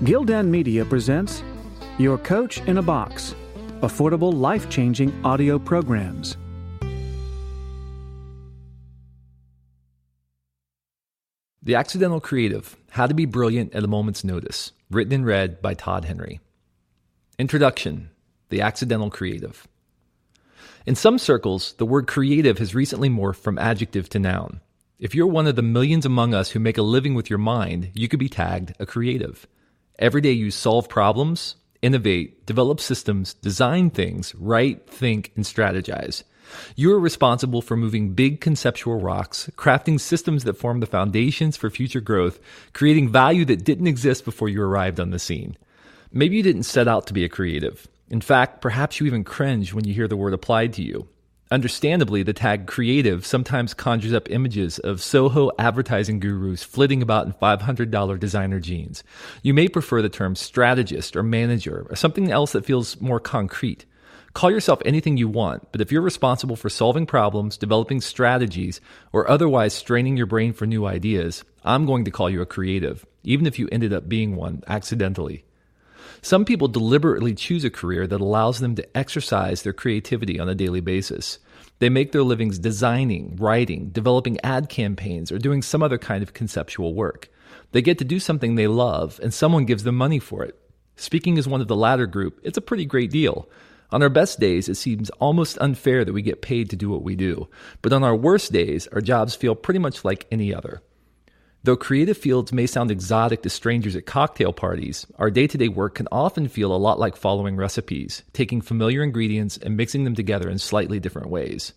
Gildan Media presents Your Coach in a Box, affordable, life-changing audio programs. The Accidental Creative, How to Be Brilliant at a Moment's Notice, written and read by Todd Henry. Introduction, The Accidental Creative. In some circles, the word creative has recently morphed from adjective to noun. If you're one of the millions among us who make a living with your mind, you could be tagged a creative. Every day you solve problems, innovate, develop systems, design things, write, think, and strategize. You are responsible for moving big conceptual rocks, crafting systems that form the foundations for future growth, creating value that didn't exist before you arrived on the scene. Maybe you didn't set out to be a creative. In fact, perhaps you even cringe when you hear the word applied to you. Understandably, the tag creative sometimes conjures up images of Soho advertising gurus flitting about in $500 designer jeans. You may prefer the term strategist or manager or something else that feels more concrete. Call yourself anything you want, but if you're responsible for solving problems, developing strategies, or otherwise straining your brain for new ideas, I'm going to call you a creative, even if you ended up being one accidentally. Some people deliberately choose a career that allows them to exercise their creativity on a daily basis. They make their livings designing, writing, developing ad campaigns, or doing some other kind of conceptual work. They get to do something they love, and someone gives them money for it. Speaking as one of the latter group, it's a pretty great deal. On our best days, it seems almost unfair that we get paid to do what we do. But on our worst days, our jobs feel pretty much like any other. Though creative fields may sound exotic to strangers at cocktail parties, our day-to-day work can often feel a lot like following recipes, taking familiar ingredients and mixing them together in slightly different ways.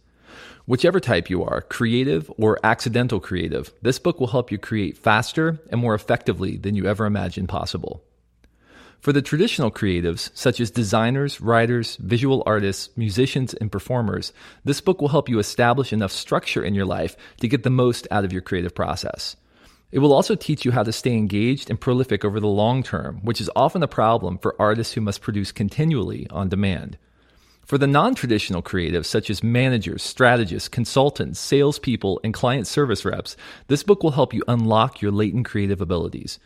Whichever type you are, creative or accidental creative, this book will help you create faster and more effectively than you ever imagined possible. For the traditional creatives, such as designers, writers, visual artists, musicians, and performers, this book will help you establish enough structure in your life to get the most out of your creative process. It will also teach you how to stay engaged and prolific over the long term, which is often a problem for artists who must produce continually on demand. For the non-traditional creatives, such as managers, strategists, consultants, salespeople, and client service reps, this book will help you unlock your latent creative abilities.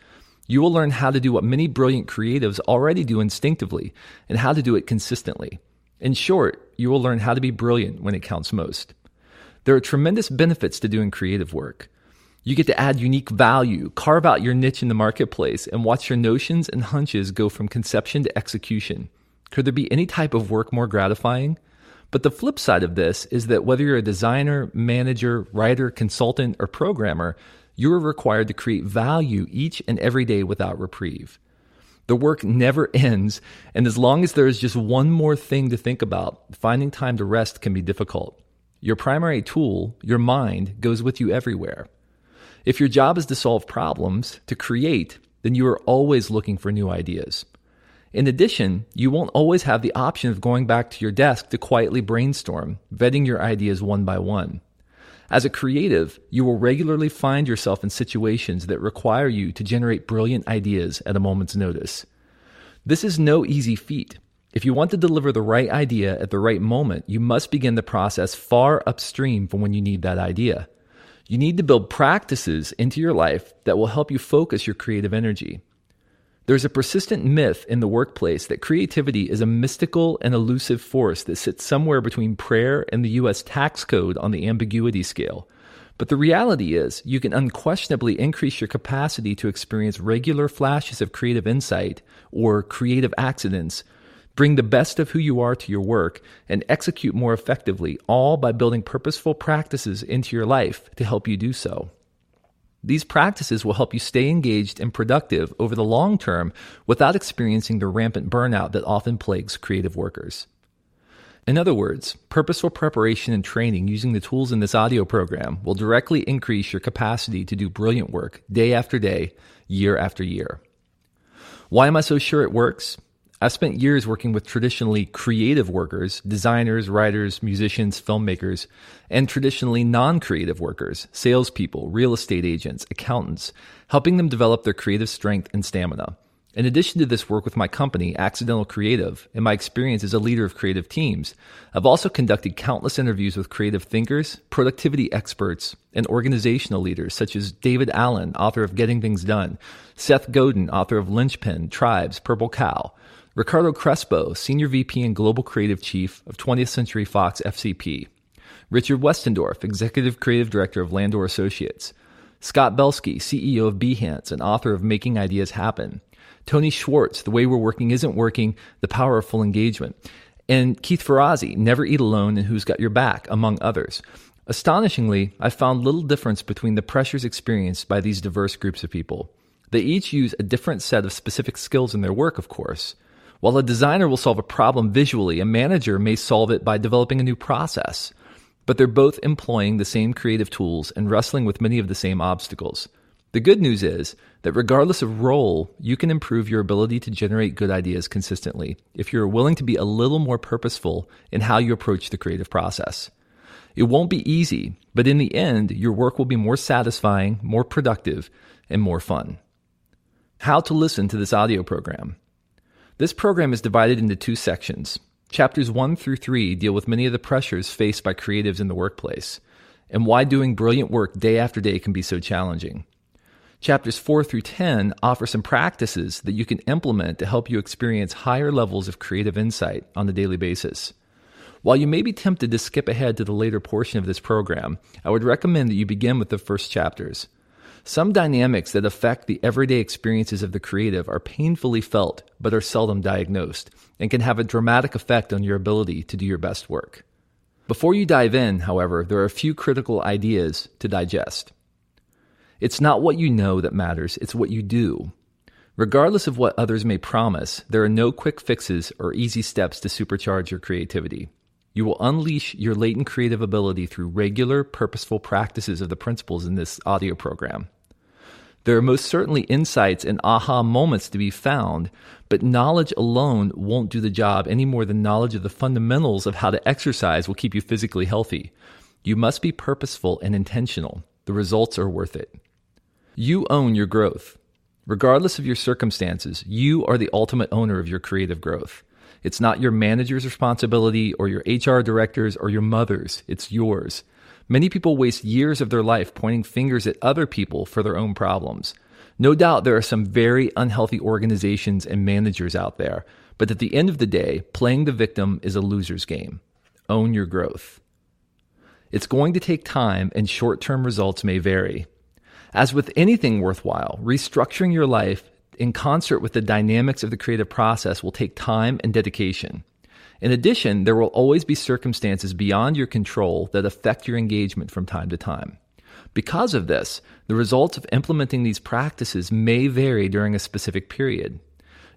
You will learn how to do what many brilliant creatives already do instinctively, and how to do it consistently. In short, you will learn how to be brilliant when it counts most. There are tremendous benefits to doing creative work. You get to add unique value, carve out your niche in the marketplace, and watch your notions and hunches go from conception to execution. Could there be any type of work more gratifying? But the flip side of this is that whether you're a designer, manager, writer, consultant, or programmer, you are required to create value each and every day without reprieve. The work never ends, and as long as there is just one more thing to think about, finding time to rest can be difficult. Your primary tool, your mind, goes with you everywhere. If your job is to solve problems, to create, then you are always looking for new ideas. In addition, you won't always have the option of going back to your desk to quietly brainstorm, vetting your ideas one by one. As a creative, you will regularly find yourself in situations that require you to generate brilliant ideas at a moment's notice. This is no easy feat. If you want to deliver the right idea at the right moment, you must begin the process far upstream from when you need that idea. You need to build practices into your life that will help you focus your creative energy. There's a persistent myth in the workplace that creativity is a mystical and elusive force that sits somewhere between prayer and the U.S. tax code on the ambiguity scale. But the reality is, you can unquestionably increase your capacity to experience regular flashes of creative insight or creative accidents, bring the best of who you are to your work, and execute more effectively, all by building purposeful practices into your life to help you do so. These practices will help you stay engaged and productive over the long term without experiencing the rampant burnout that often plagues creative workers. In other words, purposeful preparation and training using the tools in this audio program will directly increase your capacity to do brilliant work day after day, year after year. Why am I so sure it works? I've spent years working with traditionally creative workers, designers, writers, musicians, filmmakers, and traditionally non-creative workers, salespeople, real estate agents, accountants, helping them develop their creative strength and stamina. In addition to this work with my company, Accidental Creative, and my experience as a leader of creative teams, I've also conducted countless interviews with creative thinkers, productivity experts, and organizational leaders such as David Allen, author of Getting Things Done, Seth Godin, author of Linchpin, Tribes, Purple Cow, Ricardo Crespo, Senior VP and Global Creative Chief of 20th Century Fox FCP, Richard Westendorf, Executive Creative Director of Landor Associates, Scott Belsky, CEO of Behance and author of Making Ideas Happen, Tony Schwartz, The Way We're Working Isn't Working, The Power of Full Engagement, and Keith Ferrazzi, Never Eat Alone and Who's Got Your Back, among others. Astonishingly, I found little difference between the pressures experienced by these diverse groups of people. They each use a different set of specific skills in their work, of course. While a designer will solve a problem visually, a manager may solve it by developing a new process. But they're both employing the same creative tools and wrestling with many of the same obstacles. The good news is that regardless of role, you can improve your ability to generate good ideas consistently if you're willing to be a little more purposeful in how you approach the creative process. It won't be easy, but in the end, your work will be more satisfying, more productive, and more fun. How to listen to this audio program. This program is divided into 2 sections. Chapters 1 through 3 deal with many of the pressures faced by creatives in the workplace and why doing brilliant work day after day can be so challenging. Chapters 4 through 10 offer some practices that you can implement to help you experience higher levels of creative insight on a daily basis. While you may be tempted to skip ahead to the later portion of this program, I would recommend that you begin with the first chapters. Some dynamics that affect the everyday experiences of the creative are painfully felt but are seldom diagnosed and can have a dramatic effect on your ability to do your best work. Before you dive in, however, there are a few critical ideas to digest. It's not what you know that matters, it's what you do. Regardless of what others may promise, there are no quick fixes or easy steps to supercharge your creativity. You will unleash your latent creative ability through regular, purposeful practices of the principles in this audio program. There are most certainly insights and aha moments to be found, but knowledge alone won't do the job any more than knowledge of the fundamentals of how to exercise will keep you physically healthy. You must be purposeful and intentional. The results are worth it. You own your growth. Regardless of your circumstances, you are the ultimate owner of your creative growth. It's not your manager's responsibility or your HR director's or your mother's. It's yours. Many people waste years of their life pointing fingers at other people for their own problems. No doubt there are some very unhealthy organizations and managers out there, but at the end of the day, playing the victim is a loser's game. Own your growth. It's going to take time and short-term results may vary. As with anything worthwhile, restructuring your life in concert with the dynamics of the creative process will take time and dedication. In addition, there will always be circumstances beyond your control that affect your engagement from time to time. Because of this, the results of implementing these practices may vary during a specific period.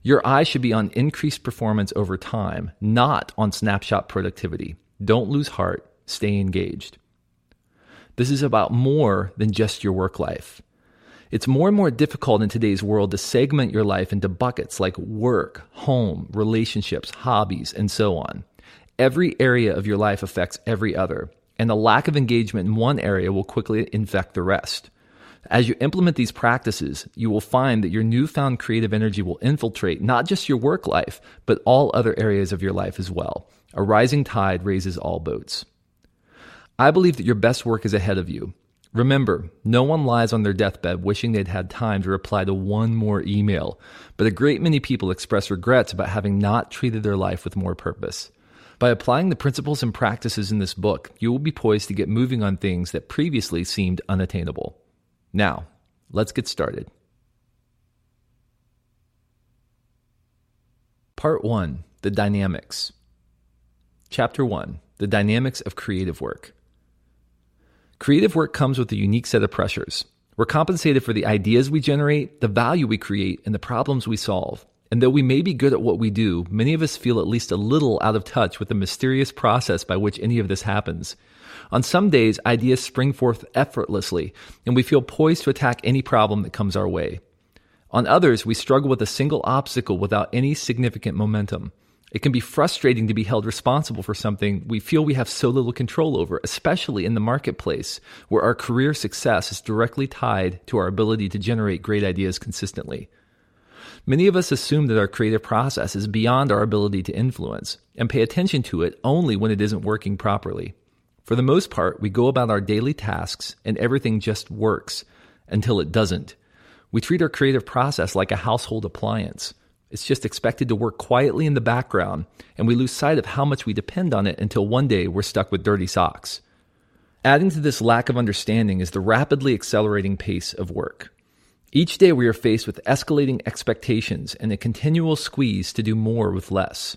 Your eye should be on increased performance over time, not on snapshot productivity. Don't lose heart. Stay engaged. This is about more than just your work life. It's more and more difficult in today's world to segment your life into buckets like work, home, relationships, hobbies, and so on. Every area of your life affects every other, and the lack of engagement in one area will quickly infect the rest. As you implement these practices, you will find that your newfound creative energy will infiltrate not just your work life, but all other areas of your life as well. A rising tide raises all boats. I believe that your best work is ahead of you. Remember, no one lies on their deathbed wishing they'd had time to reply to one more email, but a great many people express regrets about having not treated their life with more purpose. By applying the principles and practices in this book, you will be poised to get moving on things that previously seemed unattainable. Now, let's get started. Part 1, The Dynamics. Chapter 1, The Dynamics of Creative Work. Creative work comes with a unique set of pressures. We're compensated for the ideas we generate, the value we create, and the problems we solve. And though we may be good at what we do, many of us feel at least a little out of touch with the mysterious process by which any of this happens. On some days, ideas spring forth effortlessly, and we feel poised to attack any problem that comes our way. On others, we struggle with a single obstacle without any significant momentum. It can be frustrating to be held responsible for something we feel we have so little control over, especially in the marketplace, where our career success is directly tied to our ability to generate great ideas consistently. Many of us assume that our creative process is beyond our ability to influence and pay attention to it only when it isn't working properly. For the most part, we go about our daily tasks and everything just works until it doesn't. We treat our creative process like a household appliance. It's just expected to work quietly in the background, and we lose sight of how much we depend on it until one day we're stuck with dirty socks. Adding to this lack of understanding is the rapidly accelerating pace of work. Each day we are faced with escalating expectations and a continual squeeze to do more with less.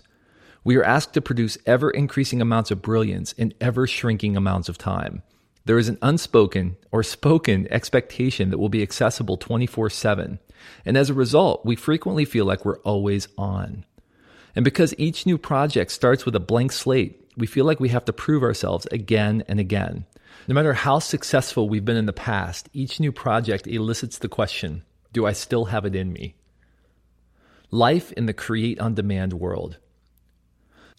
We are asked to produce ever-increasing amounts of brilliance in ever-shrinking amounts of time. There is an unspoken or spoken expectation that will be accessible 24/7, and as a result, we frequently feel like we're always on. And because each new project starts with a blank slate, we feel like we have to prove ourselves again and again. No matter how successful we've been in the past, each new project elicits the question, do I still have it in me? Life in the create-on-demand world.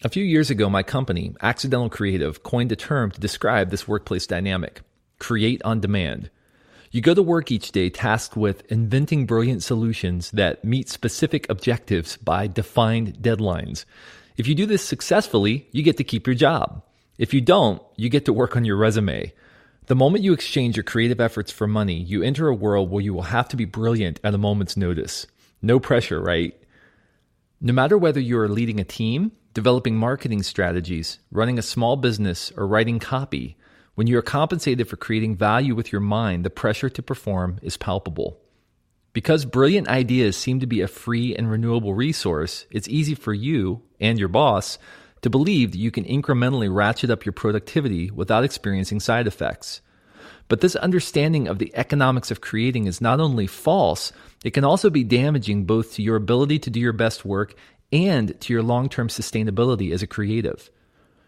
A few years ago, my company, Accidental Creative, coined a term to describe this workplace dynamic, create on demand. You go to work each day tasked with inventing brilliant solutions that meet specific objectives by defined deadlines. If you do this successfully, you get to keep your job. If you don't, you get to work on your resume. The moment you exchange your creative efforts for money, you enter a world where you will have to be brilliant at a moment's notice. No pressure, right? No matter whether you are leading a team, developing marketing strategies, running a small business, or writing copy, when you are compensated for creating value with your mind, the pressure to perform is palpable. Because brilliant ideas seem to be a free and renewable resource, it's easy for you and your boss to believe that you can incrementally ratchet up your productivity without experiencing side effects. But this understanding of the economics of creating is not only false, it can also be damaging both to your ability to do your best work and to your long-term sustainability as a creative.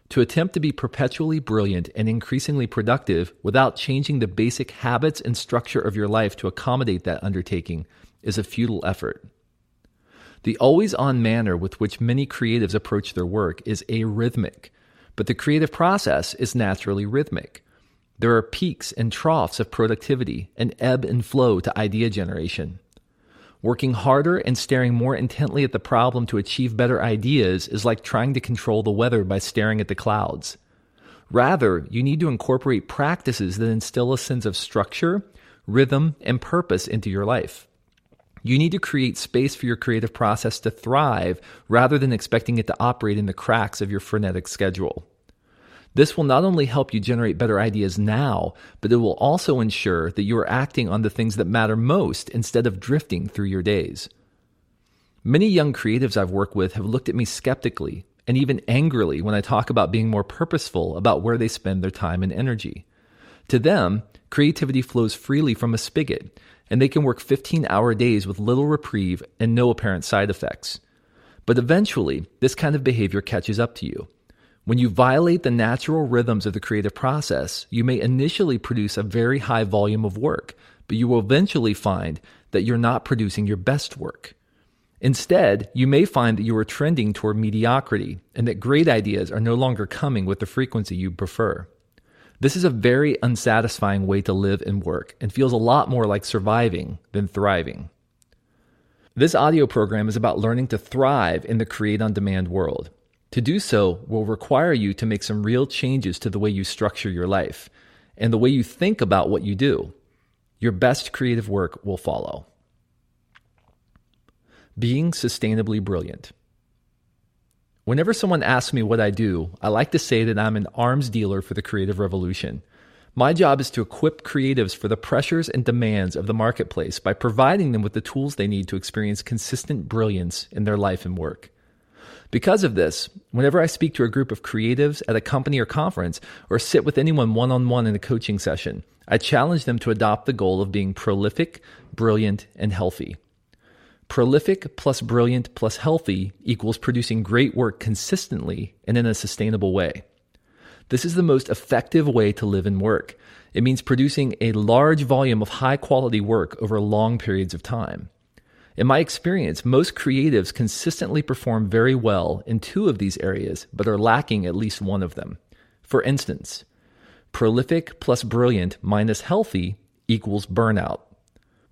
To attempt to be perpetually brilliant and increasingly productive without changing the basic habits and structure of your life to accommodate that undertaking is a futile effort. The always-on manner with which many creatives approach their work is arrhythmic, but the creative process is naturally rhythmic. There are peaks and troughs of productivity, an ebb and flow to idea generation. Working harder and staring more intently at the problem to achieve better ideas is like trying to control the weather by staring at the clouds. Rather, you need to incorporate practices that instill a sense of structure, rhythm, and purpose into your life. You need to create space for your creative process to thrive rather than expecting it to operate in the cracks of your frenetic schedule. This will not only help you generate better ideas now, but it will also ensure that you are acting on the things that matter most instead of drifting through your days. Many young creatives I've worked with have looked at me skeptically and even angrily when I talk about being more purposeful about where they spend their time and energy. To them, creativity flows freely from a spigot, and they can work 15-hour days with little reprieve and no apparent side effects. But eventually, this kind of behavior catches up to you. When you violate the natural rhythms of the creative process, you may initially produce a very high volume of work, but you will eventually find that you're not producing your best work. Instead, you may find that you are trending toward mediocrity and that great ideas are no longer coming with the frequency you prefer. This is a very unsatisfying way to live and work and feels a lot more like surviving than thriving. This audio program is about learning to thrive in the create-on-demand world. To do so will require you to make some real changes to the way you structure your life and the way you think about what you do. Your best creative work will follow. Being sustainably brilliant. Whenever someone asks me what I do, I like to say that I'm an arms dealer for the creative revolution. My job is to equip creatives for the pressures and demands of the marketplace by providing them with the tools they need to experience consistent brilliance in their life and work. Because of this, whenever I speak to a group of creatives at a company or conference, or sit with anyone one-on-one in a coaching session, I challenge them to adopt the goal of being prolific, brilliant, and healthy. Prolific plus brilliant plus healthy equals producing great work consistently and in a sustainable way. This is the most effective way to live and work. It means producing a large volume of high-quality work over long periods of time. In my experience, most creatives consistently perform very well in two of these areas, but are lacking at least one of them. For instance, prolific plus brilliant minus healthy equals burnout.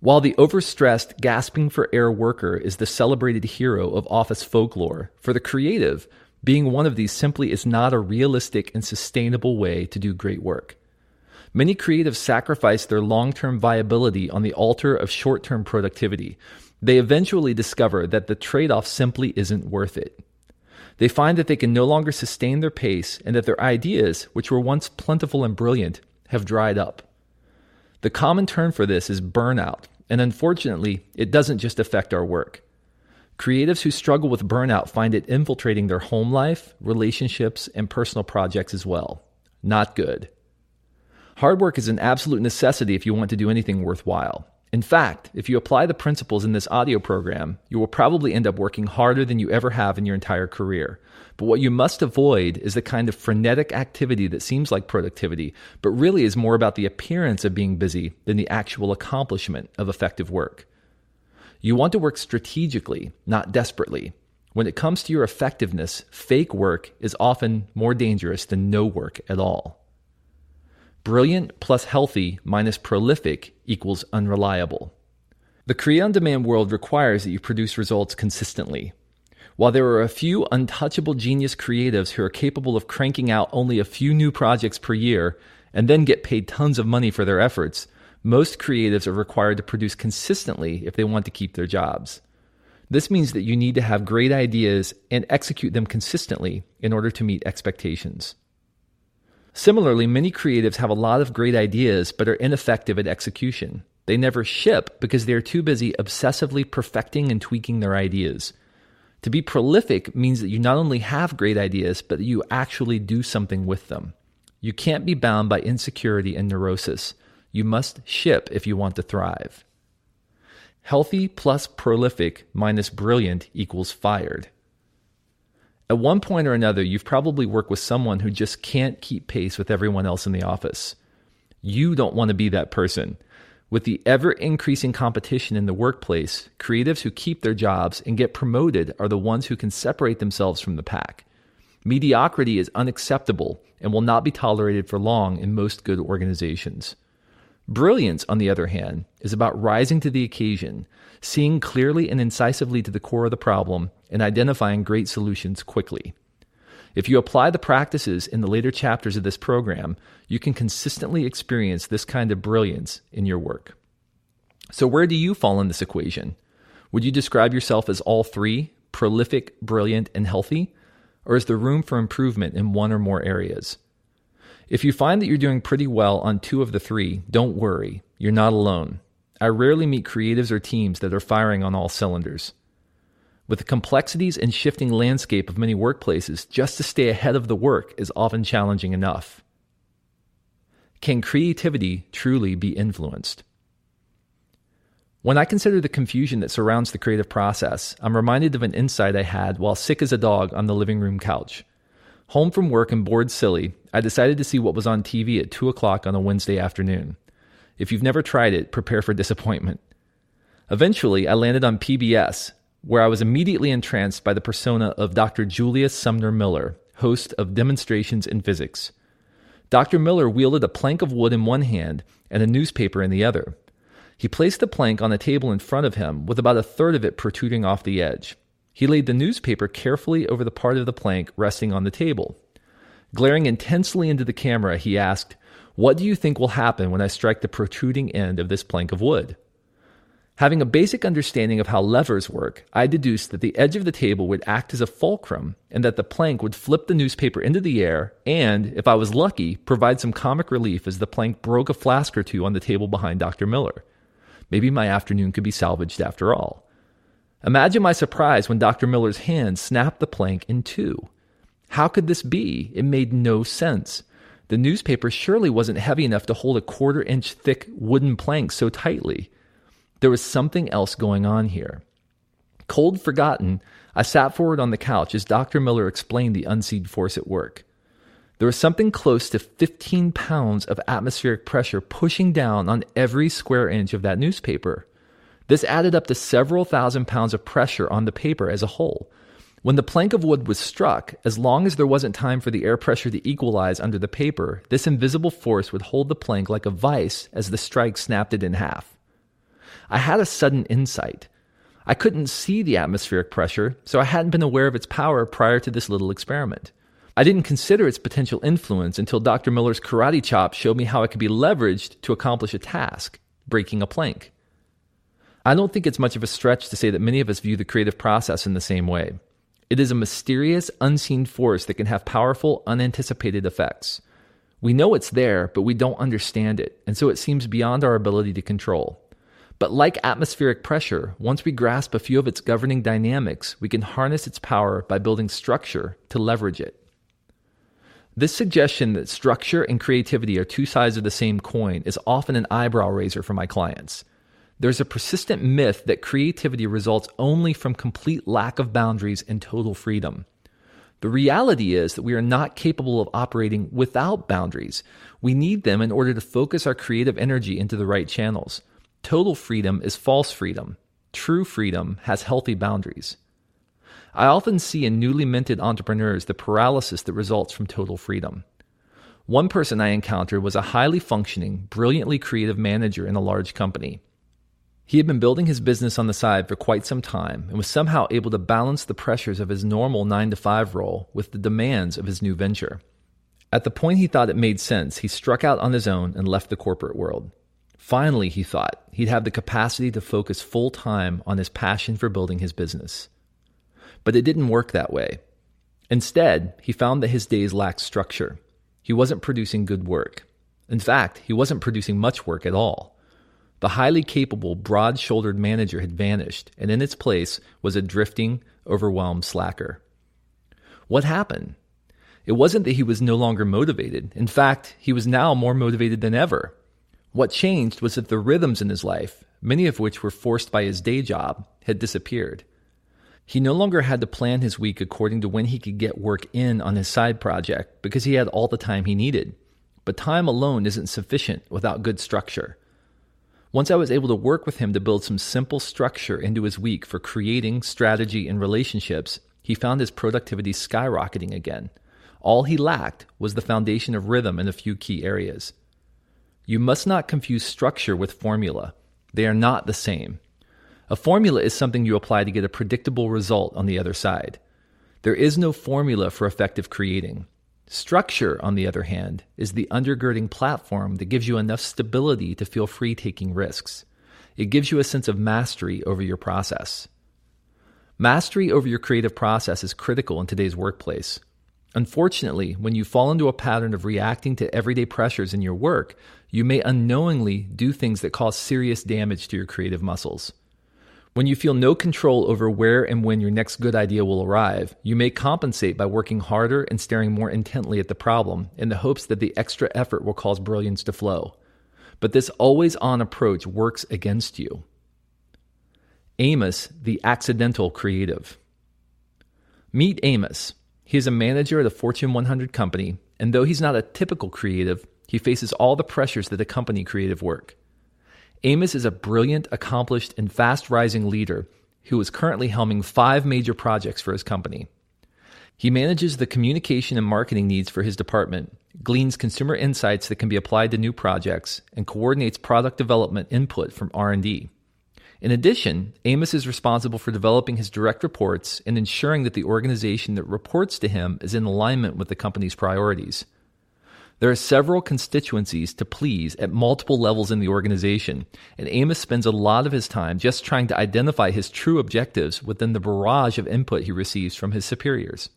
While the overstressed, gasping for air worker is the celebrated hero of office folklore, for the creative, being one of these simply is not a realistic and sustainable way to do great work. Many creatives sacrifice their long-term viability on the altar of short-term productivity. They eventually discover that the trade-off simply isn't worth it. They find that they can no longer sustain their pace and that their ideas, which were once plentiful and brilliant, have dried up. The common term for this is burnout, and unfortunately, it doesn't just affect our work. Creatives who struggle with burnout find it infiltrating their home life, relationships, and personal projects as well. Not good. Hard work is an absolute necessity if you want to do anything worthwhile. In fact, if you apply the principles in this audio program, you will probably end up working harder than you ever have in your entire career. But what you must avoid is the kind of frenetic activity that seems like productivity, but really is more about the appearance of being busy than the actual accomplishment of effective work. You want to work strategically, not desperately. When it comes to your effectiveness, fake work is often more dangerous than no work at all. Brilliant plus healthy minus prolific equals unreliable. The create-on-demand world requires that you produce results consistently. While there are a few untouchable genius creatives who are capable of cranking out only a few new projects per year and then get paid tons of money for their efforts, most creatives are required to produce consistently if they want to keep their jobs. This means that you need to have great ideas and execute them consistently in order to meet expectations. Similarly, many creatives have a lot of great ideas but are ineffective at execution. They never ship because they are too busy obsessively perfecting and tweaking their ideas. To be prolific means that you not only have great ideas, but that you actually do something with them. You can't be bound by insecurity and neurosis. You must ship if you want to thrive. Healthy plus prolific minus brilliant equals fired. At one point or another, you've probably worked with someone who just can't keep pace with everyone else in the office. You don't want to be that person. With the ever-increasing competition in the workplace, creatives who keep their jobs and get promoted are the ones who can separate themselves from the pack. Mediocrity is unacceptable and will not be tolerated for long in most good organizations. Brilliance, on the other hand, is about rising to the occasion, seeing clearly and incisively to the core of the problem, and identifying great solutions quickly. If you apply the practices in the later chapters of this program, you can consistently experience this kind of brilliance in your work. So where do you fall in this equation? Would you describe yourself as all three, prolific, brilliant, and healthy? Or is there room for improvement in one or more areas? If you find that you're doing pretty well on two of the three, don't worry. You're not alone. I rarely meet creatives or teams that are firing on all cylinders. With the complexities and shifting landscape of many workplaces, just to stay ahead of the work is often challenging enough. Can creativity truly be influenced? When I consider the confusion that surrounds the creative process, I'm reminded of an insight I had while sick as a dog on the living room couch. Home from work and bored silly, I decided to see what was on TV at 2 o'clock on a Wednesday afternoon. If you've never tried it, prepare for disappointment. Eventually, I landed on PBS, where I was immediately entranced by the persona of Dr. Julius Sumner Miller, host of Demonstrations in Physics. Dr. Miller wielded a plank of wood in one hand and a newspaper in the other. He placed the plank on a table in front of him with about a third of it protruding off the edge. He laid the newspaper carefully over the part of the plank resting on the table. Glaring intensely into the camera, he asked, "What do you think will happen when I strike the protruding end of this plank of wood?" Having a basic understanding of how levers work, I deduced that the edge of the table would act as a fulcrum and that the plank would flip the newspaper into the air and, if I was lucky, provide some comic relief as the plank broke a flask or two on the table behind Dr. Miller. Maybe my afternoon could be salvaged after all. Imagine my surprise when Dr. Miller's hand snapped the plank in two. How could this be? It made no sense. The newspaper surely wasn't heavy enough to hold a quarter-inch thick wooden plank so tightly. There was something else going on here. Cold forgotten, I sat forward on the couch as Dr. Miller explained the unseen force at work. There was something close to 15 pounds of atmospheric pressure pushing down on every square inch of that newspaper. This added up to several thousand pounds of pressure on the paper as a whole. When the plank of wood was struck, as long as there wasn't time for the air pressure to equalize under the paper, this invisible force would hold the plank like a vice as the strike snapped it in half. I had a sudden insight. I couldn't see the atmospheric pressure, so I hadn't been aware of its power prior to this little experiment. I didn't consider its potential influence until Dr. Miller's karate chop showed me how it could be leveraged to accomplish a task, breaking a plank. I don't think it's much of a stretch to say that many of us view the creative process in the same way. It is a mysterious, unseen force that can have powerful, unanticipated effects. We know it's there, but we don't understand it, and so it seems beyond our ability to control. But like atmospheric pressure, once we grasp a few of its governing dynamics, we can harness its power by building structure to leverage it. This suggestion that structure and creativity are two sides of the same coin is often an eyebrow raiser for my clients. There's a persistent myth that creativity results only from complete lack of boundaries and total freedom. The reality is that we are not capable of operating without boundaries. We need them in order to focus our creative energy into the right channels. Total freedom is false freedom. True freedom has healthy boundaries. I often see in newly minted entrepreneurs the paralysis that results from total freedom. One person I encountered was a highly functioning, brilliantly creative manager in a large company. He had been building his business on the side for quite some time and was somehow able to balance the pressures of his normal 9-to-5 role with the demands of his new venture. At the point he thought it made sense, he struck out on his own and left the corporate world. Finally, he thought, he'd have the capacity to focus full time on his passion for building his business. But it didn't work that way. Instead, he found that his days lacked structure. He wasn't producing good work. In fact, he wasn't producing much work at all. The highly capable, broad-shouldered manager had vanished, and in its place was a drifting, overwhelmed slacker. What happened? It wasn't that he was no longer motivated. In fact, he was now more motivated than ever. What changed was that the rhythms in his life, many of which were forced by his day job, had disappeared. He no longer had to plan his week according to when he could get work in on his side project because he had all the time he needed. But time alone isn't sufficient without good structure. Once I was able to work with him to build some simple structure into his week for creating strategy and relationships, he found his productivity skyrocketing again. All he lacked was the foundation of rhythm in a few key areas. You must not confuse structure with formula. They are not the same. A formula is something you apply to get a predictable result on the other side. There is no formula for effective creating. Structure, on the other hand, is the undergirding platform that gives you enough stability to feel free taking risks. It gives you a sense of mastery over your process. Mastery over your creative process is critical in today's workplace. Unfortunately, when you fall into a pattern of reacting to everyday pressures in your work, you may unknowingly do things that cause serious damage to your creative muscles. When you feel no control over where and when your next good idea will arrive, you may compensate by working harder and staring more intently at the problem in the hopes that the extra effort will cause brilliance to flow. But this always-on approach works against you. Amos, the accidental creative. Meet Amos. He is a manager at a Fortune 100 company, and though he's not a typical creative, he faces all the pressures that accompany creative work. Amos is a brilliant, accomplished, and fast-rising leader who is currently helming 5 major projects for his company. He manages the communication and marketing needs for his department, gleans consumer insights that can be applied to new projects, and coordinates product development input from R&D. In addition, Amos is responsible for developing his direct reports and ensuring that the organization that reports to him is in alignment with the company's priorities. There are several constituencies to please at multiple levels in the organization, and Amos spends a lot of his time just trying to identify his true objectives within the barrage of input he receives from his superiors.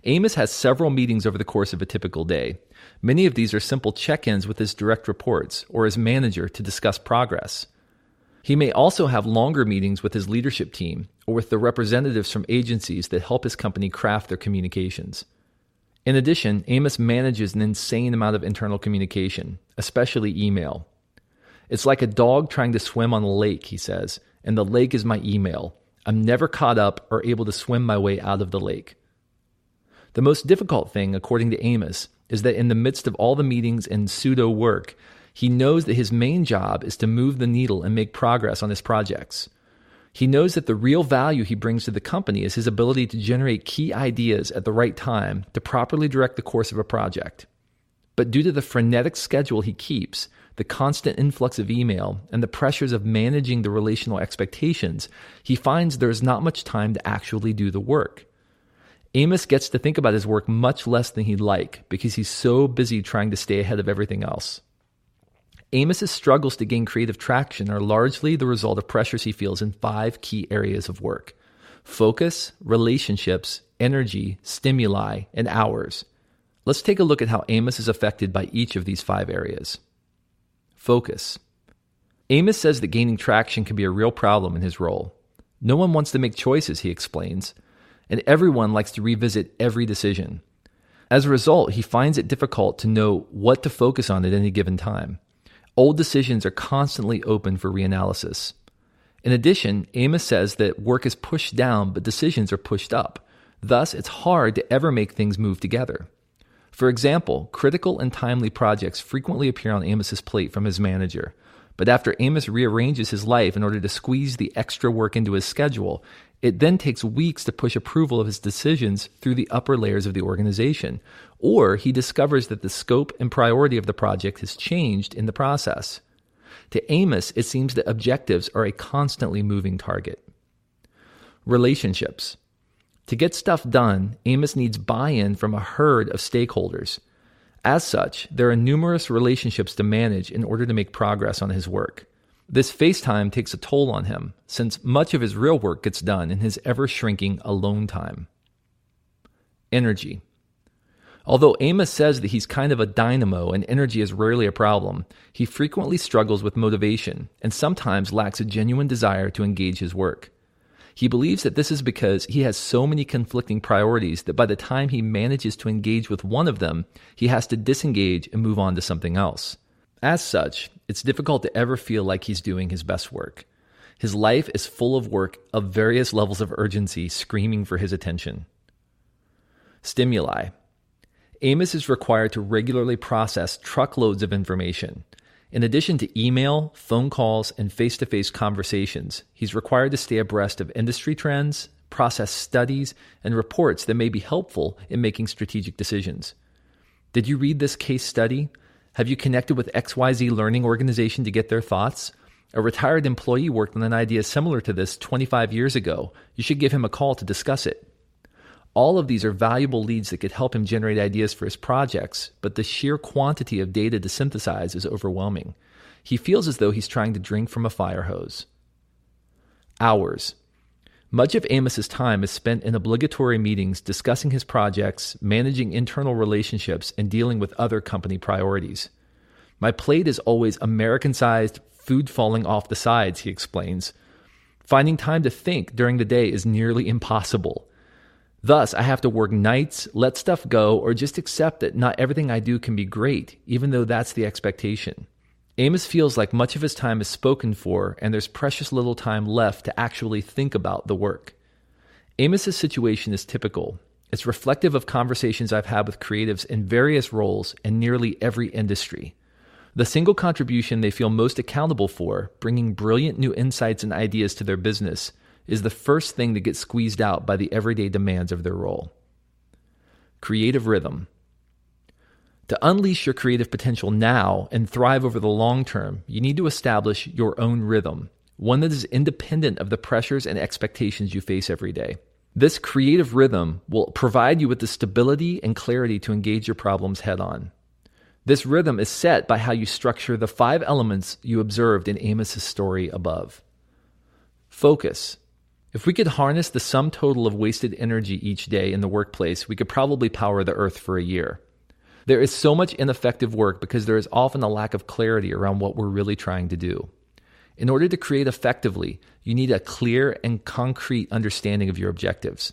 Amos has several meetings over the course of a typical day. Many of these are simple check-ins with his direct reports or his manager to discuss progress. He may also have longer meetings with his leadership team or with the representatives from agencies that help his company craft their communications. In addition, Amos manages an insane amount of internal communication, especially email. It's like a dog trying to swim on a lake, he says, and the lake is my email. I'm never caught up or able to swim my way out of the lake. The most difficult thing, according to Amos, is that in the midst of all the meetings and pseudo work, he knows that his main job is to move the needle and make progress on his projects. He knows that the real value he brings to the company is his ability to generate key ideas at the right time to properly direct the course of a project. But due to the frenetic schedule he keeps, the constant influx of email, and the pressures of managing the relational expectations, he finds there is not much time to actually do the work. Amos gets to think about his work much less than he'd like because he's so busy trying to stay ahead of everything else. Amos's struggles to gain creative traction are largely the result of pressures he feels in 5 key areas of work: focus, relationships, energy, stimuli, and hours. Let's take a look at how Amos is affected by each of these 5 areas. Focus. Amos says that gaining traction can be a real problem in his role. No one wants to make choices, he explains, and everyone likes to revisit every decision. As a result, he finds it difficult to know what to focus on at any given time. Old decisions are constantly open for reanalysis. In addition, Amos says that work is pushed down, but decisions are pushed up. Thus, it's hard to ever make things move together. For example, critical and timely projects frequently appear on Amos's plate from his manager. But after Amos rearranges his life in order to squeeze the extra work into his schedule, it then takes weeks to push approval of his decisions through the upper layers of the organization. Or he discovers that the scope and priority of the project has changed in the process. To Amos, it seems that objectives are a constantly moving target. Relationships. To get stuff done, Amos needs buy-in from a herd of stakeholders. As such, there are numerous relationships to manage in order to make progress on his work. This face time takes a toll on him, since much of his real work gets done in his ever-shrinking alone time. Energy. Although Amos says that he's kind of a dynamo and energy is rarely a problem, he frequently struggles with motivation and sometimes lacks a genuine desire to engage his work. He believes that this is because he has so many conflicting priorities that by the time he manages to engage with one of them, he has to disengage and move on to something else. As such, it's difficult to ever feel like he's doing his best work. His life is full of work of various levels of urgency screaming for his attention. Stimuli. Amos is required to regularly process truckloads of information. In addition to email, phone calls, and face-to-face conversations, he's required to stay abreast of industry trends, process studies, and reports that may be helpful in making strategic decisions. Did you read this case study? Have you connected with XYZ Learning Organization to get their thoughts? A retired employee worked on an idea similar to this 25 years ago. You should give him a call to discuss it. All of these are valuable leads that could help him generate ideas for his projects, but the sheer quantity of data to synthesize is overwhelming. He feels as though he's trying to drink from a fire hose. Hours. Much of Amos's time is spent in obligatory meetings discussing his projects, managing internal relationships, and dealing with other company priorities. My plate is always American-sized food falling off the sides, he explains. Finding time to think during the day is nearly impossible. Thus, I have to work nights, let stuff go, or just accept that not everything I do can be great, even though that's the expectation. Amos feels like much of his time is spoken for, and there's precious little time left to actually think about the work. Amos's situation is typical. It's reflective of conversations I've had with creatives in various roles in nearly every industry. The single contribution they feel most accountable for, bringing brilliant new insights and ideas to their business, is the first thing that gets squeezed out by the everyday demands of their role. Creative rhythm. To unleash your creative potential now and thrive over the long term, you need to establish your own rhythm, one that is independent of the pressures and expectations you face every day. This creative rhythm will provide you with the stability and clarity to engage your problems head on. This rhythm is set by how you structure the 5 elements you observed in Amos's story above. Focus. If we could harness the sum total of wasted energy each day in the workplace, we could probably power the earth for a year. There is so much ineffective work because there is often a lack of clarity around what we're really trying to do. In order to create effectively, you need a clear and concrete understanding of your objectives.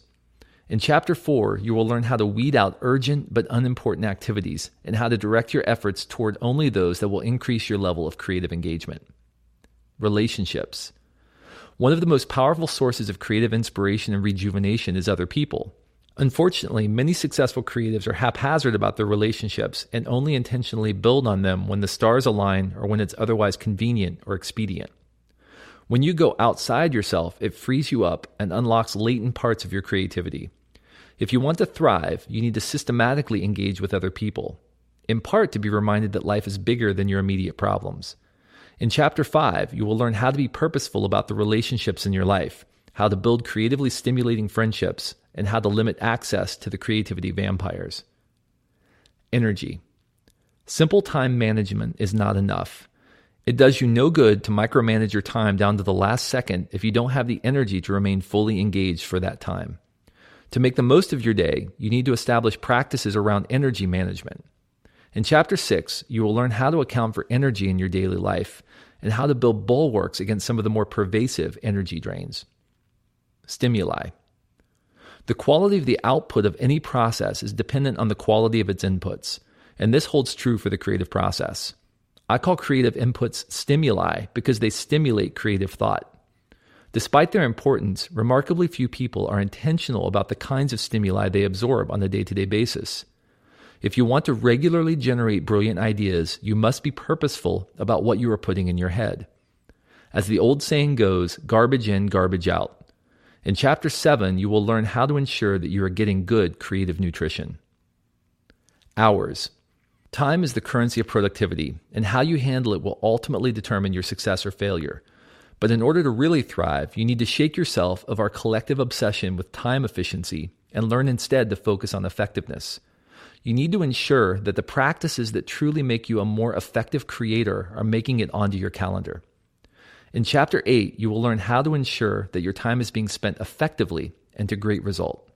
In Chapter 4, you will learn how to weed out urgent but unimportant activities and how to direct your efforts toward only those that will increase your level of creative engagement. Relationships. One of the most powerful sources of creative inspiration and rejuvenation is other people. Unfortunately, many successful creatives are haphazard about their relationships and only intentionally build on them when the stars align or when it's otherwise convenient or expedient. When you go outside yourself, it frees you up and unlocks latent parts of your creativity. If you want to thrive, you need to systematically engage with other people. in part to be reminded that life is bigger than your immediate problems. In Chapter 5, you will learn how to be purposeful about the relationships in your life, how to build creatively stimulating friendships, and how to limit access to the creativity vampires. Energy. Simple time management is not enough. It does you no good to micromanage your time down to the last second if you don't have the energy to remain fully engaged for that time. To make the most of your day, you need to establish practices around energy management. In Chapter 6, you will learn how to account for energy in your daily life and how to build bulwarks against some of the more pervasive energy drains. Stimuli. The quality of the output of any process is dependent on the quality of its inputs, and this holds true for the creative process. I call creative inputs stimuli because they stimulate creative thought. Despite their importance, remarkably few people are intentional about the kinds of stimuli they absorb on a day-to-day basis. If you want to regularly generate brilliant ideas, you must be purposeful about what you are putting in your head. As the old saying goes, garbage in, garbage out. In Chapter 7, you will learn how to ensure that you are getting good creative nutrition. Hours. Time is the currency of productivity, and how you handle it will ultimately determine your success or failure. But in order to really thrive, you need to shake yourself of our collective obsession with time efficiency and learn instead to focus on effectiveness. You need to ensure that the practices that truly make you a more effective creator are making it onto your calendar. In Chapter 8, you will learn how to ensure that your time is being spent effectively and to great result.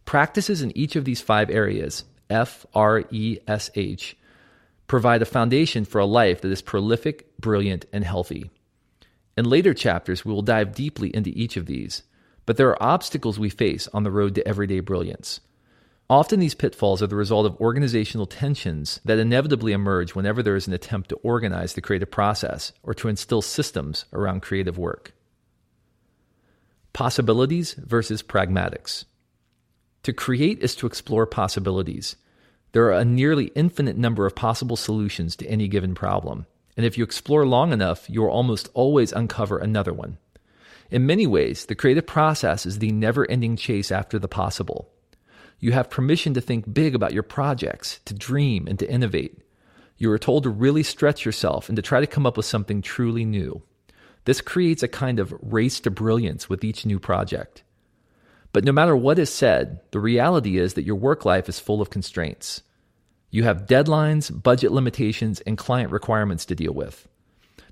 Practices in each of these 5 areas, F, R, E, S, H, provide a foundation for a life that is prolific, brilliant, and healthy. In later chapters, we will dive deeply into each of these, but there are obstacles we face on the road to everyday brilliance. Often these pitfalls are the result of organizational tensions that inevitably emerge whenever there is an attempt to organize the creative process or to instill systems around creative work. Possibilities versus pragmatics. To create is to explore possibilities. There are a nearly infinite number of possible solutions to any given problem, and if you explore long enough, you will almost always uncover another one. In many ways, the creative process is the never-ending chase after the possible. You have permission to think big about your projects, to dream and to innovate. You are told to really stretch yourself and to try to come up with something truly new. This creates a kind of race to brilliance with each new project. But no matter what is said, the reality is that your work life is full of constraints. You have deadlines, budget limitations, and client requirements to deal with.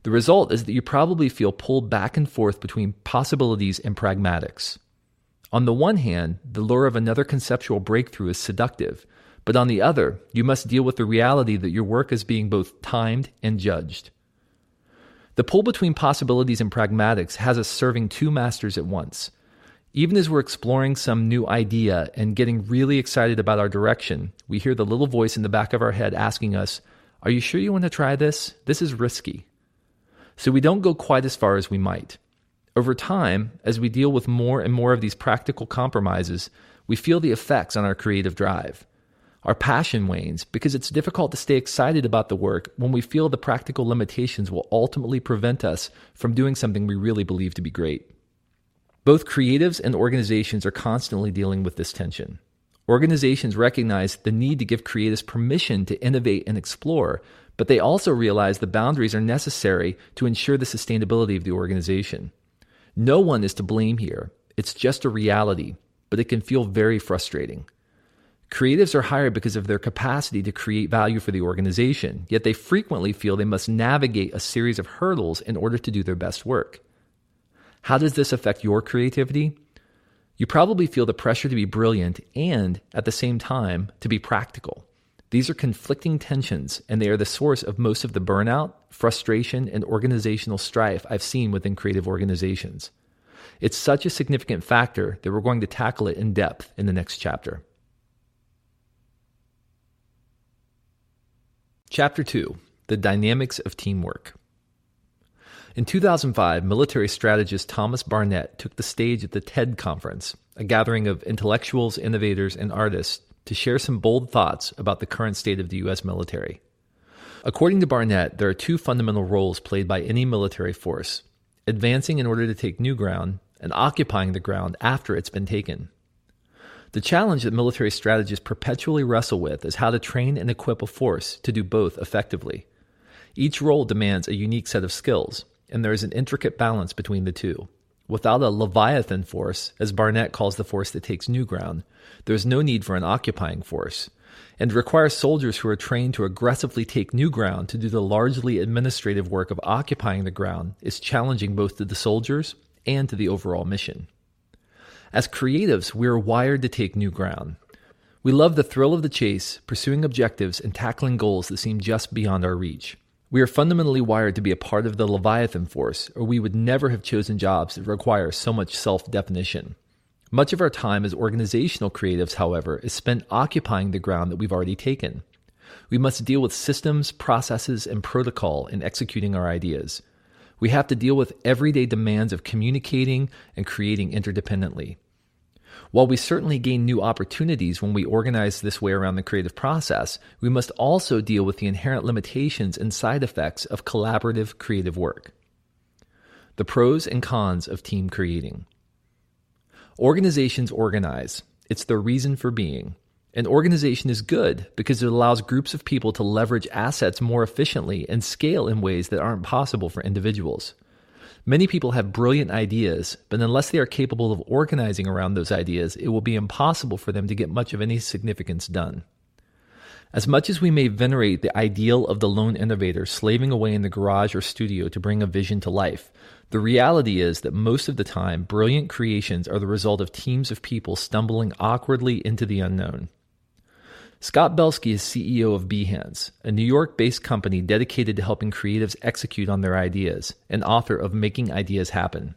The result is that you probably feel pulled back and forth between possibilities and pragmatics. On the one hand, the lure of another conceptual breakthrough is seductive, but on the other, you must deal with the reality that your work is being both timed and judged. The pull between possibilities and pragmatics has us serving 2 masters at once. Even as we're exploring some new idea and getting really excited about our direction, we hear the little voice in the back of our head asking us, "Are you sure you want to try this? This is risky." So we don't go quite as far as we might. Over time, as we deal with more and more of these practical compromises, we feel the effects on our creative drive. Our passion wanes because it's difficult to stay excited about the work when we feel the practical limitations will ultimately prevent us from doing something we really believe to be great. Both creatives and organizations are constantly dealing with this tension. Organizations recognize the need to give creatives permission to innovate and explore, but they also realize the boundaries are necessary to ensure the sustainability of the organization. No one is to blame here. It's just a reality, but it can feel very frustrating. Creatives are hired because of their capacity to create value for the organization, yet they frequently feel they must navigate a series of hurdles in order to do their best work. How does this affect your creativity? You probably feel the pressure to be brilliant and, at the same time, to be practical. These are conflicting tensions, and they are the source of most of the burnout, frustration, and organizational strife I've seen within creative organizations. It's such a significant factor that we're going to tackle it in depth in the next chapter. Chapter 2, The Dynamics of Teamwork. In 2005, military strategist Thomas Barnett took the stage at the TED Conference, a gathering of intellectuals, innovators, and artists, to share some bold thoughts about the current state of the U.S. military. According to Barnett, there are 2 fundamental roles played by any military force: advancing in order to take new ground and occupying the ground after it's been taken. The challenge that military strategists perpetually wrestle with is how to train and equip a force to do both effectively. Each role demands a unique set of skills, and there is an intricate balance between the two. Without a Leviathan force, as Barnett calls the force that takes new ground, there is no need for an occupying force. And to require soldiers who are trained to aggressively take new ground to do the largely administrative work of occupying the ground is challenging both to the soldiers and to the overall mission. As creatives, we are wired to take new ground. We love the thrill of the chase, pursuing objectives, and tackling goals that seem just beyond our reach. We are fundamentally wired to be a part of the Leviathan force, or we would never have chosen jobs that require so much self-definition. Much of our time as organizational creatives, however, is spent occupying the ground that we've already taken. We must deal with systems, processes, and protocol in executing our ideas. We have to deal with everyday demands of communicating and creating interdependently. While we certainly gain new opportunities when we organize this way around the creative process, we must also deal with the inherent limitations and side effects of collaborative creative work. The pros and cons of team creating. Organizations organize. It's their reason for being. An organization is good because it allows groups of people to leverage assets more efficiently and scale in ways that aren't possible for individuals. Many people have brilliant ideas, but unless they are capable of organizing around those ideas, it will be impossible for them to get much of any significance done. As much as we may venerate the ideal of the lone innovator slaving away in the garage or studio to bring a vision to life, the reality is that most of the time, brilliant creations are the result of teams of people stumbling awkwardly into the unknown. Scott Belsky is CEO of Behance, a New York-based company dedicated to helping creatives execute on their ideas, and author of Making Ideas Happen.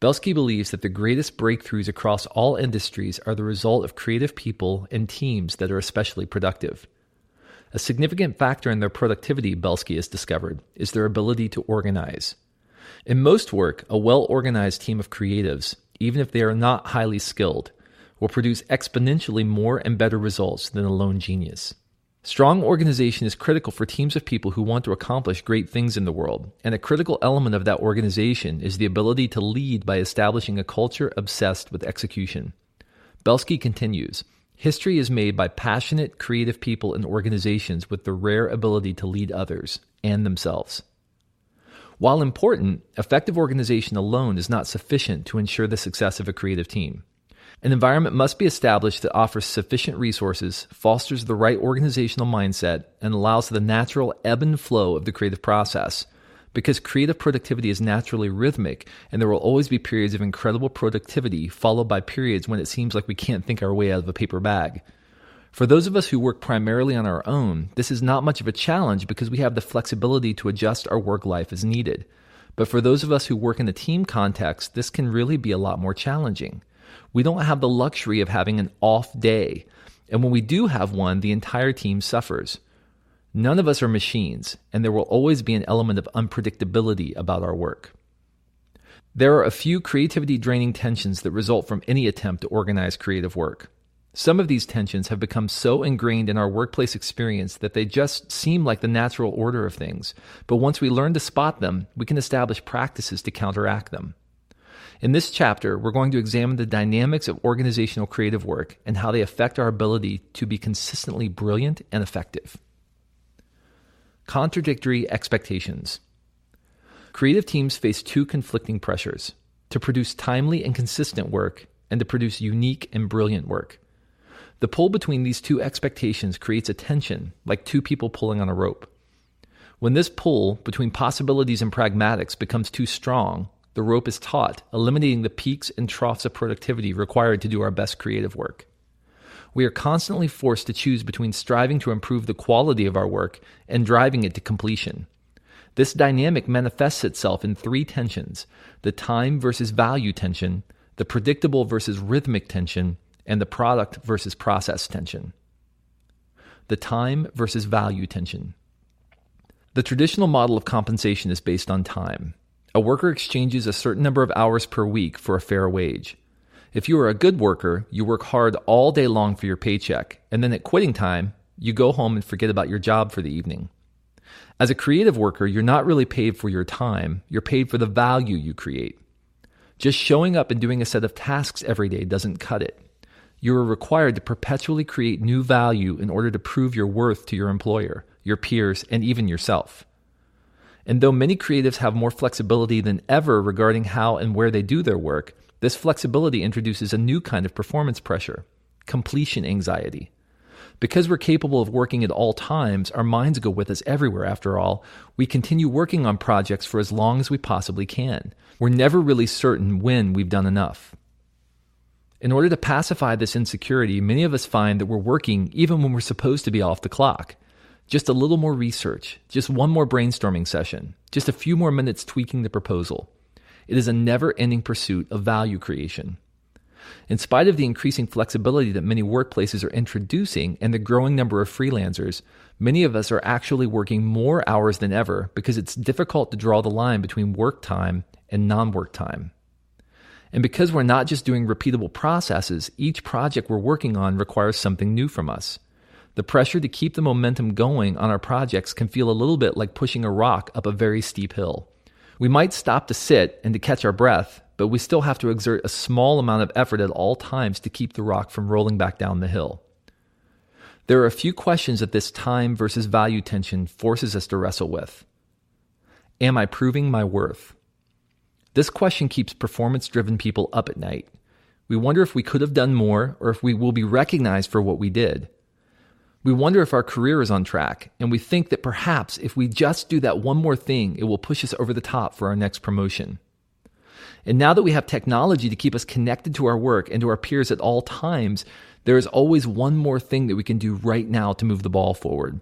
Belsky believes that the greatest breakthroughs across all industries are the result of creative people and teams that are especially productive. A significant factor in their productivity, Belsky has discovered, is their ability to organize. In most work, a well-organized team of creatives, even if they are not highly skilled, will produce exponentially more and better results than a lone genius. Strong organization is critical for teams of people who want to accomplish great things in the world, and a critical element of that organization is the ability to lead by establishing a culture obsessed with execution. Belsky continues, history is made by passionate, creative people and organizations with the rare ability to lead others and themselves. While important, effective organization alone is not sufficient to ensure the success of a creative team. An environment must be established that offers sufficient resources, fosters the right organizational mindset, and allows the natural ebb and flow of the creative process. Because creative productivity is naturally rhythmic, and there will always be periods of incredible productivity followed by periods when it seems like we can't think our way out of a paper bag. For those of us who work primarily on our own, this is not much of a challenge because we have the flexibility to adjust our work life as needed. But for those of us who work in a team context, this can really be a lot more challenging. We don't have the luxury of having an off day, and when we do have one, the entire team suffers. None of us are machines, and there will always be an element of unpredictability about our work. There are a few creativity-draining tensions that result from any attempt to organize creative work. Some of these tensions have become so ingrained in our workplace experience that they just seem like the natural order of things, but once we learn to spot them, we can establish practices to counteract them. In this chapter, we're going to examine the dynamics of organizational creative work and how they affect our ability to be consistently brilliant and effective. Contradictory expectations. Creative teams face two conflicting pressures: to produce timely and consistent work and to produce unique and brilliant work. The pull between these two expectations creates a tension, like two people pulling on a rope. When this pull between possibilities and pragmatics becomes too strong, the rope is taut, eliminating the peaks and troughs of productivity required to do our best creative work. We are constantly forced to choose between striving to improve the quality of our work and driving it to completion. This dynamic manifests itself in three tensions: the time versus value tension, the predictable versus rhythmic tension, and the product versus process tension. The time versus value tension. The traditional model of compensation is based on time. A worker exchanges a certain number of hours per week for a fair wage. If you are a good worker, you work hard all day long for your paycheck, and then at quitting time, you go home and forget about your job for the evening. As a creative worker, you're not really paid for your time, you're paid for the value you create. Just showing up and doing a set of tasks every day doesn't cut it. you are required to perpetually create new value in order to prove your worth to your employer, your peers, and even yourself. And though many creatives have more flexibility than ever regarding how and where they do their work, this flexibility introduces a new kind of performance pressure, completion anxiety. Because we're capable of working at all times, our minds go with us everywhere after all. We continue working on projects for as long as we possibly can. We're never really certain when we've done enough. In order to pacify this insecurity, many of us find that we're working even when we're supposed to be off the clock. Just a little more research, just one more brainstorming session, just a few more minutes tweaking the proposal. It is a never-ending pursuit of value creation. In spite of the increasing flexibility that many workplaces are introducing and the growing number of freelancers, many of us are actually working more hours than ever because it's difficult to draw the line between work time and non-work time. And because we're not just doing repeatable processes, each project we're working on requires something new from us. The pressure to keep the momentum going on our projects can feel a little bit like pushing a rock up a very steep hill. We might stop to sit and to catch our breath, but we still have to exert a small amount of effort at all times to keep the rock from rolling back down the hill. There are a few questions that this time versus value tension forces us to wrestle with. Am I proving my worth? This question keeps performance-driven people up at night. We wonder if we could have done more or if we will be recognized for what we did. We wonder if our career is on track, and we think that perhaps if we just do that one more thing, it will push us over the top for our next promotion. And now that we have technology to keep us connected to our work and to our peers at all times, there is always one more thing that we can do right now to move the ball forward.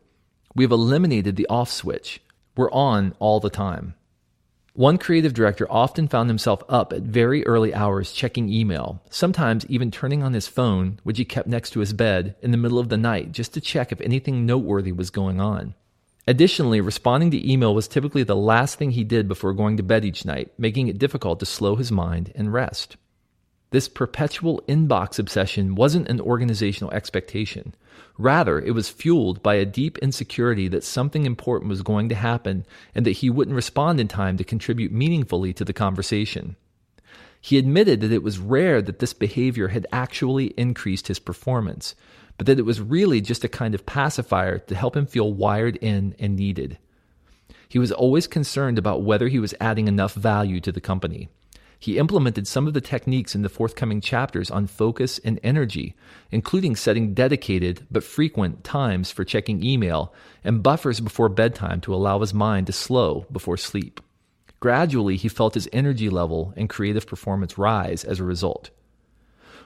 We have eliminated the off switch. We're on all the time. One creative director often found himself up at very early hours checking email, sometimes even turning on his phone, which he kept next to his bed, in the middle of the night just to check if anything noteworthy was going on. Additionally, responding to email was typically the last thing he did before going to bed each night, making it difficult to slow his mind and rest. This perpetual inbox obsession wasn't an organizational expectation. Rather, it was fueled by a deep insecurity that something important was going to happen and that he wouldn't respond in time to contribute meaningfully to the conversation. He admitted that it was rare that this behavior had actually increased his performance, but that it was really just a kind of pacifier to help him feel wired in and needed. He was always concerned about whether he was adding enough value to the company. He implemented some of the techniques in the forthcoming chapters on focus and energy, including setting dedicated but frequent times for checking email and buffers before bedtime to allow his mind to slow before sleep. Gradually, he felt his energy level and creative performance rise as a result.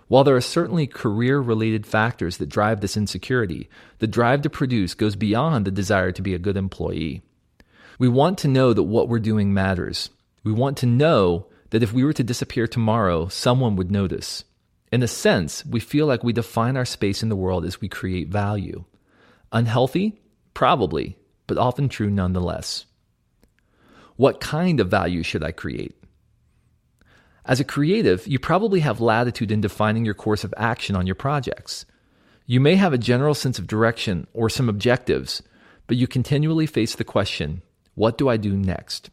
While there are certainly career-related factors that drive this insecurity, the drive to produce goes beyond the desire to be a good employee. We want to know that what we're doing matters. We want to know that if we were to disappear tomorrow, someone would notice. In a sense, we feel like we define our space in the world as we create value. Unhealthy? Probably, but often true nonetheless. What kind of value should I create? As a creative, you probably have latitude in defining your course of action on your projects. You may have a general sense of direction or some objectives, but you continually face the question, what do I do next?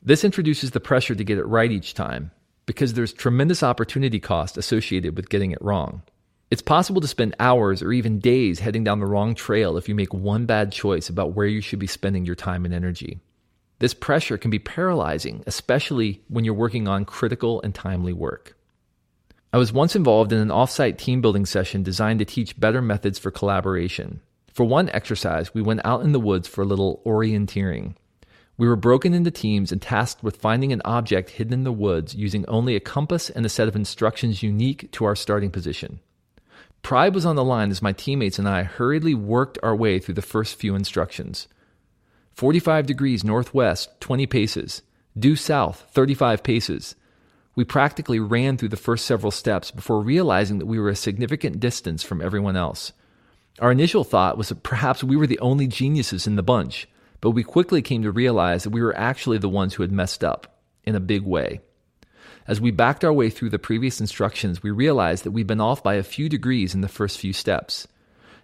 This introduces the pressure to get it right each time, because there's tremendous opportunity cost associated with getting it wrong. It's possible to spend hours or even days heading down the wrong trail if you make one bad choice about where you should be spending your time and energy. This pressure can be paralyzing, especially when you're working on critical and timely work. I was once involved in an off-site team building session designed to teach better methods for collaboration. For one exercise, we went out in the woods for a little orienteering. We were broken into teams and tasked with finding an object hidden in the woods using only a compass and a set of instructions unique to our starting position. Pride was on the line as my teammates and I hurriedly worked our way through the first few instructions. 45 degrees northwest, 20 paces. Due south, 35 paces. We practically ran through the first several steps before realizing that we were a significant distance from everyone else. Our initial thought was that perhaps we were the only geniuses in the bunch, but we quickly came to realize that we were actually the ones who had messed up, in a big way. As we backed our way through the previous instructions, we realized that we'd been off by a few degrees in the first few steps.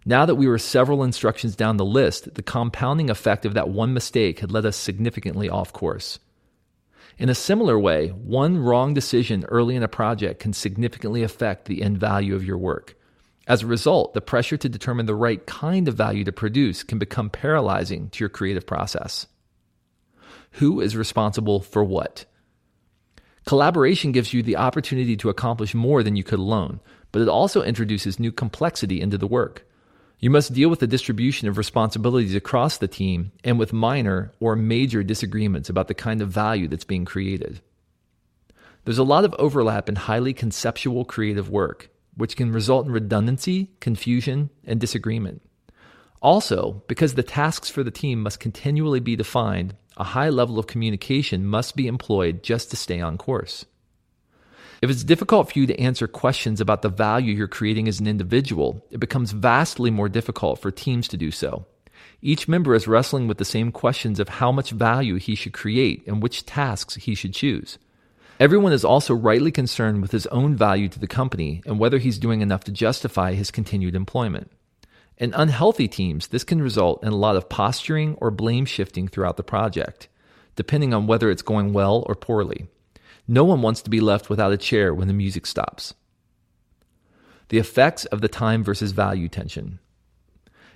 Now that we were several instructions down the list, the compounding effect of that one mistake had led us significantly off course. In a similar way, one wrong decision early in a project can significantly affect the end value of your work. As a result, the pressure to determine the right kind of value to produce can become paralyzing to your creative process. Who is responsible for what? Collaboration gives you the opportunity to accomplish more than you could alone, but it also introduces new complexity into the work. You must deal with the distribution of responsibilities across the team and with minor or major disagreements about the kind of value that's being created. There's a lot of overlap in highly conceptual creative work, which can result in redundancy, confusion, and disagreement. Also, because the tasks for the team must continually be defined, a high level of communication must be employed just to stay on course. If it's difficult for you to answer questions about the value you're creating as an individual, it becomes vastly more difficult for teams to do so. Each member is wrestling with the same questions of how much value he should create and which tasks he should choose. Everyone is also rightly concerned with his own value to the company and whether he's doing enough to justify his continued employment. In unhealthy teams, this can result in a lot of posturing or blame shifting throughout the project, depending on whether it's going well or poorly. No one wants to be left without a chair when the music stops. The effects of the time versus value tension.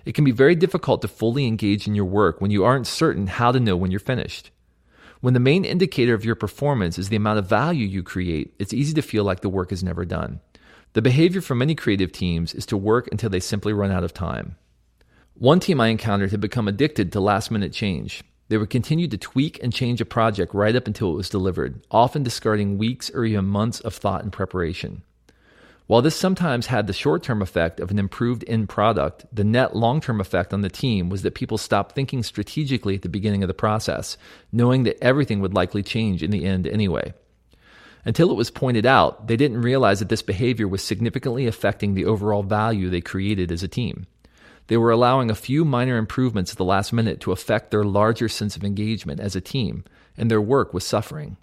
It can be very difficult to fully engage in your work when you aren't certain how to know when you're finished. When the main indicator of your performance is the amount of value you create, it's easy to feel like the work is never done. The behavior for many creative teams is to work until they simply run out of time. One team I encountered had become addicted to last-minute change. They would continue to tweak and change a project right up until it was delivered, often discarding weeks or even months of thought and preparation. While this sometimes had the short-term effect of an improved end product, the net long-term effect on the team was that people stopped thinking strategically at the beginning of the process, knowing that everything would likely change in the end anyway. Until it was pointed out, they didn't realize that this behavior was significantly affecting the overall value they created as a team. They were allowing a few minor improvements at the last minute to affect their larger sense of engagement as a team, and their work was suffering.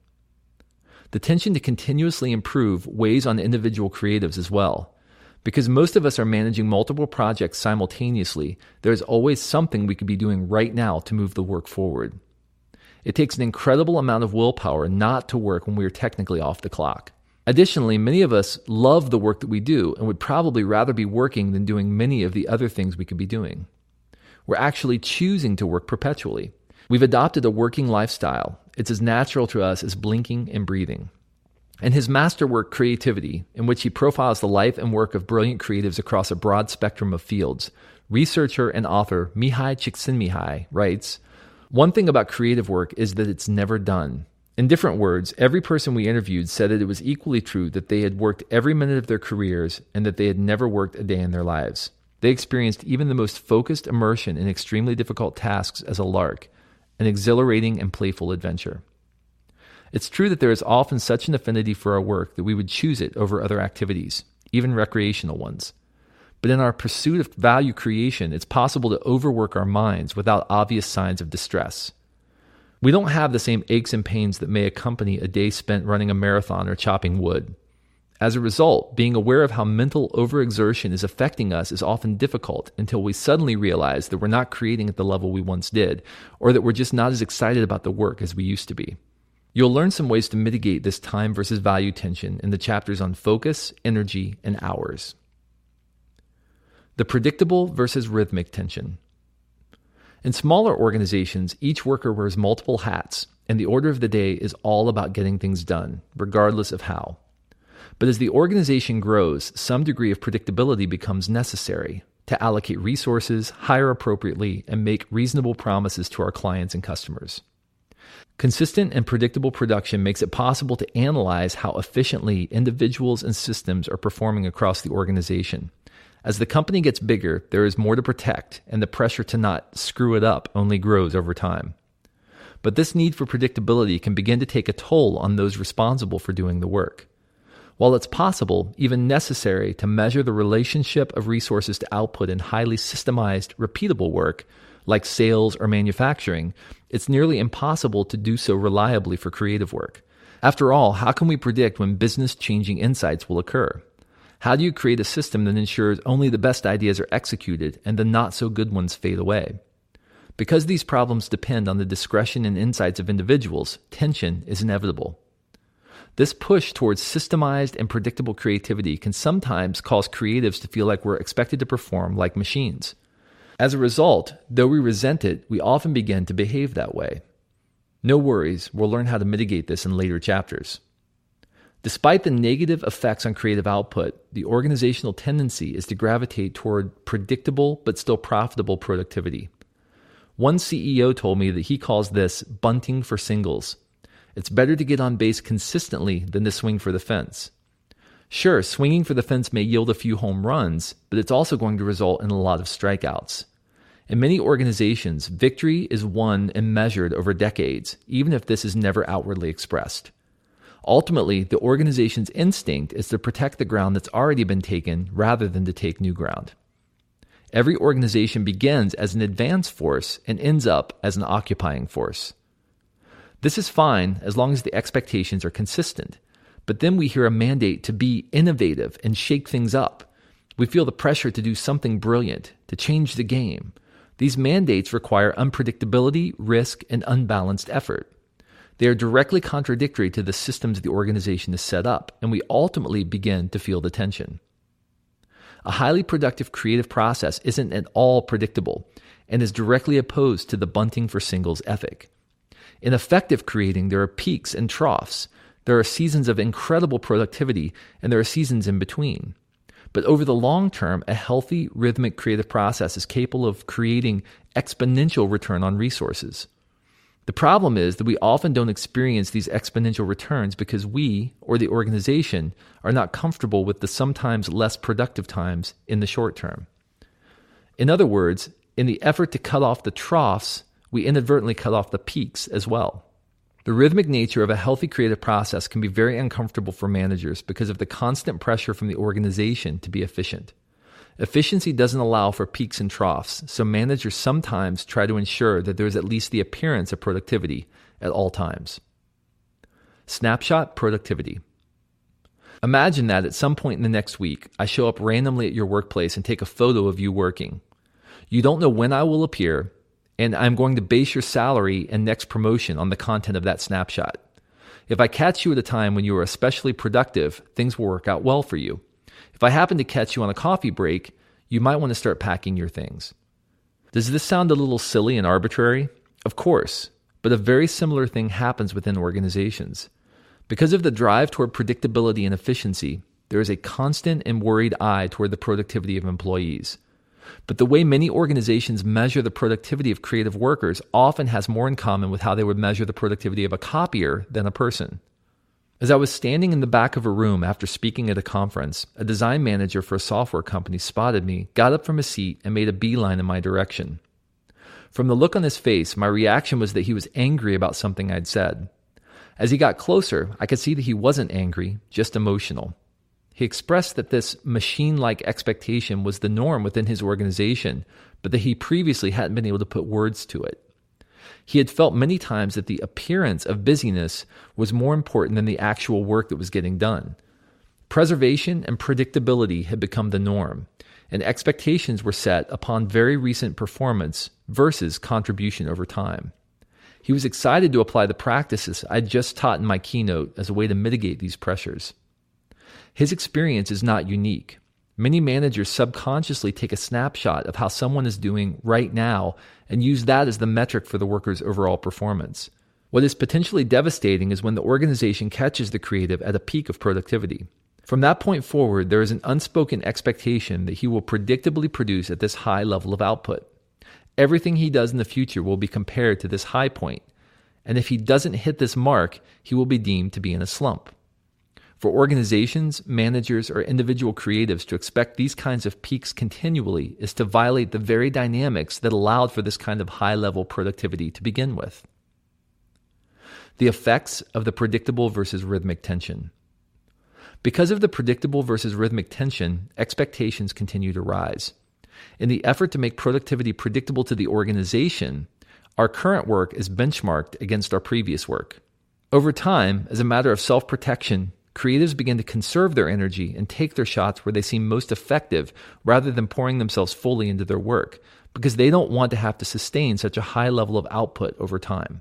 The tension to continuously improve weighs on individual creatives as well. Because most of us are managing multiple projects simultaneously, there's always something we could be doing right now to move the work forward. It takes an incredible amount of willpower not to work when we are technically off the clock. Additionally, many of us love the work that we do and would probably rather be working than doing many of the other things we could be doing. We're actually choosing to work perpetually. We've adopted a working lifestyle. It's as natural to us as blinking and breathing. In his masterwork, Creativity, in which he profiles the life and work of brilliant creatives across a broad spectrum of fields, researcher and author Mihai Csikszentmihalyi writes, "One thing about creative work is that it's never done. In different words, every person we interviewed said that it was equally true that they had worked every minute of their careers and that they had never worked a day in their lives. They experienced even the most focused immersion in extremely difficult tasks as a lark, an exhilarating and playful adventure." It's true that there is often such an affinity for our work that we would choose it over other activities, even recreational ones. But in our pursuit of value creation, it's possible to overwork our minds without obvious signs of distress. We don't have the same aches and pains that may accompany a day spent running a marathon or chopping wood. As a result, being aware of how mental overexertion is affecting us is often difficult until we suddenly realize that we're not creating at the level we once did, or that we're just not as excited about the work as we used to be. You'll learn some ways to mitigate this time versus value tension in the chapters on focus, energy, and hours. The predictable versus rhythmic tension. In smaller organizations, each worker wears multiple hats, and the order of the day is all about getting things done, regardless of how. But as the organization grows, some degree of predictability becomes necessary to allocate resources, hire appropriately, and make reasonable promises to our clients and customers. Consistent and predictable production makes it possible to analyze how efficiently individuals and systems are performing across the organization. As the company gets bigger, there is more to protect, and the pressure to not screw it up only grows over time. But this need for predictability can begin to take a toll on those responsible for doing the work. While it's possible, even necessary, to measure the relationship of resources to output in highly systemized, repeatable work, like sales or manufacturing, it's nearly impossible to do so reliably for creative work. After all, how can we predict when business-changing insights will occur? How do you create a system that ensures only the best ideas are executed and the not-so-good ones fade away? Because these problems depend on the discretion and insights of individuals, tension is inevitable. This push towards systemized and predictable creativity can sometimes cause creatives to feel like we're expected to perform like machines. As a result, though we resent it, we often begin to behave that way. No worries, we'll learn how to mitigate this in later chapters. Despite the negative effects on creative output, the organizational tendency is to gravitate toward predictable but still profitable productivity. One CEO told me that he calls this bunting for singles. It's better to get on base consistently than to swing for the fence. Sure, swinging for the fence may yield a few home runs, but it's also going to result in a lot of strikeouts. In many organizations, victory is won and measured over decades, even if this is never outwardly expressed. Ultimately, the organization's instinct is to protect the ground that's already been taken rather than to take new ground. Every organization begins as an advance force and ends up as an occupying force. This is fine as long as the expectations are consistent, but then we hear a mandate to be innovative and shake things up. We feel the pressure to do something brilliant, to change the game. These mandates require unpredictability, risk, and unbalanced effort. They are directly contradictory to the systems the organization is set up, and we ultimately begin to feel the tension. A highly productive creative process isn't at all predictable and is directly opposed to the bunting for singles ethic. In effective creating, there are peaks and troughs. There are seasons of incredible productivity, and there are seasons in between. But over the long term, a healthy, rhythmic creative process is capable of creating exponential return on resources. The problem is that we often don't experience these exponential returns because we, or the organization, are not comfortable with the sometimes less productive times in the short term. In other words, in the effort to cut off the troughs, we inadvertently cut off the peaks as well. The rhythmic nature of a healthy creative process can be very uncomfortable for managers because of the constant pressure from the organization to be efficient. Efficiency doesn't allow for peaks and troughs, so managers sometimes try to ensure that there is at least the appearance of productivity at all times. Snapshot productivity. Imagine that at some point in the next week, I show up randomly at your workplace and take a photo of you working. You don't know when I will appear, and I'm going to base your salary and next promotion on the content of that snapshot. If I catch you at a time when you are especially productive, things will work out well for you. If I happen to catch you on a coffee break, you might want to start packing your things. Does this sound a little silly and arbitrary? Of course, but a very similar thing happens within organizations. Because of the drive toward predictability and efficiency, there is a constant and worried eye toward the productivity of employees. But the way many organizations measure the productivity of creative workers often has more in common with how they would measure the productivity of a copier than a person. As I was standing in the back of a room after speaking at a conference, a design manager for a software company spotted me, got up from his seat, and made a beeline in my direction. From the look on his face, my reaction was that he was angry about something I'd said. As he got closer, I could see that he wasn't angry, just emotional. He expressed that this machine-like expectation was the norm within his organization, but that he previously hadn't been able to put words to it. He had felt many times that the appearance of busyness was more important than the actual work that was getting done. Preservation and predictability had become the norm, and expectations were set upon very recent performance versus contribution over time. He was excited to apply the practices I'd just taught in my keynote as a way to mitigate these pressures. His experience is not unique. Many managers subconsciously take a snapshot of how someone is doing right now and use that as the metric for the worker's overall performance. What is potentially devastating is when the organization catches the creative at a peak of productivity. From that point forward, there is an unspoken expectation that he will predictably produce at this high level of output. Everything he does in the future will be compared to this high point, and if he doesn't hit this mark, he will be deemed to be in a slump. For organizations, managers, or individual creatives to expect these kinds of peaks continually is to violate the very dynamics that allowed for this kind of high-level productivity to begin with. The effects of the predictable versus rhythmic tension. Because of the predictable versus rhythmic tension, expectations continue to rise. In the effort to make productivity predictable to the organization, our current work is benchmarked against our previous work. Over time, as a matter of self-protection, creatives begin to conserve their energy and take their shots where they seem most effective rather than pouring themselves fully into their work, because they don't want to have to sustain such a high level of output over time.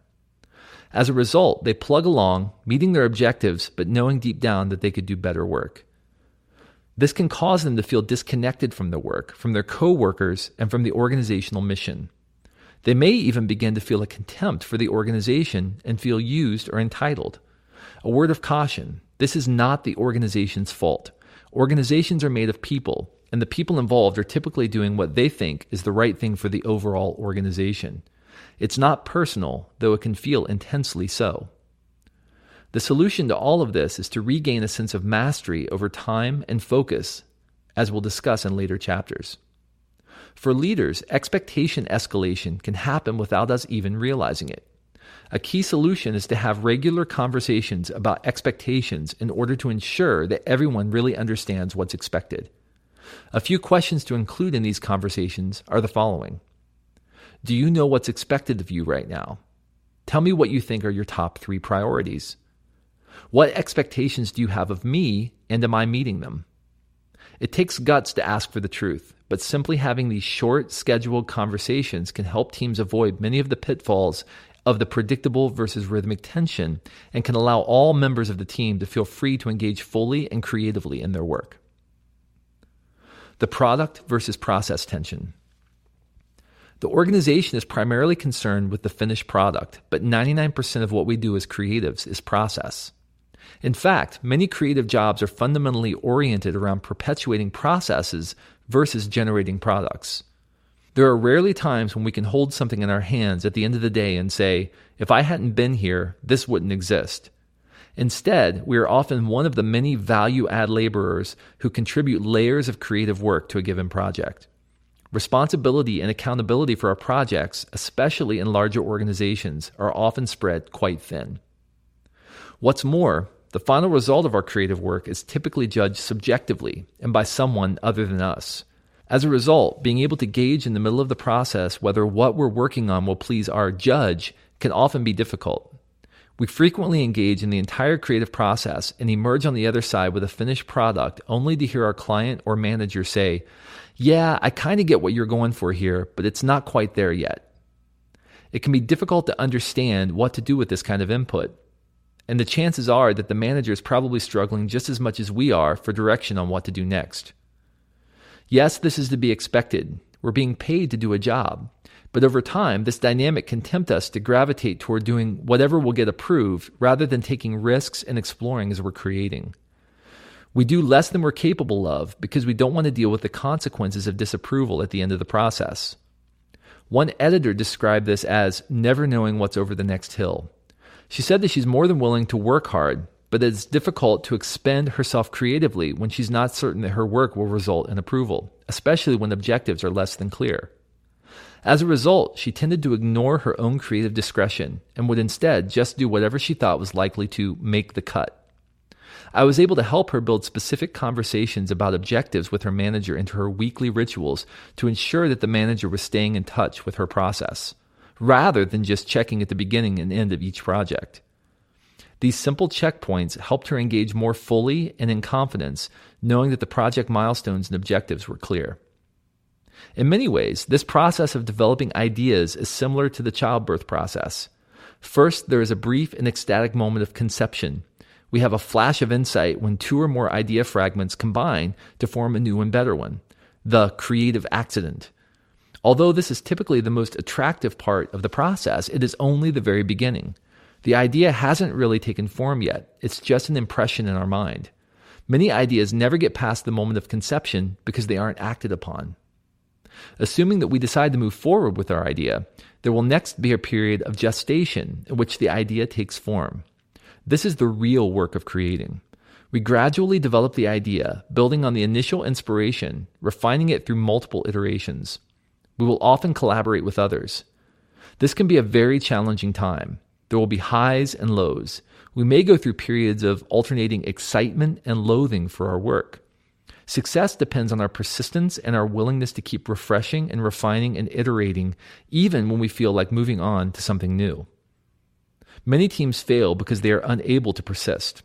As a result, they plug along, meeting their objectives, but knowing deep down that they could do better work. This can cause them to feel disconnected from their work, from their co-workers, and from the organizational mission. They may even begin to feel a contempt for the organization and feel used or entitled. A word of caution: this is not the organization's fault. Organizations are made of people, and the people involved are typically doing what they think is the right thing for the overall organization. It's not personal, though it can feel intensely so. The solution to all of this is to regain a sense of mastery over time and focus, as we'll discuss in later chapters. For leaders, expectation escalation can happen without us even realizing it. A key solution is to have regular conversations about expectations in order to ensure that everyone really understands what's expected. A few questions to include in these conversations are the following. Do you know what's expected of you right now? Tell me what you think are your top 3 priorities. What expectations do you have of me, and am I meeting them? It takes guts to ask for the truth, but simply having these short, scheduled conversations can help teams avoid many of the pitfalls of the predictable versus rhythmic tension and can allow all members of the team to feel free to engage fully and creatively in their work. The product versus process tension. The organization is primarily concerned with the finished product, but 99% of what we do as creatives is process. In fact, many creative jobs are fundamentally oriented around perpetuating processes versus generating products. There are rarely times when we can hold something in our hands at the end of the day and say, if I hadn't been here, this wouldn't exist. Instead, we are often one of the many value-add laborers who contribute layers of creative work to a given project. Responsibility and accountability for our projects, especially in larger organizations, are often spread quite thin. What's more, the final result of our creative work is typically judged subjectively and by someone other than us. As a result, being able to gauge in the middle of the process whether what we're working on will please our judge can often be difficult. We frequently engage in the entire creative process and emerge on the other side with a finished product only to hear our client or manager say, "Yeah, I kind of get what you're going for here, but it's not quite there yet." It can be difficult to understand what to do with this kind of input, and the chances are that the manager is probably struggling just as much as we are for direction on what to do next. Yes, this is to be expected. We're being paid to do a job. But over time, this dynamic can tempt us to gravitate toward doing whatever will get approved rather than taking risks and exploring as we're creating. We do less than we're capable of because we don't want to deal with the consequences of disapproval at the end of the process. One editor described this as never knowing what's over the next hill. She said that she's more than willing to work hard, but it's difficult to expend herself creatively when she's not certain that her work will result in approval, especially when objectives are less than clear. As a result, she tended to ignore her own creative discretion and would instead just do whatever she thought was likely to make the cut. I was able to help her build specific conversations about objectives with her manager into her weekly rituals to ensure that the manager was staying in touch with her process, rather than just checking at the beginning and end of each project. These simple checkpoints helped her engage more fully and in confidence, knowing that the project milestones and objectives were clear. In many ways, this process of developing ideas is similar to the childbirth process. First, there is a brief and ecstatic moment of conception. We have a flash of insight when 2 or more idea fragments combine to form a new and better one, the creative accident. Although this is typically the most attractive part of the process, it is only the very beginning. The idea hasn't really taken form yet. It's just an impression in our mind. Many ideas never get past the moment of conception because they aren't acted upon. Assuming that we decide to move forward with our idea, there will next be a period of gestation in which the idea takes form. This is the real work of creating. We gradually develop the idea, building on the initial inspiration, refining it through multiple iterations. We will often collaborate with others. This can be a very challenging time. There will be highs and lows. We may go through periods of alternating excitement and loathing for our work. Success depends on our persistence and our willingness to keep refreshing and refining and iterating, even when we feel like moving on to something new. Many teams fail because they are unable to persist.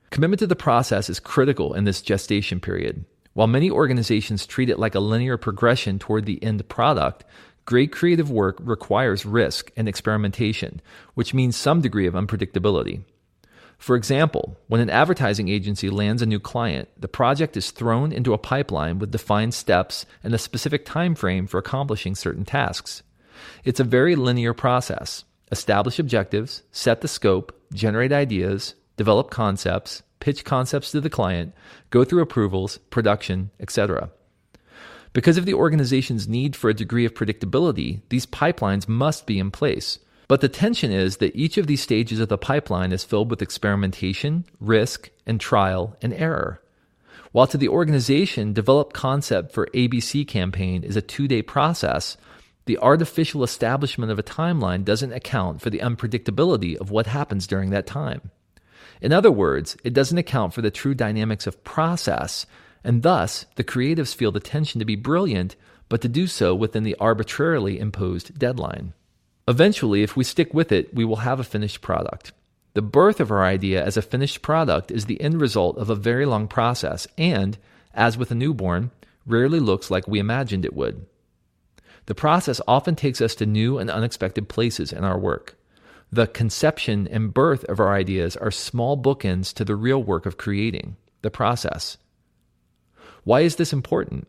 Commitment to the process is critical in this gestation period. While many organizations treat it like a linear progression toward the end product, great creative work requires risk and experimentation, which means some degree of unpredictability. For example, when an advertising agency lands a new client, the project is thrown into a pipeline with defined steps and a specific time frame for accomplishing certain tasks. It's a very linear process. Establish objectives, set the scope, generate ideas, develop concepts, pitch concepts to the client, go through approvals, production, etc. Because of the organization's need for a degree of predictability, these pipelines must be in place. But the tension is that each of these stages of the pipeline is filled with experimentation, risk, and trial and error. While to the organization, develop concept for ABC campaign is a 2-day process, the artificial establishment of a timeline doesn't account for the unpredictability of what happens during that time. In other words, it doesn't account for the true dynamics of process, and thus the creatives feel the tension to be brilliant, but to do so within the arbitrarily imposed deadline. Eventually, if we stick with it, we will have a finished product. The birth of our idea as a finished product is the end result of a very long process and, as with a newborn, rarely looks like we imagined it would. The process often takes us to new and unexpected places in our work. The conception and birth of our ideas are small bookends to the real work of creating, the process. Why is this important?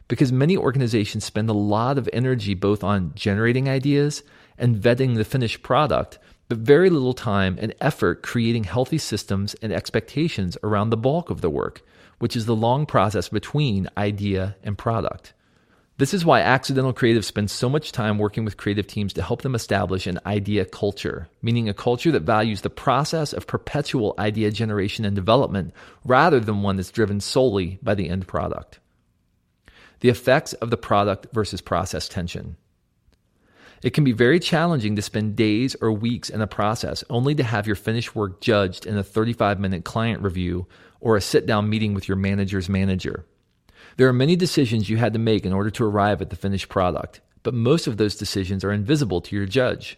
Because many organizations spend a lot of energy both on generating ideas and vetting the finished product, but very little time and effort creating healthy systems and expectations around the bulk of the work, which is the long process between idea and product. This is why accidental creatives spend so much time working with creative teams to help them establish an idea culture, meaning a culture that values the process of perpetual idea generation and development rather than one that's driven solely by the end product. The effects of the product versus process tension. It can be very challenging to spend days or weeks in a process only to have your finished work judged in a 35-minute client review or a sit-down meeting with your manager's manager. There are many decisions you had to make in order to arrive at the finished product, but most of those decisions are invisible to your judge.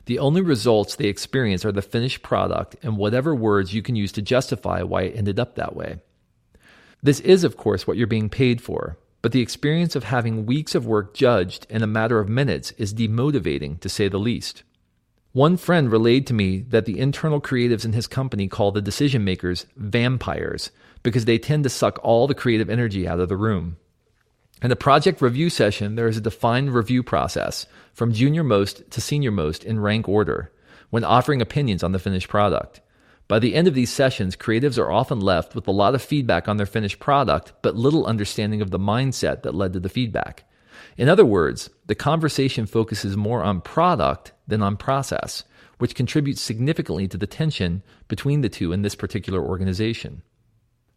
The only results they experience are the finished product and whatever words you can use to justify why it ended up that way. This is, of course, what you're being paid for, but the experience of having weeks of work judged in a matter of minutes is demotivating, to say the least. One friend relayed to me that the internal creatives in his company call the decision makers vampires because they tend to suck all the creative energy out of the room. In a project review session, there is a defined review process from junior most to senior most in rank order when offering opinions on the finished product. By the end of these sessions, creatives are often left with a lot of feedback on their finished product, but little understanding of the mindset that led to the feedback. In other words, the conversation focuses more on product than on process, which contributes significantly to the tension between the two in this particular organization.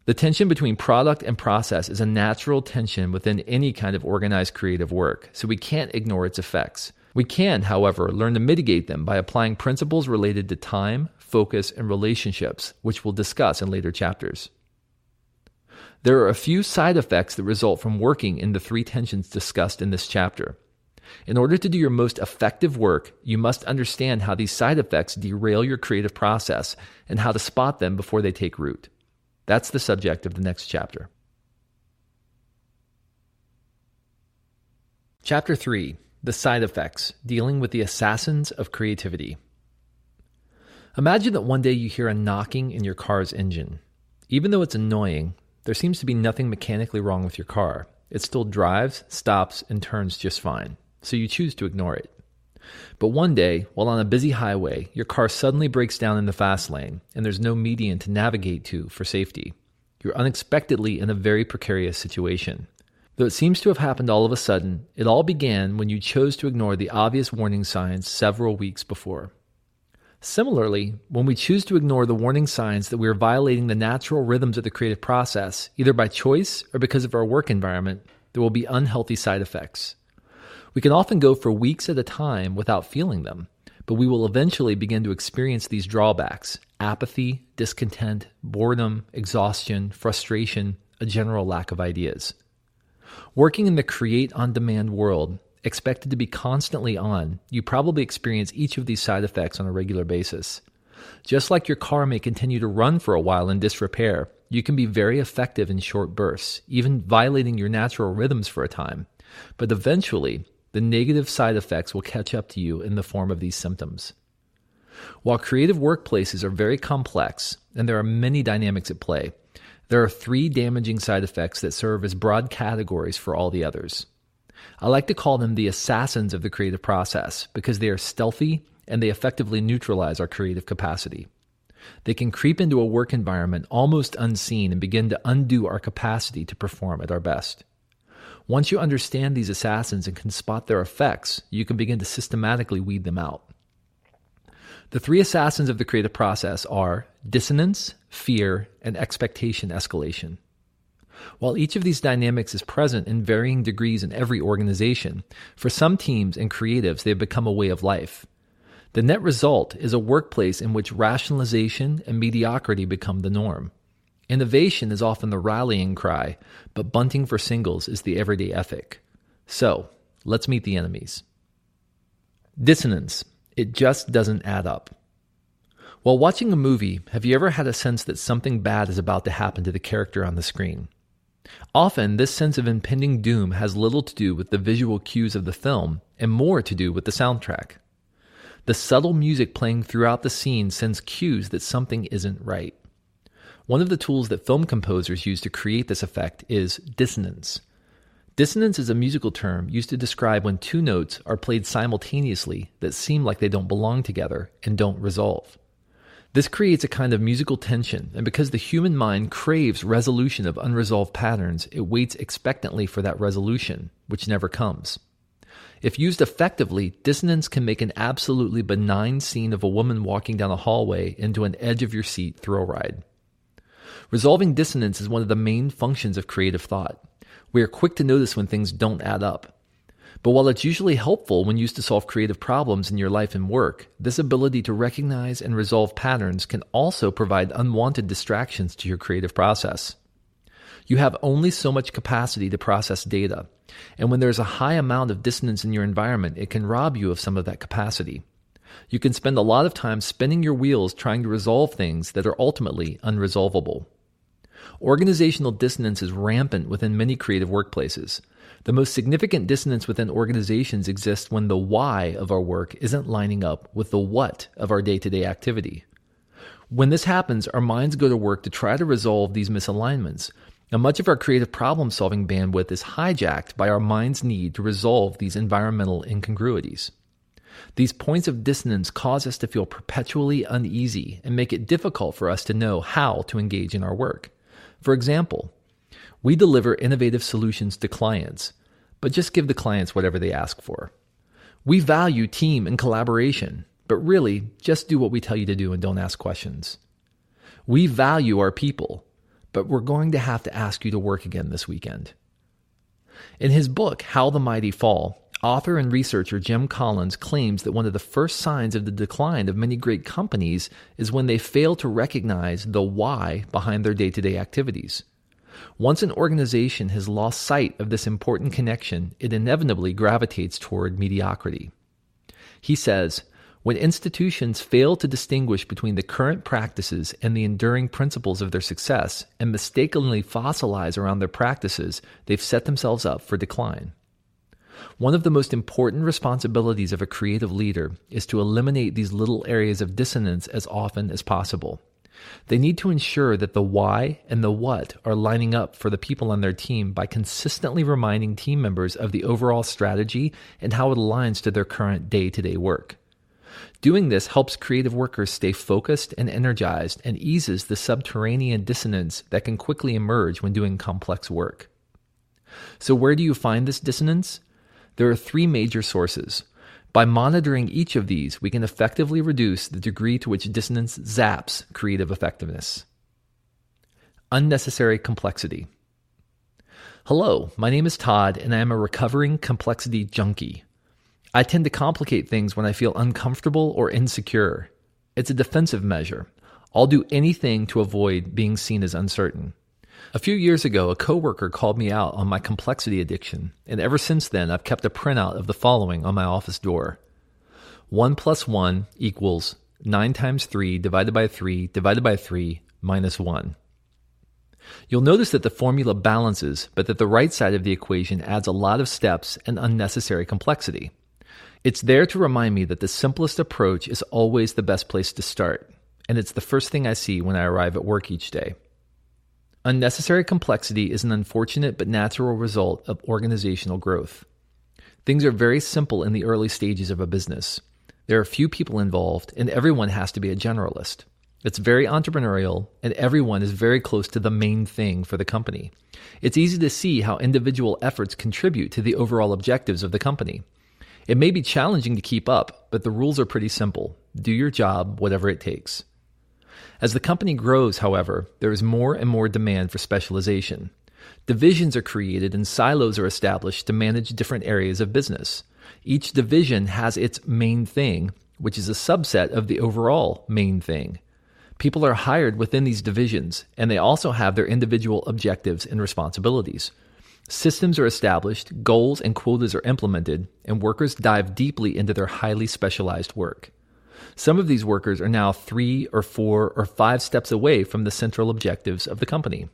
The tension between product and process is a natural tension within any kind of organized creative work, so we can't ignore its effects. We can, however, learn to mitigate them by applying principles related to time, focus, and relationships, which we'll discuss in later chapters. There are a few side effects that result from working in the 3 tensions discussed in this chapter. In order to do your most effective work, you must understand how these side effects derail your creative process and how to spot them before they take root. That's the subject of the next chapter. Chapter 3. The Side Effects, dealing with the assassins of creativity. Imagine that one day you hear a knocking in your car's engine. Even though it's annoying, there seems to be nothing mechanically wrong with your car. It still drives, stops, and turns just fine, so you choose to ignore it. But one day, while on a busy highway, your car suddenly breaks down in the fast lane, and there's no median to navigate to for safety. You're unexpectedly in a very precarious situation. Though it seems to have happened all of a sudden, it all began when you chose to ignore the obvious warning signs several weeks before. Similarly, when we choose to ignore the warning signs that we are violating the natural rhythms of the creative process, either by choice or because of our work environment, there will be unhealthy side effects. We can often go for weeks at a time without feeling them, but we will eventually begin to experience these drawbacks: apathy, discontent, boredom, exhaustion, frustration, a general lack of ideas. Working in the create-on-demand world, expected to be constantly on, you probably experience each of these side effects on a regular basis. Just like your car may continue to run for a while in disrepair, you can be very effective in short bursts, even violating your natural rhythms for a time. But eventually, the negative side effects will catch up to you in the form of these symptoms. While creative workplaces are very complex, and there are many dynamics at play, there are 3 damaging side effects that serve as broad categories for all the others. I like to call them the assassins of the creative process because they are stealthy and they effectively neutralize our creative capacity. They can creep into a work environment almost unseen and begin to undo our capacity to perform at our best. Once you understand these assassins and can spot their effects, you can begin to systematically weed them out. The 3 assassins of the creative process are dissonance, fear, and expectation escalation. While each of these dynamics is present in varying degrees in every organization, for some teams and creatives they have become a way of life. The net result is a workplace in which rationalization and mediocrity become the norm. Innovation is often the rallying cry, but bunting for singles is the everyday ethic. So, let's meet the enemies. Dissonance. It just doesn't add up. While watching a movie, have you ever had a sense that something bad is about to happen to the character on the screen? Often, this sense of impending doom has little to do with the visual cues of the film and more to do with the soundtrack. The subtle music playing throughout the scene sends cues that something isn't right. One of the tools that film composers use to create this effect is dissonance. Dissonance is a musical term used to describe when 2 notes are played simultaneously that seem like they don't belong together and don't resolve. This creates a kind of musical tension, and because the human mind craves resolution of unresolved patterns, it waits expectantly for that resolution, which never comes. If used effectively, dissonance can make an absolutely benign scene of a woman walking down a hallway into an edge-of-your-seat thrill ride. Resolving dissonance is one of the main functions of creative thought. We are quick to notice when things don't add up. But while it's usually helpful when used to solve creative problems in your life and work, this ability to recognize and resolve patterns can also provide unwanted distractions to your creative process. You have only so much capacity to process data, and when there's a high amount of dissonance in your environment, it can rob you of some of that capacity. You can spend a lot of time spinning your wheels trying to resolve things that are ultimately unresolvable. Organizational dissonance is rampant within many creative workplaces. The most significant dissonance within organizations exists when the why of our work isn't lining up with the what of our day-to-day activity. When this happens, our minds go to work to try to resolve these misalignments. Now, much of our creative problem-solving bandwidth is hijacked by our mind's need to resolve these environmental incongruities. These points of dissonance cause us to feel perpetually uneasy and make it difficult for us to know how to engage in our work. For example, we deliver innovative solutions to clients, but just give the clients whatever they ask for. We value team and collaboration, but really just do what we tell you to do and don't ask questions. We value our people, but we're going to have to ask you to work again this weekend. In his book, How the Mighty Fall, author and researcher Jim Collins claims that one of the first signs of the decline of many great companies is when they fail to recognize the why behind their day-to-day activities. Once an organization has lost sight of this important connection, it inevitably gravitates toward mediocrity. He says, when institutions fail to distinguish between the current practices and the enduring principles of their success and mistakenly fossilize around their practices, they've set themselves up for decline. One of the most important responsibilities of a creative leader is to eliminate these little areas of dissonance as often as possible. They need to ensure that the why and the what are lining up for the people on their team by consistently reminding team members of the overall strategy and how it aligns to their current day-to-day work. Doing this helps creative workers stay focused and energized and eases the subterranean dissonance that can quickly emerge when doing complex work. So where do you find this dissonance? There are 3 major sources. By monitoring each of these, we can effectively reduce the degree to which dissonance zaps creative effectiveness. Unnecessary complexity. Hello, my name is Todd, and I am a recovering complexity junkie. I tend to complicate things when I feel uncomfortable or insecure. It's a defensive measure. I'll do anything to avoid being seen as uncertain. A few years ago, a coworker called me out on my complexity addiction, and ever since then, I've kept a printout of the following on my office door. 1 + 1 = 9 times 3 divided by 3 divided by 3 minus 1. You'll notice that the formula balances, but that the right side of the equation adds a lot of steps and unnecessary complexity. It's there to remind me that the simplest approach is always the best place to start, and it's the first thing I see when I arrive at work each day. Unnecessary complexity is an unfortunate but natural result of organizational growth. Things are very simple in the early stages of a business. There are few people involved, and everyone has to be a generalist. It's very entrepreneurial, and everyone is very close to the main thing for the company. It's easy to see how individual efforts contribute to the overall objectives of the company. It may be challenging to keep up, but the rules are pretty simple. Do your job, whatever it takes. As the company grows, however, there is more and more demand for specialization. Divisions are created and silos are established to manage different areas of business. Each division has its main thing, which is a subset of the overall main thing. People are hired within these divisions, and they also have their individual objectives and responsibilities. Systems are established, goals and quotas are implemented, and workers dive deeply into their highly specialized work. Some of these workers are now 3 or 4 or 5 steps away from the central objectives of the company.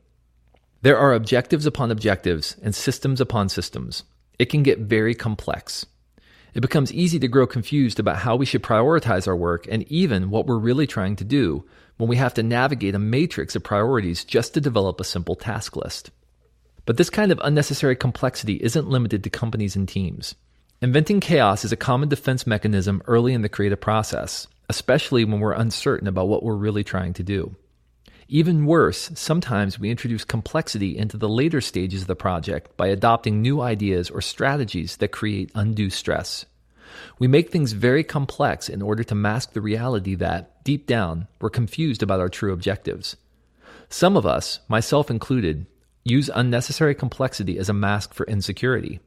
There are objectives upon objectives and systems upon systems. It can get very complex. It becomes easy to grow confused about how we should prioritize our work and even what we're really trying to do when we have to navigate a matrix of priorities just to develop a simple task list. But this kind of unnecessary complexity isn't limited to companies and teams. Inventing chaos is a common defense mechanism early in the creative process, especially when we're uncertain about what we're really trying to do. Even worse, sometimes we introduce complexity into the later stages of the project by adopting new ideas or strategies that create undue stress. We make things very complex in order to mask the reality that, deep down, we're confused about our true objectives. Some of us, myself included, use unnecessary complexity as a mask for insecurity.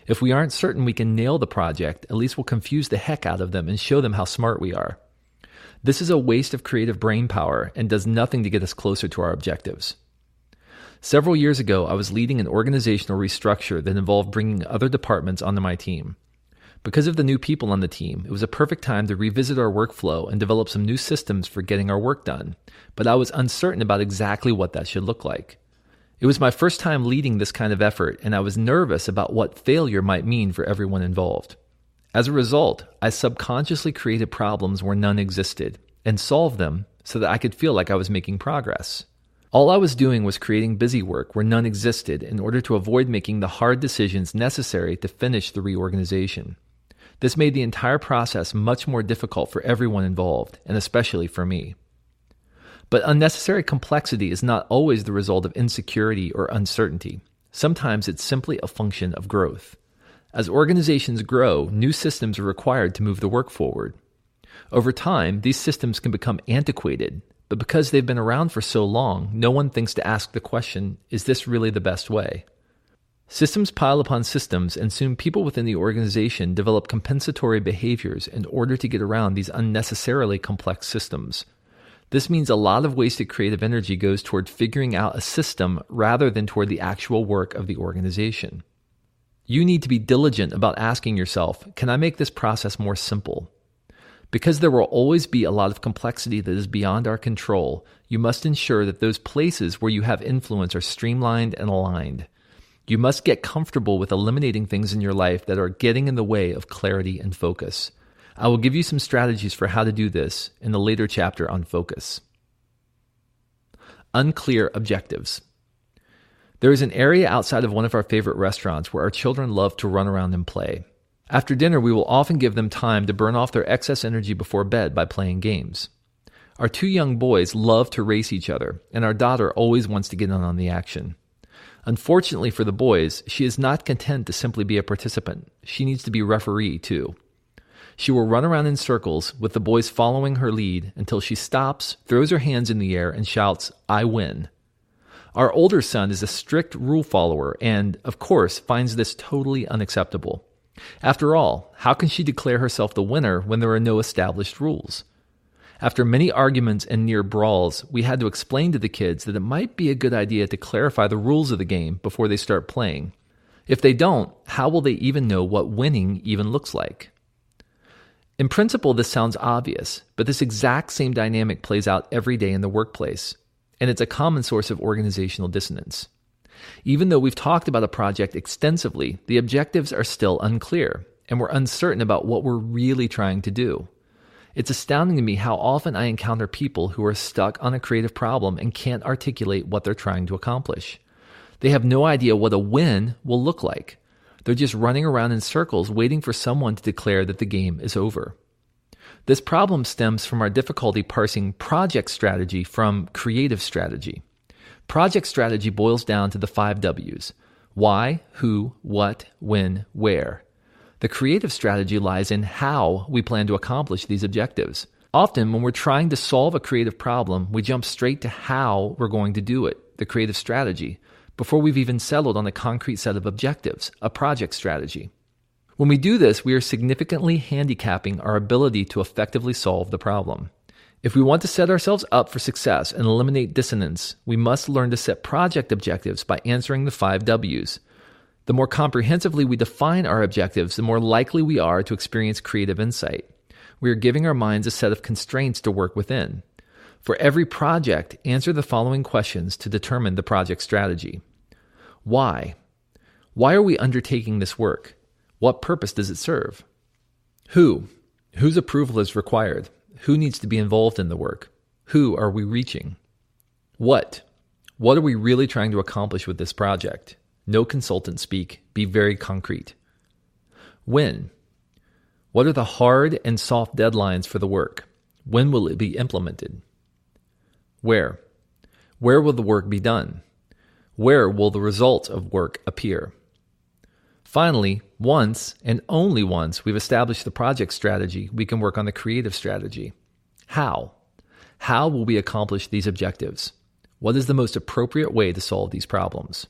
If we aren't certain we can nail the project, at least we'll confuse the heck out of them and show them how smart we are. This is a waste of creative brain power and does nothing to get us closer to our objectives. Several years ago, I was leading an organizational restructure that involved bringing other departments onto my team. Because of the new people on the team, it was a perfect time to revisit our workflow and develop some new systems for getting our work done, but I was uncertain about exactly what that should look like. It was my first time leading this kind of effort, and I was nervous about what failure might mean for everyone involved. As a result, I subconsciously created problems where none existed and solved them so that I could feel like I was making progress. All I was doing was creating busy work where none existed in order to avoid making the hard decisions necessary to finish the reorganization. This made the entire process much more difficult for everyone involved, and especially for me. But unnecessary complexity is not always the result of insecurity or uncertainty. Sometimes it's simply a function of growth. As organizations grow, new systems are required to move the work forward. Over time, these systems can become antiquated, but because they've been around for so long, no one thinks to ask the question, is this really the best way? Systems pile upon systems, and soon people within the organization develop compensatory behaviors in order to get around these unnecessarily complex systems. This means a lot of wasted creative energy goes toward figuring out a system rather than toward the actual work of the organization. You need to be diligent about asking yourself, can I make this process more simple? Because there will always be a lot of complexity that is beyond our control, you must ensure that those places where you have influence are streamlined and aligned. You must get comfortable with eliminating things in your life that are getting in the way of clarity and focus. I will give you some strategies for how to do this in the later chapter on focus. Unclear objectives. There is an area outside of one of our favorite restaurants where our children love to run around and play. After dinner, we will often give them time to burn off their excess energy before bed by playing games. Our 2 young boys love to race each other, and our daughter always wants to get in on the action. Unfortunately for the boys, she is not content to simply be a participant. She needs to be referee too. She will run around in circles with the boys following her lead until she stops, throws her hands in the air, and shouts, "I win." Our older son is a strict rule follower and, of course, finds this totally unacceptable. After all, how can she declare herself the winner when there are no established rules? After many arguments and near brawls, we had to explain to the kids that it might be a good idea to clarify the rules of the game before they start playing. If they don't, how will they even know what winning even looks like? In principle, this sounds obvious, but this exact same dynamic plays out every day in the workplace. and it's a common source of organizational dissonance. Even though we've talked about a project extensively, the objectives are still unclear, and we're uncertain about what we're really trying to do. It's astounding to me how often I encounter people who are stuck on a creative problem and can't articulate what they're trying to accomplish. They have no idea what a win will look like. They're just running around in circles waiting for someone to declare that the game is over. This problem stems from our difficulty parsing project strategy from creative strategy. Project strategy boils down to the 5 W's: why, who, what, when, where. The creative strategy lies in how we plan to accomplish these objectives. Often, when we're trying to solve a creative problem, we jump straight to how we're going to do it, the creative strategy, before we've even settled on a concrete set of objectives, a project strategy. When we do this, we are significantly handicapping our ability to effectively solve the problem. If we want to set ourselves up for success and eliminate dissonance, we must learn to set project objectives by answering the 5 W's. The more comprehensively we define our objectives, the more likely we are to experience creative insight. We are giving our minds a set of constraints to work within. For every project, answer the following questions to determine the project strategy. Why? Why are we undertaking this work? What purpose does it serve? Who? Whose approval is required? Who needs to be involved in the work? Who are we reaching? What? What are we really trying to accomplish with this project? No consultant speak. Be very concrete. When? What are the hard and soft deadlines for the work? When will it be implemented? Where? Where will the work be done? Where will the results of work appear? Finally, once and only once we've established the project strategy, we can work on the creative strategy. How? How will we accomplish these objectives? What is the most appropriate way to solve these problems?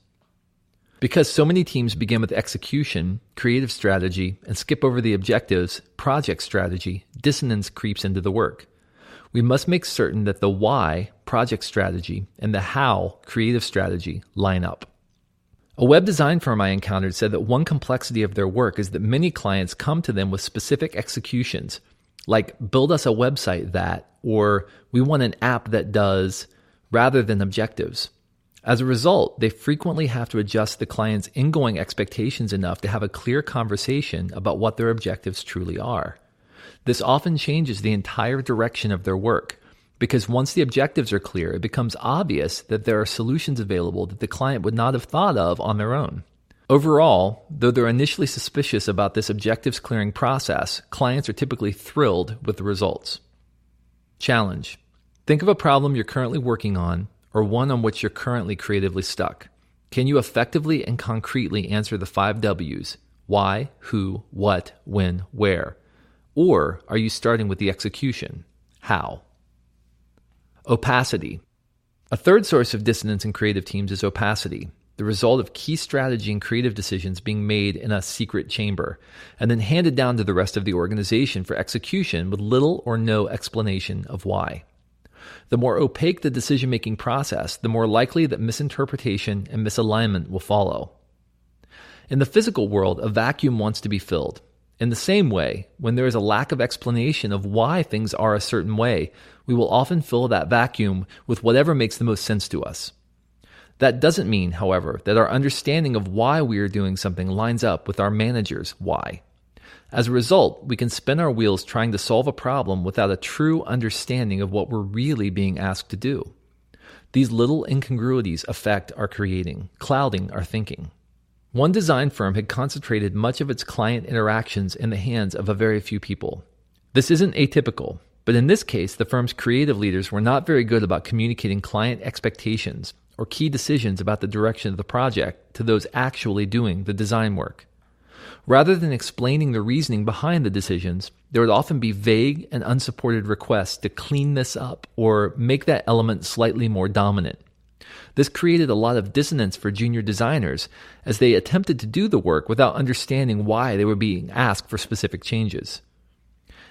Because so many teams begin with execution, creative strategy, and skip over the objectives, project strategy, dissonance creeps into the work. We must make certain that the why, project strategy, and the how, creative strategy, line up. A web design firm I encountered said that one complexity of their work is that many clients come to them with specific executions, like build us a website that, or we want an app that does, rather than objectives. As a result, they frequently have to adjust the client's ingoing expectations enough to have a clear conversation about what their objectives truly are. This often changes the entire direction of their work, because once the objectives are clear, it becomes obvious that there are solutions available that the client would not have thought of on their own. Overall, though they're initially suspicious about this objectives clearing process, clients are typically thrilled with the results. Challenge. Think of a problem you're currently working on, or one on which you're currently creatively stuck. Can you effectively and concretely answer the 5 W's? Why, who, what, when, where? Or are you starting with the execution? How? Opacity. A third source of dissonance in creative teams is opacity, the result of key strategy and creative decisions being made in a secret chamber, and then handed down to the rest of the organization for execution with little or no explanation of why. The more opaque the decision-making process, the more likely that misinterpretation and misalignment will follow. In the physical world, a vacuum wants to be filled. In the same way, when there is a lack of explanation of why things are a certain way, we will often fill that vacuum with whatever makes the most sense to us. That doesn't mean, however, that our understanding of why we are doing something lines up with our manager's why. As a result, we can spin our wheels trying to solve a problem without a true understanding of what we're really being asked to do. These little incongruities affect our creating, clouding our thinking. One design firm had concentrated much of its client interactions in the hands of a very few people. This isn't atypical, but in this case, the firm's creative leaders were not very good about communicating client expectations or key decisions about the direction of the project to those actually doing the design work. Rather than explaining the reasoning behind the decisions, there would often be vague and unsupported requests to clean this up or make that element slightly more dominant. This created a lot of dissonance for junior designers as they attempted to do the work without understanding why they were being asked for specific changes.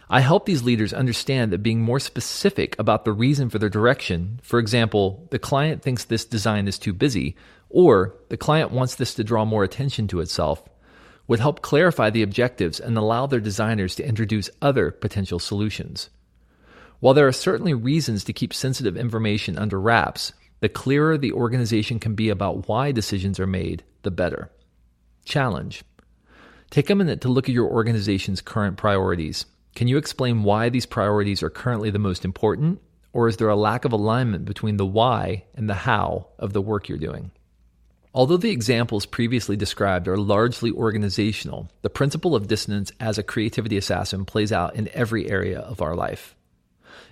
I help these leaders understand that being more specific about the reason for their direction, for example, the client thinks this design is too busy, or the client wants this to draw more attention to itself, would help clarify the objectives and allow their designers to introduce other potential solutions. While there are certainly reasons to keep sensitive information under wraps, the clearer the organization can be about why decisions are made, the better. Challenge. Take a minute to look at your organization's current priorities. Can you explain why these priorities are currently the most important, or is there a lack of alignment between the why and the how of the work you're doing? Although the examples previously described are largely organizational, the principle of dissonance as a creativity assassin plays out in every area of our life.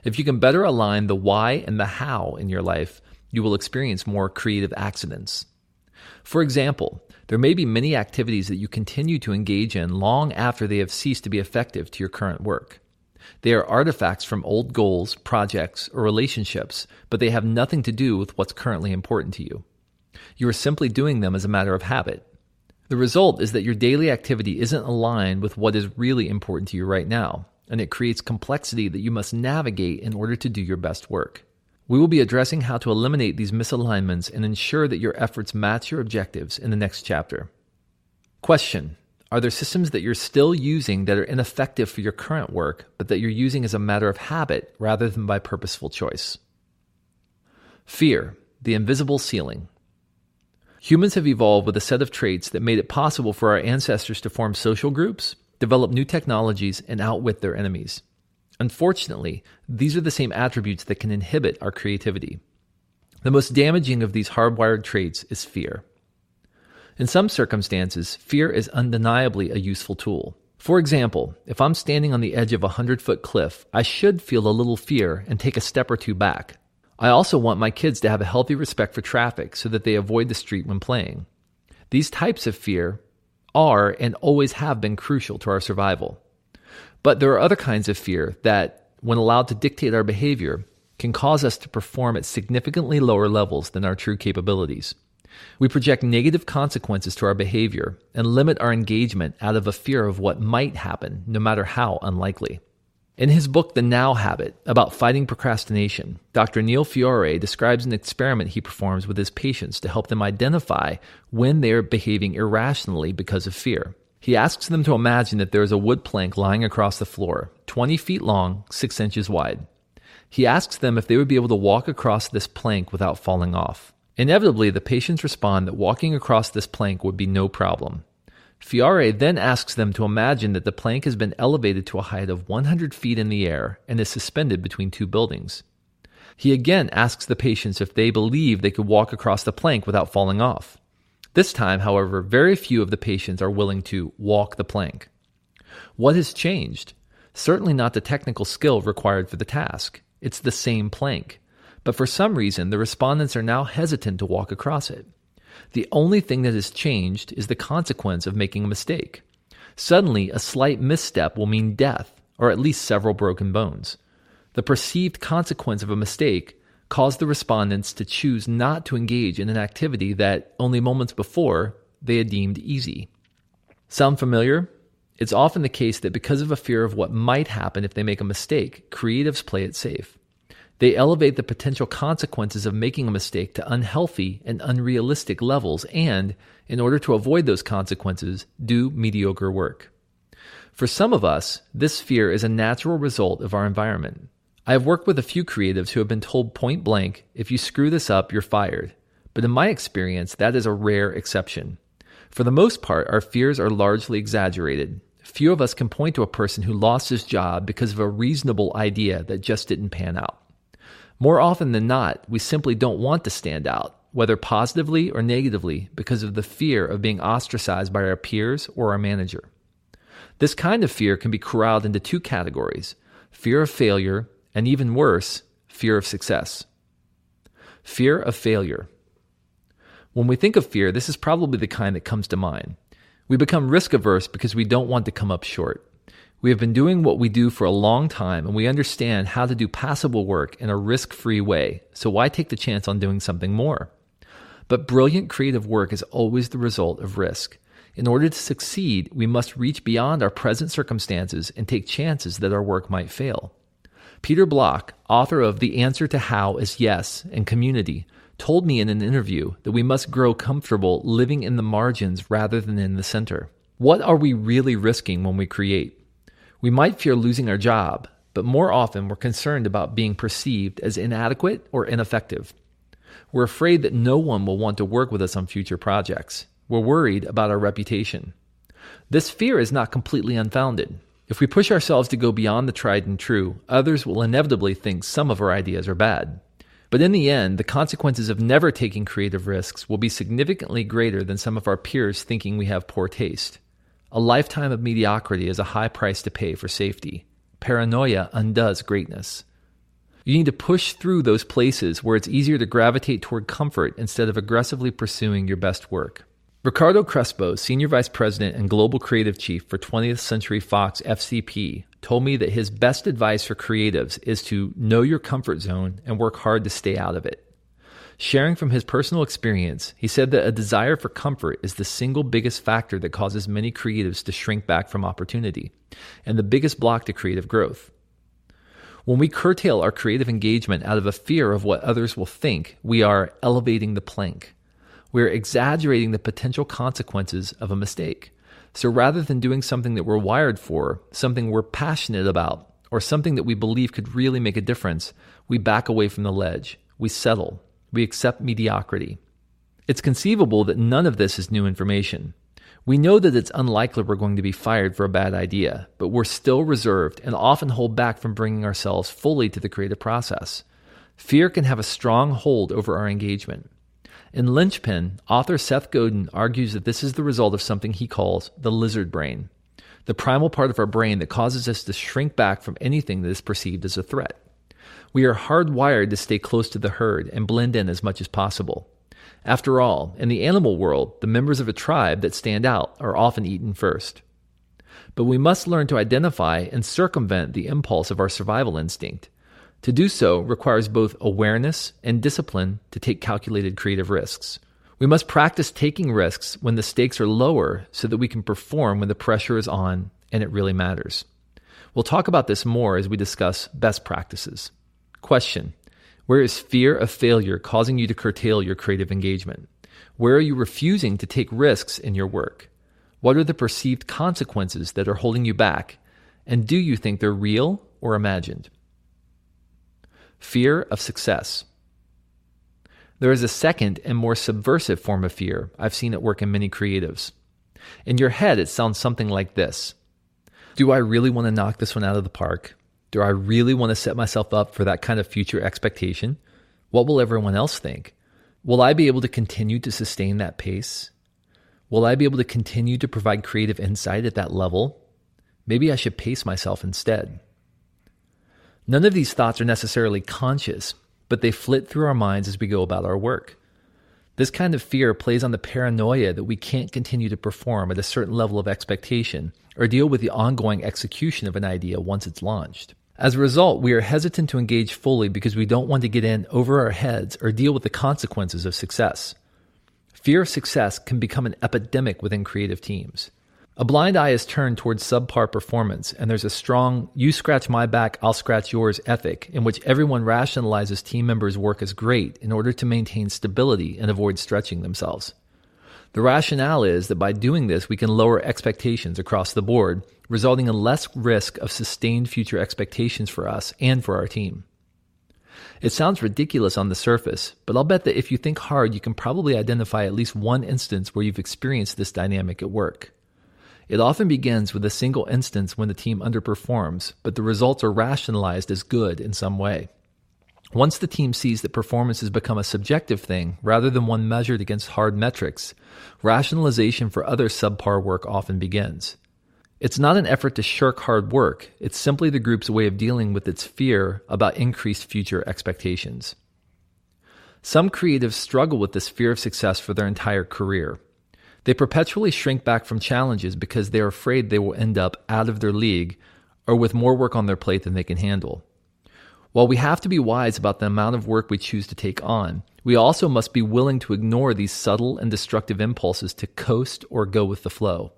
If you can better align the why and the how in your life, you will experience more creative accidents. For example, there may be many activities that you continue to engage in long after they have ceased to be effective to your current work. They are artifacts from old goals, projects, or relationships, but they have nothing to do with what's currently important to you. You are simply doing them as a matter of habit. The result is that your daily activity isn't aligned with what is really important to you right now, and it creates complexity that you must navigate in order to do your best work. We will be addressing how to eliminate these misalignments and ensure that your efforts match your objectives in the next chapter. Question: are there systems that you're still using that are ineffective for your current work, but that you're using as a matter of habit rather than by purposeful choice? Fear, the invisible ceiling. Humans have evolved with a set of traits that made it possible for our ancestors to form social groups, develop new technologies, and outwit their enemies. Unfortunately, these are the same attributes that can inhibit our creativity. The most damaging of these hardwired traits is fear. In some circumstances, fear is undeniably a useful tool. For example, if I'm standing on the edge of a 100-foot cliff, I should feel a little fear and take a step or two back. I also want my kids to have a healthy respect for traffic so that they avoid the street when playing. These types of fear are and always have been crucial to our survival. But there are other kinds of fear that, when allowed to dictate our behavior, can cause us to perform at significantly lower levels than our true capabilities. We project negative consequences to our behavior and limit our engagement out of a fear of what might happen, no matter how unlikely. In his book, The Now Habit, about fighting procrastination, Dr. Neil Fiore describes an experiment he performs with his patients to help them identify when they are behaving irrationally because of fear. He asks them to imagine that there is a wood plank lying across the floor, 20 feet long, 6 inches wide. He asks them if they would be able to walk across this plank without falling off. Inevitably, the patients respond that walking across this plank would be no problem. Fiore then asks them to imagine that the plank has been elevated to a height of 100 feet in the air and is suspended between two buildings. He again asks the patients if they believe they could walk across the plank without falling off. This time, however, very few of the patients are willing to walk the plank. What has changed? Certainly not the technical skill required for the task. It's the same plank. But for some reason, the respondents are now hesitant to walk across it. The only thing that has changed is the consequence of making a mistake. Suddenly, a slight misstep will mean death, or at least several broken bones. The perceived consequence of a mistake caused the respondents to choose not to engage in an activity that, only moments before, they had deemed easy. Sound familiar? It's often the case that because of a fear of what might happen if they make a mistake, creatives play it safe. They elevate the potential consequences of making a mistake to unhealthy and unrealistic levels and, in order to avoid those consequences, do mediocre work. For some of us, this fear is a natural result of our environment. I have worked with a few creatives who have been told point blank, if you screw this up, you're fired. But in my experience, that is a rare exception. For the most part, our fears are largely exaggerated. Few of us can point to a person who lost his job because of a reasonable idea that just didn't pan out. More often than not, we simply don't want to stand out, whether positively or negatively, because of the fear of being ostracized by our peers or our manager. This kind of fear can be corralled into two categories: fear of failure, and even worse, fear of success. Fear of failure. When we think of fear, this is probably the kind that comes to mind. We become risk-averse because we don't want to come up short. We have been doing what we do for a long time, and we understand how to do passable work in a risk-free way, so why take the chance on doing something more? But brilliant creative work is always the result of risk. In order to succeed, we must reach beyond our present circumstances and take chances that our work might fail. Peter Block, author of The Answer to How is Yes and Community, told me in an interview that we must grow comfortable living in the margins rather than in the center. What are we really risking when we create? We might fear losing our job, but more often we're concerned about being perceived as inadequate or ineffective. We're afraid that no one will want to work with us on future projects. We're worried about our reputation. This fear is not completely unfounded. If we push ourselves to go beyond the tried and true, others will inevitably think some of our ideas are bad. But in the end, the consequences of never taking creative risks will be significantly greater than some of our peers thinking we have poor taste. A lifetime of mediocrity is a high price to pay for safety. Paranoia undoes greatness. You need to push through those places where it's easier to gravitate toward comfort instead of aggressively pursuing your best work. Ricardo Crespo, Senior Vice President and Global Creative Chief for 20th Century Fox FCP, told me that his best advice for creatives is to know your comfort zone and work hard to stay out of it. Sharing from his personal experience, he said that a desire for comfort is the single biggest factor that causes many creatives to shrink back from opportunity, and the biggest block to creative growth. When we curtail our creative engagement out of a fear of what others will think, we are elevating the plank. We're exaggerating the potential consequences of a mistake. So rather than doing something that we're wired for, something we're passionate about, or something that we believe could really make a difference, we back away from the ledge. We settle. We accept mediocrity. It's conceivable that none of this is new information. We know that it's unlikely we're going to be fired for a bad idea, but we're still reserved and often hold back from bringing ourselves fully to the creative process. Fear can have a strong hold over our engagement. In Linchpin, author Seth Godin argues that this is the result of something he calls the lizard brain, the primal part of our brain that causes us to shrink back from anything that is perceived as a threat. We are hardwired to stay close to the herd and blend in as much as possible. After all, in the animal world, the members of a tribe that stand out are often eaten first. But we must learn to identify and circumvent the impulse of our survival instinct. To do so requires both awareness and discipline to take calculated creative risks. We must practice taking risks when the stakes are lower so that we can perform when the pressure is on and it really matters. We'll talk about this more as we discuss best practices. Question: where is fear of failure causing you to curtail your creative engagement? Where are you refusing to take risks in your work? What are the perceived consequences that are holding you back? And do you think they're real or imagined? Fear of success. There is a second and more subversive form of fear I've seen at work in many creatives. In your head, it sounds something like this. Do I really want to knock this one out of the park? Do I really want to set myself up for that kind of future expectation? What will everyone else think? Will I be able to continue to sustain that pace? Will I be able to continue to provide creative insight at that level? Maybe I should pace myself instead. None of these thoughts are necessarily conscious, but they flit through our minds as we go about our work. This kind of fear plays on the paranoia that we can't continue to perform at a certain level of expectation or deal with the ongoing execution of an idea once it's launched. As a result, we are hesitant to engage fully because we don't want to get in over our heads or deal with the consequences of success. Fear of success can become an epidemic within creative teams. A blind eye is turned towards subpar performance, and there's a strong "you scratch my back, I'll scratch yours" ethic in which everyone rationalizes team members' work as great in order to maintain stability and avoid stretching themselves. The rationale is that by doing this, we can lower expectations across the board, resulting in less risk of sustained future expectations for us and for our team. It sounds ridiculous on the surface, but I'll bet that if you think hard, you can probably identify at least one instance where you've experienced this dynamic at work. It often begins with a single instance when the team underperforms, but the results are rationalized as good in some way. Once the team sees that performance has become a subjective thing rather than one measured against hard metrics, rationalization for other subpar work often begins. It's not an effort to shirk hard work, it's simply the group's way of dealing with its fear about increased future expectations. Some creatives struggle with this fear of success for their entire career. They perpetually shrink back from challenges because they are afraid they will end up out of their league or with more work on their plate than they can handle. While we have to be wise about the amount of work we choose to take on, we also must be willing to ignore these subtle and destructive impulses to coast or go with the flow.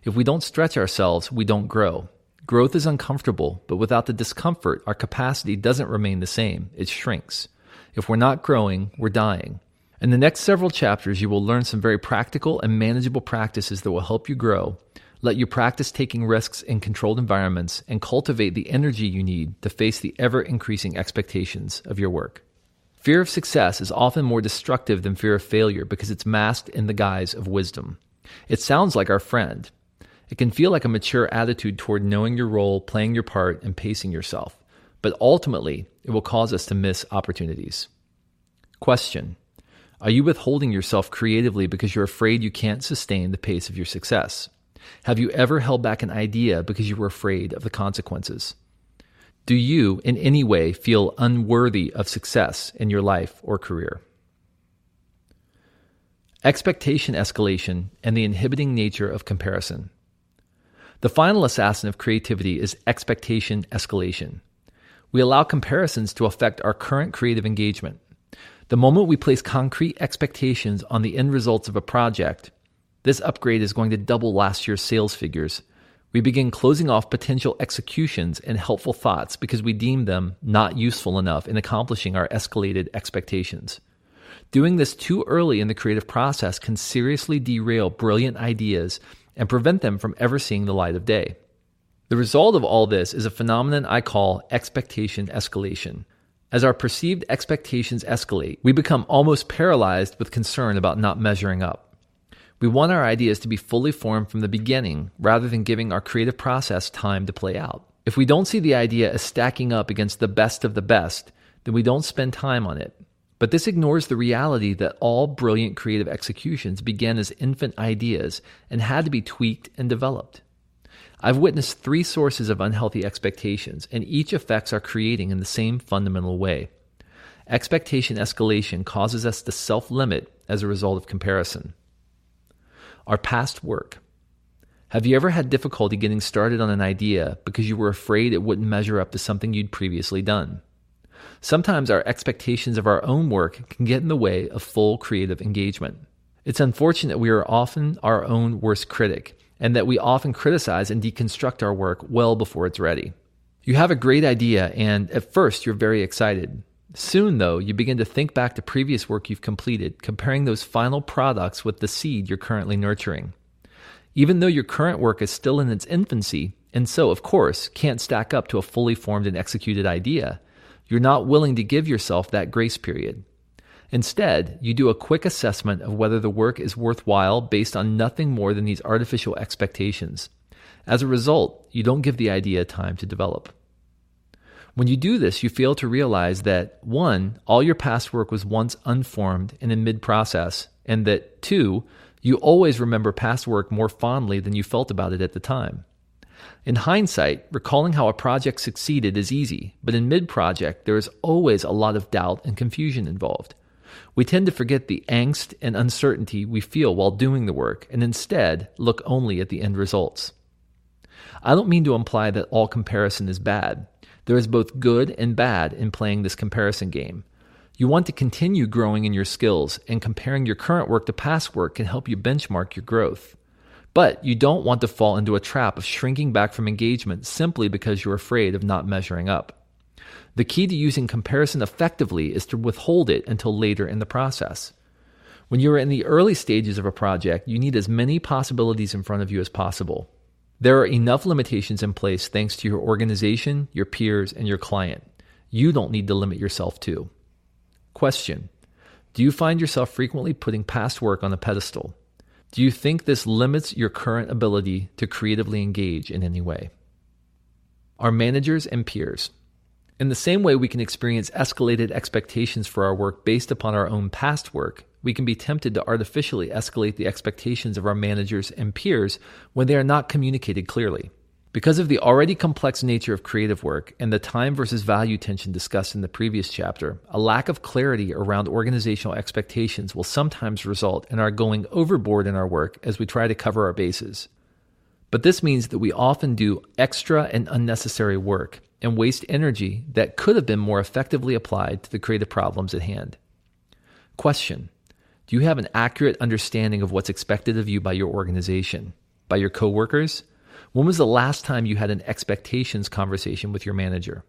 If we don't stretch ourselves, we don't grow. Growth is uncomfortable, but without the discomfort, our capacity doesn't remain the same. It shrinks. If we're not growing, we're dying. In the next several chapters, you will learn some very practical and manageable practices that will help you grow, let you practice taking risks in controlled environments, and cultivate the energy you need to face the ever-increasing expectations of your work. Fear of success is often more destructive than fear of failure because it's masked in the guise of wisdom. It sounds like our friend. It can feel like a mature attitude toward knowing your role, playing your part, and pacing yourself. But ultimately, it will cause us to miss opportunities. Question: are you withholding yourself creatively because you're afraid you can't sustain the pace of your success? Have you ever held back an idea because you were afraid of the consequences? Do you, in any way, feel unworthy of success in your life or career? Expectation escalation and the inhibiting nature of comparison. The final assassin of creativity is expectation escalation. We allow comparisons to affect our current creative engagement. The moment we place concrete expectations on the end results of a project, this upgrade is going to double last year's sales figures. We begin closing off potential executions and helpful thoughts because we deem them not useful enough in accomplishing our escalated expectations. Doing this too early in the creative process can seriously derail brilliant ideas and prevent them from ever seeing the light of day. The result of all this is a phenomenon I call expectation escalation. As our perceived expectations escalate, we become almost paralyzed with concern about not measuring up. We want our ideas to be fully formed from the beginning rather than giving our creative process time to play out. If we don't see the idea as stacking up against the best of the best, then we don't spend time on it. But this ignores the reality that all brilliant creative executions began as infant ideas and had to be tweaked and developed. I've witnessed 3 sources of unhealthy expectations, and each affects our creating in the same fundamental way. Expectation escalation causes us to self-limit as a result of comparison. Our past work. Have you ever had difficulty getting started on an idea because you were afraid it wouldn't measure up to something you'd previously done? Sometimes our expectations of our own work can get in the way of full creative engagement. It's unfortunate we are often our own worst critic, and that we often criticize and deconstruct our work well before it's ready. You have a great idea, and at first you're very excited. Soon, though, you begin to think back to previous work you've completed, comparing those final products with the seed you're currently nurturing. Even though your current work is still in its infancy, and so, of course, can't stack up to a fully formed and executed idea, you're not willing to give yourself that grace period. Instead, you do a quick assessment of whether the work is worthwhile based on nothing more than these artificial expectations. As a result, you don't give the idea time to develop. When you do this, you fail to realize that 1, all your past work was once unformed and in mid-process, and that 2, you always remember past work more fondly than you felt about it at the time. In hindsight, recalling how a project succeeded is easy, but in mid-project, there is always a lot of doubt and confusion involved. We tend to forget the angst and uncertainty we feel while doing the work and instead look only at the end results. I don't mean to imply that all comparison is bad. There is both good and bad in playing this comparison game. You want to continue growing in your skills, and comparing your current work to past work can help you benchmark your growth. But you don't want to fall into a trap of shrinking back from engagement simply because you're afraid of not measuring up. The key to using comparison effectively is to withhold it until later in the process. When you are in the early stages of a project, you need as many possibilities in front of you as possible. There are enough limitations in place thanks to your organization, your peers, and your client. You don't need to limit yourself too. Question: do you find yourself frequently putting past work on a pedestal? Do you think this limits your current ability to creatively engage in any way? Our managers and peers. In the same way we can experience escalated expectations for our work based upon our own past work, we can be tempted to artificially escalate the expectations of our managers and peers when they are not communicated clearly. Because of the already complex nature of creative work and the time versus value tension discussed in the previous chapter, a lack of clarity around organizational expectations will sometimes result in our going overboard in our work as we try to cover our bases. But this means that we often do extra and unnecessary work and waste energy that could have been more effectively applied to the creative problems at hand. Question: do you have an accurate understanding of what's expected of you by your organization, by your coworkers? When was the last time you had an expectations conversation with your manager?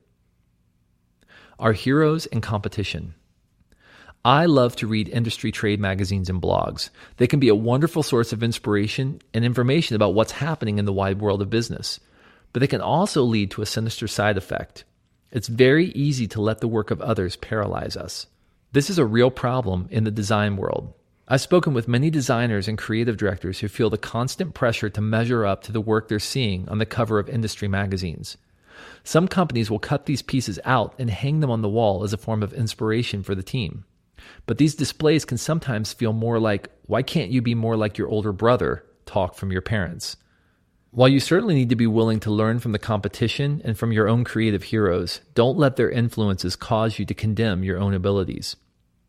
Our heroes and competition. I love to read industry trade magazines and blogs. They can be a wonderful source of inspiration and information about what's happening in the wide world of business. But they can also lead to a sinister side effect. It's very easy to let the work of others paralyze us. This is a real problem in the design world. I've spoken with many designers and creative directors who feel the constant pressure to measure up to the work they're seeing on the cover of industry magazines. Some companies will cut these pieces out and hang them on the wall as a form of inspiration for the team. But these displays can sometimes feel more like, "Why can't you be more like your older brother?" talk from your parents. While you certainly need to be willing to learn from the competition and from your own creative heroes, don't let their influences cause you to condemn your own abilities.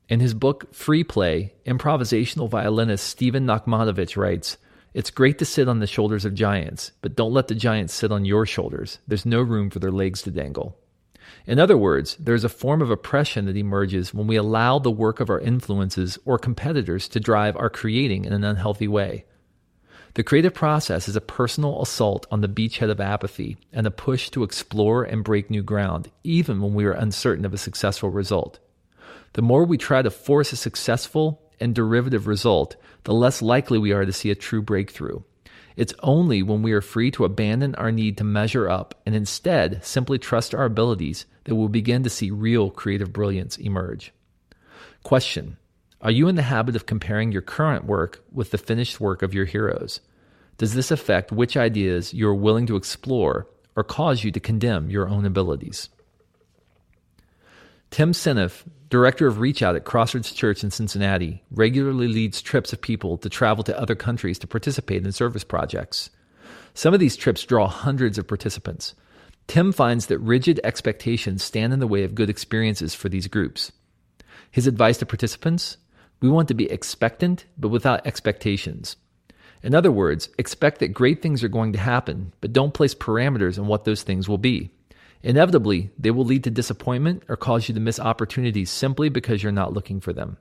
In his book, Free Play, improvisational violinist Steven Nachmanovich writes, "It's great to sit on the shoulders of giants, but don't let the giants sit on your shoulders. There's no room for their legs to dangle." In other words, there's a form of oppression that emerges when we allow the work of our influences or competitors to drive our creating in an unhealthy way. The creative process is a personal assault on the beachhead of apathy and a push to explore and break new ground, even when we are uncertain of a successful result. The more we try to force a successful and derivative result, the less likely we are to see a true breakthrough. It's only when we are free to abandon our need to measure up and instead simply trust our abilities that we'll begin to see real creative brilliance emerge. Question: are you in the habit of comparing your current work with the finished work of your heroes? Does this affect which ideas you are willing to explore or cause you to condemn your own abilities? Tim Seneff, director of Reach Out at Crossroads Church in Cincinnati, regularly leads trips of people to travel to other countries to participate in service projects. Some of these trips draw hundreds of participants. Tim finds that rigid expectations stand in the way of good experiences for these groups. His advice to participants: we want to be expectant, but without expectations. In other words, expect that great things are going to happen, but don't place parameters on what those things will be. Inevitably, they will lead to disappointment or cause you to miss opportunities simply because you're not looking for them.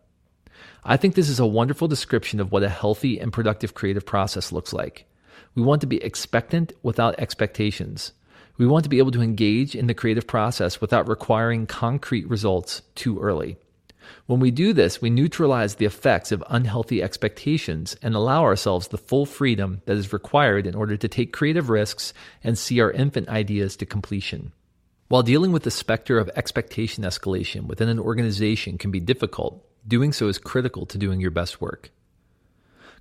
I think this is a wonderful description of what a healthy and productive creative process looks like. We want to be expectant without expectations. We want to be able to engage in the creative process without requiring concrete results too early. When we do this, we neutralize the effects of unhealthy expectations and allow ourselves the full freedom that is required in order to take creative risks and see our infant ideas to completion. While dealing with the specter of expectation escalation within an organization can be difficult, doing so is critical to doing your best work.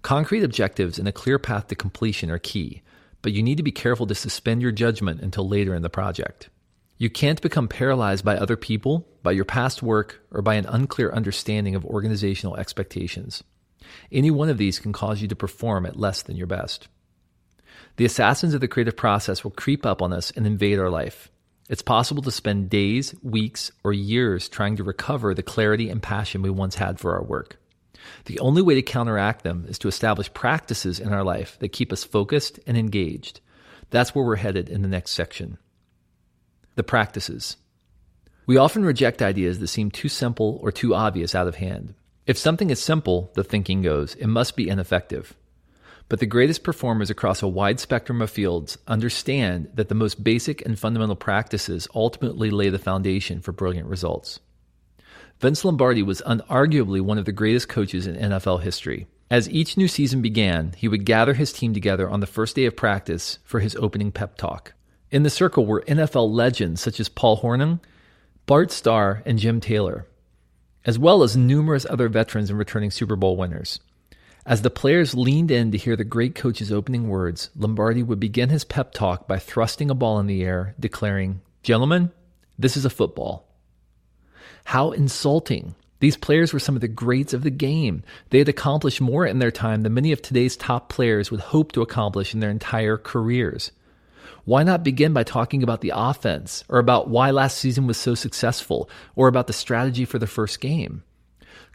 Concrete objectives and a clear path to completion are key, but you need to be careful to suspend your judgment until later in the project. You can't become paralyzed by other people, by your past work, or by an unclear understanding of organizational expectations. Any one of these can cause you to perform at less than your best. The assassins of the creative process will creep up on us and invade our life. It's possible to spend days, weeks, or years trying to recover the clarity and passion we once had for our work. The only way to counteract them is to establish practices in our life that keep us focused and engaged. That's where we're headed in the next section. The practices. We often reject ideas that seem too simple or too obvious out of hand. If something is simple, the thinking goes, it must be ineffective. But the greatest performers across a wide spectrum of fields understand that the most basic and fundamental practices ultimately lay the foundation for brilliant results. Vince Lombardi was unarguably one of the greatest coaches in NFL history. As each new season began, he would gather his team together on the first day of practice for his opening pep talk. In the circle were NFL legends such as Paul Hornung, Bart Starr, and Jim Taylor, as well as numerous other veterans and returning Super Bowl winners. As the players leaned in to hear the great coach's opening words, Lombardi would begin his pep talk by thrusting a ball in the air, declaring, "Gentlemen, this is a football." How insulting. These players were some of the greats of the game. They had accomplished more in their time than many of today's top players would hope to accomplish in their entire careers. Why not begin by talking about the offense, or about why last season was so successful, or about the strategy for the first game?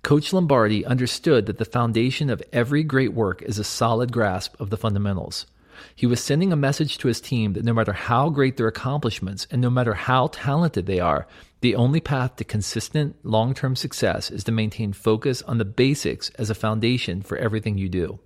Coach Lombardi understood that the foundation of every great work is a solid grasp of the fundamentals. He was sending a message to his team that no matter how great their accomplishments and no matter how talented they are, the only path to consistent, long-term success is to maintain focus on the basics as a foundation for everything you do.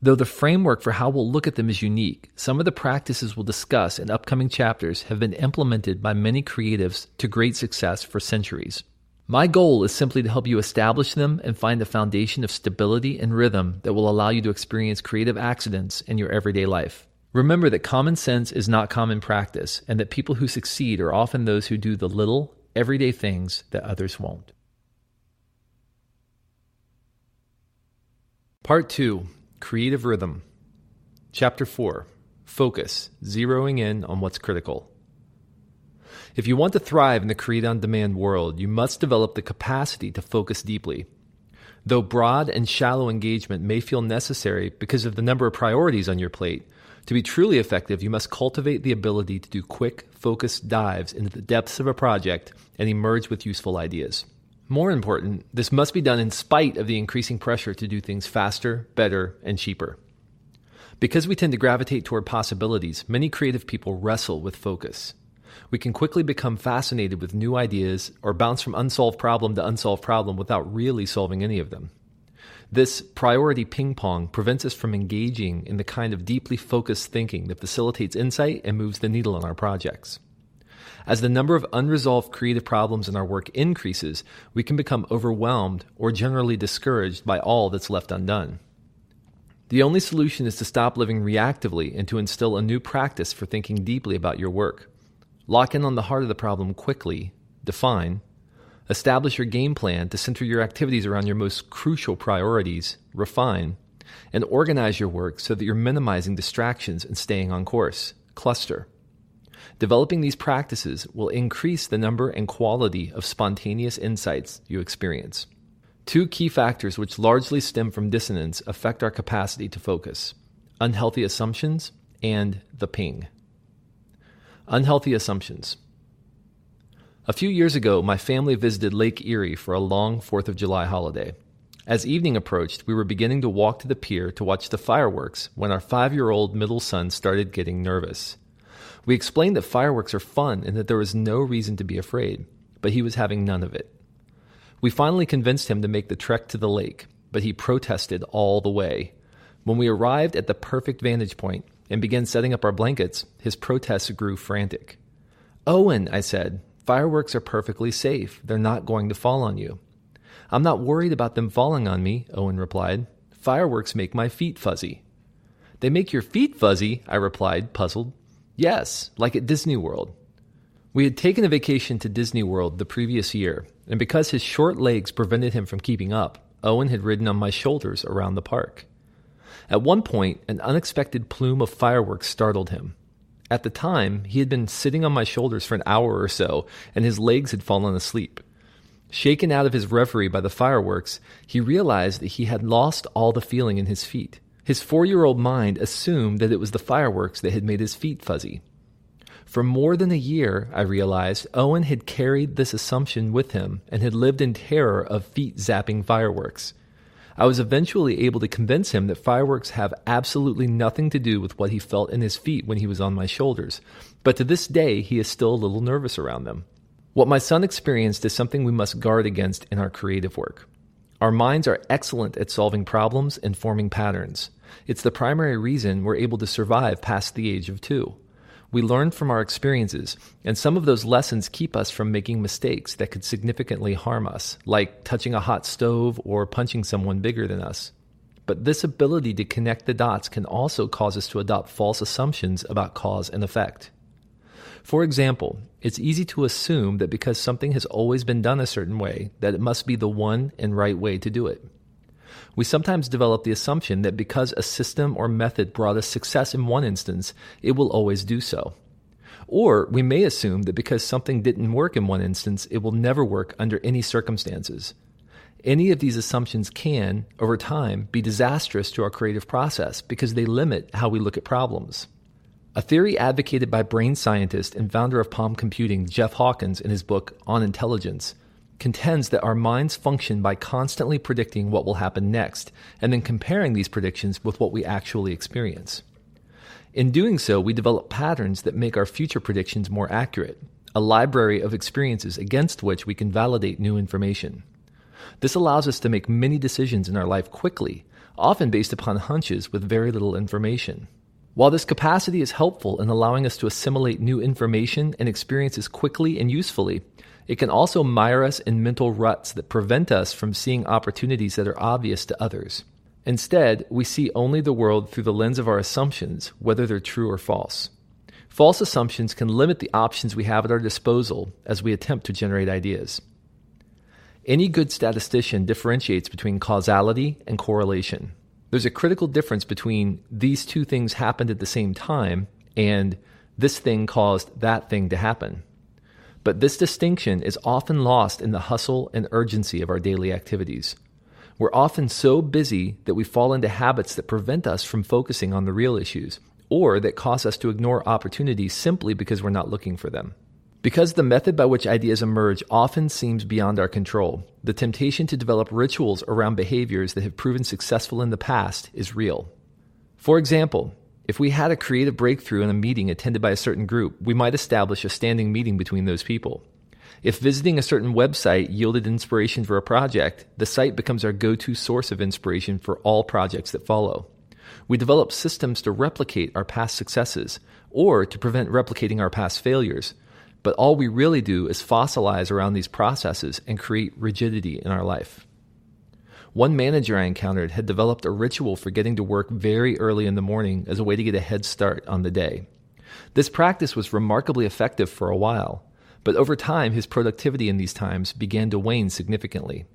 Though the framework for how we'll look at them is unique, some of the practices we'll discuss in upcoming chapters have been implemented by many creatives to great success for centuries. My goal is simply to help you establish them and find a foundation of stability and rhythm that will allow you to experience creative accidents in your everyday life. Remember that common sense is not common practice, and that people who succeed are often those who do the little, everyday things that others won't. Part 2, Creative Rhythm. Chapter 4, Focus, zeroing in on what's critical. If you want to thrive in the create-on-demand world, you must develop the capacity to focus deeply. Though broad and shallow engagement may feel necessary because of the number of priorities on your plate, to be truly effective, you must cultivate the ability to do quick, focused dives into the depths of a project and emerge with useful ideas. More important, this must be done in spite of the increasing pressure to do things faster, better, and cheaper. Because we tend to gravitate toward possibilities, many creative people wrestle with focus. We can quickly become fascinated with new ideas or bounce from unsolved problem to unsolved problem without really solving any of them. This priority ping pong prevents us from engaging in the kind of deeply focused thinking that facilitates insight and moves the needle on our projects. As the number of unresolved creative problems in our work increases, we can become overwhelmed or generally discouraged by all that's left undone. The only solution is to stop living reactively and to instill a new practice for thinking deeply about your work. Lock in on the heart of the problem quickly, define, establish your game plan to center your activities around your most crucial priorities, refine, and organize your work so that you're minimizing distractions and staying on course, cluster. Developing these practices will increase the number and quality of spontaneous insights you experience. Two key factors which largely stem from dissonance affect our capacity to focus: unhealthy assumptions and the ping. Unhealthy assumptions. A few years ago, my family visited Lake Erie for a long 4th of July holiday. As evening approached, we were beginning to walk to the pier to watch the fireworks when our 5-year-old middle son started getting nervous. We explained that fireworks are fun and that there was no reason to be afraid, but he was having none of it. We finally convinced him to make the trek to the lake, but he protested all the way. When we arrived at the perfect vantage point and began setting up our blankets, his protests grew frantic. "Owen," I said, "fireworks are perfectly safe. They're not going to fall on you." "I'm not worried about them falling on me," Owen replied. "Fireworks make my feet fuzzy." "They make your feet fuzzy?" I replied, puzzled. "Yes, like at Disney World." We had taken a vacation to Disney World the previous year, and because his short legs prevented him from keeping up, Owen had ridden on my shoulders around the park. At one point, an unexpected plume of fireworks startled him. At the time, he had been sitting on my shoulders for an hour or so, and his legs had fallen asleep. Shaken out of his reverie by the fireworks, he realized that he had lost all the feeling in his feet. His 4-year-old mind assumed that it was the fireworks that had made his feet fuzzy. For more than a year, I realized, Owen had carried this assumption with him and had lived in terror of feet-zapping fireworks. I was eventually able to convince him that fireworks have absolutely nothing to do with what he felt in his feet when he was on my shoulders, but to this day, he is still a little nervous around them. What my son experienced is something we must guard against in our creative work. Our minds are excellent at solving problems and forming patterns. It's the primary reason we're able to survive past the age of 2. We learn from our experiences, and some of those lessons keep us from making mistakes that could significantly harm us, like touching a hot stove or punching someone bigger than us. But this ability to connect the dots can also cause us to adopt false assumptions about cause and effect. For example, it's easy to assume that because something has always been done a certain way, that it must be the one and right way to do it. We sometimes develop the assumption that because a system or method brought us success in one instance, it will always do so. Or we may assume that because something didn't work in one instance, it will never work under any circumstances. Any of these assumptions can, over time, be disastrous to our creative process because they limit how we look at problems. A theory advocated by brain scientist and founder of Palm Computing, Jeff Hawkins, in his book On Intelligence, contends that our minds function by constantly predicting what will happen next and then comparing these predictions with what we actually experience. In doing so, we develop patterns that make our future predictions more accurate, a library of experiences against which we can validate new information. This allows us to make many decisions in our life quickly, often based upon hunches with very little information. While this capacity is helpful in allowing us to assimilate new information and experiences quickly and usefully, it can also mire us in mental ruts that prevent us from seeing opportunities that are obvious to others. Instead, we see only the world through the lens of our assumptions, whether they're true or false. False assumptions can limit the options we have at our disposal as we attempt to generate ideas. Any good statistician differentiates between causality and correlation. There's a critical difference between these two things happened at the same time and this thing caused that thing to happen. But this distinction is often lost in the hustle and urgency of our daily activities. We're often so busy that we fall into habits that prevent us from focusing on the real issues, or that cause us to ignore opportunities simply because we're not looking for them. Because the method by which ideas emerge often seems beyond our control, the temptation to develop rituals around behaviors that have proven successful in the past is real. For example, if we had a creative breakthrough in a meeting attended by a certain group, we might establish a standing meeting between those people. If visiting a certain website yielded inspiration for a project, the site becomes our go-to source of inspiration for all projects that follow. We develop systems to replicate our past successes, or to prevent replicating our past failures. But all we really do is fossilize around these processes and create rigidity in our life. One manager I encountered had developed a ritual for getting to work very early in the morning as a way to get a head start on the day. This practice was remarkably effective for a while, but over time his productivity in these times began to wane significantly.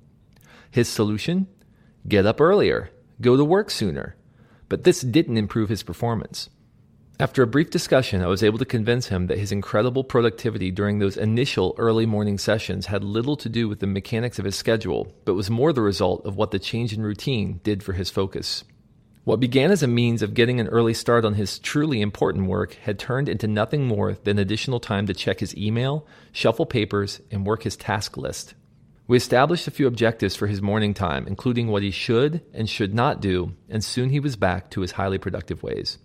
His solution? Get up earlier, go to work sooner. But this didn't improve his performance. After a brief discussion, I was able to convince him that his incredible productivity during those initial early morning sessions had little to do with the mechanics of his schedule, but was more the result of what the change in routine did for his focus. What began as a means of getting an early start on his truly important work had turned into nothing more than additional time to check his email, shuffle papers, and work his task list. We established a few objectives for his morning time, including what he should and should not do, and soon he was back to his highly productive ways.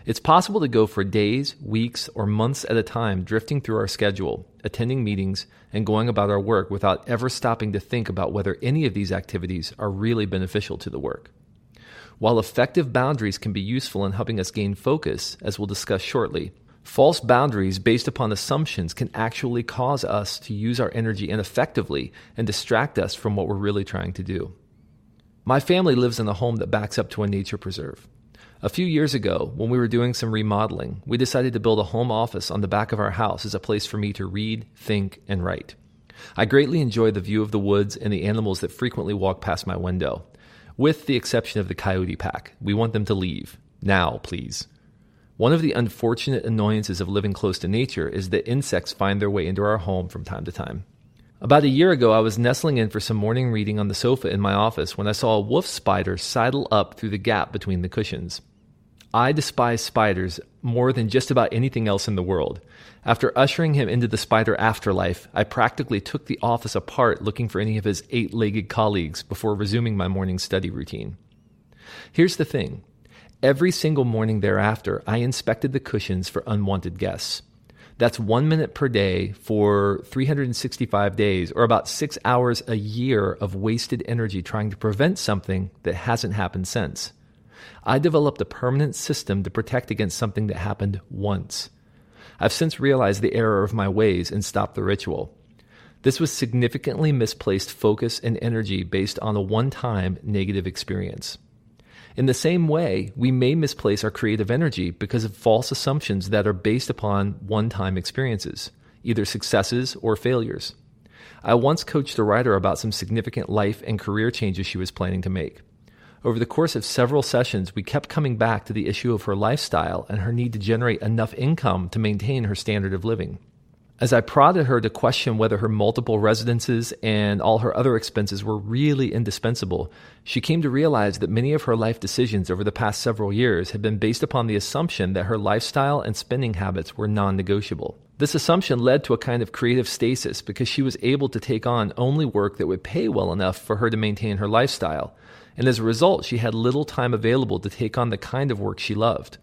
It's possible to go for days, weeks, or months at a time drifting through our schedule, attending meetings, and going about our work without ever stopping to think about whether any of these activities are really beneficial to the work. While effective boundaries can be useful in helping us gain focus, as we'll discuss shortly, false boundaries based upon assumptions can actually cause us to use our energy ineffectively and distract us from what we're really trying to do. My family lives in a home that backs up to a nature preserve. A few years ago, when we were doing some remodeling, we decided to build a home office on the back of our house as a place for me to read, think, and write. I greatly enjoy the view of the woods and the animals that frequently walk past my window. With the exception of the coyote pack. We want them to leave. Now, please. One of the unfortunate annoyances of living close to nature is that insects find their way into our home from time to time. About a year ago, I was nestling in for some morning reading on the sofa in my office when I saw a wolf spider sidle up through the gap between the cushions. I despise spiders more than just about anything else in the world. After ushering him into the spider afterlife, I practically took the office apart looking for any of his 8-legged colleagues before resuming my morning study routine. Here's the thing. Every single morning thereafter, I inspected the cushions for unwanted guests. That's 1 minute per day for 365 days, or about 6 hours a year of wasted energy trying to prevent something that hasn't happened since. I developed a permanent system to protect against something that happened once. I've since realized the error of my ways and stopped the ritual. This was significantly misplaced focus and energy based on a one-time negative experience. In the same way, we may misplace our creative energy because of false assumptions that are based upon one-time experiences, either successes or failures. I once coached a writer about some significant life and career changes she was planning to make. Over the course of several sessions, we kept coming back to the issue of her lifestyle and her need to generate enough income to maintain her standard of living. As I prodded her to question whether her multiple residences and all her other expenses were really indispensable, she came to realize that many of her life decisions over the past several years had been based upon the assumption that her lifestyle and spending habits were non-negotiable. This assumption led to a kind of creative stasis because she was able to take on only work that would pay well enough for her to maintain her lifestyle, and as a result, she had little time available to take on the kind of work she loved.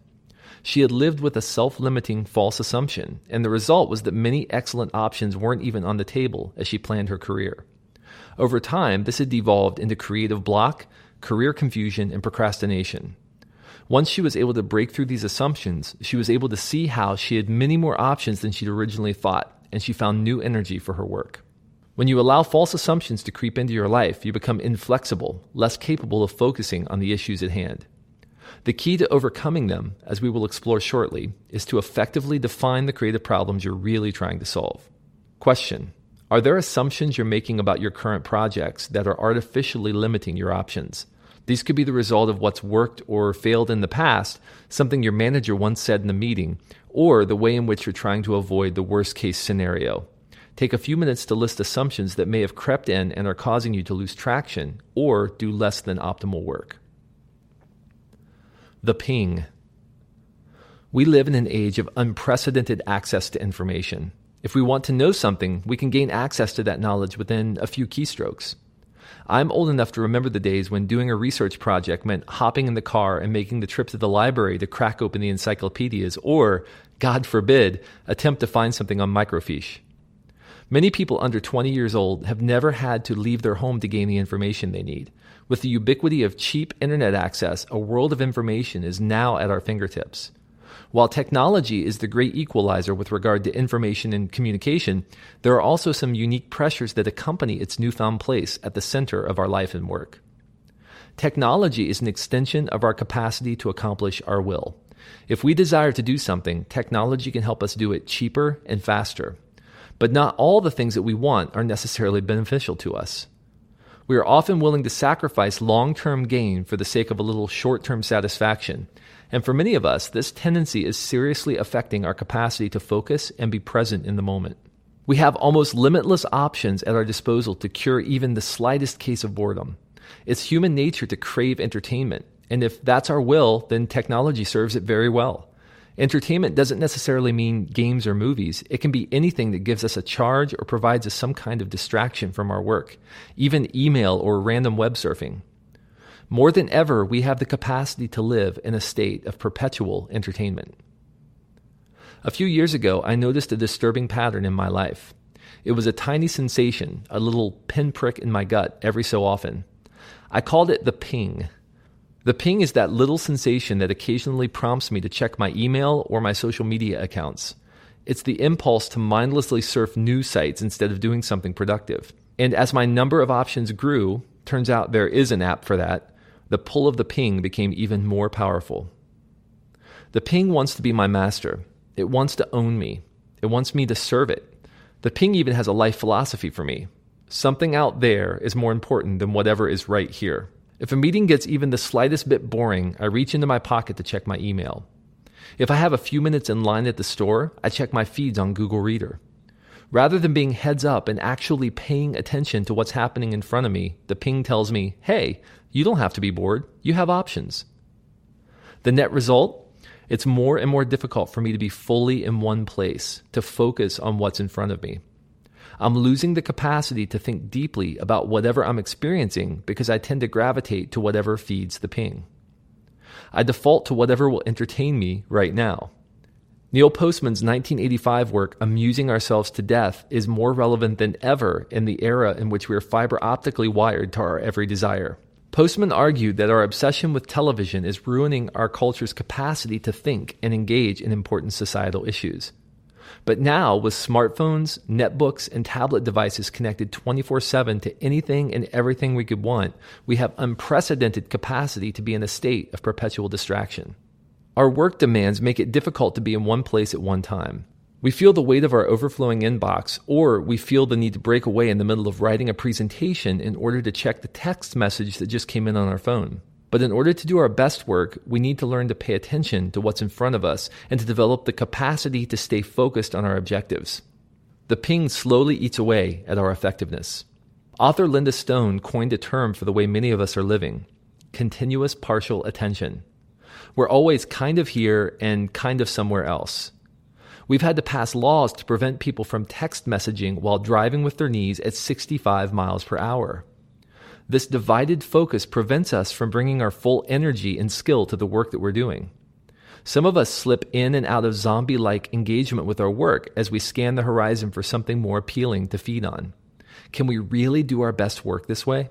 She had lived with a self-limiting false assumption, and the result was that many excellent options weren't even on the table as she planned her career. Over time, this had devolved into creative block, career confusion, and procrastination. Once she was able to break through these assumptions, she was able to see how she had many more options than she'd originally thought, and she found new energy for her work. When you allow false assumptions to creep into your life, you become inflexible, less capable of focusing on the issues at hand. The key to overcoming them, as we will explore shortly, is to effectively define the creative problems you're really trying to solve. Question: are there assumptions you're making about your current projects that are artificially limiting your options? These could be the result of what's worked or failed in the past, something your manager once said in a meeting, or the way in which you're trying to avoid the worst-case scenario. Take a few minutes to list assumptions that may have crept in and are causing you to lose traction or do less than optimal work. The ping. We live in an age of unprecedented access to information. If we want to know something, we can gain access to that knowledge within a few keystrokes. I'm old enough to remember the days when doing a research project meant hopping in the car and making the trip to the library to crack open the encyclopedias or, God forbid, attempt to find something on microfiche. Many people under 20 years old have never had to leave their home to gain the information they need. With the ubiquity of cheap internet access, a world of information is now at our fingertips. While technology is the great equalizer with regard to information and communication, there are also some unique pressures that accompany its newfound place at the center of our life and work. Technology is an extension of our capacity to accomplish our will. If we desire to do something, technology can help us do it cheaper and faster. But not all the things that we want are necessarily beneficial to us. We are often willing to sacrifice long-term gain for the sake of a little short-term satisfaction. And for many of us, this tendency is seriously affecting our capacity to focus and be present in the moment. We have almost limitless options at our disposal to cure even the slightest case of boredom. It's human nature to crave entertainment, and if that's our will, then technology serves it very well. Entertainment doesn't necessarily mean games or movies. It can be anything that gives us a charge or provides us some kind of distraction from our work, even email or random web surfing. More than ever, we have the capacity to live in a state of perpetual entertainment. A few years ago, I noticed a disturbing pattern in my life. It was a tiny sensation, a little pinprick in my gut every so often. I called it the ping. The ping is that little sensation that occasionally prompts me to check my email or my social media accounts. It's the impulse to mindlessly surf news sites instead of doing something productive. And as my number of options grew, turns out there is an app for that, the pull of the ping became even more powerful. The ping wants to be my master. It wants to own me. It wants me to serve it. The ping even has a life philosophy for me. Something out there is more important than whatever is right here. If a meeting gets even the slightest bit boring, I reach into my pocket to check my email. If I have a few minutes in line at the store, I check my feeds on Google Reader. Rather than being heads up and actually paying attention to what's happening in front of me, the ping tells me, hey, you don't have to be bored. You have options. The net result? It's more and more difficult for me to be fully in one place, to focus on what's in front of me. I'm losing the capacity to think deeply about whatever I'm experiencing because I tend to gravitate to whatever feeds the ping. I default to whatever will entertain me right now. Neil Postman's 1985 work, Amusing Ourselves to Death, is more relevant than ever in the era in which we are fiber optically wired to our every desire. Postman argued that our obsession with television is ruining our culture's capacity to think and engage in important societal issues. But now, with smartphones, netbooks, and tablet devices connected 24/7 to anything and everything we could want, we have unprecedented capacity to be in a state of perpetual distraction. Our work demands make it difficult to be in one place at one time. We feel the weight of our overflowing inbox, or we feel the need to break away in the middle of writing a presentation in order to check the text message that just came in on our phone. But in order to do our best work, we need to learn to pay attention to what's in front of us and to develop the capacity to stay focused on our objectives. The ping slowly eats away at our effectiveness. Author Linda Stone coined a term for the way many of us are living: continuous partial attention. We're always kind of here and kind of somewhere else. We've had to pass laws to prevent people from text messaging while driving with their knees at 65 miles per hour. This divided focus prevents us from bringing our full energy and skill to the work that we're doing. Some of us slip in and out of zombie-like engagement with our work as we scan the horizon for something more appealing to feed on. Can we really do our best work this way?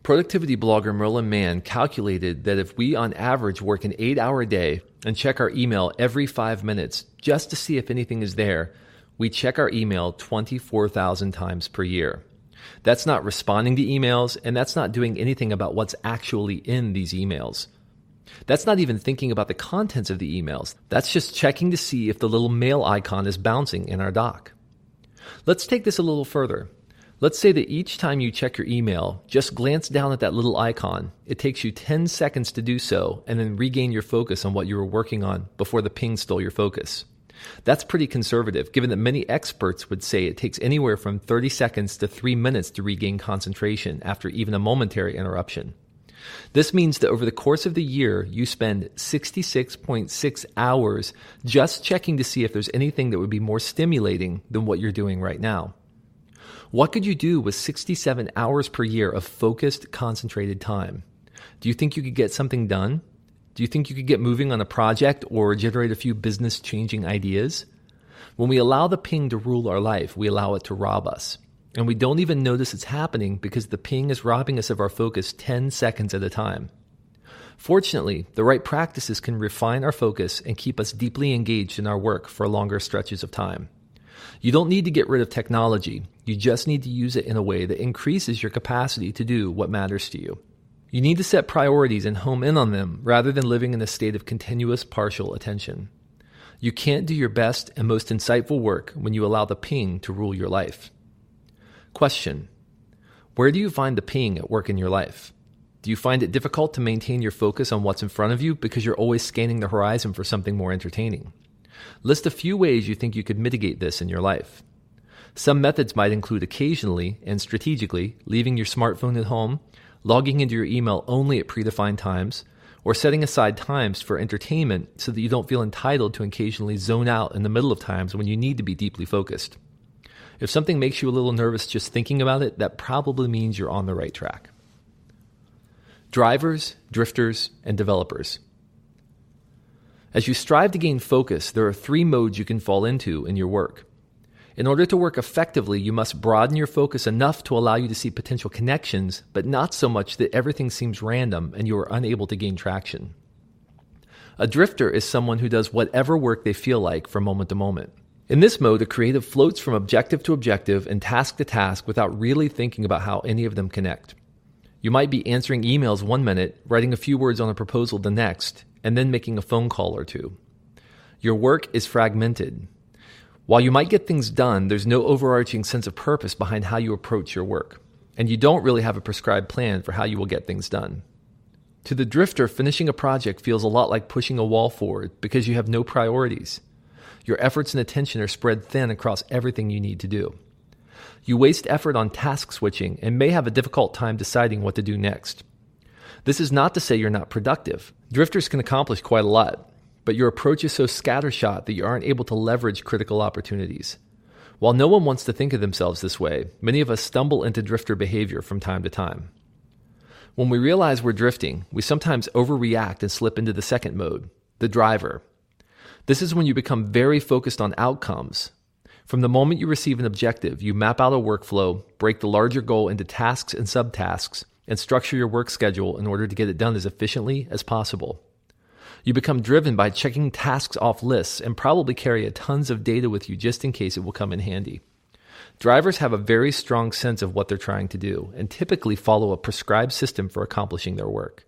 Productivity blogger Merlin Mann calculated that if we on average work an 8-hour day and check our email every 5 minutes just to see if anything is there, we check our email 24,000 times per year. That's not responding to emails, and that's not doing anything about what's actually in these emails. That's not even thinking about the contents of the emails. That's just checking to see if the little mail icon is bouncing in our dock. Let's take this a little further. Let's say that each time you check your email, just glance down at that little icon. It takes you 10 seconds to do so and then regain your focus on what you were working on before the ping stole your focus. That's pretty conservative, given that many experts would say it takes anywhere from 30 seconds to 3 minutes to regain concentration after even a momentary interruption. This means that over the course of the year, you spend 66.6 hours just checking to see if there's anything that would be more stimulating than what you're doing right now. What could you do with 67 hours per year of focused, concentrated time? Do you think you could get something done? Do you think you could get moving on a project or generate a few business-changing ideas? When we allow the ping to rule our life, we allow it to rob us. And we don't even notice it's happening because the ping is robbing us of our focus 10 seconds at a time. Fortunately, the right practices can refine our focus and keep us deeply engaged in our work for longer stretches of time. You don't need to get rid of technology. You just need to use it in a way that increases your capacity to do what matters to you. You need to set priorities and home in on them rather than living in a state of continuous partial attention. You can't do your best and most insightful work when you allow the ping to rule your life. Question: where do you find the ping at work in your life? Do you find it difficult to maintain your focus on what's in front of you because you're always scanning the horizon for something more entertaining? List a few ways you think you could mitigate this in your life. Some methods might include occasionally and strategically leaving your smartphone at home, logging into your email only at predefined times, or setting aside times for entertainment so that you don't feel entitled to occasionally zone out in the middle of times when you need to be deeply focused. If something makes you a little nervous just thinking about it, that probably means you're on the right track. Drivers, drifters, and developers. As you strive to gain focus, there are 3 modes you can fall into in your work. In order to work effectively, you must broaden your focus enough to allow you to see potential connections, but not so much that everything seems random and you are unable to gain traction. A drifter is someone who does whatever work they feel like from moment to moment. In this mode, a creative floats from objective to objective and task to task without really thinking about how any of them connect. You might be answering emails one minute, writing a few words on a proposal the next, and then making a phone call or two. Your work is fragmented. While you might get things done, there's no overarching sense of purpose behind how you approach your work, and you don't really have a prescribed plan for how you will get things done. To the drifter, finishing a project feels a lot like pushing a wall forward because you have no priorities. Your efforts and attention are spread thin across everything you need to do. You waste effort on task switching and may have a difficult time deciding what to do next. This is not to say you're not productive. Drifters can accomplish quite a lot, but your approach is so scattershot that you aren't able to leverage critical opportunities. While no one wants to think of themselves this way, many of us stumble into drifter behavior from time to time. When we realize we're drifting, we sometimes overreact and slip into the second mode, the driver. This is when you become very focused on outcomes. From the moment you receive an objective, you map out a workflow, break the larger goal into tasks and subtasks, and structure your work schedule in order to get it done as efficiently as possible. You become driven by checking tasks off lists and probably carry a tons of data with you just in case it will come in handy. Drivers have a very strong sense of what they're trying to do and typically follow a prescribed system for accomplishing their work.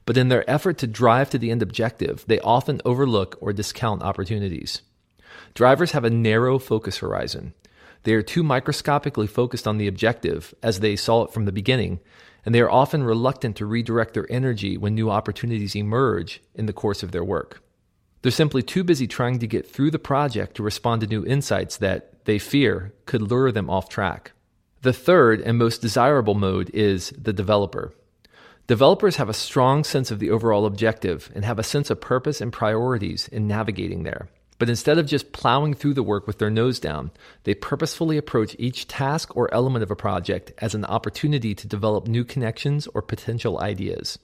But in their effort to drive to the end objective, they often overlook or discount opportunities. Drivers have a narrow focus horizon. They are too microscopically focused on the objective, as they saw it from the beginning, and they are often reluctant to redirect their energy when new opportunities emerge in the course of their work. They're simply too busy trying to get through the project to respond to new insights that, they fear, could lure them off track. The third and most desirable mode is the developer. Developers have a strong sense of the overall objective and have a sense of purpose and priorities in navigating there. But instead of just plowing through the work with their nose down, they purposefully approach each task or element of a project as an opportunity to develop new connections or potential ideas.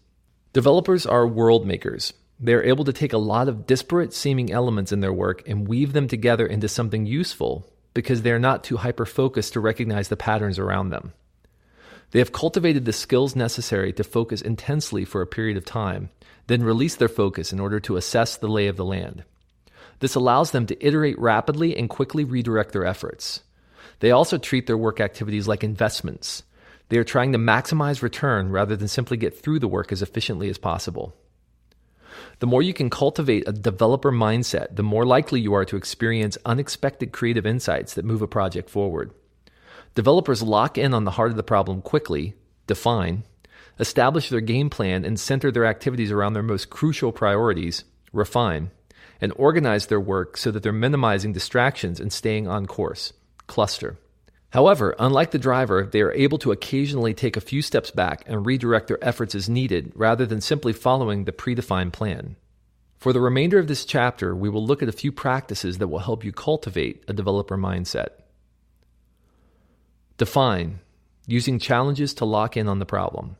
Developers are world makers. They are able to take a lot of disparate seeming elements in their work and weave them together into something useful because they are not too hyper-focused to recognize the patterns around them. They have cultivated the skills necessary to focus intensely for a period of time, then release their focus in order to assess the lay of the land. This allows them to iterate rapidly and quickly redirect their efforts. They also treat their work activities like investments. They are trying to maximize return rather than simply get through the work as efficiently as possible. The more you can cultivate a developer mindset, the more likely you are to experience unexpected creative insights that move a project forward. Developers lock in on the heart of the problem quickly, define, establish their game plan and center their activities around their most crucial priorities, refine, and organize their work so that they're minimizing distractions and staying on course, cluster. However, unlike the driver, they are able to occasionally take a few steps back and redirect their efforts as needed rather than simply following the predefined plan. For the remainder of this chapter, we will look at a few practices that will help you cultivate a developer mindset. Define, using challenges to lock in on the problem.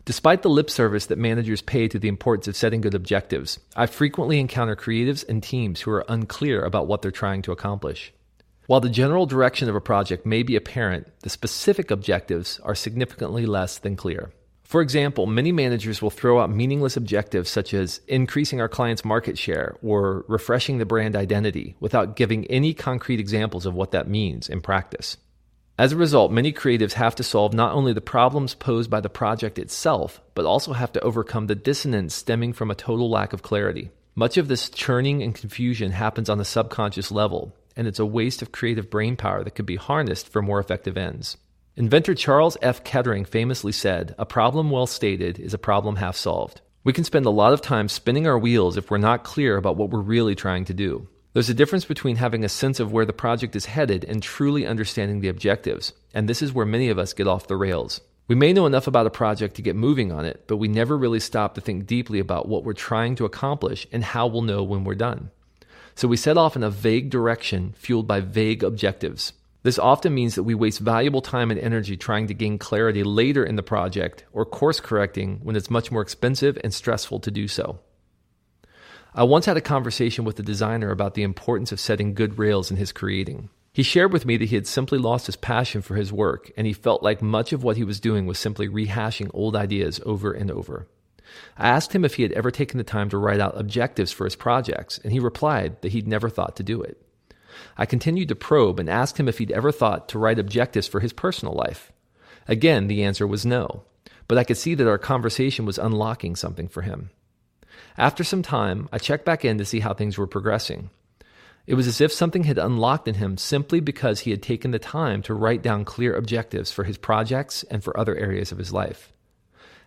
Despite the lip service that managers pay to the importance of setting good objectives, I frequently encounter creatives and teams who are unclear about what they're trying to accomplish. While the general direction of a project may be apparent, the specific objectives are significantly less than clear. For example, many managers will throw out meaningless objectives such as increasing our client's market share or refreshing the brand identity without giving any concrete examples of what that means in practice. As a result, many creatives have to solve not only the problems posed by the project itself, but also have to overcome the dissonance stemming from a total lack of clarity. Much of this churning and confusion happens on a subconscious level, and it's a waste of creative brainpower that could be harnessed for more effective ends. Inventor Charles F. Kettering famously said, "A problem well stated is a problem half solved." We can spend a lot of time spinning our wheels if we're not clear about what we're really trying to do. There's a difference between having a sense of where the project is headed and truly understanding the objectives, and this is where many of us get off the rails. We may know enough about a project to get moving on it, but we never really stop to think deeply about what we're trying to accomplish and how we'll know when we're done. So we set off in a vague direction fueled by vague objectives. This often means that we waste valuable time and energy trying to gain clarity later in the project or course correcting when it's much more expensive and stressful to do so. I once had a conversation with a designer about the importance of setting good rails in his creating. He shared with me that he had simply lost his passion for his work, and he felt like much of what he was doing was simply rehashing old ideas over and over. I asked him if he had ever taken the time to write out objectives for his projects, and he replied that he'd never thought to do it. I continued to probe and asked him if he'd ever thought to write objectives for his personal life. Again, the answer was no, but I could see that our conversation was unlocking something for him. After some time, I checked back in to see how things were progressing. It was as if something had unlocked in him simply because he had taken the time to write down clear objectives for his projects and for other areas of his life.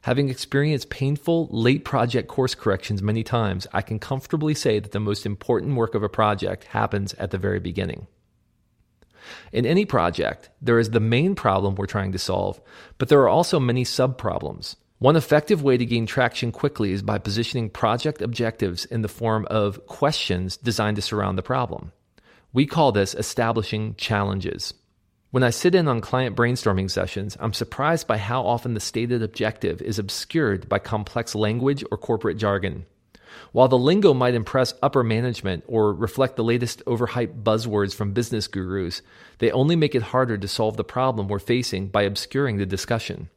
Having experienced painful, late project course corrections many times, I can comfortably say that the most important work of a project happens at the very beginning. In any project, there is the main problem we're trying to solve, but there are also many sub-problems. One effective way to gain traction quickly is by positioning project objectives in the form of questions designed to surround the problem. We call this establishing challenges. When I sit in on client brainstorming sessions, I'm surprised by how often the stated objective is obscured by complex language or corporate jargon. While the lingo might impress upper management or reflect the latest overhyped buzzwords from business gurus, they only make it harder to solve the problem we're facing by obscuring the discussion.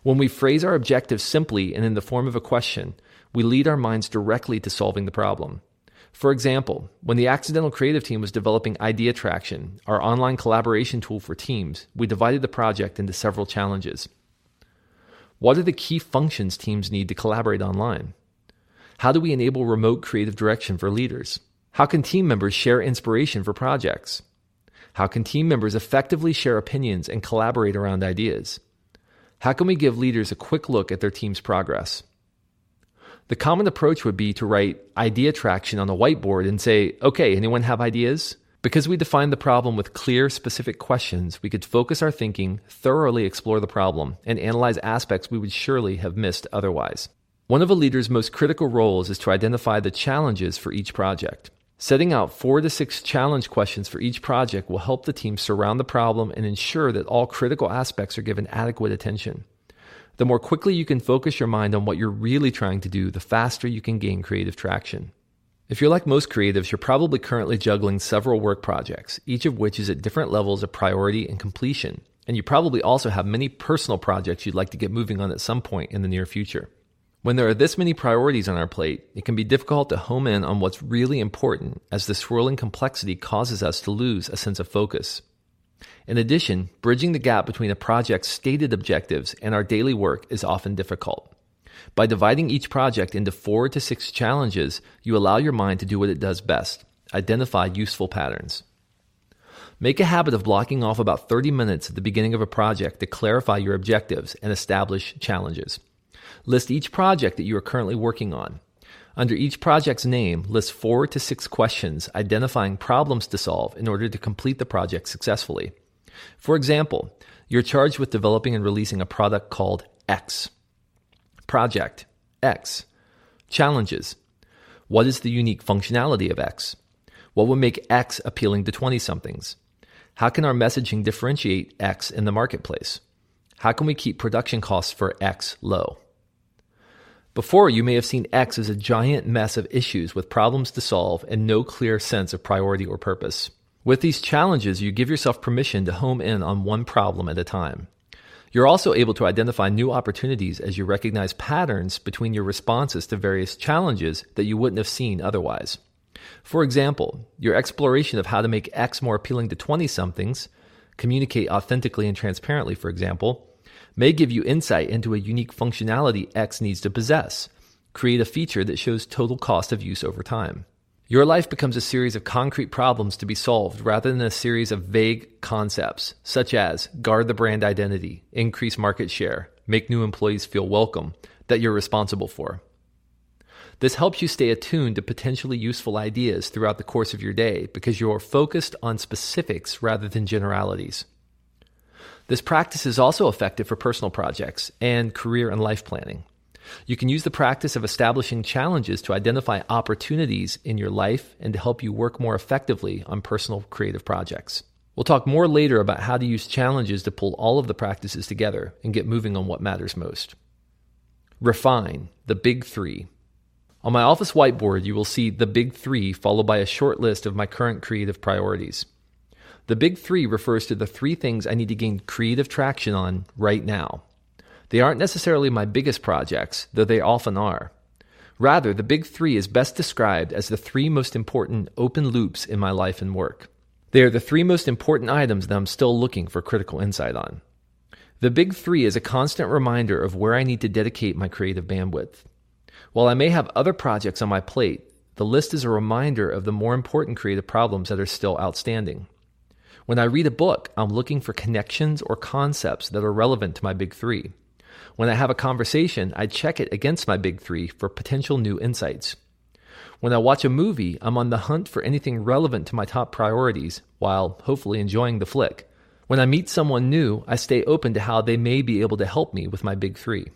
When we phrase our objectives simply and in the form of a question, we lead our minds directly to solving the problem. For example, when the Accidental Creative team was developing Idea Traction, our online collaboration tool for teams, we divided the project into several challenges. What are the key functions teams need to collaborate online? How do we enable remote creative direction for leaders? How can team members share inspiration for projects? How can team members effectively share opinions and collaborate around ideas? How can we give leaders a quick look at their team's progress? The common approach would be to write idea traction on a whiteboard and say, "Okay, anyone have ideas?" Because we defined the problem with clear, specific questions, we could focus our thinking, thoroughly explore the problem, and analyze aspects we would surely have missed otherwise. One of a leader's most critical roles is to identify the challenges for each project. Setting out 4 to 6 challenge questions for each project will help the team surround the problem and ensure that all critical aspects are given adequate attention. The more quickly you can focus your mind on what you're really trying to do, the faster you can gain creative traction. If you're like most creatives, you're probably currently juggling several work projects, each of which is at different levels of priority and completion. And you probably also have many personal projects you'd like to get moving on at some point in the near future. When there are this many priorities on our plate, it can be difficult to home in on what's really important, as the swirling complexity causes us to lose a sense of focus. In addition, bridging the gap between a project's stated objectives and our daily work is often difficult. By dividing each project into 4 to 6 challenges, you allow your mind to do what it does best: identify useful patterns. Make a habit of blocking off about 30 minutes at the beginning of a project to clarify your objectives and establish challenges. List each project that you are currently working on. Under each project's name, list 4 to 6 questions identifying problems to solve in order to complete the project successfully. For example, you're charged with developing and releasing a product called X. Project X. Challenges. What is the unique functionality of X? What would make X appealing to 20-somethings? How can our messaging differentiate X in the marketplace? How can we keep production costs for X low? Before, you may have seen X as a giant mess of issues with problems to solve and no clear sense of priority or purpose. With these challenges, you give yourself permission to home in on one problem at a time. You're also able to identify new opportunities as you recognize patterns between your responses to various challenges that you wouldn't have seen otherwise. For example, your exploration of how to make X more appealing to 20-somethings, communicate authentically and transparently, for example, may give you insight into a unique functionality X needs to possess, create a feature that shows total cost of use over time. Your life becomes a series of concrete problems to be solved rather than a series of vague concepts, such as guard the brand identity, increase market share, make new employees feel welcome, that you're responsible for. This helps you stay attuned to potentially useful ideas throughout the course of your day because you're focused on specifics rather than generalities. This practice is also effective for personal projects and career and life planning. You can use the practice of establishing challenges to identify opportunities in your life and to help you work more effectively on personal creative projects. We'll talk more later about how to use challenges to pull all of the practices together and get moving on what matters most. Refine, the big 3. On my office whiteboard, you will see the big 3 followed by a short list of my current creative priorities. The big 3 refers to the 3 things I need to gain creative traction on right now. They aren't necessarily my biggest projects, though they often are. Rather, the big 3 is best described as the 3 most important open loops in my life and work. They are the 3 most important items that I'm still looking for critical insight on. The big 3 is a constant reminder of where I need to dedicate my creative bandwidth. While I may have other projects on my plate, the list is a reminder of the more important creative problems that are still outstanding. When I read a book, I'm looking for connections or concepts that are relevant to my big 3. When I have a conversation, I check it against my big 3 for potential new insights. When I watch a movie, I'm on the hunt for anything relevant to my top priorities while hopefully enjoying the flick. When I meet someone new, I stay open to how they may be able to help me with my big 3.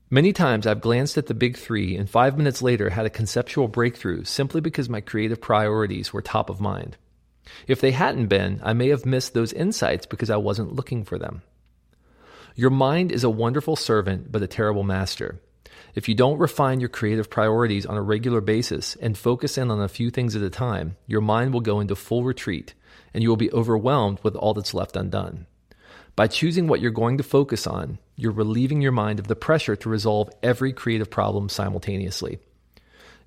Many times I've glanced at the big 3 and 5 minutes later had a conceptual breakthrough simply because my creative priorities were top of mind. If they hadn't been, I may have missed those insights because I wasn't looking for them. Your mind is a wonderful servant, but a terrible master. If you don't refine your creative priorities on a regular basis and focus in on a few things at a time, your mind will go into full retreat and you will be overwhelmed with all that's left undone. By choosing what you're going to focus on, you're relieving your mind of the pressure to resolve every creative problem simultaneously.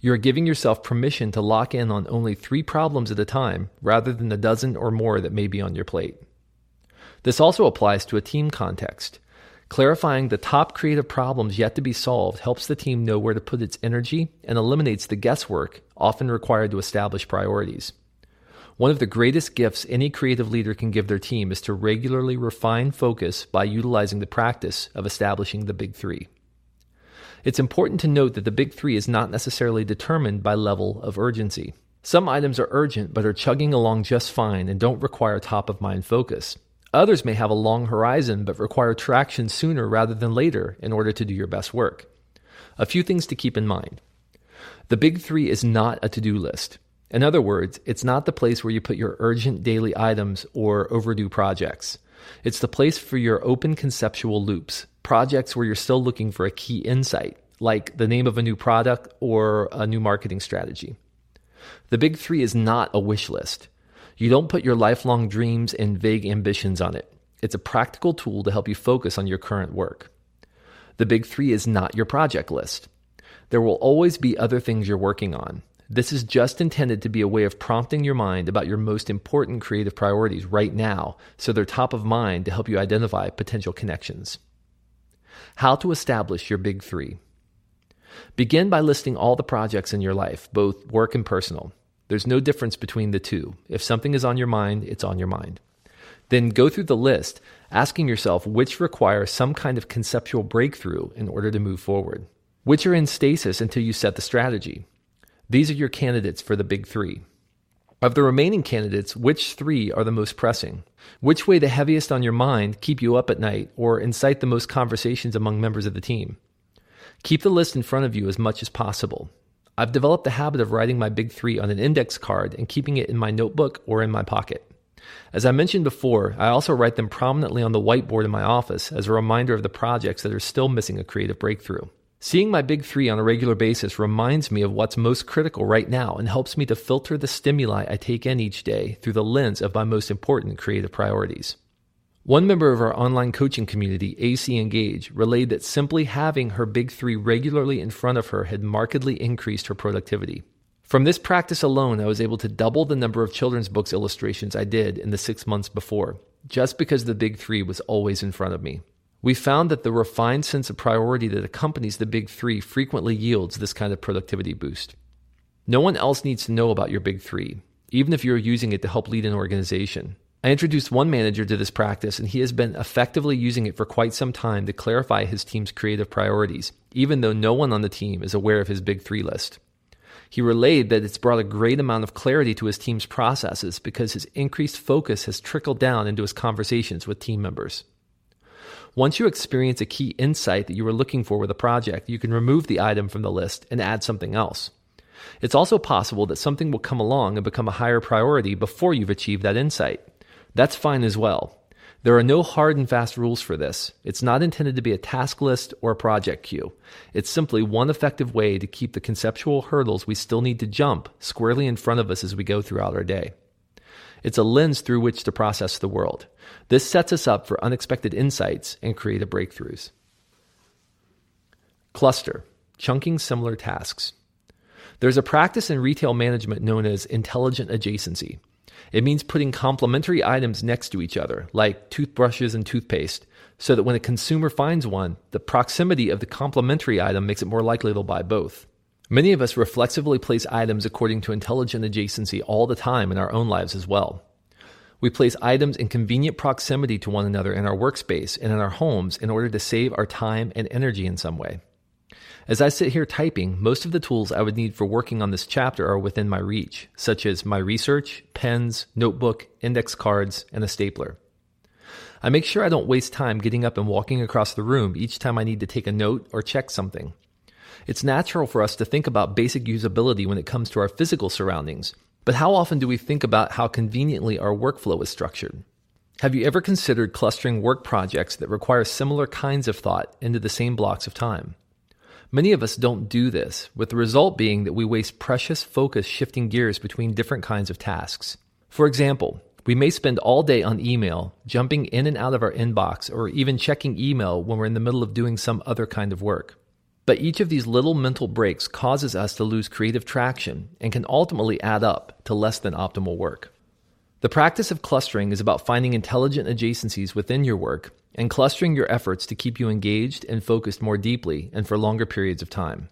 You're giving yourself permission to lock in on only 3 problems at a time rather than a dozen or more that may be on your plate. This also applies to a team context. Clarifying the top creative problems yet to be solved helps the team know where to put its energy and eliminates the guesswork often required to establish priorities. One of the greatest gifts any creative leader can give their team is to regularly refine focus by utilizing the practice of establishing the big 3. It's important to note that the big 3 is not necessarily determined by level of urgency. Some items are urgent but are chugging along just fine and don't require top-of-mind focus. Others may have a long horizon but require traction sooner rather than later in order to do your best work. A few things to keep in mind. The big 3 is not a to-do list. In other words, it's not the place where you put your urgent daily items or overdue projects. It's the place for your open conceptual loops, projects where you're still looking for a key insight, like the name of a new product or a new marketing strategy. The big 3 is not a wish list. You don't put your lifelong dreams and vague ambitions on it. It's a practical tool to help you focus on your current work. The big 3 is not your project list. There will always be other things you're working on. This is just intended to be a way of prompting your mind about your most important creative priorities right now so they're top of mind to help you identify potential connections. How to establish your big 3. Begin by listing all the projects in your life, both work and personal. There's no difference between the two. If something is on your mind, it's on your mind. Then go through the list, asking yourself which require some kind of conceptual breakthrough in order to move forward. Which are in stasis until you set the strategy. These are your candidates for the big three. Of the remaining candidates, which three are the most pressing? Which weigh the heaviest on your mind, keep you up at night, or incite the most conversations among members of the team? Keep the list in front of you as much as possible. I've developed the habit of writing my big three on an index card and keeping it in my notebook or in my pocket. As I mentioned before, I also write them prominently on the whiteboard in my office as a reminder of the projects that are still missing a creative breakthrough. Seeing my big three on a regular basis reminds me of what's most critical right now and helps me to filter the stimuli I take in each day through the lens of my most important creative priorities. One member of our online coaching community, AC Engage, relayed that simply having her big three regularly in front of her had markedly increased her productivity. From this practice alone, I was able to double the number of children's books illustrations I did in the 6 months before, just because the big three was always in front of me. We found that the refined sense of priority that accompanies the big three frequently yields this kind of productivity boost. No one else needs to know about your big three, even if you're using it to help lead an organization. I introduced one manager to this practice, and he has been effectively using it for quite some time to clarify his team's creative priorities, even though no one on the team is aware of his big three list. He relayed that it's brought a great amount of clarity to his team's processes because his increased focus has trickled down into his conversations with team members. Once you experience a key insight that you were looking for with a project, you can remove the item from the list and add something else. It's also possible that something will come along and become a higher priority before you've achieved that insight. That's fine as well. There are no hard and fast rules for this. It's not intended to be a task list or a project queue. It's simply one effective way to keep the conceptual hurdles we still need to jump squarely in front of us as we go throughout our day. It's a lens through which to process the world. This sets us up for unexpected insights and creative breakthroughs. Cluster, chunking similar tasks. There's a practice in retail management known as intelligent adjacency. It means putting complementary items next to each other, like toothbrushes and toothpaste, so that when a consumer finds one, the proximity of the complementary item makes it more likely they'll buy both. Many of us reflexively place items according to intelligent adjacency all the time in our own lives as well. We place items in convenient proximity to one another in our workspace and in our homes in order to save our time and energy in some way. As I sit here typing, most of the tools I would need for working on this chapter are within my reach, such as my research, pens, notebook, index cards, and a stapler. I make sure I don't waste time getting up and walking across the room each time I need to take a note or check something. It's natural for us to think about basic usability when it comes to our physical surroundings, but how often do we think about how conveniently our workflow is structured? Have you ever considered clustering work projects that require similar kinds of thought into the same blocks of time? Many of us don't do this, with the result being that we waste precious focus shifting gears between different kinds of tasks. For example, we may spend all day on email, jumping in and out of our inbox, or even checking email when we're in the middle of doing some other kind of work. But each of these little mental breaks causes us to lose creative traction and can ultimately add up to less than optimal work. The practice of clustering is about finding intelligent adjacencies within your work and clustering your efforts to keep you engaged and focused more deeply and for longer periods of time.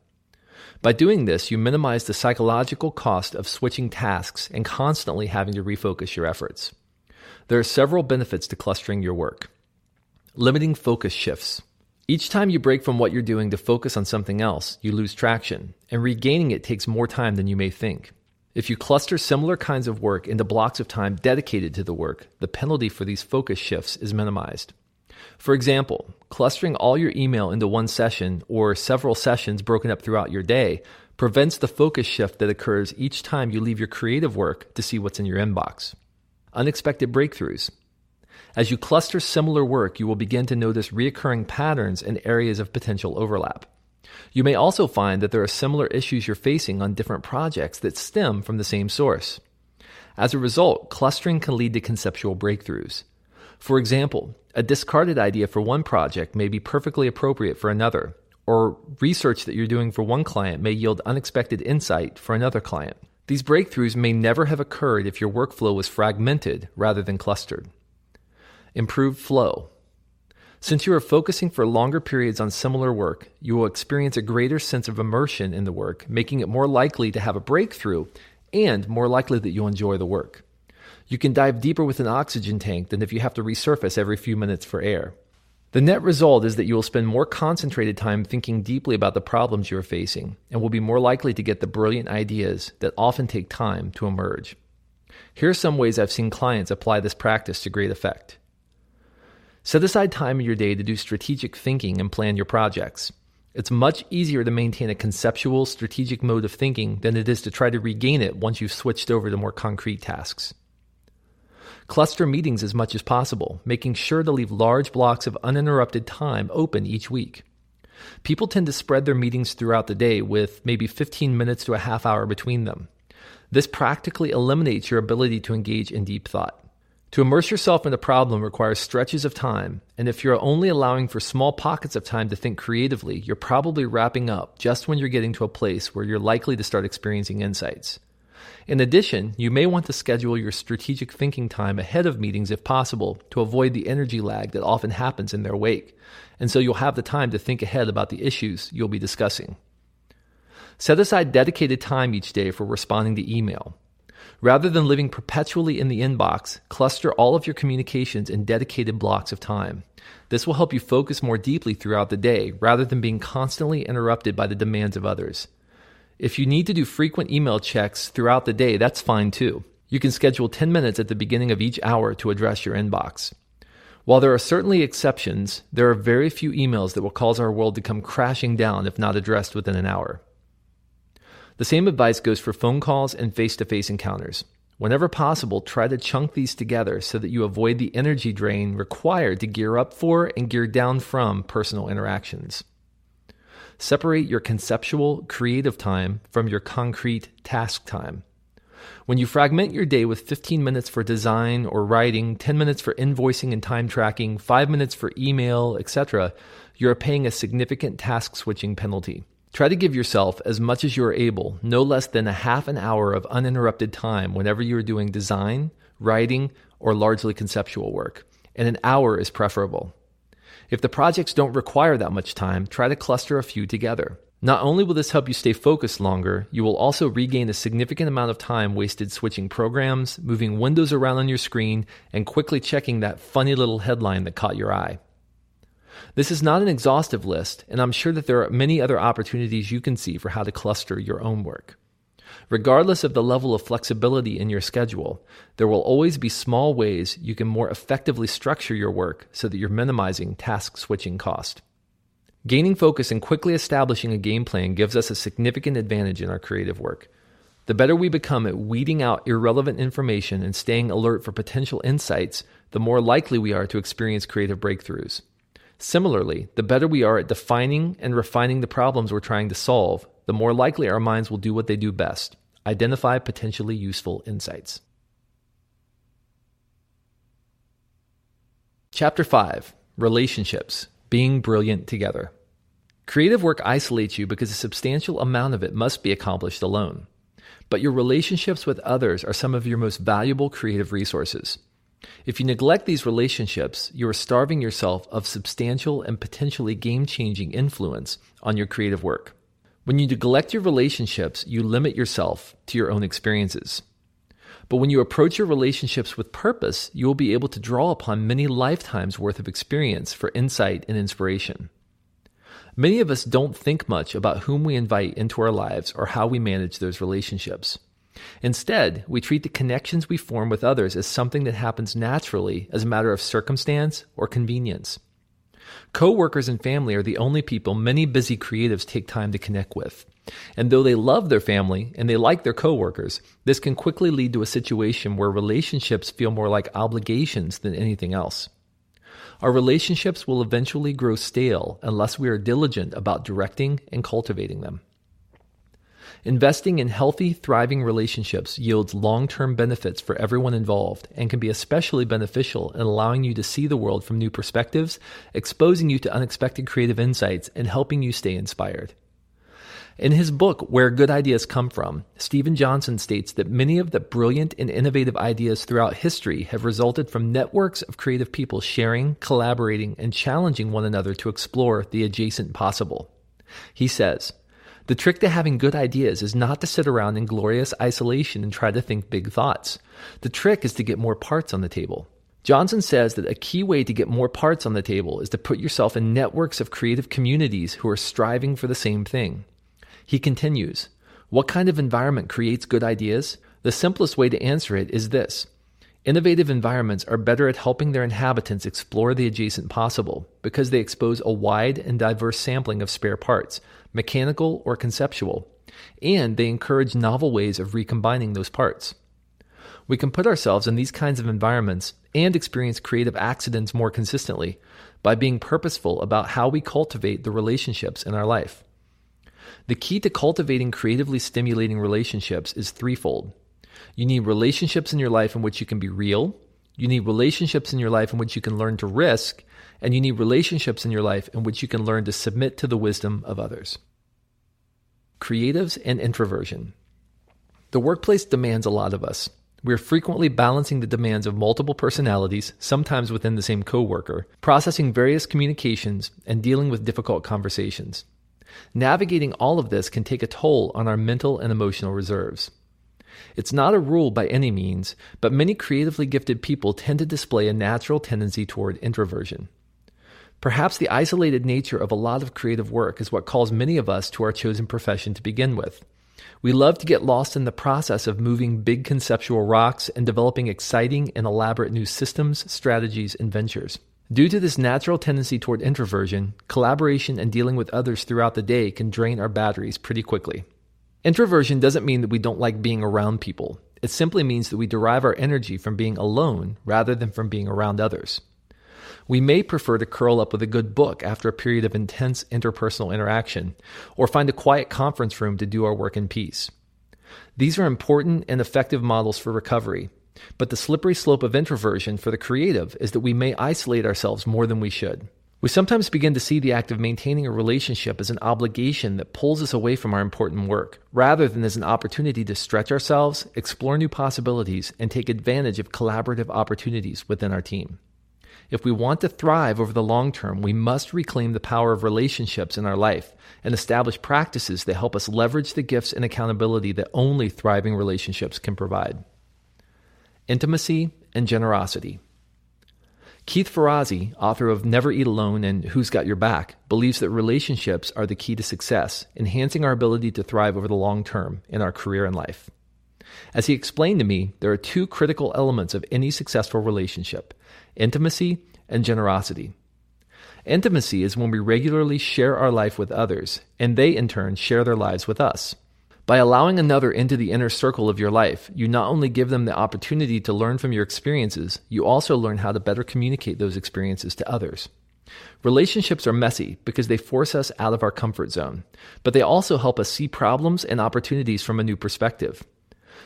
By doing this, you minimize the psychological cost of switching tasks and constantly having to refocus your efforts. There are several benefits to clustering your work. Limiting focus shifts. Each time you break from what you're doing to focus on something else, you lose traction, and regaining it takes more time than you may think. If you cluster similar kinds of work into blocks of time dedicated to the work, the penalty for these focus shifts is minimized. For example, clustering all your email into one session or several sessions broken up throughout your day prevents the focus shift that occurs each time you leave your creative work to see what's in your inbox. Unexpected breakthroughs. As you cluster similar work, you will begin to notice recurring patterns and areas of potential overlap. You may also find that there are similar issues you're facing on different projects that stem from the same source. As a result, clustering can lead to conceptual breakthroughs. For example, a discarded idea for one project may be perfectly appropriate for another, or research that you're doing for one client may yield unexpected insight for another client. These breakthroughs may never have occurred if your workflow was fragmented rather than clustered. Improved flow. Since you are focusing for longer periods on similar work, you will experience a greater sense of immersion in the work, making it more likely to have a breakthrough and more likely that you'll enjoy the work. You can dive deeper with an oxygen tank than if you have to resurface every few minutes for air. The net result is that you will spend more concentrated time thinking deeply about the problems you are facing and will be more likely to get the brilliant ideas that often take time to emerge. Here are some ways I've seen clients apply this practice to great effect. Set aside time in your day to do strategic thinking and plan your projects. It's much easier to maintain a conceptual, strategic mode of thinking than it is to try to regain it once you've switched over to more concrete tasks. Cluster meetings as much as possible, making sure to leave large blocks of uninterrupted time open each week. People tend to spread their meetings throughout the day with maybe 15 minutes to a half hour between them. This practically eliminates your ability to engage in deep thought. To immerse yourself in a problem requires stretches of time, and if you're only allowing for small pockets of time to think creatively, you're probably wrapping up just when you're getting to a place where you're likely to start experiencing insights. In addition, you may want to schedule your strategic thinking time ahead of meetings if possible to avoid the energy lag that often happens in their wake, and so you'll have the time to think ahead about the issues you'll be discussing. Set aside dedicated time each day for responding to email. Rather than living perpetually in the inbox, cluster all of your communications in dedicated blocks of time. This will help you focus more deeply throughout the day rather than being constantly interrupted by the demands of others. If you need to do frequent email checks throughout the day, that's fine too. You can schedule 10 minutes at the beginning of each hour to address your inbox. While there are certainly exceptions, there are very few emails that will cause our world to come crashing down if not addressed within an hour. The same advice goes for phone calls and face-to-face encounters. Whenever possible, try to chunk these together so that you avoid the energy drain required to gear up for and gear down from personal interactions. Separate your conceptual, creative time from your concrete task time. When you fragment your day with 15 minutes for design or writing, 10 minutes for invoicing and time tracking, 5 minutes for email, etc., you are paying a significant task switching penalty. Try to give yourself as much as you are able, no less than a half an hour of uninterrupted time whenever you are doing design, writing, or largely conceptual work, and an hour is preferable. If the projects don't require that much time, try to cluster a few together. Not only will this help you stay focused longer, you will also regain a significant amount of time wasted switching programs, moving windows around on your screen, and quickly checking that funny little headline that caught your eye. This is not an exhaustive list, and I'm sure that there are many other opportunities you can see for how to cluster your own work. Regardless of the level of flexibility in your schedule, there will always be small ways you can more effectively structure your work so that you're minimizing task switching cost. Gaining focus and quickly establishing a game plan gives us a significant advantage in our creative work. The better we become at weeding out irrelevant information and staying alert for potential insights, the more likely we are to experience creative breakthroughs. Similarly, the better we are at defining and refining the problems we're trying to solve, the more likely our minds will do what they do best: identify potentially useful insights. Chapter 5. Relationships. Being brilliant together. Creative work isolates you because a substantial amount of it must be accomplished alone. But your relationships with others are some of your most valuable creative resources. If you neglect these relationships, you are starving yourself of substantial and potentially game-changing influence on your creative work. When you neglect your relationships, you limit yourself to your own experiences. But when you approach your relationships with purpose, you will be able to draw upon many lifetimes' worth of experience for insight and inspiration. Many of us don't think much about whom we invite into our lives or how we manage those relationships. Instead, we treat the connections we form with others as something that happens naturally as a matter of circumstance or convenience. Co-workers and family are the only people many busy creatives take time to connect with. And though they love their family and they like their co-workers, this can quickly lead to a situation where relationships feel more like obligations than anything else. Our relationships will eventually grow stale unless we are diligent about directing and cultivating them. Investing in healthy, thriving relationships yields long-term benefits for everyone involved and can be especially beneficial in allowing you to see the world from new perspectives, exposing you to unexpected creative insights, and helping you stay inspired. In his book, Where Good Ideas Come From, Stephen Johnson states that many of the brilliant and innovative ideas throughout history have resulted from networks of creative people sharing, collaborating, and challenging one another to explore the adjacent possible. He says, "The trick to having good ideas is not to sit around in glorious isolation and try to think big thoughts. The trick is to get more parts on the table. Johnson says that a key way to get more parts on the table is to put yourself in networks of creative communities who are striving for the same thing. He continues, what kind of environment creates good ideas? The simplest way to answer it is this. Innovative environments are better at helping their inhabitants explore the adjacent possible because they expose a wide and diverse sampling of spare parts, mechanical or conceptual, and they encourage novel ways of recombining those parts. We can put ourselves in these kinds of environments and experience creative accidents more consistently by being purposeful about how we cultivate the relationships in our life. The key to cultivating creatively stimulating relationships is threefold. You need relationships in your life in which you can be real, you need relationships in your life in which you can learn to risk, and you need relationships in your life in which you can learn to submit to the wisdom of others. Creatives and introversion. The workplace demands a lot of us. We are frequently balancing the demands of multiple personalities, sometimes within the same coworker, processing various communications, and dealing with difficult conversations. Navigating all of this can take a toll on our mental and emotional reserves. It's not a rule by any means, but many creatively gifted people tend to display a natural tendency toward introversion. Perhaps the isolated nature of a lot of creative work is what calls many of us to our chosen profession to begin with. We love to get lost in the process of moving big conceptual rocks and developing exciting and elaborate new systems, strategies, and ventures. Due to this natural tendency toward introversion, collaboration and dealing with others throughout the day can drain our batteries pretty quickly. Introversion doesn't mean that we don't like being around people. It simply means that we derive our energy from being alone rather than from being around others. We may prefer to curl up with a good book after a period of intense interpersonal interaction, or find a quiet conference room to do our work in peace. These are important and effective models for recovery, but the slippery slope of introversion for the creative is that we may isolate ourselves more than we should. We sometimes begin to see the act of maintaining a relationship as an obligation that pulls us away from our important work, rather than as an opportunity to stretch ourselves, explore new possibilities, and take advantage of collaborative opportunities within our team. If we want to thrive over the long term, we must reclaim the power of relationships in our life and establish practices that help us leverage the gifts and accountability that only thriving relationships can provide. Intimacy and generosity. Keith Ferrazzi, author of Never Eat Alone and Who's Got Your Back, believes that relationships are the key to success, enhancing our ability to thrive over the long term in our career and life. As he explained to me, there are two critical elements of any successful relationship: intimacy and generosity. Intimacy is when we regularly share our life with others, and they in turn share their lives with us. By allowing another into the inner circle of your life, you not only give them the opportunity to learn from your experiences, you also learn how to better communicate those experiences to others. Relationships are messy because they force us out of our comfort zone, but they also help us see problems and opportunities from a new perspective.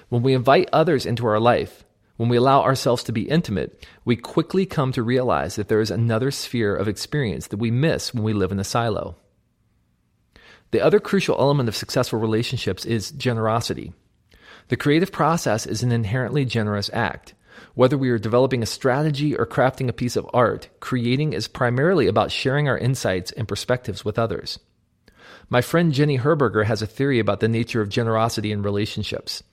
When we invite others into our life, when we allow ourselves to be intimate, we quickly come to realize that there is another sphere of experience that we miss when we live in a silo. The other crucial element of successful relationships is generosity. The creative process is an inherently generous act. Whether we are developing a strategy or crafting a piece of art, creating is primarily about sharing our insights and perspectives with others. My friend Jenny Herberger has a theory about the nature of generosity in relationships.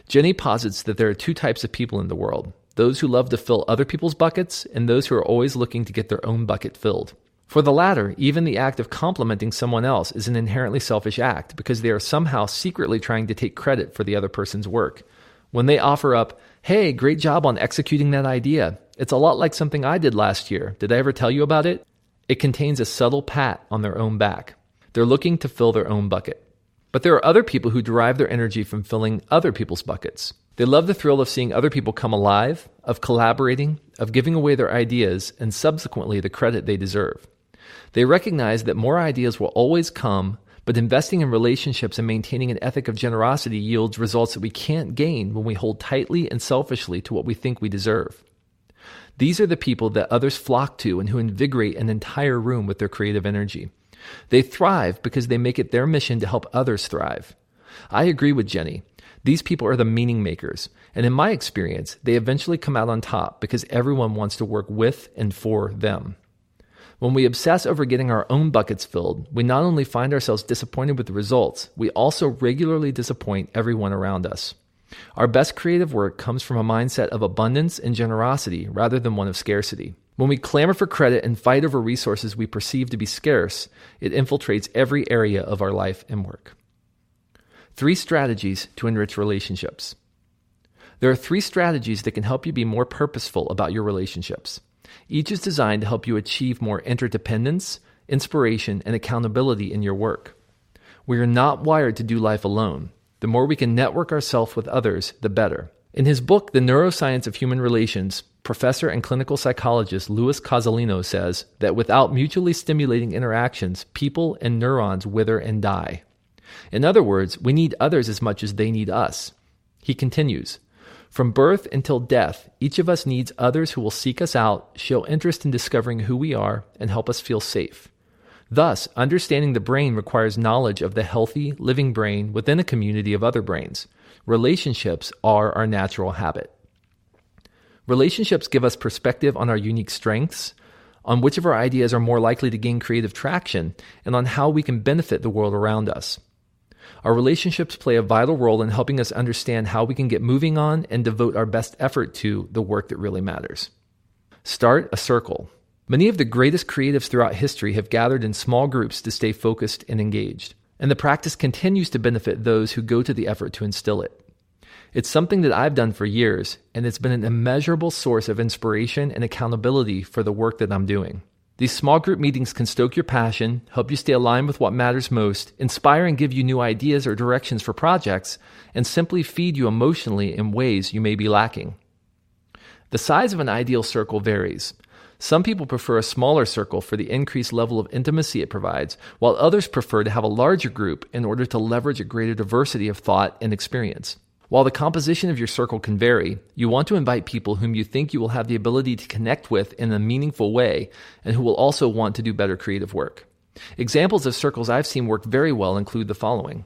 Jenny posits that there are two types of people in the world: those who love to fill other people's buckets and those who are always looking to get their own bucket filled. For the latter, even the act of complimenting someone else is an inherently selfish act because they are somehow secretly trying to take credit for the other person's work. When they offer up, "Hey, great job on executing that idea. It's a lot like something I did last year. Did I ever tell you about it?" It contains a subtle pat on their own back. They're looking to fill their own bucket. But there are other people who derive their energy from filling other people's buckets. They love the thrill of seeing other people come alive, of collaborating, of giving away their ideas, and subsequently the credit they deserve. They recognize that more ideas will always come, but investing in relationships and maintaining an ethic of generosity yields results that we can't gain when we hold tightly and selfishly to what we think we deserve. These are the people that others flock to and who invigorate an entire room with their creative energy. They thrive because they make it their mission to help others thrive. I agree with Jenny. These people are the meaning makers, and in my experience, they eventually come out on top because everyone wants to work with and for them. When we obsess over getting our own buckets filled, we not only find ourselves disappointed with the results, we also regularly disappoint everyone around us. Our best creative work comes from a mindset of abundance and generosity rather than one of scarcity. When we clamor for credit and fight over resources we perceive to be scarce, it infiltrates every area of our life and work. 3 strategies to enrich relationships. There are 3 strategies that can help you be more purposeful about your relationships. Each is designed to help you achieve more interdependence, inspiration, and accountability in your work. We are not wired to do life alone. The more we can network ourselves with others, the better. In his book, The Neuroscience of Human Relations, professor and clinical psychologist Louis Cozolino says that without mutually stimulating interactions, people and neurons wither and die. In other words, we need others as much as they need us. He continues, from birth until death, each of us needs others who will seek us out, show interest in discovering who we are, and help us feel safe. Thus, understanding the brain requires knowledge of the healthy, living brain within a community of other brains. Relationships are our natural habit. Relationships give us perspective on our unique strengths, on which of our ideas are more likely to gain creative traction, and on how we can benefit the world around us. Our relationships play a vital role in helping us understand how we can get moving on and devote our best effort to the work that really matters. Start a circle. Many of the greatest creatives throughout history have gathered in small groups to stay focused and engaged, and the practice continues to benefit those who go to the effort to instill it. It's something that I've done for years, and it's been an immeasurable source of inspiration and accountability for the work that I'm doing. These small group meetings can stoke your passion, help you stay aligned with what matters most, inspire and give you new ideas or directions for projects, and simply feed you emotionally in ways you may be lacking. The size of an ideal circle varies. Some people prefer a smaller circle for the increased level of intimacy it provides, while others prefer to have a larger group in order to leverage a greater diversity of thought and experience. While the composition of your circle can vary, you want to invite people whom you think you will have the ability to connect with in a meaningful way and who will also want to do better creative work. Examples of circles I've seen work very well include the following.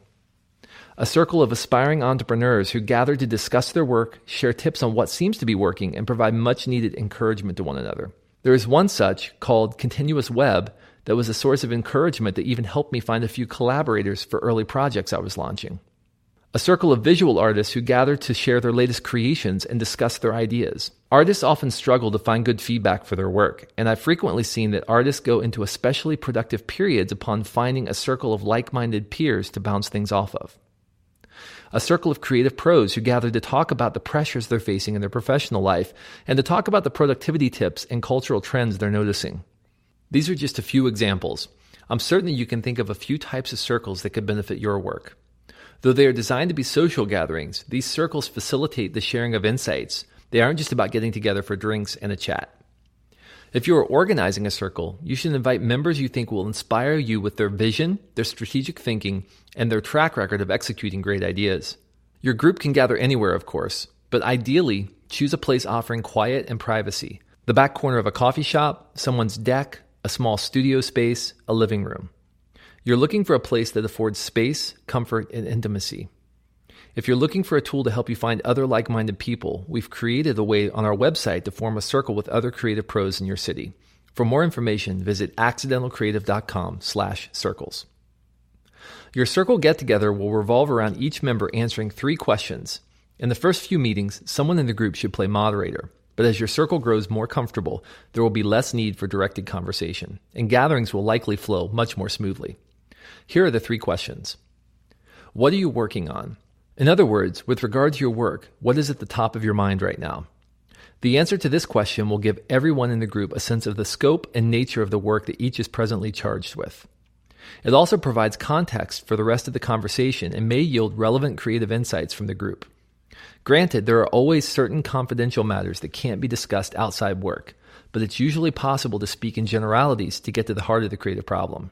A circle of aspiring entrepreneurs who gather to discuss their work, share tips on what seems to be working, and provide much-needed encouragement to one another. There is one such, called Continuous Web, that was a source of encouragement that even helped me find a few collaborators for early projects I was launching. A circle of visual artists who gather to share their latest creations and discuss their ideas. Artists often struggle to find good feedback for their work, and I've frequently seen that artists go into especially productive periods upon finding a circle of like-minded peers to bounce things off of. A circle of creative pros who gather to talk about the pressures they're facing in their professional life and to talk about the productivity tips and cultural trends they're noticing. These are just a few examples. I'm certain that you can think of a few types of circles that could benefit your work. Though they are designed to be social gatherings, these circles facilitate the sharing of insights. They aren't just about getting together for drinks and a chat. If you are organizing a circle, you should invite members you think will inspire you with their vision, their strategic thinking, and their track record of executing great ideas. Your group can gather anywhere, of course, but ideally, choose a place offering quiet and privacy. The back corner of a coffee shop, someone's deck, a small studio space, a living room. You're looking for a place that affords space, comfort, and intimacy. If you're looking for a tool to help you find other like-minded people, we've created a way on our website to form a circle with other creative pros in your city. For more information, visit accidentalcreative.com/circles. Your circle get-together will revolve around each member answering 3 questions. In the first few meetings, someone in the group should play moderator. But as your circle grows more comfortable, there will be less need for directed conversation, and gatherings will likely flow much more smoothly. Here are the 3 questions. What are you working on? In other words, with regard to your work, what is at the top of your mind right now? The answer to this question will give everyone in the group a sense of the scope and nature of the work that each is presently charged with. It also provides context for the rest of the conversation and may yield relevant creative insights from the group. Granted, there are always certain confidential matters that can't be discussed outside work, but it's usually possible to speak in generalities to get to the heart of the creative problem.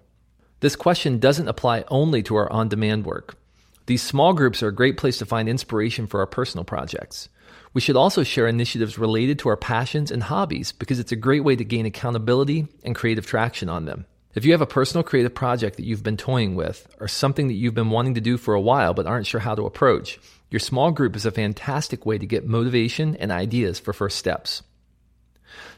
This question doesn't apply only to our on-demand work. These small groups are a great place to find inspiration for our personal projects. We should also share initiatives related to our passions and hobbies because it's a great way to gain accountability and creative traction on them. If you have a personal creative project that you've been toying with or something that you've been wanting to do for a while but aren't sure how to approach, your small group is a fantastic way to get motivation and ideas for first steps.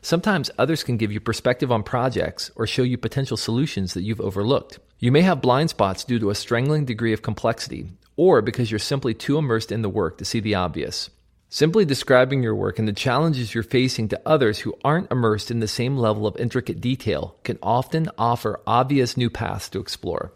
Sometimes others can give you perspective on projects or show you potential solutions that you've overlooked. You may have blind spots due to a strangling degree of complexity, or because you're simply too immersed in the work to see the obvious. Simply describing your work and the challenges you're facing to others who aren't immersed in the same level of intricate detail can often offer obvious new paths to explore.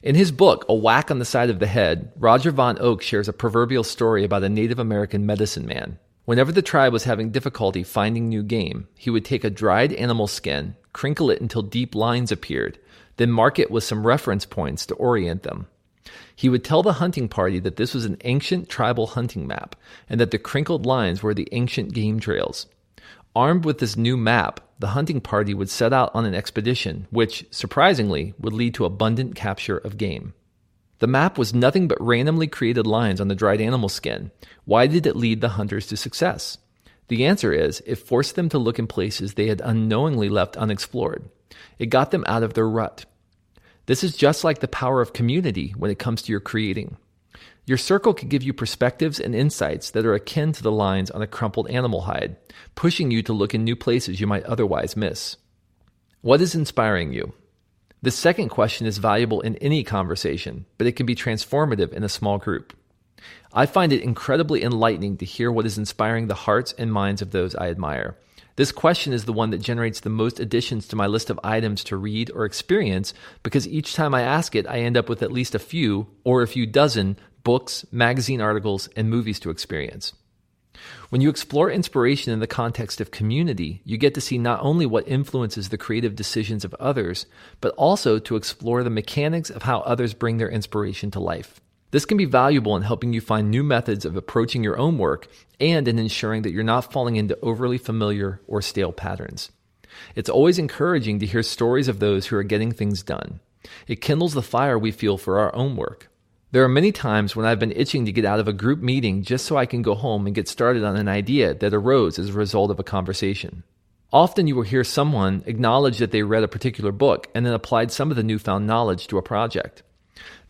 In his book, A Whack on the Side of the Head, Roger Von Oak shares a proverbial story about a Native American medicine man. Whenever the tribe was having difficulty finding new game, he would take a dried animal skin, crinkle it until deep lines appeared, then mark it with some reference points to orient them. He would tell the hunting party that this was an ancient tribal hunting map, and that the crinkled lines were the ancient game trails. Armed with this new map, the hunting party would set out on an expedition, which, surprisingly, would lead to abundant capture of game. The map was nothing but randomly created lines on the dried animal skin. Why did it lead the hunters to success? The answer is, it forced them to look in places they had unknowingly left unexplored. It got them out of their rut. This is just like the power of community when it comes to your creating. Your circle can give you perspectives and insights that are akin to the lines on a crumpled animal hide, pushing you to look in new places you might otherwise miss. What is inspiring you? The second question is valuable in any conversation, but it can be transformative in a small group. I find it incredibly enlightening to hear what is inspiring the hearts and minds of those I admire. This question is the one that generates the most additions to my list of items to read or experience, because each time I ask it, I end up with at least a few or a few dozen books, magazine articles, and movies to experience. When you explore inspiration in the context of community, you get to see not only what influences the creative decisions of others, but also to explore the mechanics of how others bring their inspiration to life. This can be valuable in helping you find new methods of approaching your own work and in ensuring that you're not falling into overly familiar or stale patterns. It's always encouraging to hear stories of those who are getting things done. It kindles the fire we feel for our own work. There are many times when I've been itching to get out of a group meeting just so I can go home and get started on an idea that arose as a result of a conversation. Often you will hear someone acknowledge that they read a particular book and then applied some of the newfound knowledge to a project.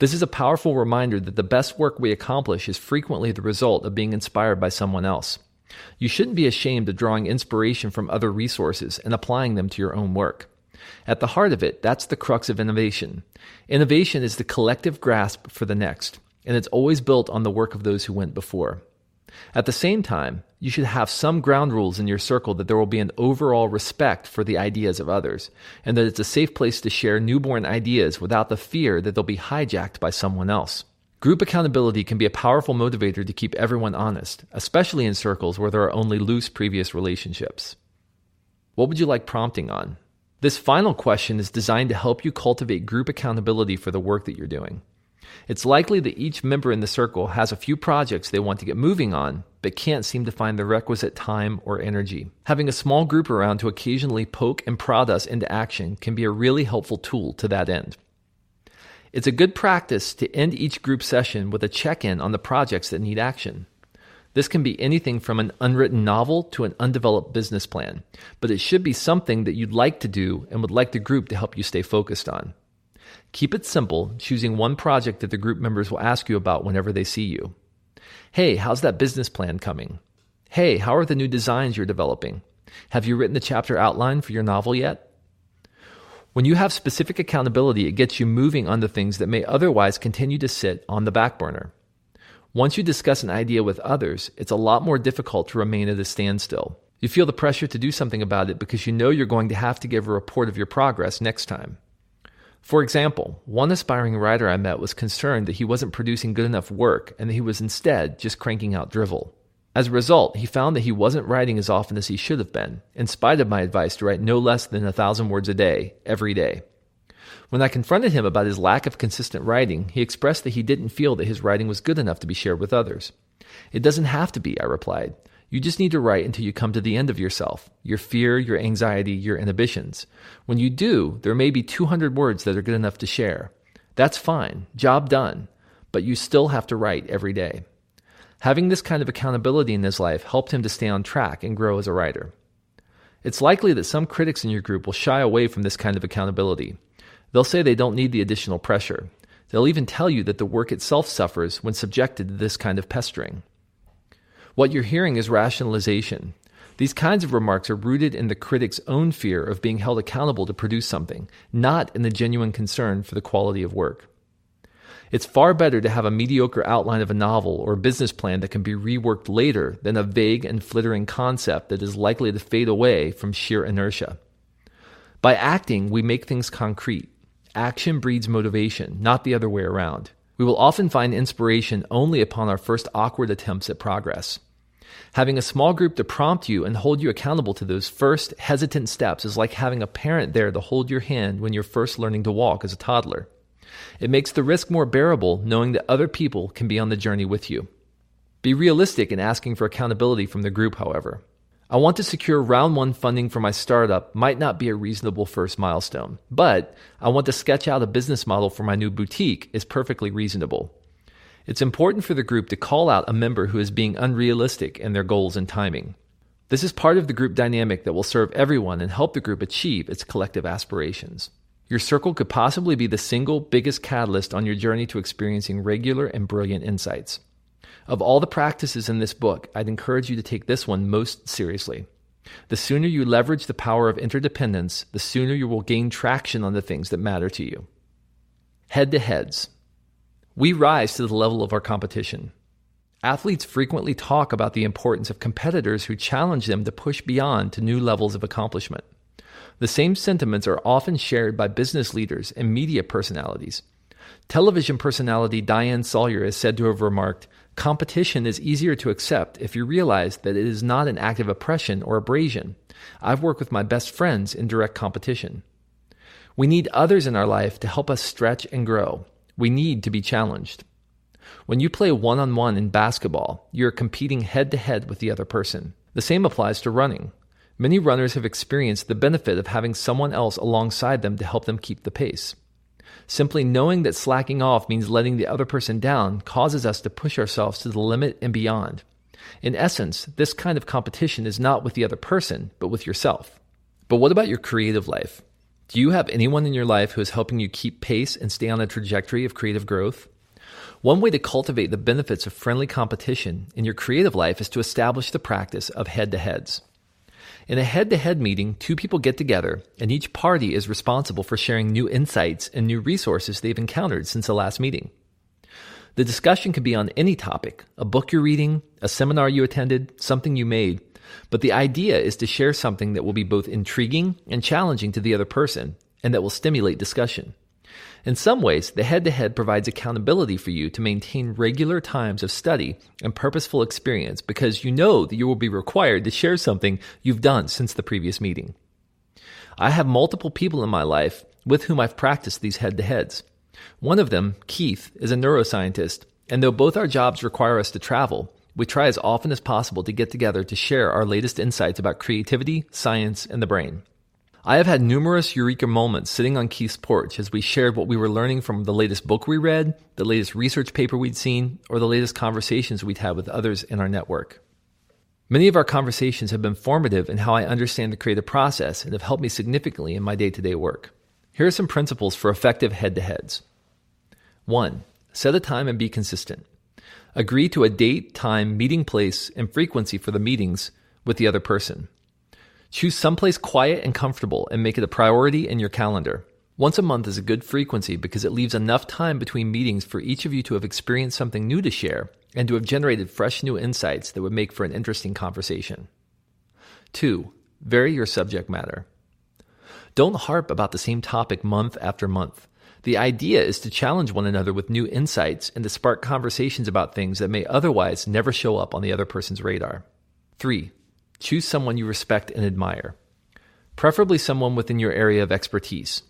This is a powerful reminder that the best work we accomplish is frequently the result of being inspired by someone else. You shouldn't be ashamed of drawing inspiration from other resources and applying them to your own work. At the heart of it, that's the crux of innovation. Innovation is the collective grasp for the next, and it's always built on the work of those who went before. At the same time, you should have some ground rules in your circle that there will be an overall respect for the ideas of others, and that it's a safe place to share newborn ideas without the fear that they'll be hijacked by someone else. Group accountability can be a powerful motivator to keep everyone honest, especially in circles where there are only loose previous relationships. What would you like prompting on? This final question is designed to help you cultivate group accountability for the work that you're doing. It's likely that each member in the circle has a few projects they want to get moving on, but can't seem to find the requisite time or energy. Having a small group around to occasionally poke and prod us into action can be a really helpful tool to that end. It's a good practice to end each group session with a check-in on the projects that need action. This can be anything from an unwritten novel to an undeveloped business plan, but it should be something that you'd like to do and would like the group to help you stay focused on. Keep it simple, choosing one project that the group members will ask you about whenever they see you. Hey, how's that business plan coming? Hey, how are the new designs you're developing? Have you written the chapter outline for your novel yet? When you have specific accountability, it gets you moving on the things that may otherwise continue to sit on the back burner. Once you discuss an idea with others, it's a lot more difficult to remain at a standstill. You feel the pressure to do something about it because you know you're going to have to give a report of your progress next time. For example, one aspiring writer I met was concerned that he wasn't producing good enough work and that he was instead just cranking out drivel. As a result, he found that he wasn't writing as often as he should have been, in spite of my advice to write no less than 1,000 words a day, every day. When I confronted him about his lack of consistent writing, he expressed that he didn't feel that his writing was good enough to be shared with others. It doesn't have to be, I replied. You just need to write until you come to the end of yourself, your fear, your anxiety, your inhibitions. When you do, there may be 200 words that are good enough to share. That's fine, job done, but you still have to write every day. Having this kind of accountability in his life helped him to stay on track and grow as a writer. It's likely that some critics in your group will shy away from this kind of accountability. They'll say they don't need the additional pressure. They'll even tell you that the work itself suffers when subjected to this kind of pestering. What you're hearing is rationalization. These kinds of remarks are rooted in the critic's own fear of being held accountable to produce something, not in the genuine concern for the quality of work. It's far better to have a mediocre outline of a novel or a business plan that can be reworked later than a vague and flittering concept that is likely to fade away from sheer inertia. By acting, we make things concrete. Action breeds motivation, not the other way around. We will often find inspiration only upon our first awkward attempts at progress. Having a small group to prompt you and hold you accountable to those first hesitant steps is like having a parent there to hold your hand when you're first learning to walk as a toddler. It makes the risk more bearable knowing that other people can be on the journey with you. Be realistic in asking for accountability from the group, however. I want to secure round 1 funding for my startup might not be a reasonable first milestone, but I want to sketch out a business model for my new boutique is perfectly reasonable. It's important for the group to call out a member who is being unrealistic in their goals and timing. This is part of the group dynamic that will serve everyone and help the group achieve its collective aspirations. Your circle could possibly be the single biggest catalyst on your journey to experiencing regular and brilliant insights. Of all the practices in this book, I'd encourage you to take this one most seriously. The sooner you leverage the power of interdependence, the sooner you will gain traction on the things that matter to you. Head-to-heads. We rise to the level of our competition. Athletes frequently talk about the importance of competitors who challenge them to push beyond to new levels of accomplishment. The same sentiments are often shared by business leaders and media personalities. Television personality Diane Sawyer is said to have remarked, "Competition is easier to accept if you realize that it is not an act of oppression or abrasion. I've worked with my best friends in direct competition." We need others in our life to help us stretch and grow. We need to be challenged. When you play one-on-one in basketball, you're competing head-to-head with the other person. The same applies to running. Many runners have experienced the benefit of having someone else alongside them to help them keep the pace. Simply knowing that slacking off means letting the other person down causes us to push ourselves to the limit and beyond. In essence, this kind of competition is not with the other person, but with yourself. But what about your creative life? Do you have anyone in your life who is helping you keep pace and stay on a trajectory of creative growth? One way to cultivate the benefits of friendly competition in your creative life is to establish the practice of head-to-heads. In a head-to-head meeting, 2 people get together, and each party is responsible for sharing new insights and new resources they've encountered since the last meeting. The discussion could be on any topic, a book you're reading, a seminar you attended, something you made, but the idea is to share something that will be both intriguing and challenging to the other person, and that will stimulate discussion. In some ways, the head-to-head provides accountability for you to maintain regular times of study and purposeful experience because you know that you will be required to share something you've done since the previous meeting. I have multiple people in my life with whom I've practiced these head-to-heads. One of them, Keith, is a neuroscientist, and though both our jobs require us to travel, we try as often as possible to get together to share our latest insights about creativity, science, and the brain. I have had numerous eureka moments sitting on Keith's porch as we shared what we were learning from the latest book we read, the latest research paper we'd seen, or the latest conversations we'd had with others in our network. Many of our conversations have been formative in how I understand the creative process and have helped me significantly in my day-to-day work. Here are some principles for effective head-to-heads. 1. Set a time and be consistent. Agree to a date, time, meeting place, and frequency for the meetings with the other person. Choose someplace quiet and comfortable and make it a priority in your calendar. Once a month is a good frequency because it leaves enough time between meetings for each of you to have experienced something new to share and to have generated fresh new insights that would make for an interesting conversation. 2. Vary your subject matter. Don't harp about the same topic month after month. The idea is to challenge one another with new insights and to spark conversations about things that may otherwise never show up on the other person's radar. 3. Choose someone you respect and admire, preferably someone within your area of expertise.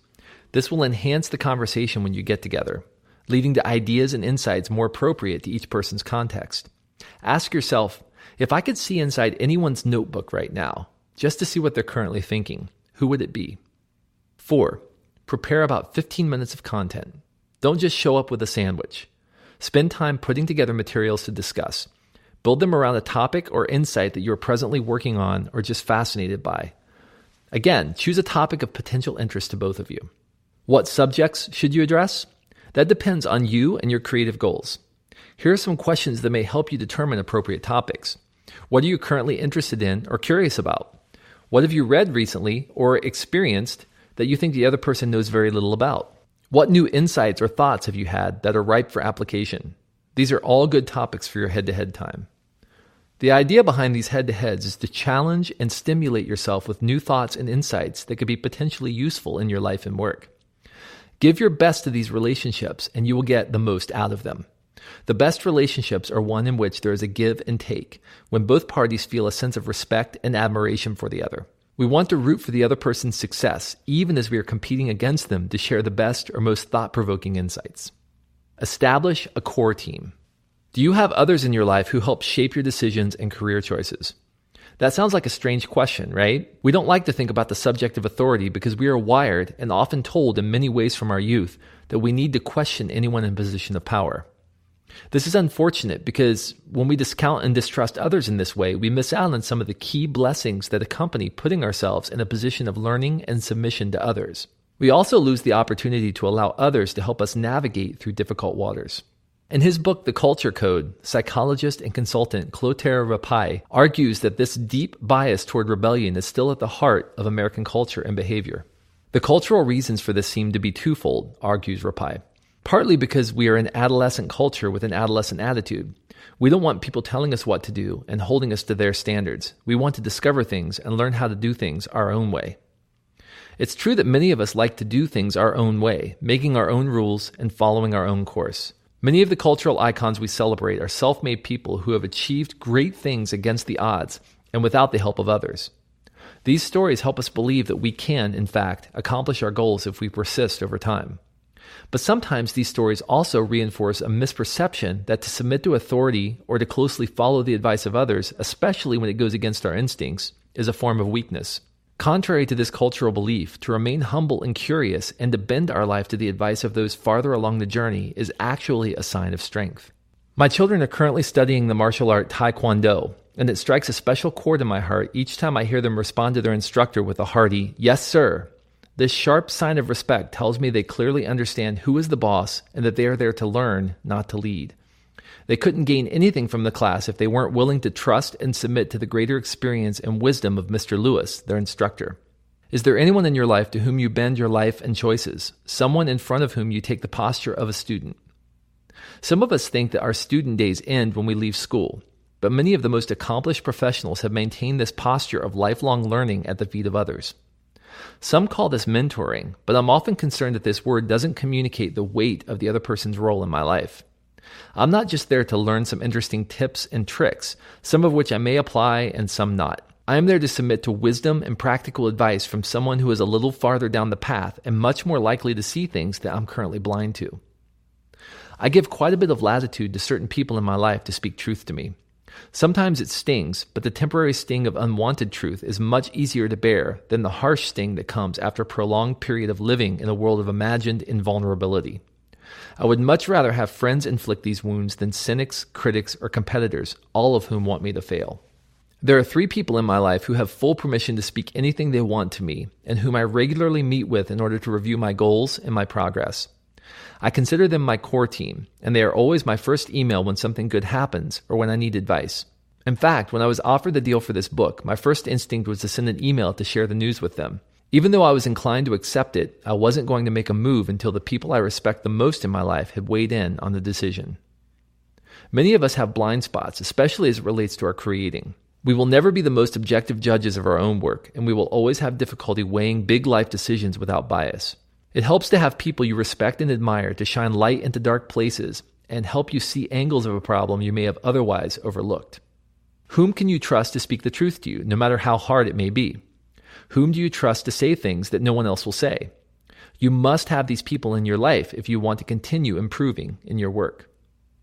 This will enhance the conversation when you get together, leading to ideas and insights more appropriate to each person's context. Ask yourself, if I could see inside anyone's notebook right now, just to see what they're currently thinking, who would it be? 4. Prepare about 15 minutes of content. Don't just show up with a sandwich. Spend time putting together materials to discuss. Build them around a topic or insight that you're presently working on or just fascinated by. Again, choose a topic of potential interest to both of you. What subjects should you address? That depends on you and your creative goals. Here are some questions that may help you determine appropriate topics. What are you currently interested in or curious about? What have you read recently or experienced that you think the other person knows very little about? What new insights or thoughts have you had that are ripe for application? These are all good topics for your head-to-head time. The idea behind these head-to-heads is to challenge and stimulate yourself with new thoughts and insights that could be potentially useful in your life and work. Give your best to these relationships and you will get the most out of them. The best relationships are one in which there is a give and take, when both parties feel a sense of respect and admiration for the other. We want to root for the other person's success, even as we are competing against them to share the best or most thought-provoking insights. Establish a core team. Do you have others in your life who help shape your decisions and career choices? That sounds like a strange question, right? We don't like to think about the subject of authority because we are wired and often told in many ways from our youth that we need to question anyone in a position of power. This is unfortunate because when we discount and distrust others in this way, we miss out on some of the key blessings that accompany putting ourselves in a position of learning and submission to others. We also lose the opportunity to allow others to help us navigate through difficult waters. In his book, The Culture Code, psychologist and consultant Clotaire Rapaille argues that this deep bias toward rebellion is still at the heart of American culture and behavior. The cultural reasons for this seem to be twofold, argues Rapaille. Partly because we are an adolescent culture with an adolescent attitude. We don't want people telling us what to do and holding us to their standards. We want to discover things and learn how to do things our own way. It's true that many of us like to do things our own way, making our own rules and following our own course. Many of the cultural icons we celebrate are self-made people who have achieved great things against the odds and without the help of others. These stories help us believe that we can, in fact, accomplish our goals if we persist over time. But sometimes these stories also reinforce a misperception that to submit to authority or to closely follow the advice of others, especially when it goes against our instincts, is a form of weakness. Contrary to this cultural belief, to remain humble and curious and to bend our life to the advice of those farther along the journey is actually a sign of strength. My children are currently studying the martial art Taekwondo, and it strikes a special chord in my heart each time I hear them respond to their instructor with a hearty, "Yes, sir." This sharp sign of respect tells me they clearly understand who is the boss and that they are there to learn, not to lead. They couldn't gain anything from the class if they weren't willing to trust and submit to the greater experience and wisdom of Mr. Lewis, their instructor. Is there anyone in your life to whom you bend your life and choices? Someone in front of whom you take the posture of a student? Some of us think that our student days end when we leave school, but many of the most accomplished professionals have maintained this posture of lifelong learning at the feet of others. Some call this mentoring, but I'm often concerned that this word doesn't communicate the weight of the other person's role in my life. I'm not just there to learn some interesting tips and tricks, some of which I may apply and some not. I am there to submit to wisdom and practical advice from someone who is a little farther down the path and much more likely to see things that I'm currently blind to. I give quite a bit of latitude to certain people in my life to speak truth to me. Sometimes it stings, but the temporary sting of unwanted truth is much easier to bear than the harsh sting that comes after a prolonged period of living in a world of imagined invulnerability. I would much rather have friends inflict these wounds than cynics, critics, or competitors, all of whom want me to fail. There are 3 people in my life who have full permission to speak anything they want to me, and whom I regularly meet with in order to review my goals and my progress. I consider them my core team, and they are always my first email when something good happens or when I need advice. In fact, when I was offered the deal for this book, my first instinct was to send an email to share the news with them. Even though I was inclined to accept it, I wasn't going to make a move until the people I respect the most in my life had weighed in on the decision. Many of us have blind spots, especially as it relates to our creating. We will never be the most objective judges of our own work, and we will always have difficulty weighing big life decisions without bias. It helps to have people you respect and admire to shine light into dark places and help you see angles of a problem you may have otherwise overlooked. Whom can you trust to speak the truth to you, no matter how hard it may be? Whom do you trust to say things that no one else will say? You must have these people in your life if you want to continue improving in your work.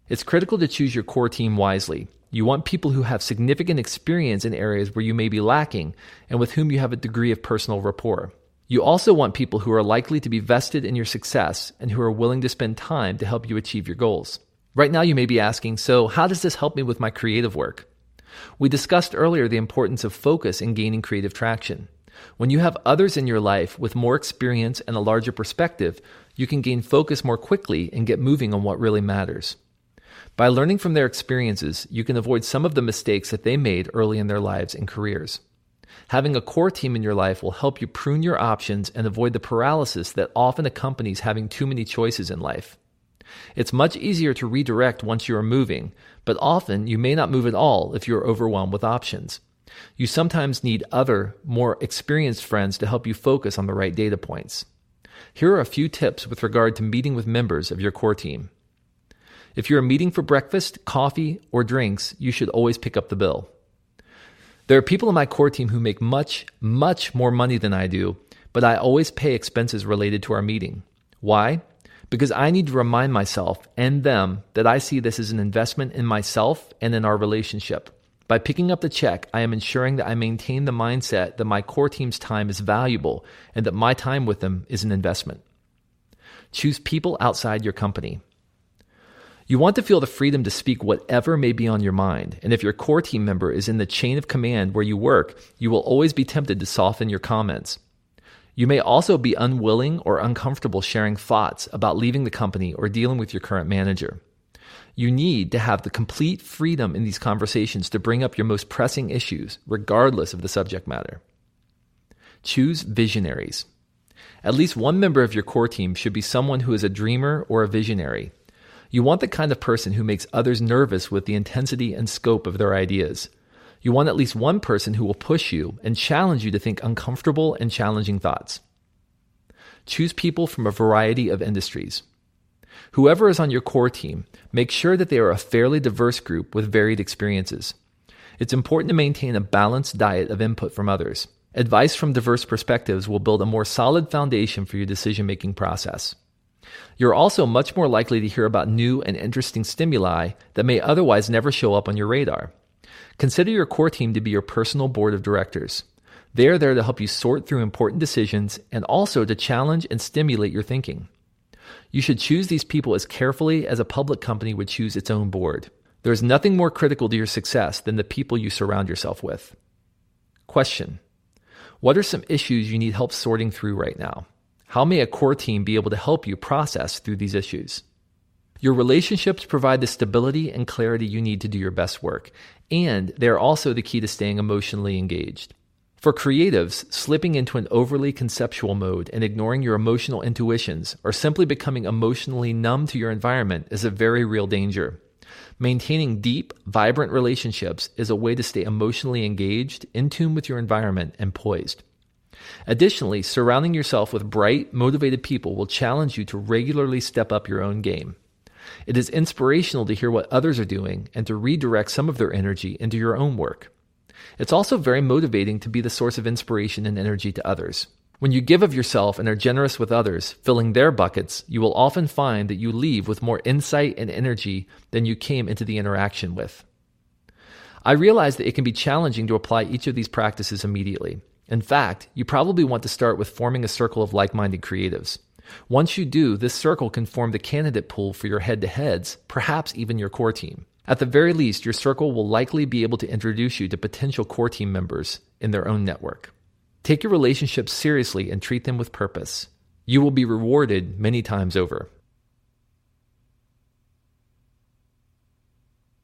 It's critical to choose your core team wisely. You want people who have significant experience in areas where you may be lacking and with whom you have a degree of personal rapport. You also want people who are likely to be vested in your success and who are willing to spend time to help you achieve your goals. Right now you may be asking, so how does this help me with my creative work? We discussed earlier the importance of focus in gaining creative traction. When you have others in your life with more experience and a larger perspective, you can gain focus more quickly and get moving on what really matters. By learning from their experiences, you can avoid some of the mistakes that they made early in their lives and careers. Having a core team in your life will help you prune your options and avoid the paralysis that often accompanies having too many choices in life. It's much easier to redirect once you are moving, but often you may not move at all if you are overwhelmed with options. You sometimes need other, more experienced friends to help you focus on the right data points. Here are a few tips with regard to meeting with members of your core team. If you're meeting for breakfast, coffee, or drinks, you should always pick up the bill. There are people in my core team who make much, much more money than I do, but I always pay expenses related to our meeting. Why? Because I need to remind myself and them that I see this as an investment in myself and in our relationship. By picking up the check, I am ensuring that I maintain the mindset that my core team's time is valuable and that my time with them is an investment. Choose people outside your company. You want to feel the freedom to speak whatever may be on your mind, and if your core team member is in the chain of command where you work, you will always be tempted to soften your comments. You may also be unwilling or uncomfortable sharing thoughts about leaving the company or dealing with your current manager. You need to have the complete freedom in these conversations to bring up your most pressing issues, regardless of the subject matter. Choose visionaries. At least one member of your core team should be someone who is a dreamer or a visionary. You want the kind of person who makes others nervous with the intensity and scope of their ideas. You want at least one person who will push you and challenge you to think uncomfortable and challenging thoughts. Choose people from a variety of industries. Whoever is on your core team, make sure that they are a fairly diverse group with varied experiences. It's important to maintain a balanced diet of input from others. Advice from diverse perspectives will build a more solid foundation for your decision-making process. You're also much more likely to hear about new and interesting stimuli that may otherwise never show up on your radar. Consider your core team to be your personal board of directors. They are there to help you sort through important decisions and also to challenge and stimulate your thinking. You should choose these people as carefully as a public company would choose its own board. There is nothing more critical to your success than the people you surround yourself with. Question: what are some issues you need help sorting through right now? How may a core team be able to help you process through these issues? Your relationships provide the stability and clarity you need to do your best work, and they are also the key to staying emotionally engaged. For creatives, slipping into an overly conceptual mode and ignoring your emotional intuitions or simply becoming emotionally numb to your environment is a very real danger. Maintaining deep, vibrant relationships is a way to stay emotionally engaged, in tune with your environment, and poised. Additionally, surrounding yourself with bright, motivated people will challenge you to regularly step up your own game. It is inspirational to hear what others are doing and to redirect some of their energy into your own work. It's also very motivating to be the source of inspiration and energy to others. When you give of yourself and are generous with others, filling their buckets, you will often find that you leave with more insight and energy than you came into the interaction with. I realize that it can be challenging to apply each of these practices immediately. In fact, you probably want to start with forming a circle of like-minded creatives. Once you do, this circle can form the candidate pool for your head-to-heads, perhaps even your core team. At the very least, your circle will likely be able to introduce you to potential core team members in their own network. Take your relationships seriously and treat them with purpose. You will be rewarded many times over.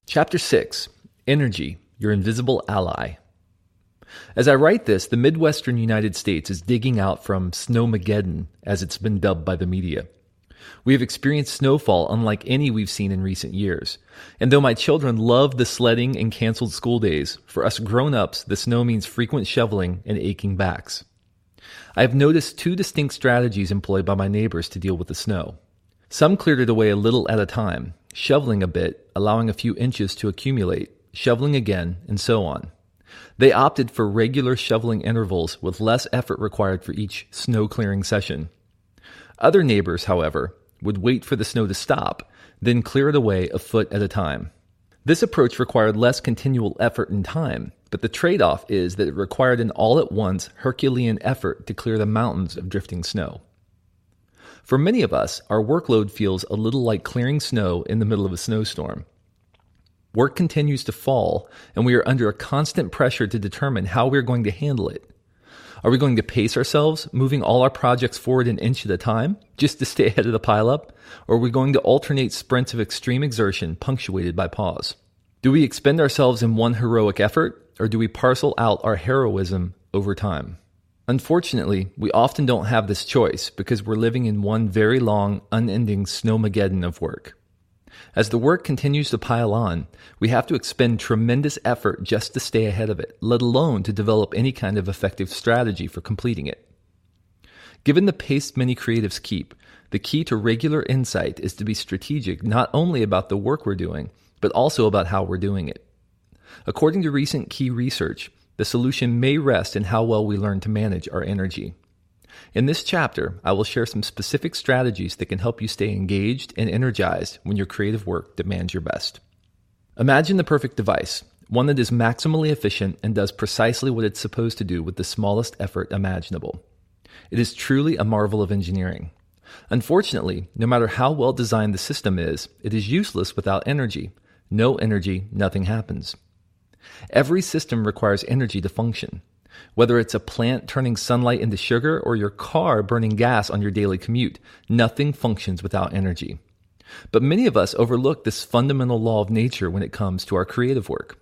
Chapter 6. Energy, your invisible ally. As I write this, the Midwestern United States is digging out from Snowmageddon, as it's been dubbed by the media. We have experienced snowfall unlike any we've seen in recent years. And though my children love the sledding and canceled school days, for us grown-ups, the snow means frequent shoveling and aching backs. I have noticed two distinct strategies employed by my neighbors to deal with the snow. Some cleared it away a little at a time, shoveling a bit, allowing a few inches to accumulate, shoveling again, and so on. They opted for regular shoveling intervals with less effort required for each snow clearing session. Other neighbors, however, would wait for the snow to stop, then clear it away a foot at a time. This approach required less continual effort and time, but the trade-off is that it required an all-at-once Herculean effort to clear the mountains of drifting snow. For many of us, our workload feels a little like clearing snow in the middle of a snowstorm. Work continues to fall, and we are under a constant pressure to determine how we are going to handle it. Are we going to pace ourselves, moving all our projects forward an inch at a time, just to stay ahead of the pileup? Or are we going to alternate sprints of extreme exertion punctuated by pause? Do we expend ourselves in one heroic effort, or do we parcel out our heroism over time? Unfortunately, we often don't have this choice because we're living in one very long, unending snowmageddon of work. As the work continues to pile on, we have to expend tremendous effort just to stay ahead of it, let alone to develop any kind of effective strategy for completing it. Given the pace many creatives keep, the key to regular insight is to be strategic not only about the work we're doing, but also about how we're doing it. According to recent key research, the solution may rest in how well we learn to manage our energy. In this chapter, I will share some specific strategies that can help you stay engaged and energized when your creative work demands your best. Imagine the perfect device, one that is maximally efficient and does precisely what it's supposed to do with the smallest effort imaginable. It is truly a marvel of engineering. Unfortunately, no matter how well designed the system is, it is useless without energy. No energy, nothing happens. Every system requires energy to function. Whether it's a plant turning sunlight into sugar or your car burning gas on your daily commute, nothing functions without energy. But many of us overlook this fundamental law of nature when it comes to our creative work.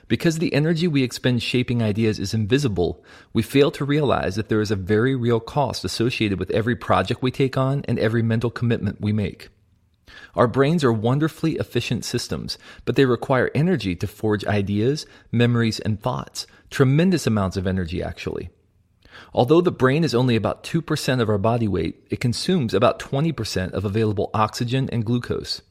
Because the energy we expend shaping ideas is invisible, we fail to realize that there is a very real cost associated with every project we take on and every mental commitment we make. Our brains are wonderfully efficient systems, but they require energy to forge ideas, memories, and thoughts. Tremendous amounts of energy, actually. Although the brain is only about 2% of our body weight, it consumes about 20% of available oxygen and glucose.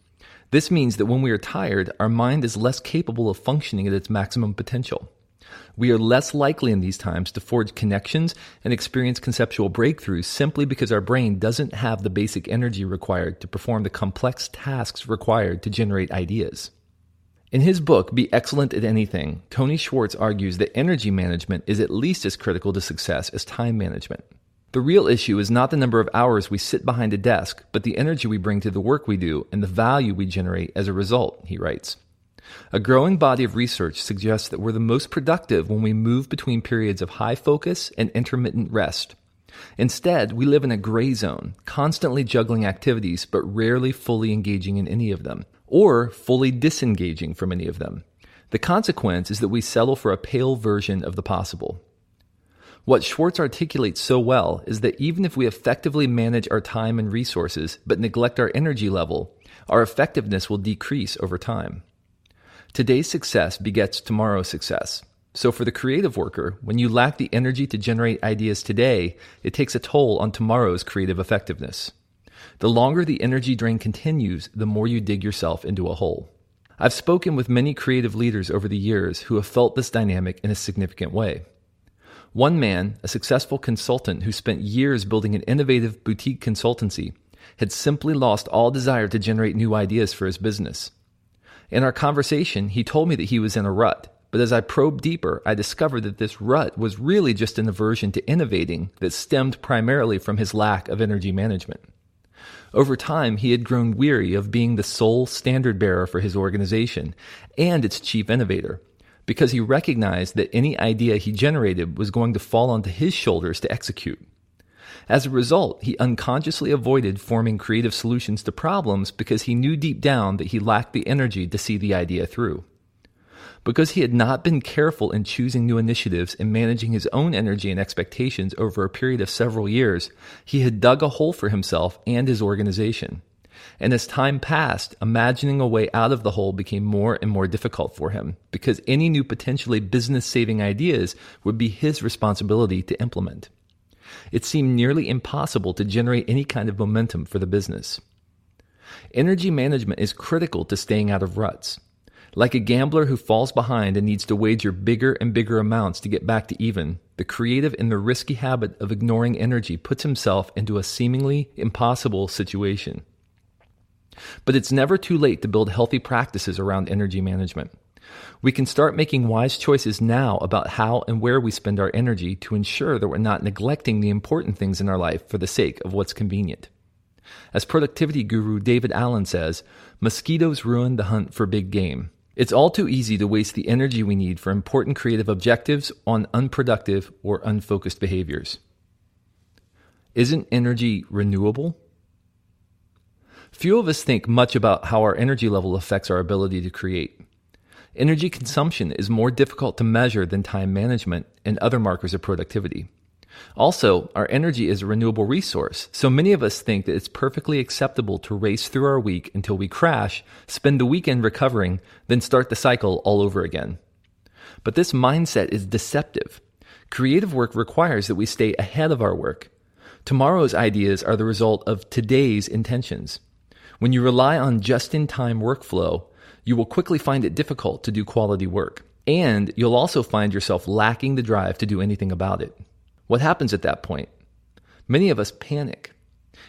This means that when we are tired, our mind is less capable of functioning at its maximum potential. We are less likely in these times to forge connections and experience conceptual breakthroughs simply because our brain doesn't have the basic energy required to perform the complex tasks required to generate ideas. In his book, Be Excellent at Anything, Tony Schwartz argues that energy management is at least as critical to success as time management. The real issue is not the number of hours we sit behind a desk, but the energy we bring to the work we do and the value we generate as a result, he writes. A growing body of research suggests that we're the most productive when we move between periods of high focus and intermittent rest. Instead, we live in a gray zone, constantly juggling activities but rarely fully engaging in any of them, or fully disengaging from any of them. The consequence is that we settle for a pale version of the possible. What Schwartz articulates so well is that even if we effectively manage our time and resources but neglect our energy level, our effectiveness will decrease over time. Today's success begets tomorrow's success. So for the creative worker, when you lack the energy to generate ideas today, it takes a toll on tomorrow's creative effectiveness. The longer the energy drain continues, the more you dig yourself into a hole. I've spoken with many creative leaders over the years who have felt this dynamic in a significant way. One man, a successful consultant who spent years building an innovative boutique consultancy, had simply lost all desire to generate new ideas for his business. In our conversation, he told me that he was in a rut, but as I probed deeper, I discovered that this rut was really just an aversion to innovating that stemmed primarily from his lack of energy management. Over time, he had grown weary of being the sole standard bearer for his organization and its chief innovator, because he recognized that any idea he generated was going to fall onto his shoulders to execute. As a result, he unconsciously avoided forming creative solutions to problems because he knew deep down that he lacked the energy to see the idea through. Because he had not been careful in choosing new initiatives and managing his own energy and expectations over a period of several years, he had dug a hole for himself and his organization. And as time passed, imagining a way out of the hole became more and more difficult for him, because any new potentially business-saving ideas would be his responsibility to implement. It seemed nearly impossible to generate any kind of momentum for the business. Energy management is critical to staying out of ruts. Like a gambler who falls behind and needs to wager bigger and bigger amounts to get back to even, the creative in the risky habit of ignoring energy puts himself into a seemingly impossible situation. But it's never too late to build healthy practices around energy management. We can start making wise choices now about how and where we spend our energy to ensure that we're not neglecting the important things in our life for the sake of what's convenient. As productivity guru David Allen says, mosquitoes ruin the hunt for big game. It's all too easy to waste the energy we need for important creative objectives on unproductive or unfocused behaviors. Isn't energy renewable? Few of us think much about how our energy level affects our ability to create. Energy consumption is more difficult to measure than time management and other markers of productivity. Also, our energy is a renewable resource, so many of us think that it's perfectly acceptable to race through our week until we crash, spend the weekend recovering, then start the cycle all over again. But this mindset is deceptive. Creative work requires that we stay ahead of our work. Tomorrow's ideas are the result of today's intentions. When you rely on just-in-time workflow, you will quickly find it difficult to do quality work, and you'll also find yourself lacking the drive to do anything about it. What happens at that point? Many of us panic.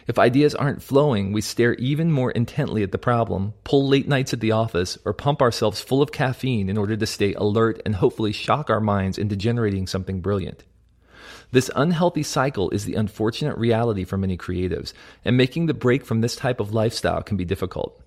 If ideas aren't flowing, we stare even more intently at the problem, pull late nights at the office, or pump ourselves full of caffeine in order to stay alert and hopefully shock our minds into generating something brilliant. This unhealthy cycle is the unfortunate reality for many creatives, and making the break from this type of lifestyle can be difficult.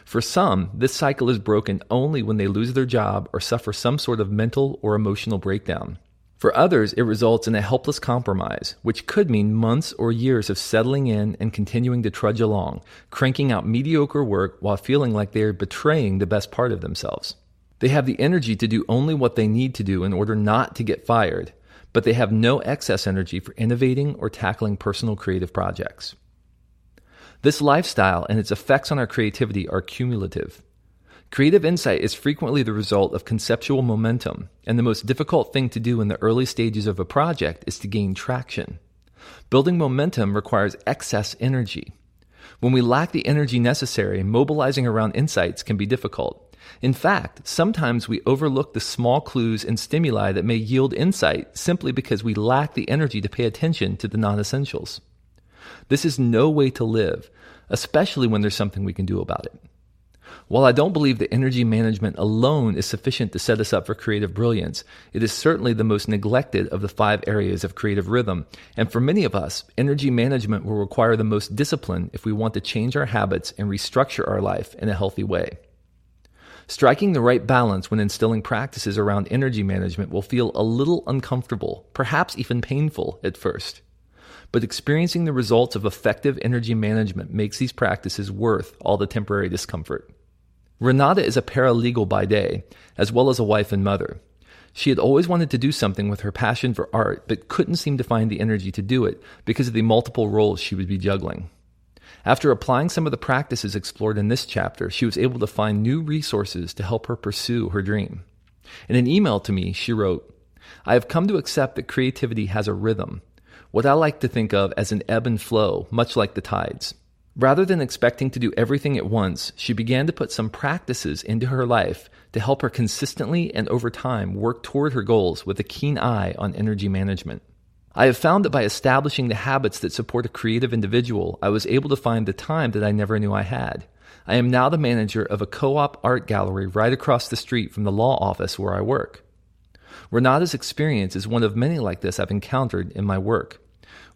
For some, this cycle is broken only when they lose their job or suffer some sort of mental or emotional breakdown. For others, it results in a helpless compromise, which could mean months or years of settling in and continuing to trudge along, cranking out mediocre work while feeling like they are betraying the best part of themselves. They have the energy to do only what they need to do in order not to get fired, but they have no excess energy for innovating or tackling personal creative projects. This lifestyle and its effects on our creativity are cumulative. Creative insight is frequently the result of conceptual momentum, and the most difficult thing to do in the early stages of a project is to gain traction. Building momentum requires excess energy. When we lack the energy necessary, mobilizing around insights can be difficult. In fact, sometimes we overlook the small clues and stimuli that may yield insight simply because we lack the energy to pay attention to the non-essentials. This is no way to live, especially when there's something we can do about it. While I don't believe that energy management alone is sufficient to set us up for creative brilliance, it is certainly the most neglected of the 5 areas of creative rhythm, and for many of us, energy management will require the most discipline if we want to change our habits and restructure our life in a healthy way. Striking the right balance when instilling practices around energy management will feel a little uncomfortable, perhaps even painful at first. But experiencing the results of effective energy management makes these practices worth all the temporary discomfort. Renata is a paralegal by day, as well as a wife and mother. She had always wanted to do something with her passion for art, but couldn't seem to find the energy to do it because of the multiple roles she would be juggling. After applying some of the practices explored in this chapter, she was able to find new resources to help her pursue her dream. In an email to me, she wrote, "I have come to accept that creativity has a rhythm, what I like to think of as an ebb and flow, much like the tides. Rather than expecting to do everything at once, she began to put some practices into her life to help her consistently and over time work toward her goals with a keen eye on energy management. I have found that by establishing the habits that support a creative individual, I was able to find the time that I never knew I had. I am now the manager of a co-op art gallery right across the street from the law office where I work." Renata's experience is one of many like this I've encountered in my work.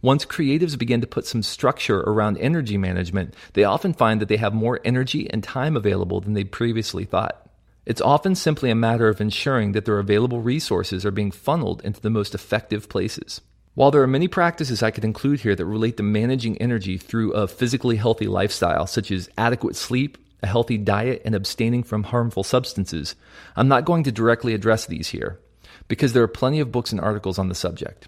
Once creatives begin to put some structure around energy management, they often find that they have more energy and time available than they previously thought. It's often simply a matter of ensuring that their available resources are being funneled into the most effective places. While there are many practices I could include here that relate to managing energy through a physically healthy lifestyle, such as adequate sleep, a healthy diet, and abstaining from harmful substances, I'm not going to directly address these here, because there are plenty of books and articles on the subject.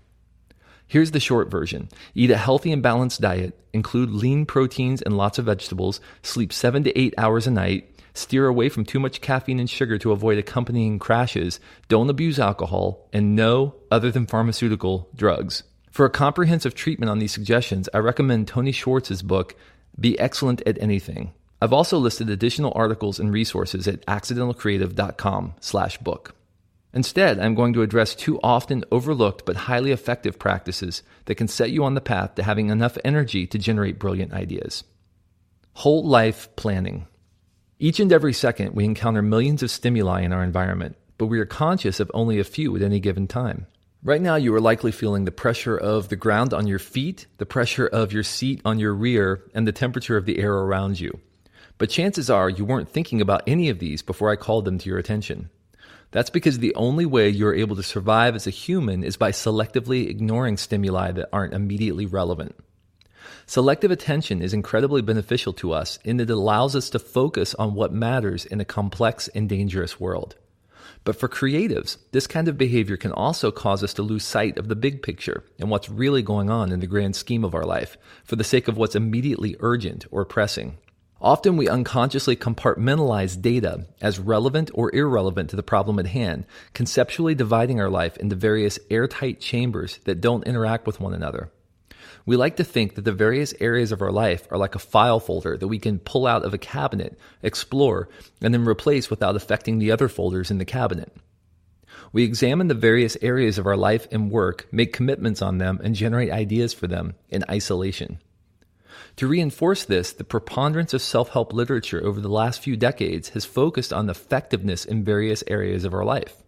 Here's the short version. Eat a healthy and balanced diet, include lean proteins and lots of vegetables, sleep 7 to 8 hours a night, steer away from too much caffeine and sugar to avoid accompanying crashes, don't abuse alcohol, and no, other than pharmaceutical, drugs. For a comprehensive treatment on these suggestions, I recommend Tony Schwartz's book, Be Excellent at Anything. I've also listed additional articles and resources at accidentalcreative.com/book. Instead, I'm going to address 2 often overlooked but highly effective practices that can set you on the path to having enough energy to generate brilliant ideas. Whole life planning. Each and every second, we encounter millions of stimuli in our environment, but we are conscious of only a few at any given time. Right now, you are likely feeling the pressure of the ground on your feet, the pressure of your seat on your rear, and the temperature of the air around you. But chances are you weren't thinking about any of these before I called them to your attention. That's because the only way you're able to survive as a human is by selectively ignoring stimuli that aren't immediately relevant. Selective attention is incredibly beneficial to us in that it allows us to focus on what matters in a complex and dangerous world. But for creatives, this kind of behavior can also cause us to lose sight of the big picture and what's really going on in the grand scheme of our life for the sake of what's immediately urgent or pressing. Often we unconsciously compartmentalize data as relevant or irrelevant to the problem at hand, conceptually dividing our life into various airtight chambers that don't interact with one another. We like to think that the various areas of our life are like a file folder that we can pull out of a cabinet, explore, and then replace without affecting the other folders in the cabinet. We examine the various areas of our life and work, make commitments on them, and generate ideas for them in isolation. To reinforce this, the preponderance of self-help literature over the last few decades has focused on effectiveness in various areas of our life.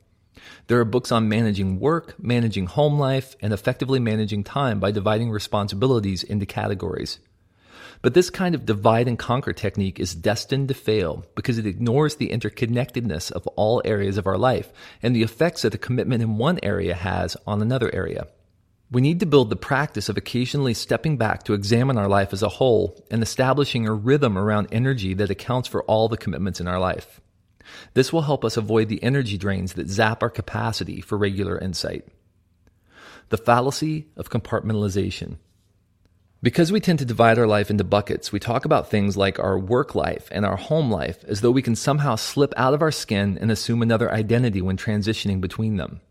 There are books on managing work, managing home life, and effectively managing time by dividing responsibilities into categories. But this kind of divide and conquer technique is destined to fail because it ignores the interconnectedness of all areas of our life and the effects that a commitment in one area has on another area. We need to build the practice of occasionally stepping back to examine our life as a whole and establishing a rhythm around energy that accounts for all the commitments in our life. This will help us avoid the energy drains that zap our capacity for regular insight. The fallacy of compartmentalization. Because we tend to divide our life into buckets, we talk about things like our work life and our home life as though we can somehow slip out of our skin and assume another identity when transitioning between them.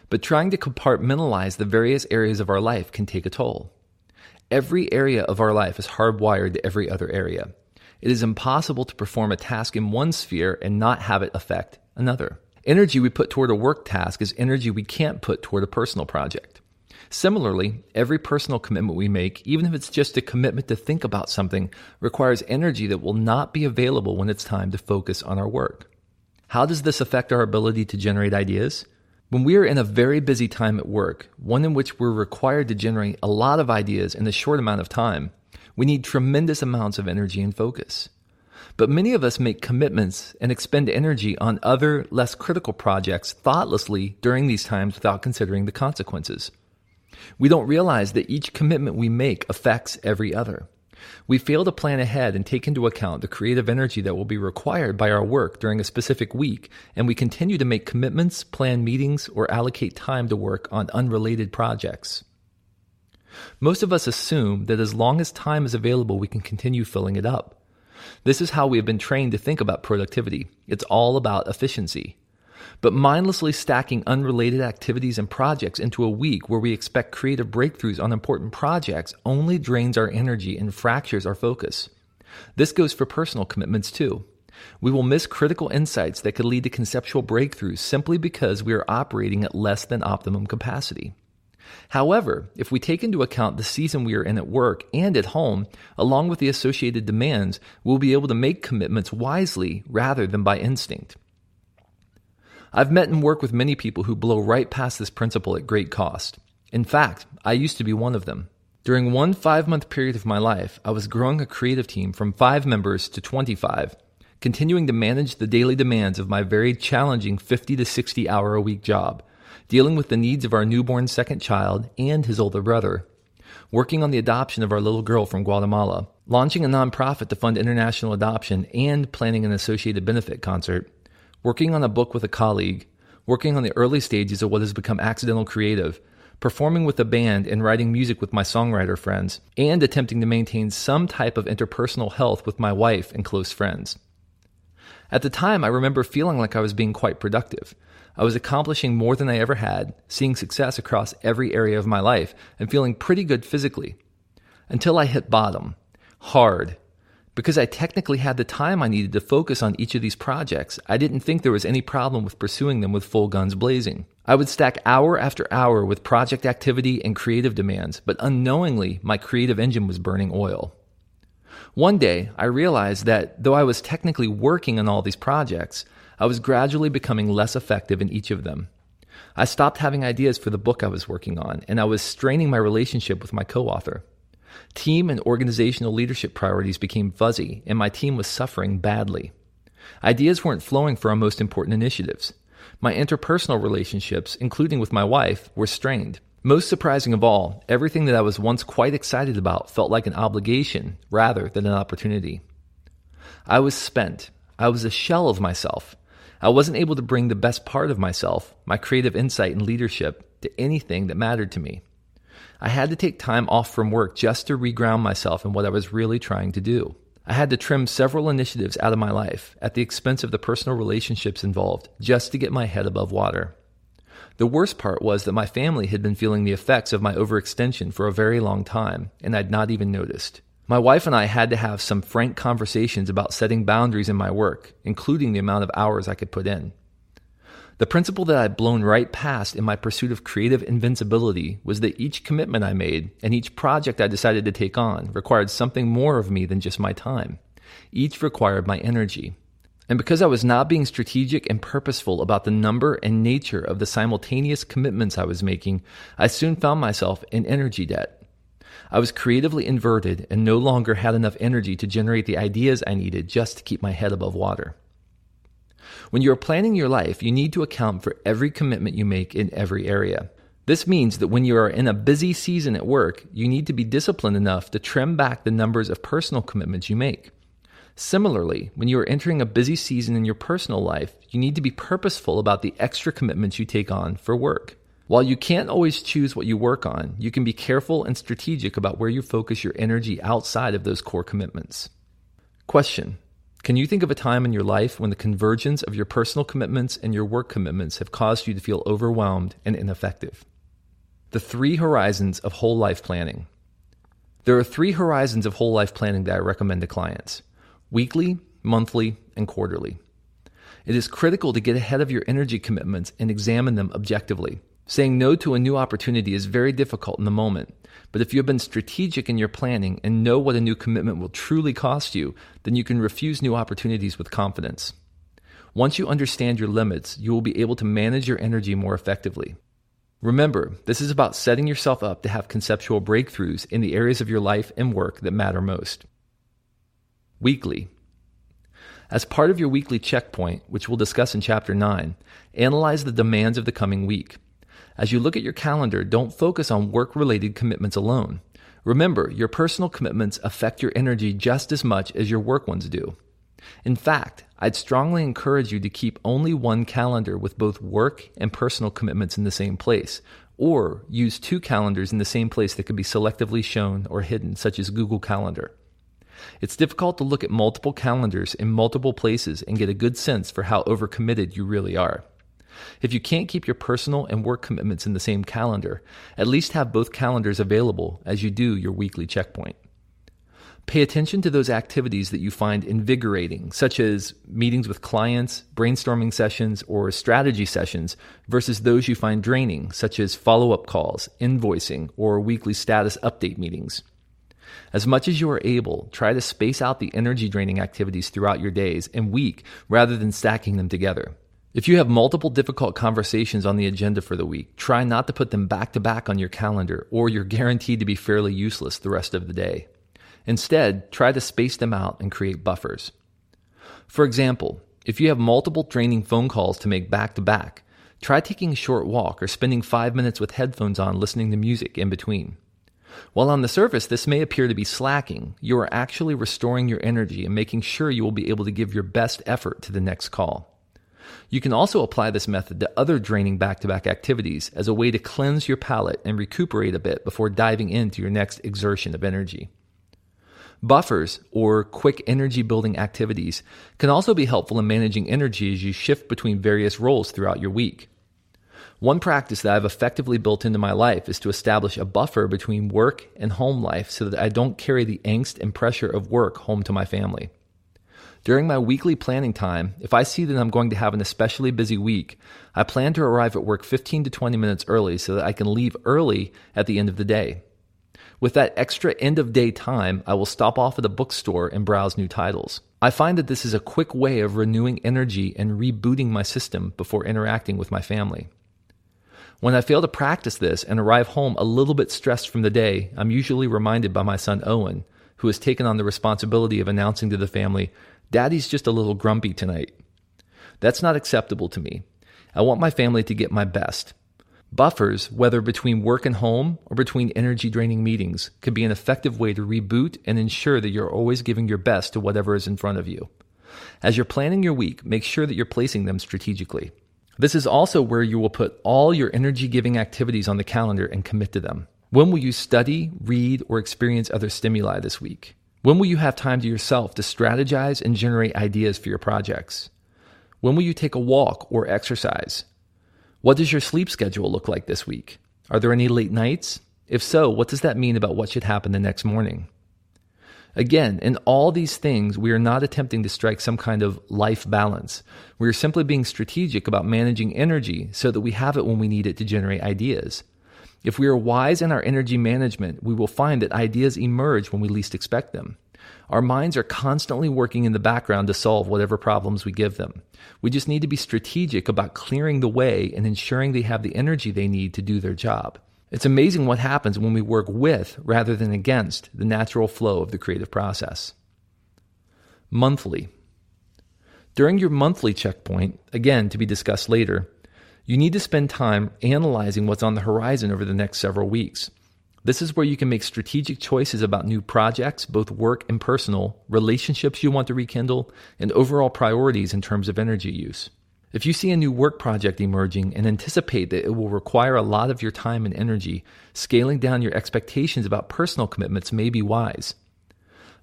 But trying to compartmentalize the various areas of our life can take a toll. Every area of our life is hardwired to every other area. It is impossible to perform a task in one sphere and not have it affect another. Energy we put toward a work task is energy we can't put toward a personal project. Similarly, every personal commitment we make, even if it's just a commitment to think about something, requires energy that will not be available when it's time to focus on our work. How does this affect our ability to generate ideas? When we are in a very busy time at work, one in which we're required to generate a lot of ideas in a short amount of time, we need tremendous amounts of energy and focus. But many of us make commitments and expend energy on other, less critical projects thoughtlessly during these times without considering the consequences. We don't realize that each commitment we make affects every other. We fail to plan ahead and take into account the creative energy that will be required by our work during a specific week, and we continue to make commitments, plan meetings, or allocate time to work on unrelated projects. Most of us assume that as long as time is available, we can continue filling it up. This is how we have been trained to think about productivity. It's all about efficiency. But mindlessly stacking unrelated activities and projects into a week where we expect creative breakthroughs on important projects only drains our energy and fractures our focus. This goes for personal commitments too. We will miss critical insights that could lead to conceptual breakthroughs simply because we are operating at less than optimum capacity. However, if we take into account the season we are in at work and at home, along with the associated demands, we'll be able to make commitments wisely rather than by instinct. I've met and worked with many people who blow right past this principle at great cost. In fact, I used to be one of them. During one 5-month period of my life, I was growing a creative team from 5 members to 25, continuing to manage the daily demands of my very challenging 50 to 60 hour a week job, dealing with the needs of our newborn second child and his older brother, working on the adoption of our little girl from Guatemala, launching a nonprofit to fund international adoption and planning an associated benefit concert, working on a book with a colleague, working on the early stages of what has become Accidental Creative, performing with a band and writing music with my songwriter friends, and attempting to maintain some type of interpersonal health with my wife and close friends. At the time, I remember feeling like I was being quite productive. I was accomplishing more than I ever had, seeing success across every area of my life, and feeling pretty good physically. Until I hit bottom. Hard. Because I technically had the time I needed to focus on each of these projects, I didn't think there was any problem with pursuing them with full guns blazing. I would stack hour after hour with project activity and creative demands, but unknowingly, my creative engine was burning oil. One day, I realized that though I was technically working on all these projects, I was gradually becoming less effective in each of them. I stopped having ideas for the book I was working on, and I was straining my relationship with my co-author. Team and organizational leadership priorities became fuzzy, and my team was suffering badly. Ideas weren't flowing for our most important initiatives. My interpersonal relationships, including with my wife, were strained. Most surprising of all, everything that I was once quite excited about felt like an obligation rather than an opportunity. I was spent. I was a shell of myself. I wasn't able to bring the best part of myself, my creative insight and leadership, to anything that mattered to me. I had to take time off from work just to reground myself in what I was really trying to do. I had to trim several initiatives out of my life at the expense of the personal relationships involved just to get my head above water. The worst part was that my family had been feeling the effects of my overextension for a very long time, and I'd not even noticed. My wife and I had to have some frank conversations about setting boundaries in my work, including the amount of hours I could put in. The principle that I'd blown right past in my pursuit of creative invincibility was that each commitment I made and each project I decided to take on required something more of me than just my time. Each required my energy. And because I was not being strategic and purposeful about the number and nature of the simultaneous commitments I was making, I soon found myself in energy debt. I was creatively inverted and no longer had enough energy to generate the ideas I needed just to keep my head above water. When you are planning your life, you need to account for every commitment you make in every area. This means that when you are in a busy season at work, you need to be disciplined enough to trim back the numbers of personal commitments you make. Similarly, when you are entering a busy season in your personal life, you need to be purposeful about the extra commitments you take on for work. While you can't always choose what you work on, you can be careful and strategic about where you focus your energy outside of those core commitments. Question: can you think of a time in your life when the convergence of your personal commitments and your work commitments have caused you to feel overwhelmed and ineffective? The 3 horizons of whole life planning. There are 3 horizons of whole life planning that I recommend to clients: weekly, monthly, and quarterly. It is critical to get ahead of your energy commitments and examine them objectively. Saying no to a new opportunity is very difficult in the moment, but if you have been strategic in your planning and know what a new commitment will truly cost you, then you can refuse new opportunities with confidence. Once you understand your limits, you will be able to manage your energy more effectively. Remember, this is about setting yourself up to have conceptual breakthroughs in the areas of your life and work that matter most. Weekly. As part of your weekly checkpoint, which we'll discuss in Chapter 9, analyze the demands of the coming week. As you look at your calendar, don't focus on work-related commitments alone. Remember, your personal commitments affect your energy just as much as your work ones do. In fact, I'd strongly encourage you to keep only one calendar with both work and personal commitments in the same place, or use 2 calendars in the same place that could be selectively shown or hidden, such as Google Calendar. It's difficult to look at multiple calendars in multiple places and get a good sense for how overcommitted you really are. If you can't keep your personal and work commitments in the same calendar, at least have both calendars available as you do your weekly checkpoint. Pay attention to those activities that you find invigorating, such as meetings with clients, brainstorming sessions, or strategy sessions, versus those you find draining, such as follow-up calls, invoicing, or weekly status update meetings. As much as you are able, try to space out the energy-draining activities throughout your days and week rather than stacking them together. If you have multiple difficult conversations on the agenda for the week, try not to put them back to back on your calendar, or you're guaranteed to be fairly useless the rest of the day. Instead, try to space them out and create buffers. For example, if you have multiple draining phone calls to make back to back, try taking a short walk or spending 5 minutes with headphones on listening to music in between. While on the surface this may appear to be slacking, you are actually restoring your energy and making sure you will be able to give your best effort to the next call. You can also apply this method to other draining back-to-back activities as a way to cleanse your palate and recuperate a bit before diving into your next exertion of energy. Buffers, or quick energy-building activities, can also be helpful in managing energy as you shift between various roles throughout your week. One practice that I've effectively built into my life is to establish a buffer between work and home life so that I don't carry the angst and pressure of work home to my family. During my weekly planning time, if I see that I'm going to have an especially busy week, I plan to arrive at work 15 to 20 minutes early so that I can leave early at the end of the day. With that extra end-of-day time, I will stop off at a bookstore and browse new titles. I find that this is a quick way of renewing energy and rebooting my system before interacting with my family. When I fail to practice this and arrive home a little bit stressed from the day, I'm usually reminded by my son Owen, who has taken on the responsibility of announcing to the family, "Daddy's just a little grumpy tonight." That's not acceptable to me. I want my family to get my best. Buffers, whether between work and home or between energy-draining meetings, could be an effective way to reboot and ensure that you're always giving your best to whatever is in front of you. As you're planning your week, make sure that you're placing them strategically. This is also where you will put all your energy-giving activities on the calendar and commit to them. When will you study, read, or experience other stimuli this week? When will you have time to yourself to strategize and generate ideas for your projects? When will you take a walk or exercise? What does your sleep schedule look like this week? Are there any late nights? If so, what does that mean about what should happen the next morning? Again, in all these things, we are not attempting to strike some kind of life balance. We are simply being strategic about managing energy so that we have it when we need it to generate ideas. If we are wise in our energy management, we will find that ideas emerge when we least expect them. Our minds are constantly working in the background to solve whatever problems we give them. We just need to be strategic about clearing the way and ensuring they have the energy they need to do their job. It's amazing what happens when we work with rather than against the natural flow of the creative process. Monthly. During your monthly checkpoint, again to be discussed later, you need to spend time analyzing what's on the horizon over the next several weeks. This is where you can make strategic choices about new projects, both work and personal, relationships you want to rekindle, and overall priorities in terms of energy use. If you see a new work project emerging and anticipate that it will require a lot of your time and energy, scaling down your expectations about personal commitments may be wise.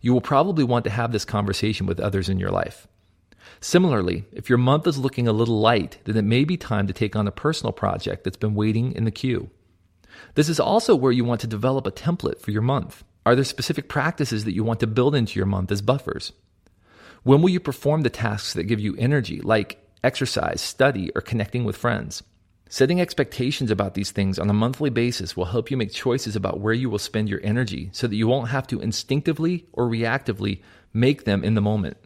You will probably want to have this conversation with others in your life. Similarly, if your month is looking a little light, then it may be time to take on a personal project that's been waiting in the queue. This is also where you want to develop a template for your month. Are there specific practices that you want to build into your month as buffers? When will you perform the tasks that give you energy, like exercise, study, or connecting with friends? Setting expectations about these things on a monthly basis will help you make choices about where you will spend your energy so that you won't have to instinctively or reactively make them in the moment.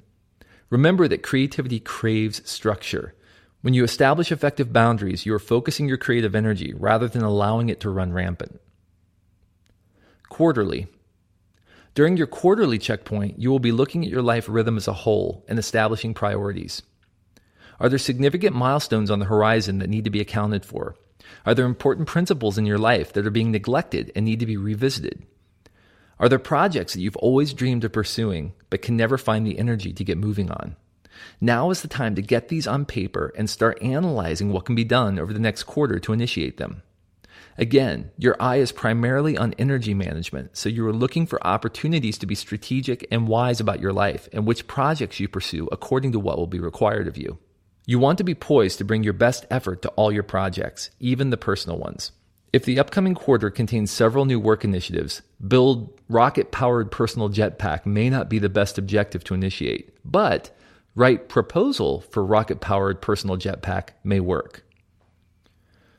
Remember that creativity craves structure. When you establish effective boundaries, you are focusing your creative energy rather than allowing it to run rampant. Quarterly. During your quarterly checkpoint, you will be looking at your life rhythm as a whole and establishing priorities. Are there significant milestones on the horizon that need to be accounted for? Are there important principles in your life that are being neglected and need to be revisited? Are there projects that you've always dreamed of pursuing but can never find the energy to get moving on? Now is the time to get these on paper and start analyzing what can be done over the next quarter to initiate them. Again, your eye is primarily on energy management, so you are looking for opportunities to be strategic and wise about your life and which projects you pursue according to what will be required of you. You want to be poised to bring your best effort to all your projects, even the personal ones. If the upcoming quarter contains several new work initiatives, build rocket-powered personal jetpack may not be the best objective to initiate, but write proposal for rocket-powered personal jetpack may work.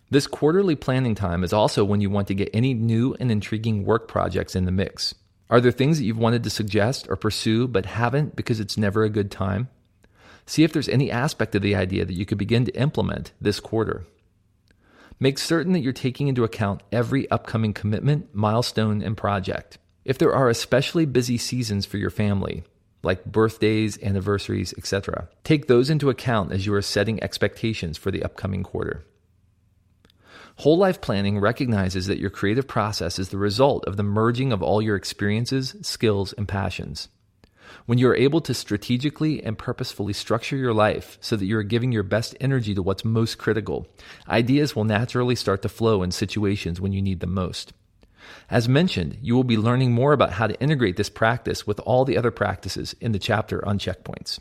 This quarterly planning time is also when you want to get any new and intriguing work projects in the mix. Are there things that you've wanted to suggest or pursue but haven't because it's never a good time? See if there's any aspect of the idea that you could begin to implement this quarter. Make certain that you're taking into account every upcoming commitment, milestone, and project. If there are especially busy seasons for your family, like birthdays, anniversaries, etc., take those into account as you are setting expectations for the upcoming quarter. Whole life planning recognizes that your creative process is the result of the merging of all your experiences, skills, and passions. When you are able to strategically and purposefully structure your life so that you are giving your best energy to what's most critical, ideas will naturally start to flow in situations when you need them most. As mentioned, you will be learning more about how to integrate this practice with all the other practices in the chapter on checkpoints.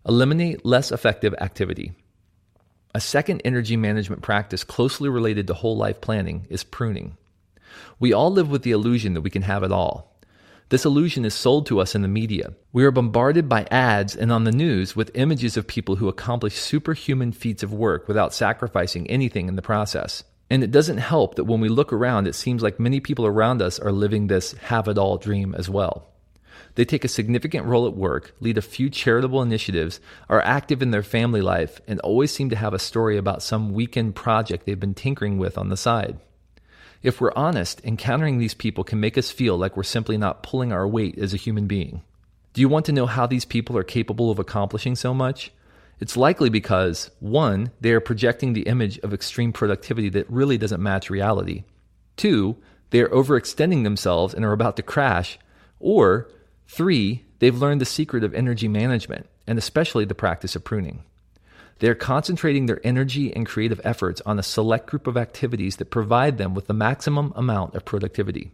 Eliminate less effective activity. A second energy management practice closely related to whole life planning is pruning. We all live with the illusion that we can have it all. This illusion is sold to us in the media. We are bombarded by ads and on the news with images of people who accomplish superhuman feats of work without sacrificing anything in the process. And it doesn't help that when we look around, it seems like many people around us are living this have-it-all dream as well. They take a significant role at work, lead a few charitable initiatives, are active in their family life, and always seem to have a story about some weekend project they've been tinkering with on the side. If we're honest, encountering these people can make us feel like we're simply not pulling our weight as a human being. Do you want to know how these people are capable of accomplishing so much? It's likely because, 1, they are projecting the image of extreme productivity that really doesn't match reality. 2, they are overextending themselves and are about to crash. Or 3, They've learned the secret of energy management, and especially the practice of pruning. They are concentrating their energy and creative efforts on a select group of activities that provide them with the maximum amount of productivity.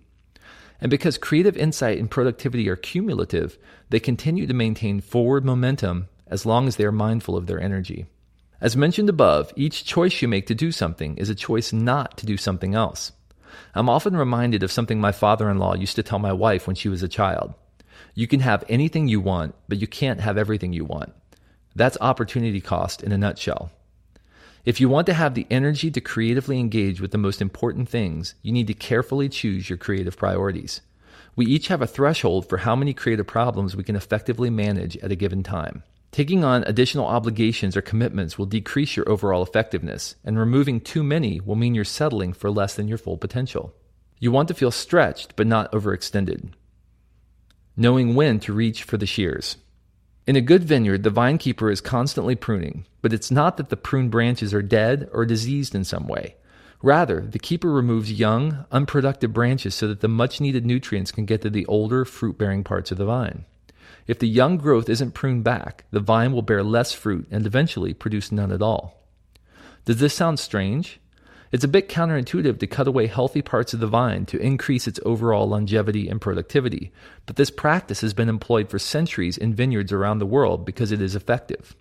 And because creative insight and productivity are cumulative, they continue to maintain forward momentum as long as they are mindful of their energy. As mentioned above, each choice you make to do something is a choice not to do something else. I'm often reminded of something my father-in-law used to tell my wife when she was a child. You can have anything you want, but you can't have everything you want. That's opportunity cost in a nutshell. If you want to have the energy to creatively engage with the most important things, you need to carefully choose your creative priorities. We each have a threshold for how many creative problems we can effectively manage at a given time. Taking on additional obligations or commitments will decrease your overall effectiveness, and removing too many will mean you're settling for less than your full potential. You want to feel stretched but not overextended. Knowing when to reach for the shears. In a good vineyard, the vine keeper is constantly pruning, but it's not that the pruned branches are dead or diseased in some way. Rather, the keeper removes young, unproductive branches so that the much-needed nutrients can get to the older, fruit-bearing parts of the vine. If the young growth isn't pruned back, the vine will bear less fruit and eventually produce none at all. Does this sound strange? It's a bit counterintuitive to cut away healthy parts of the vine to increase its overall longevity and productivity, but this practice has been employed for centuries in vineyards around the world because it is effective.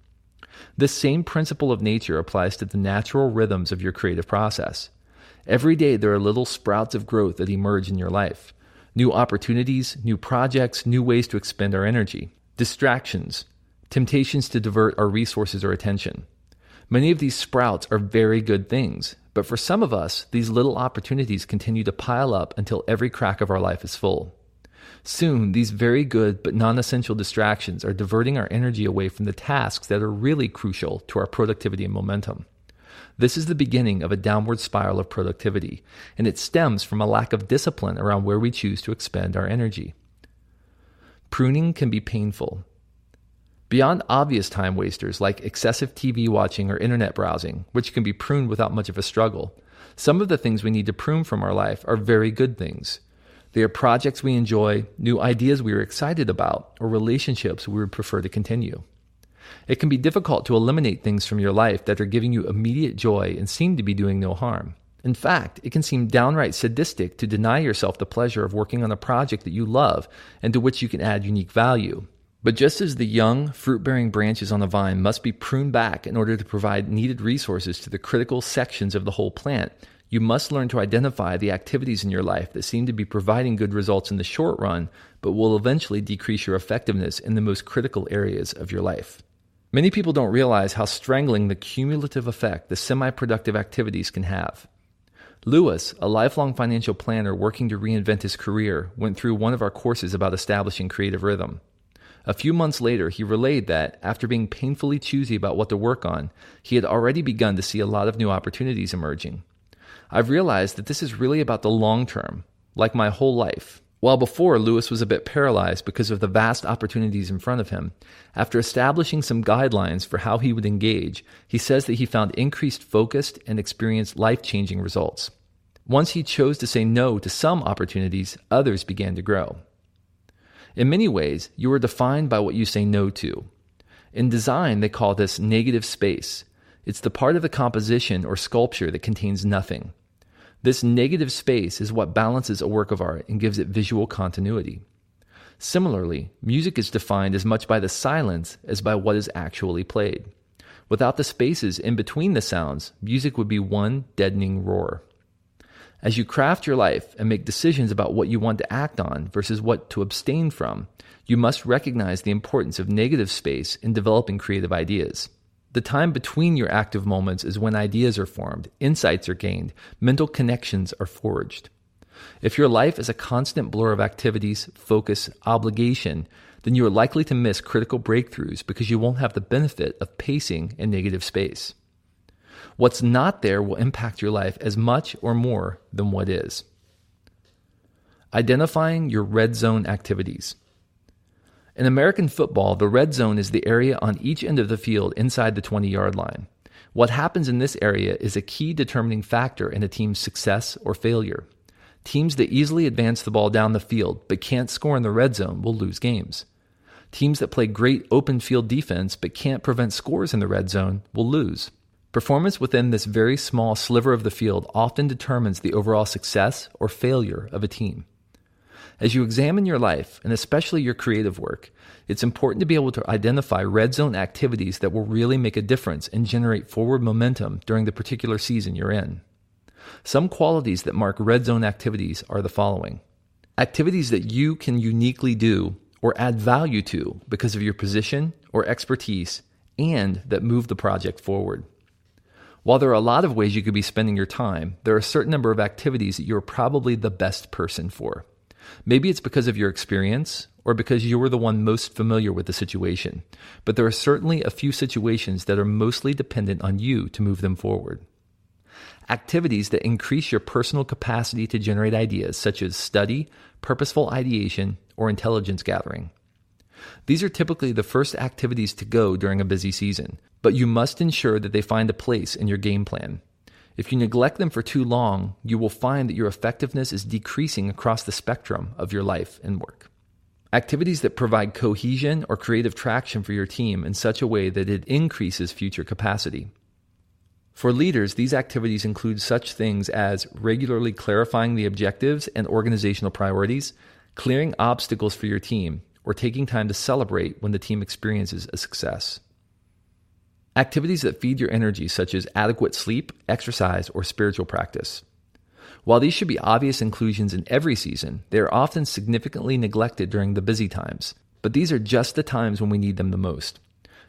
This same principle of nature applies to the natural rhythms of your creative process. Every day there are little sprouts of growth that emerge in your life. New opportunities, new projects, new ways to expend our energy. Distractions, temptations to divert our resources or attention. Many of these sprouts are very good things, but for some of us, these little opportunities continue to pile up until every crack of our life is full. Soon, these very good but non-essential distractions are diverting our energy away from the tasks that are really crucial to our productivity and momentum. This is the beginning of a downward spiral of productivity, and it stems from a lack of discipline around where we choose to expend our energy. Pruning can be painful. Beyond obvious time wasters like excessive TV watching or internet browsing, which can be pruned without much of a struggle, some of the things we need to prune from our life are very good things. They are projects we enjoy, new ideas we are excited about, or relationships we would prefer to continue. It can be difficult to eliminate things from your life that are giving you immediate joy and seem to be doing no harm. In fact, it can seem downright sadistic to deny yourself the pleasure of working on a project that you love and to which you can add unique value. But just as the young, fruit-bearing branches on a vine must be pruned back in order to provide needed resources to the critical sections of the whole plant, you must learn to identify the activities in your life that seem to be providing good results in the short run, but will eventually decrease your effectiveness in the most critical areas of your life. Many people don't realize how strangling the cumulative effect the semi-productive activities can have. Lewis, a lifelong financial planner working to reinvent his career, went through one of our courses about establishing creative rhythm. A few months later, he relayed that, after being painfully choosy about what to work on, he had already begun to see a lot of new opportunities emerging. I've realized that this is really about the long term, like my whole life. While before Lewis was a bit paralyzed because of the vast opportunities in front of him, after establishing some guidelines for how he would engage, he says that he found increased focus and experienced life-changing results. Once he chose to say no to some opportunities, others began to grow. In many ways, you are defined by what you say no to. In design, they call this negative space. It's the part of the composition or sculpture that contains nothing. This negative space is what balances a work of art and gives it visual continuity. Similarly, music is defined as much by the silence as by what is actually played. Without the spaces in between the sounds, music would be one deadening roar. As you craft your life and make decisions about what you want to act on versus what to abstain from, you must recognize the importance of negative space in developing creative ideas. The time between your active moments is when ideas are formed, insights are gained, mental connections are forged. If your life is a constant blur of activities, focus, obligation, then you are likely to miss critical breakthroughs because you won't have the benefit of pacing and negative space. What's not there will impact your life as much or more than what is. Identifying your red zone activities. In American football, the red zone is the area on each end of the field inside the 20-yard line. What happens in this area is a key determining factor in a team's success or failure. Teams that easily advance the ball down the field but can't score in the red zone will lose games. Teams that play great open field defense but can't prevent scores in the red zone will lose. Performance within this very small sliver of the field often determines the overall success or failure of a team. As you examine your life, and especially your creative work, it's important to be able to identify red zone activities that will really make a difference and generate forward momentum during the particular season you're in. Some qualities that mark red zone activities are the following. Activities that you can uniquely do or add value to because of your position or expertise and that move the project forward. While there are a lot of ways you could be spending your time, there are a certain number of activities that you're probably the best person for. Maybe it's because of your experience or because you were the one most familiar with the situation, but there are certainly a few situations that are mostly dependent on you to move them forward. Activities that increase your personal capacity to generate ideas, such as study, purposeful ideation, or intelligence gathering. These are typically the first activities to go during a busy season, but you must ensure that they find a place in your game plan. If you neglect them for too long, you will find that your effectiveness is decreasing across the spectrum of your life and work. Activities that provide cohesion or creative traction for your team in such a way that it increases future capacity. For leaders, these activities include such things as regularly clarifying the objectives and organizational priorities, clearing obstacles for your team, or taking time to celebrate when the team experiences a success. Activities that feed your energy, such as adequate sleep, exercise, or spiritual practice. While these should be obvious inclusions in every season, they are often significantly neglected during the busy times, but these are just the times when we need them the most.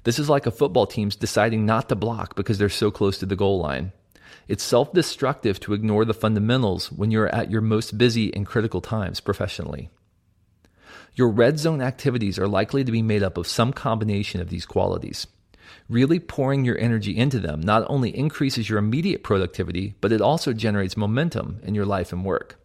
This is like a football team's deciding not to block because they're so close to the goal line. It's self-destructive to ignore the fundamentals when you're at your most busy and critical times professionally. Your red zone activities are likely to be made up of some combination of these qualities. Really pouring your energy into them not only increases your immediate productivity, but it also generates momentum in your life and work.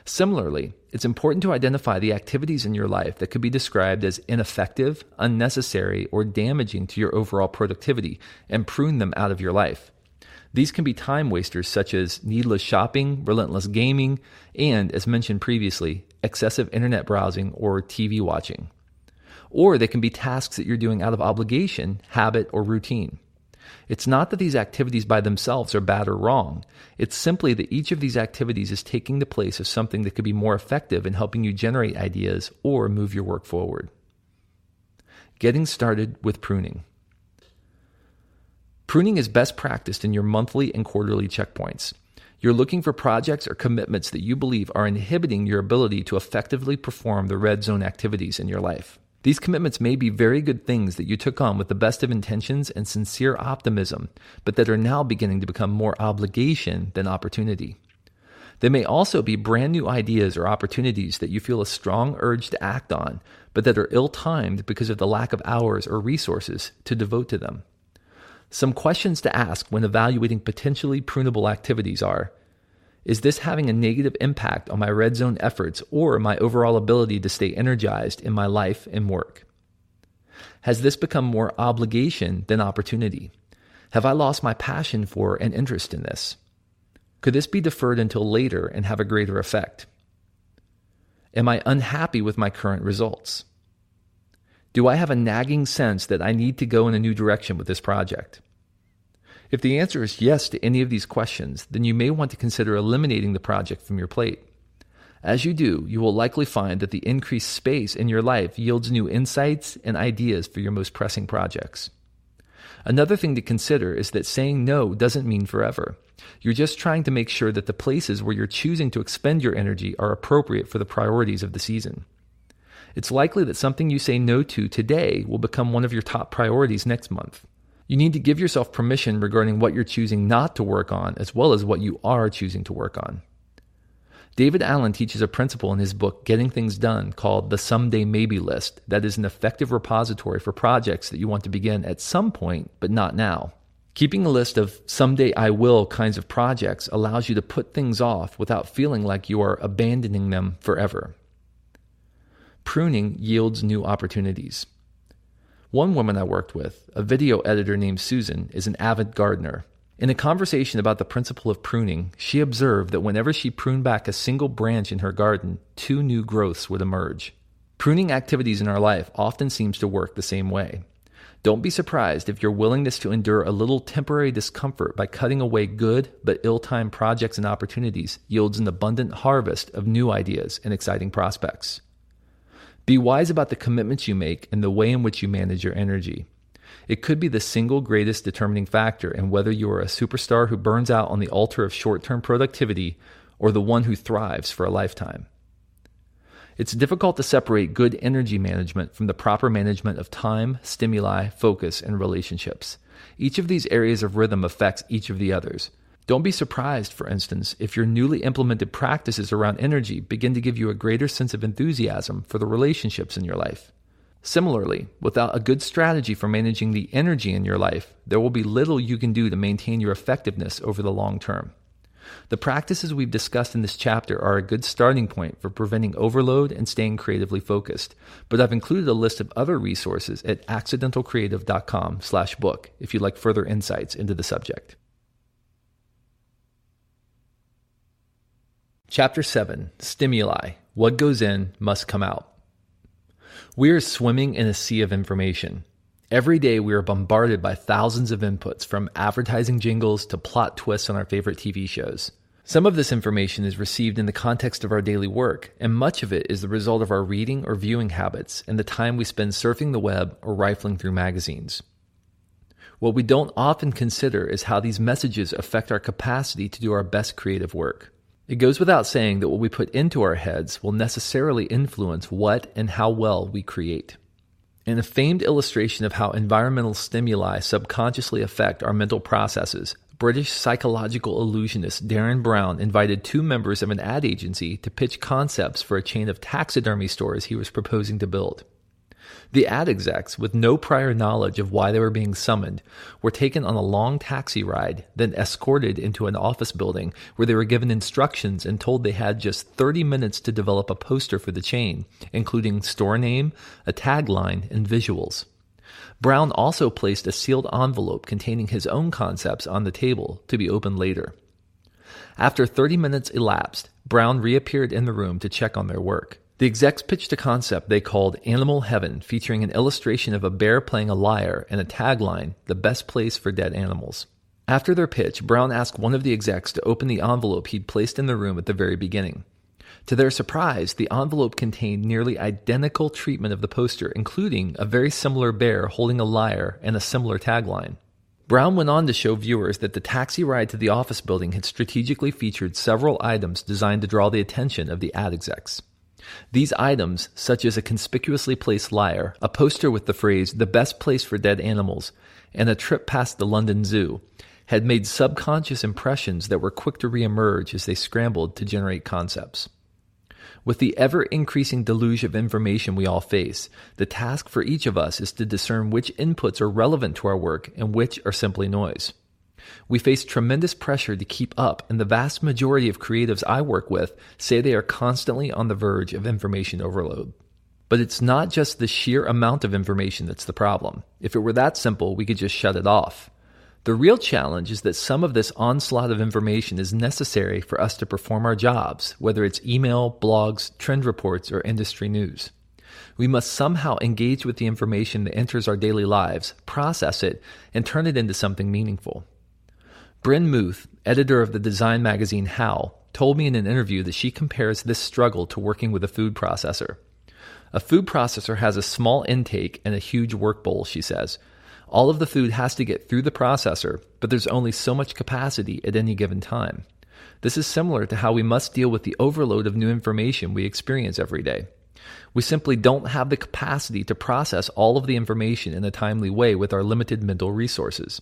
Similarly, it's important to identify the activities in your life that could be described as ineffective, unnecessary, or damaging to your overall productivity and prune them out of your life. These can be time wasters such as needless shopping, relentless gaming, and, as mentioned previously, excessive internet browsing or TV watching. Or they can be tasks that you're doing out of obligation, habit, or routine. It's not that these activities by themselves are bad or wrong. It's simply that each of these activities is taking the place of something that could be more effective in helping you generate ideas or move your work forward. Getting started with pruning. Pruning is best practiced in your monthly and quarterly checkpoints. You're looking for projects or commitments that you believe are inhibiting your ability to effectively perform the red zone activities in your life. These commitments may be very good things that you took on with the best of intentions and sincere optimism, but that are now beginning to become more obligation than opportunity. They may also be brand new ideas or opportunities that you feel a strong urge to act on, but that are ill-timed because of the lack of hours or resources to devote to them. Some questions to ask when evaluating potentially prunable activities are: is this having a negative impact on my red zone efforts or my overall ability to stay energized in my life and work? Has this become more obligation than opportunity? Have I lost my passion for and interest in this? Could this be deferred until later and have a greater effect? Am I unhappy with my current results? Do I have a nagging sense that I need to go in a new direction with this project? If the answer is yes to any of these questions, then you may want to consider eliminating the project from your plate. As you do, you will likely find that the increased space in your life yields new insights and ideas for your most pressing projects. Another thing to consider is that saying no doesn't mean forever. You're just trying to make sure that the places where you're choosing to expend your energy are appropriate for the priorities of the season. It's likely that something you say no to today will become one of your top priorities next month. You need to give yourself permission regarding what you're choosing not to work on, as well as what you are choosing to work on. David Allen teaches a principle in his book, Getting Things Done, called the Someday Maybe List, that is an effective repository for projects that you want to begin at some point, but not now. Keeping a list of someday I will kinds of projects allows you to put things off without feeling like you are abandoning them forever. Pruning yields new opportunities. One woman I worked with, a video editor named Susan, is an avid gardener. In a conversation about the principle of pruning, she observed that whenever she pruned back a single branch in her garden, 2 new growths would emerge. Pruning activities in our life often seems to work the same way. Don't be surprised if your willingness to endure a little temporary discomfort by cutting away good but ill-timed projects and opportunities yields an abundant harvest of new ideas and exciting prospects. Be wise about the commitments you make and the way in which you manage your energy. It could be the single greatest determining factor in whether you are a superstar who burns out on the altar of short-term productivity or the one who thrives for a lifetime. It's difficult to separate good energy management from the proper management of time, stimuli, focus, and relationships. Each of these areas of rhythm affects each of the others. Don't be surprised, for instance, if your newly implemented practices around energy begin to give you a greater sense of enthusiasm for the relationships in your life. Similarly, without a good strategy for managing the energy in your life, there will be little you can do to maintain your effectiveness over the long term. The practices we've discussed in this chapter are a good starting point for preventing overload and staying creatively focused, but I've included a list of other resources at accidentalcreative.com/book if you'd like further insights into the subject. Chapter 7, Stimuli. What goes in must come out. We are swimming in a sea of information. Every day we are bombarded by thousands of inputs, from advertising jingles to plot twists on our favorite TV shows. Some of this information is received in the context of our daily work, and much of it is the result of our reading or viewing habits and the time we spend surfing the web or rifling through magazines. What we don't often consider is how these messages affect our capacity to do our best creative work. It goes without saying that what we put into our heads will necessarily influence what and how well we create. In a famed illustration of how environmental stimuli subconsciously affect our mental processes, British psychological illusionist Darren Brown invited two members of an ad agency to pitch concepts for a chain of taxidermy stores he was proposing to build. The ad execs, with no prior knowledge of why they were being summoned, were taken on a long taxi ride, then escorted into an office building where they were given instructions and told they had just 30 minutes to develop a poster for the chain, including store name, a tagline, and visuals. Brown also placed a sealed envelope containing his own concepts on the table to be opened later. After 30 minutes elapsed, Brown reappeared in the room to check on their work. The execs pitched a concept they called Animal Heaven, featuring an illustration of a bear playing a lyre and a tagline, "The best place for dead animals." After their pitch, Brown asked one of the execs to open the envelope he'd placed in the room at the very beginning. To their surprise, the envelope contained nearly identical treatment of the poster, including a very similar bear holding a lyre and a similar tagline. Brown went on to show viewers that the taxi ride to the office building had strategically featured several items designed to draw the attention of the ad execs. These items, such as a conspicuously placed lyre, a poster with the phrase, "The best place for dead animals," and a trip past the London Zoo, had made subconscious impressions that were quick to reemerge as they scrambled to generate concepts. With the ever-increasing deluge of information we all face, the task for each of us is to discern which inputs are relevant to our work and which are simply noise. We face tremendous pressure to keep up, and the vast majority of creatives I work with say they are constantly on the verge of information overload. But it's not just the sheer amount of information that's the problem. If it were that simple, we could just shut it off. The real challenge is that some of this onslaught of information is necessary for us to perform our jobs, whether it's email, blogs, trend reports, or industry news. We must somehow engage with the information that enters our daily lives, process it, and turn it into something meaningful. Bryn Muth, editor of the design magazine How, told me in an interview that she compares this struggle to working with a food processor. A food processor has a small intake and a huge work bowl, she says. All of the food has to get through the processor, but there's only so much capacity at any given time. This is similar to how we must deal with the overload of new information we experience every day. We simply don't have the capacity to process all of the information in a timely way with our limited mental resources.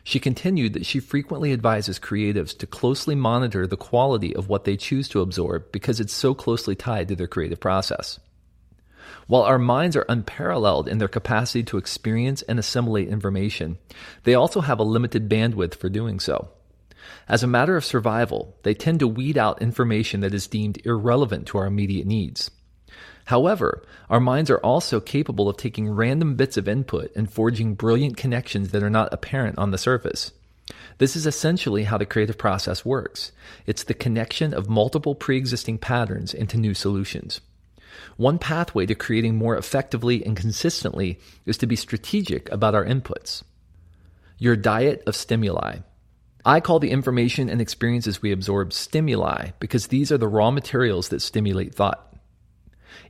She continued that she frequently advises creatives to closely monitor the quality of what they choose to absorb because it's so closely tied to their creative process. While our minds are unparalleled in their capacity to experience and assimilate information, they also have a limited bandwidth for doing so. As a matter of survival, they tend to weed out information that is deemed irrelevant to our immediate needs. However, our minds are also capable of taking random bits of input and forging brilliant connections that are not apparent on the surface. This is essentially how the creative process works. It's the connection of multiple pre-existing patterns into new solutions. One pathway to creating more effectively and consistently is to be strategic about our inputs. Your diet of stimuli. I call the information and experiences we absorb stimuli because these are the raw materials that stimulate thought.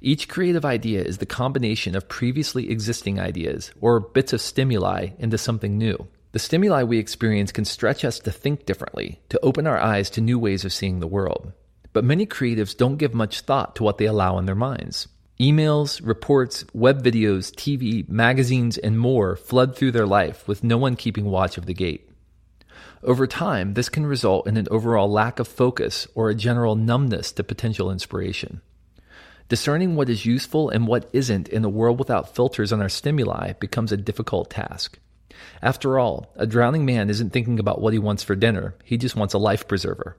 Each creative idea is the combination of previously existing ideas or bits of stimuli into something new. The stimuli we experience can stretch us to think differently, to open our eyes to new ways of seeing the world. But many creatives don't give much thought to what they allow in their minds. Emails, reports, web videos, TV, magazines, and more flood through their life with no one keeping watch of the gate. Over time, this can result in an overall lack of focus or a general numbness to potential inspiration. Discerning what is useful and what isn't in a world without filters on our stimuli becomes a difficult task. After all, a drowning man isn't thinking about what he wants for dinner, he just wants a life preserver.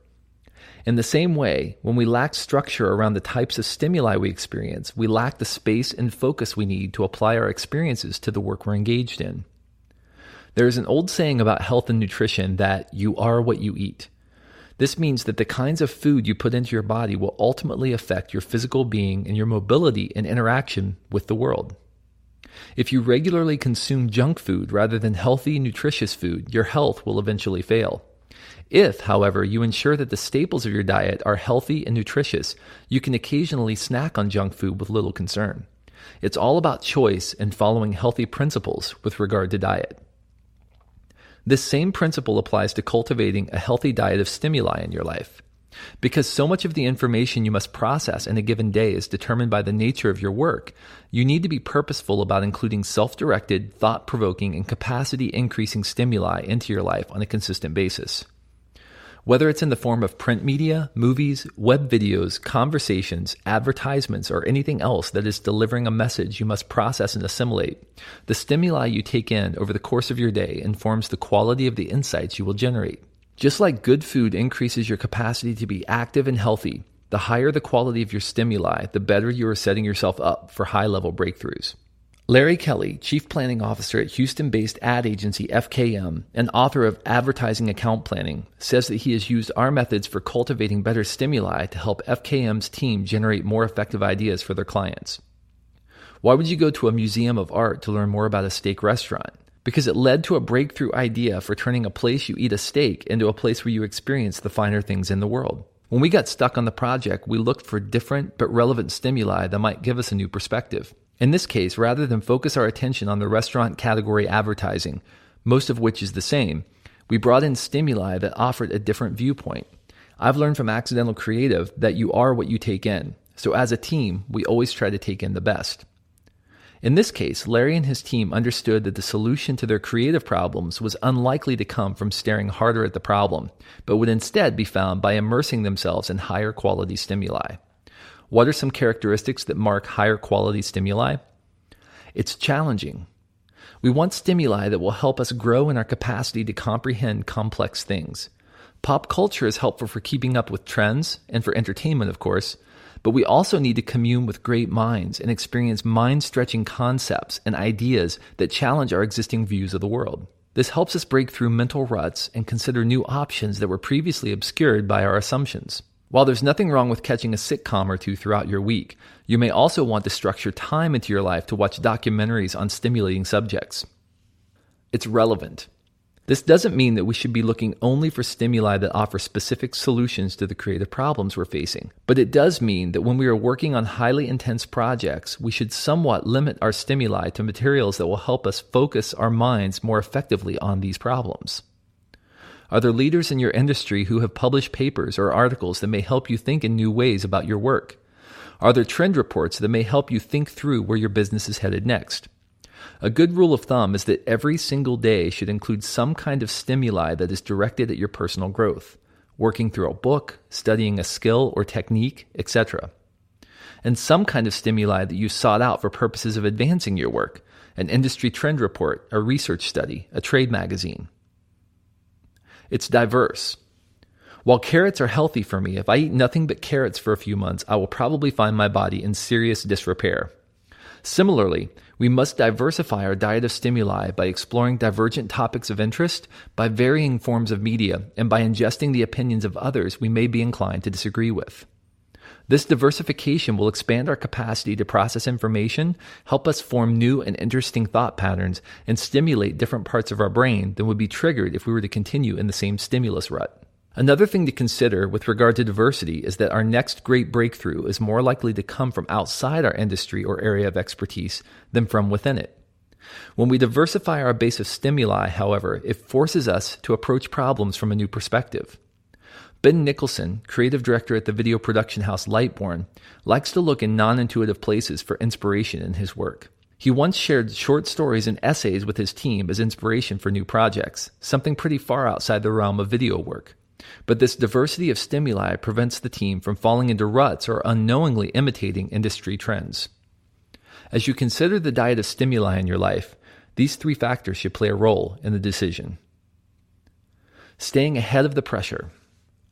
In the same way, when we lack structure around the types of stimuli we experience, we lack the space and focus we need to apply our experiences to the work we're engaged in. There is an old saying about health and nutrition that you are what you eat. This means that the kinds of food you put into your body will ultimately affect your physical being and your mobility and interaction with the world. If you regularly consume junk food rather than healthy, nutritious food, your health will eventually fail. If, however, you ensure that the staples of your diet are healthy and nutritious, you can occasionally snack on junk food with little concern. It's all about choice and following healthy principles with regard to diet. This same principle applies to cultivating a healthy diet of stimuli in your life. Because so much of the information you must process in a given day is determined by the nature of your work, you need to be purposeful about including self-directed, thought-provoking, and capacity-increasing stimuli into your life on a consistent basis. Whether it's in the form of print media, movies, web videos, conversations, advertisements, or anything else that is delivering a message you must process and assimilate, the stimuli you take in over the course of your day informs the quality of the insights you will generate. Just like good food increases your capacity to be active and healthy, the higher the quality of your stimuli, the better you are setting yourself up for high-level breakthroughs. Larry Kelly, Chief Planning Officer at Houston-based ad agency FKM and author of Advertising Account Planning, says that he has used our methods for cultivating better stimuli to help FKM's team generate more effective ideas for their clients. Why would you go to a museum of art to learn more about a steak restaurant? Because it led to a breakthrough idea for turning a place you eat a steak into a place where you experience the finer things in the world. When we got stuck on the project, we looked for different but relevant stimuli that might give us a new perspective. In this case, rather than focus our attention on the restaurant category advertising, most of which is the same, we brought in stimuli that offered a different viewpoint. I've learned from Accidental Creative that you are what you take in, so as a team, we always try to take in the best. In this case, Larry and his team understood that the solution to their creative problems was unlikely to come from staring harder at the problem, but would instead be found by immersing themselves in higher quality stimuli. What are some characteristics that mark higher quality stimuli? It's challenging. We want stimuli that will help us grow in our capacity to comprehend complex things. Pop culture is helpful for keeping up with trends and for entertainment, of course, but we also need to commune with great minds and experience mind-stretching concepts and ideas that challenge our existing views of the world. This helps us break through mental ruts and consider new options that were previously obscured by our assumptions. While there's nothing wrong with catching a sitcom or two throughout your week, you may also want to structure time into your life to watch documentaries on stimulating subjects. It's relevant. This doesn't mean that we should be looking only for stimuli that offer specific solutions to the creative problems we're facing, but it does mean that when we are working on highly intense projects, we should somewhat limit our stimuli to materials that will help us focus our minds more effectively on these problems. Are there leaders in your industry who have published papers or articles that may help you think in new ways about your work? Are there trend reports that may help you think through where your business is headed next? A good rule of thumb is that every single day should include some kind of stimuli that is directed at your personal growth, working through a book, studying a skill or technique, etc. And some kind of stimuli that you sought out for purposes of advancing your work, an industry trend report, a research study, a trade magazine. It's diverse. While carrots are healthy for me, if I eat nothing but carrots for a few months, I will probably find my body in serious disrepair. Similarly, we must diversify our diet of stimuli by exploring divergent topics of interest, by varying forms of media, and by ingesting the opinions of others we may be inclined to disagree with. This diversification will expand our capacity to process information, help us form new and interesting thought patterns, and stimulate different parts of our brain than would be triggered if we were to continue in the same stimulus rut. Another thing to consider with regard to diversity is that our next great breakthrough is more likely to come from outside our industry or area of expertise than from within it. When we diversify our base of stimuli, however, it forces us to approach problems from a new perspective. Ben Nicholson, creative director at the video production house Lightborn, likes to look in non-intuitive places for inspiration in his work. He once shared short stories and essays with his team as inspiration for new projects, something pretty far outside the realm of video work. But this diversity of stimuli prevents the team from falling into ruts or unknowingly imitating industry trends. As you consider the diet of stimuli in your life, these three factors should play a role in the decision. Staying ahead of the pressure.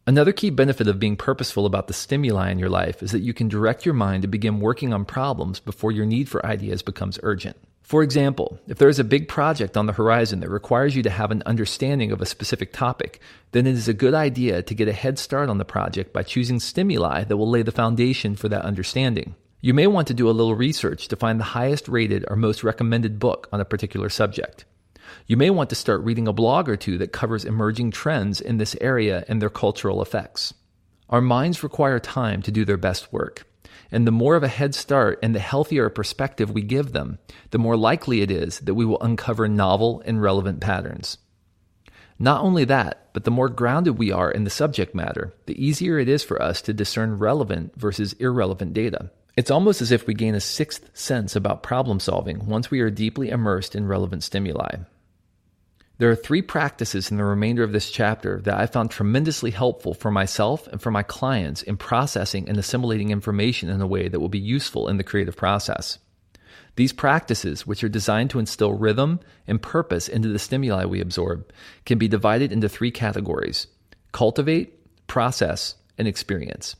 Another key benefit of being purposeful about the stimuli in your life is that you can direct your mind to begin working on problems before your need for ideas becomes urgent. For example, if there is a big project on the horizon that requires you to have an understanding of a specific topic, then it is a good idea to get a head start on the project by choosing stimuli that will lay the foundation for that understanding. You may want to do a little research to find the highest rated or most recommended book on a particular subject. You may want to start reading a blog or two that covers emerging trends in this area and their cultural effects. Our minds require time to do their best work, and the more of a head start and the healthier a perspective we give them, the more likely it is that we will uncover novel and relevant patterns. Not only that, but the more grounded we are in the subject matter, the easier it is for us to discern relevant versus irrelevant data. It's almost as if we gain a sixth sense about problem solving once we are deeply immersed in relevant stimuli. There are 3 practices in the remainder of this chapter that I found tremendously helpful for myself and for my clients in processing and assimilating information in a way that will be useful in the creative process. These practices, which are designed to instill rhythm and purpose into the stimuli we absorb, can be divided into 3 categories: cultivate, process, and experience.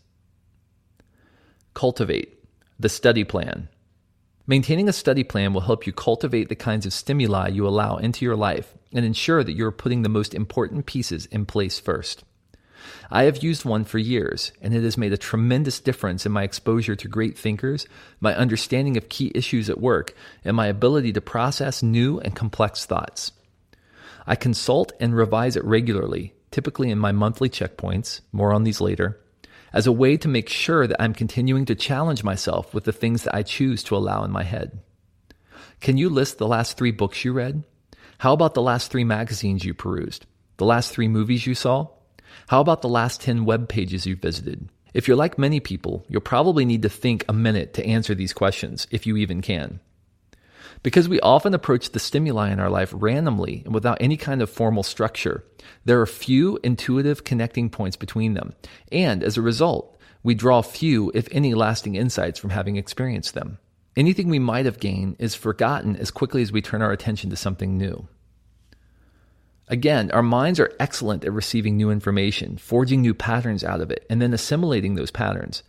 Cultivate, the study plan. Maintaining a study plan will help you cultivate the kinds of stimuli you allow into your life and ensure that you're putting the most important pieces in place first. I have used one for years, and it has made a tremendous difference in my exposure to great thinkers, my understanding of key issues at work, and my ability to process new and complex thoughts. I consult and revise it regularly, typically in my monthly checkpoints, more on these later, as a way to make sure that I'm continuing to challenge myself with the things that I choose to allow in my head. Can you list the last 3 books you read? How about the last 3 magazines you perused? The last 3 movies you saw? How about the last 10 web pages you visited? If you're like many people, you'll probably need to think a minute to answer these questions, if you even can. Because we often approach the stimuli in our life randomly and without any kind of formal structure, there are few intuitive connecting points between them, and as a result, we draw few, if any, lasting insights from having experienced them. Anything we might have gained is forgotten as quickly as we turn our attention to something new. Again, our minds are excellent at receiving new information, forging new patterns out of it, and then assimilating those patterns.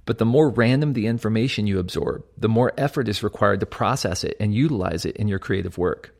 But the more random the information you absorb, the more effort is required to process it and utilize it in your creative work.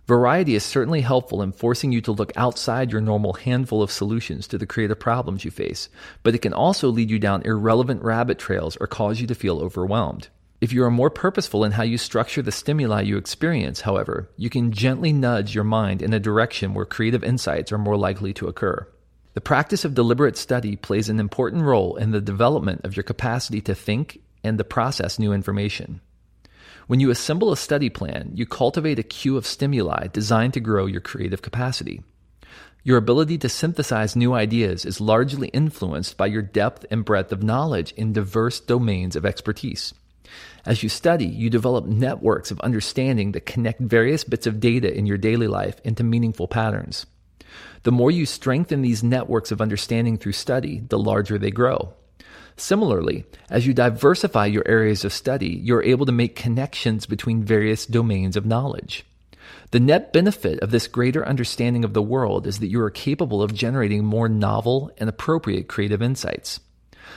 Variety is certainly helpful in forcing you to look outside your normal handful of solutions to the creative problems you face, but it can also lead you down irrelevant rabbit trails or cause you to feel overwhelmed. If you are more purposeful in how you structure the stimuli you experience, however, you can gently nudge your mind in a direction where creative insights are more likely to occur. The practice of deliberate study plays an important role in the development of your capacity to think and to process new information. When you assemble a study plan, you cultivate a queue of stimuli designed to grow your creative capacity. Your ability to synthesize new ideas is largely influenced by your depth and breadth of knowledge in diverse domains of expertise. As you study, you develop networks of understanding that connect various bits of data in your daily life into meaningful patterns. The more you strengthen these networks of understanding through study, the larger they grow. Similarly, as you diversify your areas of study, you're able to make connections between various domains of knowledge. The net benefit of this greater understanding of the world is that you are capable of generating more novel and appropriate creative insights.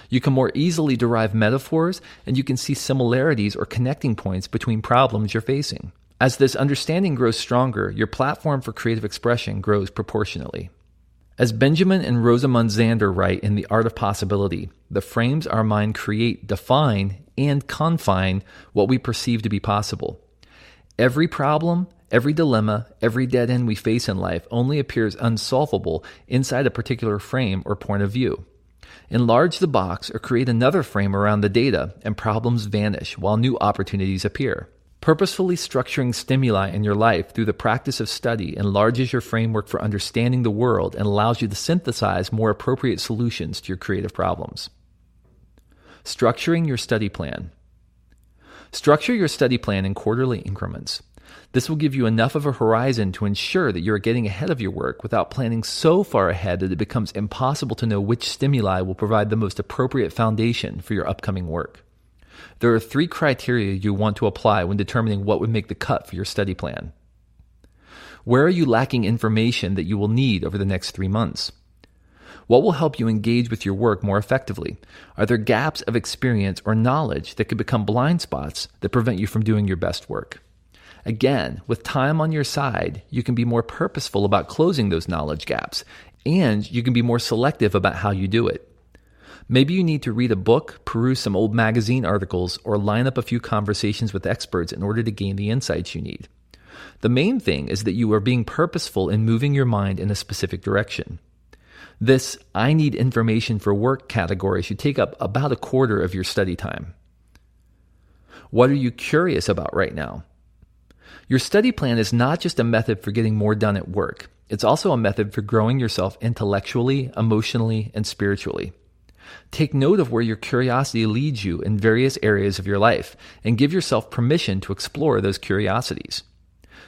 You can more easily derive metaphors, and you can see similarities or connecting points between problems you're facing. As this understanding grows stronger, your platform for creative expression grows proportionately. As Benjamin and Rosamund Zander write in The Art of Possibility, the frames our mind create define and confine what we perceive to be possible. Every problem, every dilemma, every dead end we face in life only appears unsolvable inside a particular frame or point of view. Enlarge the box or create another frame around the data, and problems vanish while new opportunities appear. Purposefully structuring stimuli in your life through the practice of study enlarges your framework for understanding the world and allows you to synthesize more appropriate solutions to your creative problems. Structuring your study plan. Structure your study plan in quarterly increments. This will give you enough of a horizon to ensure that you are getting ahead of your work without planning so far ahead that it becomes impossible to know which stimuli will provide the most appropriate foundation for your upcoming work. There are 3 criteria you want to apply when determining what would make the cut for your study plan. Where are you lacking information that you will need over the next 3 months? What will help you engage with your work more effectively? Are there gaps of experience or knowledge that could become blind spots that prevent you from doing your best work? Again, with time on your side, you can be more purposeful about closing those knowledge gaps, and you can be more selective about how you do it. Maybe you need to read a book, peruse some old magazine articles, or line up a few conversations with experts in order to gain the insights you need. The main thing is that you are being purposeful in moving your mind in a specific direction. This "I need information for work" category should take up about a quarter of your study time. What are you curious about right now? Your study plan is not just a method for getting more done at work. It's also a method for growing yourself intellectually, emotionally, and spiritually. Take note of where your curiosity leads you in various areas of your life, and give yourself permission to explore those curiosities.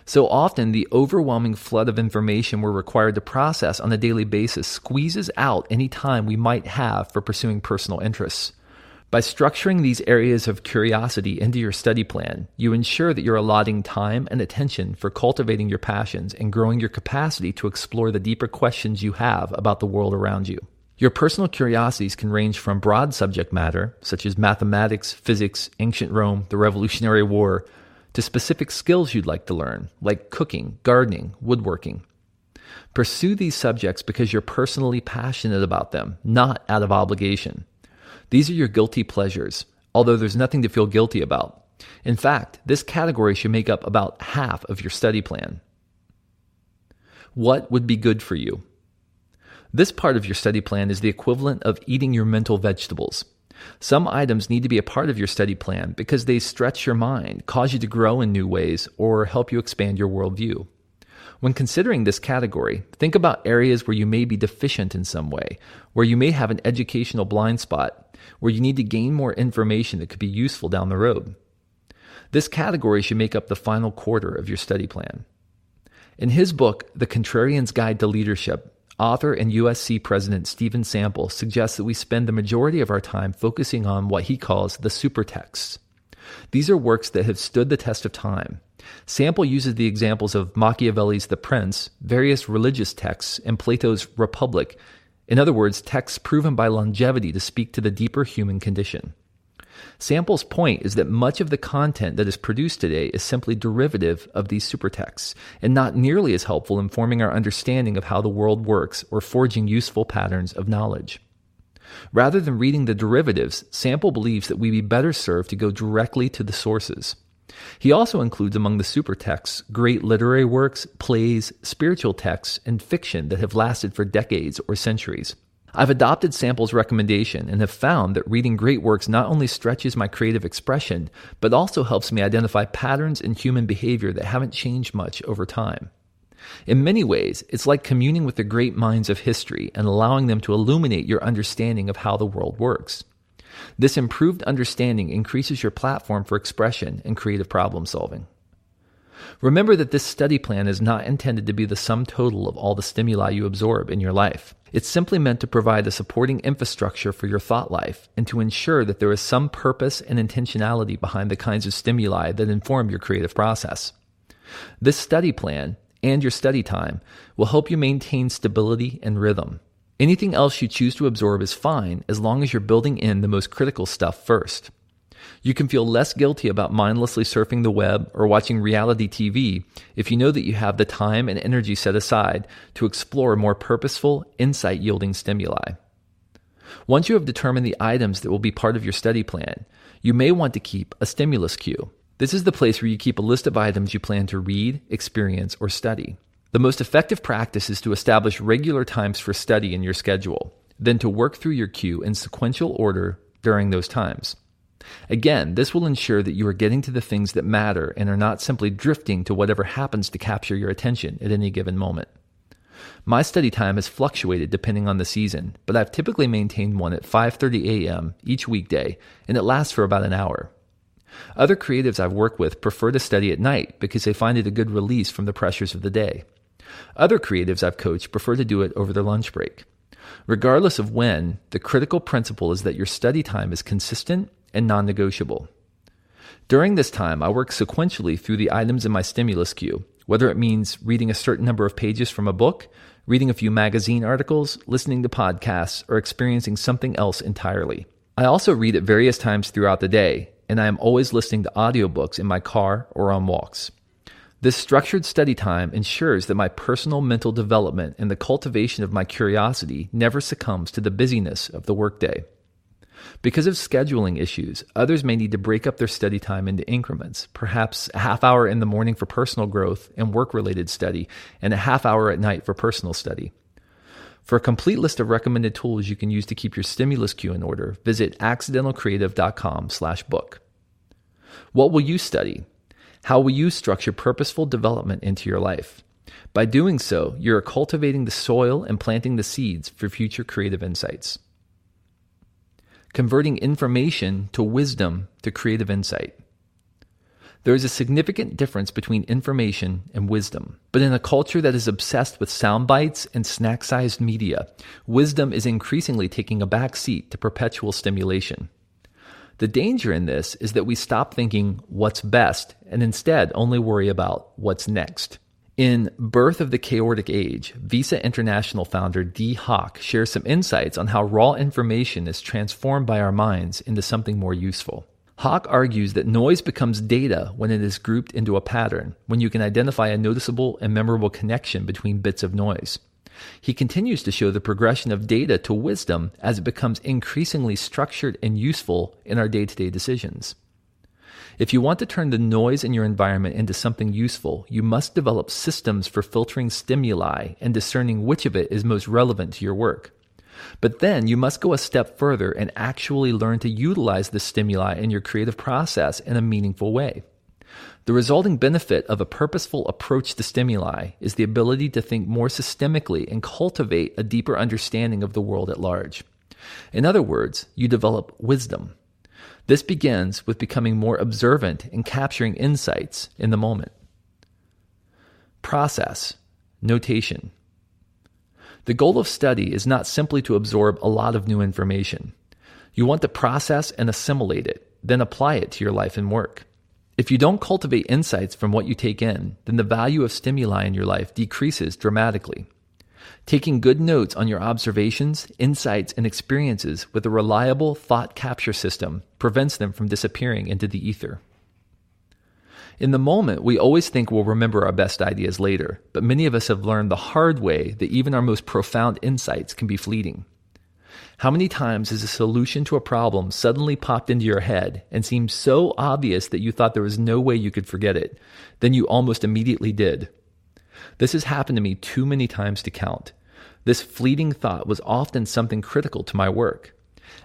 So often, the overwhelming flood of information we're required to process on a daily basis squeezes out any time we might have for pursuing personal interests. By structuring these areas of curiosity into your study plan, you ensure that you're allotting time and attention for cultivating your passions and growing your capacity to explore the deeper questions you have about the world around you. Your personal curiosities can range from broad subject matter, such as mathematics, physics, ancient Rome, the Revolutionary War, to specific skills you'd like to learn, like cooking, gardening, woodworking. Pursue these subjects because you're personally passionate about them, not out of obligation. These are your guilty pleasures, although there's nothing to feel guilty about. In fact, this category should make up about half of your study plan. What would be good for you? This part of your study plan is the equivalent of eating your mental vegetables. Some items need to be a part of your study plan because they stretch your mind, cause you to grow in new ways, or help you expand your worldview. When considering this category, think about areas where you may be deficient in some way, where you may have an educational blind spot, where you need to gain more information that could be useful down the road. This category should make up the final quarter of your study plan. In his book, The Contrarian's Guide to Leadership, author and USC President Stephen Sample suggests that we spend the majority of our time focusing on what he calls the supertexts. These are works that have stood the test of time. Sample uses the examples of Machiavelli's The Prince, various religious texts, and Plato's Republic. In other words, texts proven by longevity to speak to the deeper human condition. Sample's point is that much of the content that is produced today is simply derivative of these supertexts, and not nearly as helpful in forming our understanding of how the world works or forging useful patterns of knowledge. Rather than reading the derivatives, Sample believes that we'd be better served to go directly to the sources. He also includes among the supertexts great literary works, plays, spiritual texts, and fiction that have lasted for decades or centuries. I've adopted Sample's recommendation and have found that reading great works not only stretches my creative expression, but also helps me identify patterns in human behavior that haven't changed much over time. In many ways, it's like communing with the great minds of history and allowing them to illuminate your understanding of how the world works. This improved understanding increases your platform for expression and creative problem solving. Remember that this study plan is not intended to be the sum total of all the stimuli you absorb in your life. It's simply meant to provide a supporting infrastructure for your thought life and to ensure that there is some purpose and intentionality behind the kinds of stimuli that inform your creative process. This study plan and your study time will help you maintain stability and rhythm. Anything else you choose to absorb is fine as long as you're building in the most critical stuff first. You can feel less guilty about mindlessly surfing the web or watching reality TV if you know that you have the time and energy set aside to explore more purposeful, insight-yielding stimuli. Once you have determined the items that will be part of your study plan, you may want to keep a stimulus queue. This is the place where you keep a list of items you plan to read, experience, or study. The most effective practice is to establish regular times for study in your schedule, then to work through your queue in sequential order during those times. Again, this will ensure that you are getting to the things that matter and are not simply drifting to whatever happens to capture your attention at any given moment. My study time has fluctuated depending on the season, but I've typically maintained one at 5:30 a.m. each weekday, and it lasts for about an hour. Other creatives I've worked with prefer to study at night because they find it a good release from the pressures of the day. Other creatives I've coached prefer to do it over their lunch break. Regardless of when, the critical principle is that your study time is consistent and non-negotiable. During this time, I work sequentially through the items in my stimulus queue, whether it means reading a certain number of pages from a book, reading a few magazine articles, listening to podcasts, or experiencing something else entirely. I also read at various times throughout the day, and I am always listening to audiobooks in my car or on walks. This structured study time ensures that my personal mental development and the cultivation of my curiosity never succumbs to the busyness of the workday. Because of scheduling issues, others may need to break up their study time into increments, perhaps a half hour in the morning for personal growth and work-related study, and a half hour at night for personal study. For a complete list of recommended tools you can use to keep your stimulus queue in order, visit accidentalcreative.com/book. What will you study? How will you structure purposeful development into your life? By doing so, you are cultivating the soil and planting the seeds for future creative insights. Converting information to wisdom to creative insight. There is a significant difference between information and wisdom. But in a culture that is obsessed with sound bites and snack-sized media, wisdom is increasingly taking a back seat to perpetual stimulation. The danger in this is that we stop thinking what's best and instead only worry about what's next. In Birth of the Chaotic Age, Visa International founder Dee Hock shares some insights on how raw information is transformed by our minds into something more useful. Hock argues that noise becomes data when it is grouped into a pattern, when you can identify a noticeable and memorable connection between bits of noise. He continues to show the progression of data to wisdom as it becomes increasingly structured and useful in our day-to-day decisions. If you want to turn the noise in your environment into something useful, you must develop systems for filtering stimuli and discerning which of it is most relevant to your work. But then you must go a step further and actually learn to utilize the stimuli in your creative process in a meaningful way. The resulting benefit of a purposeful approach to stimuli is the ability to think more systemically and cultivate a deeper understanding of the world at large. In other words, you develop wisdom. This begins with becoming more observant and capturing insights in the moment. Process, notation. The goal of study is not simply to absorb a lot of new information. You want to process and assimilate it, then apply it to your life and work. If you don't cultivate insights from what you take in, then the value of stimuli in your life decreases dramatically. Taking good notes on your observations, insights, and experiences with a reliable thought capture system prevents them from disappearing into the ether. In the moment, we always think we'll remember our best ideas later, but many of us have learned the hard way that even our most profound insights can be fleeting. How many times has a solution to a problem suddenly popped into your head and seemed so obvious that you thought there was no way you could forget it, then you almost immediately did? This has happened to me too many times to count. This fleeting thought was often something critical to my work.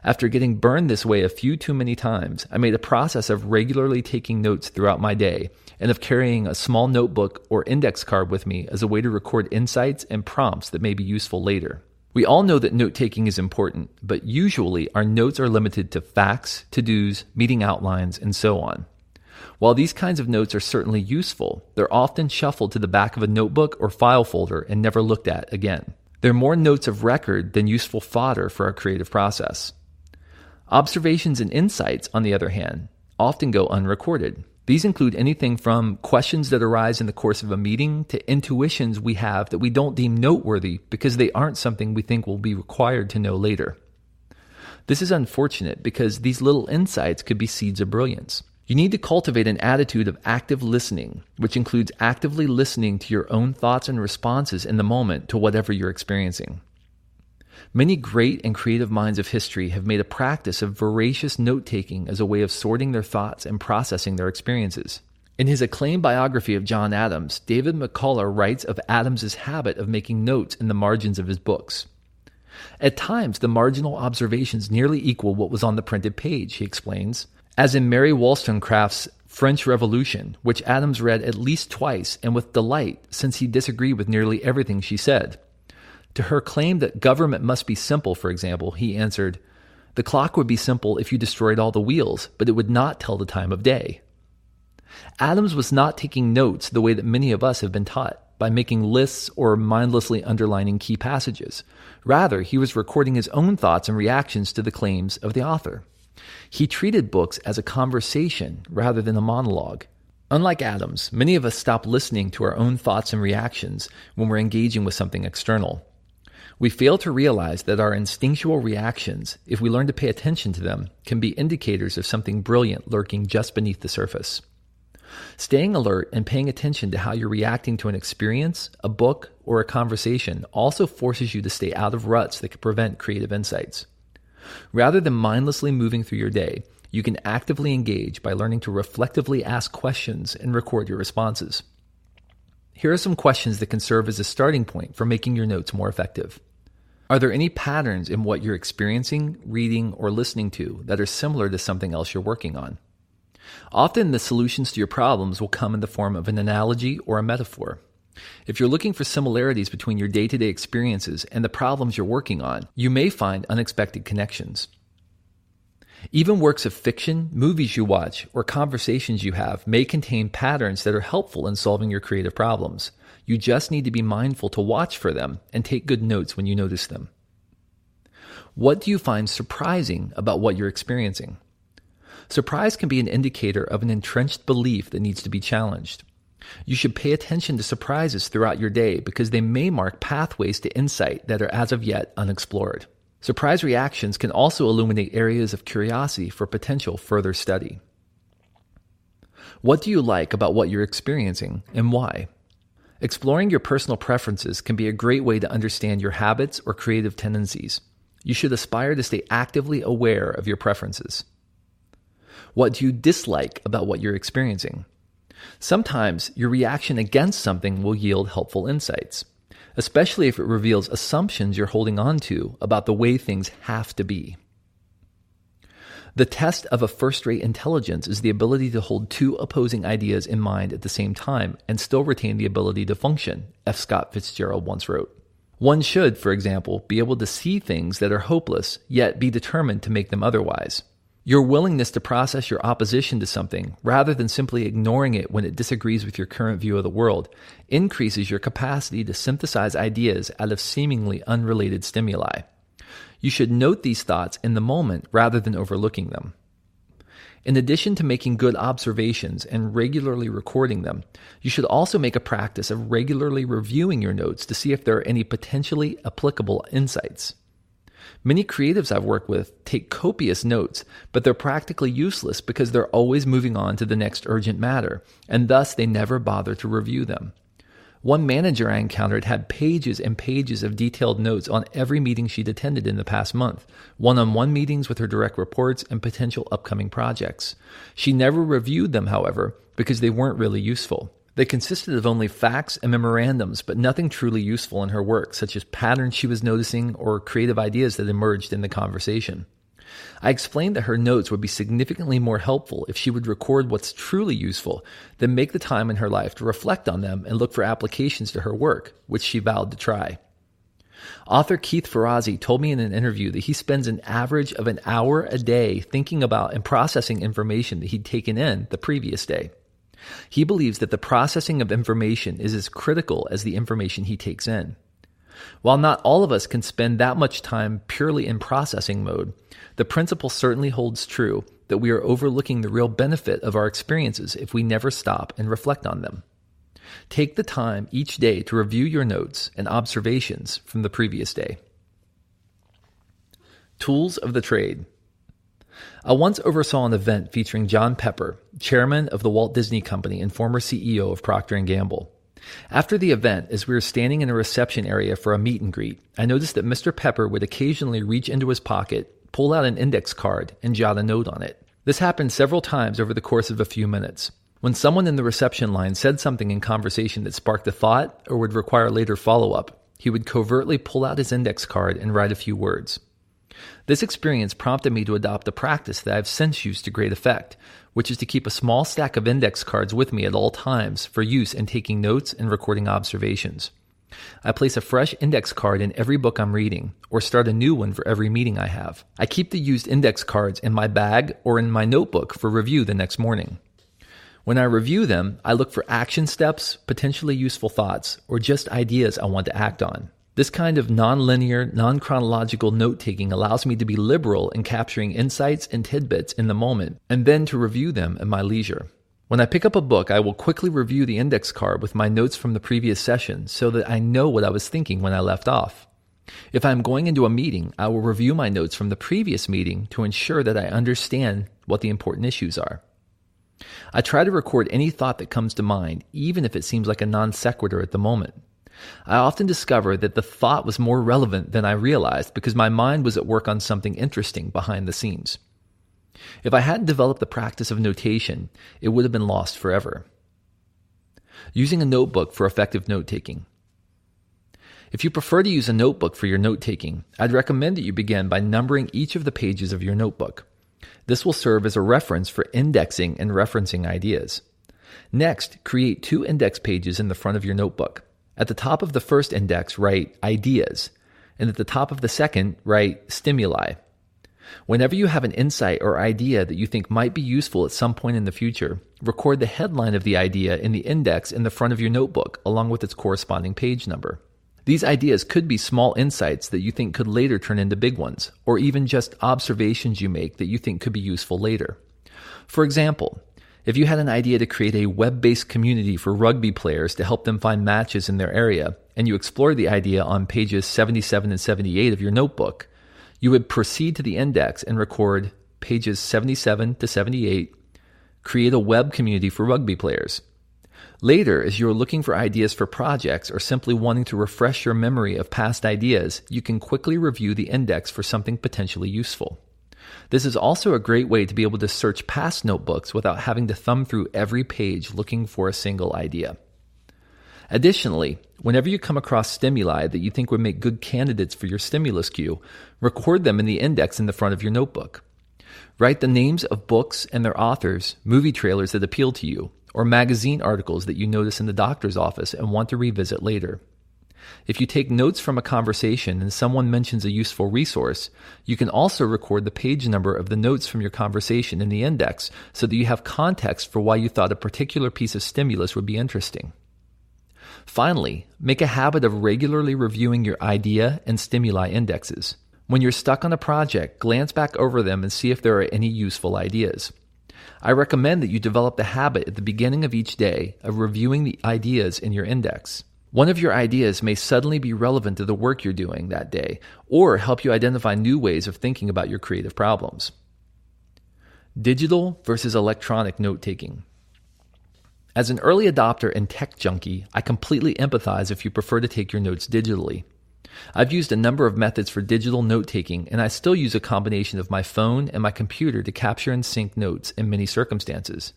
After getting burned this way a few too many times, I made a process of regularly taking notes throughout my day and of carrying a small notebook or index card with me as a way to record insights and prompts that may be useful later. We all know that note-taking is important, but usually our notes are limited to facts, to-dos, meeting outlines, and so on. While these kinds of notes are certainly useful, they're often shuffled to the back of a notebook or file folder and never looked at again. They're more notes of record than useful fodder for our creative process. Observations and insights, on the other hand, often go unrecorded. These include anything from questions that arise in the course of a meeting to intuitions we have that we don't deem noteworthy because they aren't something we think will be required to know later. This is unfortunate because these little insights could be seeds of brilliance. You need to cultivate an attitude of active listening, which includes actively listening to your own thoughts and responses in the moment to whatever you're experiencing. Many great and creative minds of history have made a practice of voracious note-taking as a way of sorting their thoughts and processing their experiences. In his acclaimed biography of John Adams, David McCullough writes of Adams's habit of making notes in the margins of his books. At times, the marginal observations nearly equal what was on the printed page, he explains. As in Mary Wollstonecraft's French Revolution, which Adams read at least twice and with delight, since he disagreed with nearly everything she said. To her claim that government must be simple, for example, he answered, "The clock would be simple if you destroyed all the wheels, but it would not tell the time of day." Adams was not taking notes the way that many of us have been taught, by making lists or mindlessly underlining key passages. Rather, he was recording his own thoughts and reactions to the claims of the author. He treated books as a conversation rather than a monologue. Unlike Adams, many of us stop listening to our own thoughts and reactions when we're engaging with something external. We fail to realize that our instinctual reactions, if we learn to pay attention to them, can be indicators of something brilliant lurking just beneath the surface. Staying alert and paying attention to how you're reacting to an experience, a book, or a conversation also forces you to stay out of ruts that could prevent creative insights. Rather than mindlessly moving through your day, you can actively engage by learning to reflectively ask questions and record your responses. Here are some questions that can serve as a starting point for making your notes more effective. Are there any patterns in what you're experiencing, reading, or listening to that are similar to something else you're working on? Often the solutions to your problems will come in the form of an analogy or a metaphor. If you're looking for similarities between your day-to-day experiences and the problems you're working on, you may find unexpected connections. Even works of fiction, movies you watch, or conversations you have may contain patterns that are helpful in solving your creative problems. You just need to be mindful to watch for them and take good notes when you notice them. What do you find surprising about what you're experiencing? Surprise can be an indicator of an entrenched belief that needs to be challenged. You should pay attention to surprises throughout your day because they may mark pathways to insight that are as of yet unexplored. Surprise reactions can also illuminate areas of curiosity for potential further study. What do you like about what you're experiencing and why? Exploring your personal preferences can be a great way to understand your habits or creative tendencies. You should aspire to stay actively aware of your preferences. What do you dislike about what you're experiencing? Sometimes your reaction against something will yield helpful insights, especially if it reveals assumptions you're holding on to about the way things have to be. The test of a first-rate intelligence is the ability to hold two opposing ideas in mind at the same time and still retain the ability to function, F. Scott Fitzgerald once wrote. One should, for example, be able to see things that are hopeless, yet be determined to make them otherwise. Your willingness to process your opposition to something, rather than simply ignoring it when it disagrees with your current view of the world, increases your capacity to synthesize ideas out of seemingly unrelated stimuli. You should note these thoughts in the moment rather than overlooking them. In addition to making good observations and regularly recording them, you should also make a practice of regularly reviewing your notes to see if there are any potentially applicable insights. Many creatives I've worked with take copious notes, but they're practically useless because they're always moving on to the next urgent matter, and thus they never bother to review them. One manager I encountered had pages and pages of detailed notes on every meeting she'd attended in the past month, one-on-one meetings with her direct reports and potential upcoming projects. She never reviewed them, however, because they weren't really useful. They consisted of only facts and memorandums, but nothing truly useful in her work, such as patterns she was noticing or creative ideas that emerged in the conversation. I explained that her notes would be significantly more helpful if she would record what's truly useful than make the time in her life to reflect on them and look for applications to her work, which she vowed to try. Author Keith Ferrazzi told me in an interview that he spends an average of an hour a day thinking about and processing information that he'd taken in the previous day. He believes that the processing of information is as critical as the information he takes in. While not all of us can spend that much time purely in processing mode, the principle certainly holds true that we are overlooking the real benefit of our experiences if we never stop and reflect on them. Take the time each day to review your notes and observations from the previous day. Tools of the trade. I once oversaw an event featuring John Pepper, chairman of the Walt Disney Company and former CEO of Procter & Gamble. After the event, as we were standing in a reception area for a meet and greet, I noticed that Mr. Pepper would occasionally reach into his pocket, pull out an index card, and jot a note on it. This happened several times over the course of a few minutes. When someone in the reception line said something in conversation that sparked a thought or would require later follow-up, he would covertly pull out his index card and write a few words. This experience prompted me to adopt a practice that I've since used to great effect, which is to keep a small stack of index cards with me at all times for use in taking notes and recording observations. I place a fresh index card in every book I'm reading, or start a new one for every meeting I have. I keep the used index cards in my bag or in my notebook for review the next morning. When I review them, I look for action steps, potentially useful thoughts, or just ideas I want to act on. This kind of non-linear, non-chronological note-taking allows me to be liberal in capturing insights and tidbits in the moment, and then to review them at my leisure. When I pick up a book, I will quickly review the index card with my notes from the previous session so that I know what I was thinking when I left off. If I'm going into a meeting, I will review my notes from the previous meeting to ensure that I understand what the important issues are. I try to record any thought that comes to mind, even if it seems like a non sequitur at the moment. I often discover that the thought was more relevant than I realized because my mind was at work on something interesting behind the scenes. If I hadn't developed the practice of notation, it would have been lost forever. Using a notebook for effective note-taking. If you prefer to use a notebook for your note-taking, I'd recommend that you begin by numbering each of the pages of your notebook. This will serve as a reference for indexing and referencing ideas. Next, create 2 index pages in the front of your notebook. At the top of the first index, write ideas, and at the top of the second, write stimuli. Whenever you have an insight or idea that you think might be useful at some point in the future, record the headline of the idea in the index in the front of your notebook, along with its corresponding page number. These ideas could be small insights that you think could later turn into big ones, or even just observations you make that you think could be useful later. For example, if you had an idea to create a web-based community for rugby players to help them find matches in their area, and you explored the idea on pages 77 and 78 of your notebook, you would proceed to the index and record pages 77 to 78, create a web community for rugby players. Later, as you are looking for ideas for projects or simply wanting to refresh your memory of past ideas, you can quickly review the index for something potentially useful. This is also a great way to be able to search past notebooks without having to thumb through every page looking for a single idea. Additionally, whenever you come across stimuli that you think would make good candidates for your stimulus cue, record them in the index in the front of your notebook. Write the names of books and their authors, movie trailers that appeal to you, or magazine articles that you notice in the doctor's office and want to revisit later. If you take notes from a conversation and someone mentions a useful resource, you can also record the page number of the notes from your conversation in the index so that you have context for why you thought a particular piece of stimulus would be interesting. Finally, make a habit of regularly reviewing your idea and stimuli indexes. When you're stuck on a project, glance back over them and see if there are any useful ideas. I recommend that you develop the habit at the beginning of each day of reviewing the ideas in your index. One of your ideas may suddenly be relevant to the work you're doing that day, or help you identify new ways of thinking about your creative problems. Digital versus electronic note-taking. As an early adopter and tech junkie, I completely empathize if you prefer to take your notes digitally. I've used a number of methods for digital note-taking, and I still use a combination of my phone and my computer to capture and sync notes in many circumstances.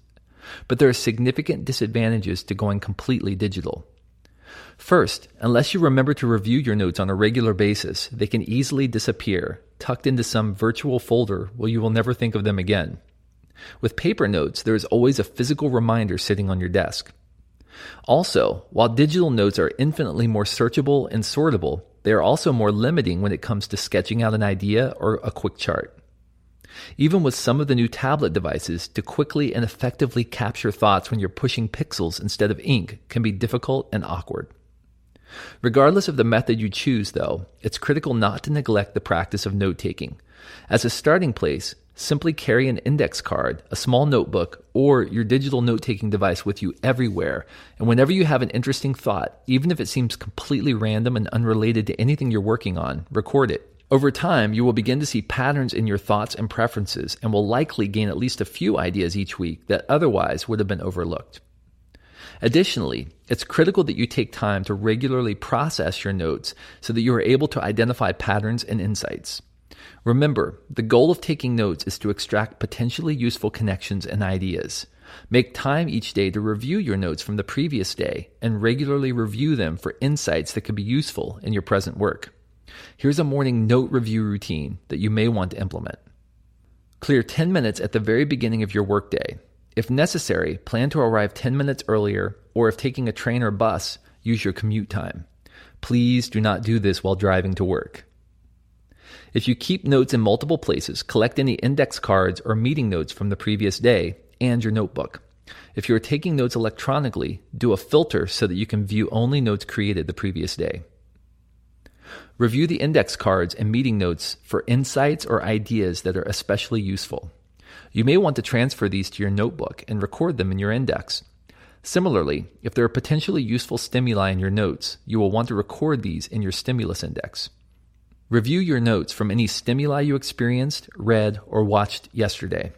But there are significant disadvantages to going completely digital. First, unless you remember to review your notes on a regular basis, they can easily disappear, tucked into some virtual folder where you will never think of them again. With paper notes, there is always a physical reminder sitting on your desk. Also, while digital notes are infinitely more searchable and sortable, they are also more limiting when it comes to sketching out an idea or a quick chart. Even with some of the new tablet devices, to quickly and effectively capture thoughts when you're pushing pixels instead of ink can be difficult and awkward. Regardless of the method you choose, though, it's critical not to neglect the practice of note-taking. As a starting place, simply carry an index card, a small notebook, or your digital note-taking device with you everywhere, and whenever you have an interesting thought, even if it seems completely random and unrelated to anything you're working on, record it. Over time, you will begin to see patterns in your thoughts and preferences and will likely gain at least a few ideas each week that otherwise would have been overlooked. Additionally, it's critical that you take time to regularly process your notes so that you are able to identify patterns and insights. Remember, the goal of taking notes is to extract potentially useful connections and ideas. Make time each day to review your notes from the previous day and regularly review them for insights that could be useful in your present work. Here's a morning note review routine that you may want to implement. Clear 10 minutes at the very beginning of your workday. If necessary, plan to arrive 10 minutes earlier, or if taking a train or bus, use your commute time. Please do not do this while driving to work. If you keep notes in multiple places, collect any index cards or meeting notes from the previous day and your notebook. If you are taking notes electronically, do a filter so that you can view only notes created the previous day. Review the index cards and meeting notes for insights or ideas that are especially useful. You may want to transfer these to your notebook and record them in your index. Similarly, if there are potentially useful stimuli in your notes, you will want to record these in your stimulus index. Review your notes from any stimuli you experienced, read, or watched yesterday.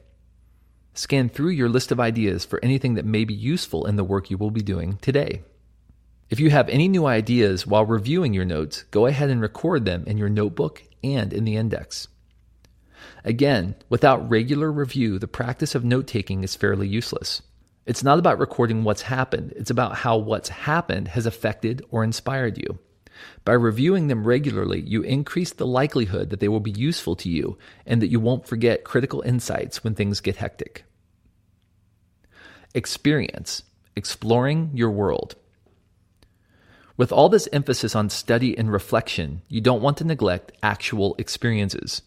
Scan through your list of ideas for anything that may be useful in the work you will be doing today. If you have any new ideas while reviewing your notes, go ahead and record them in your notebook and in the index. Again, without regular review, the practice of note-taking is fairly useless. It's not about recording what's happened, it's about how what's happened has affected or inspired you. By reviewing them regularly, you increase the likelihood that they will be useful to you and that you won't forget critical insights when things get hectic. Experience, exploring your world. With all this emphasis on study and reflection, you don't want to neglect actual experiences.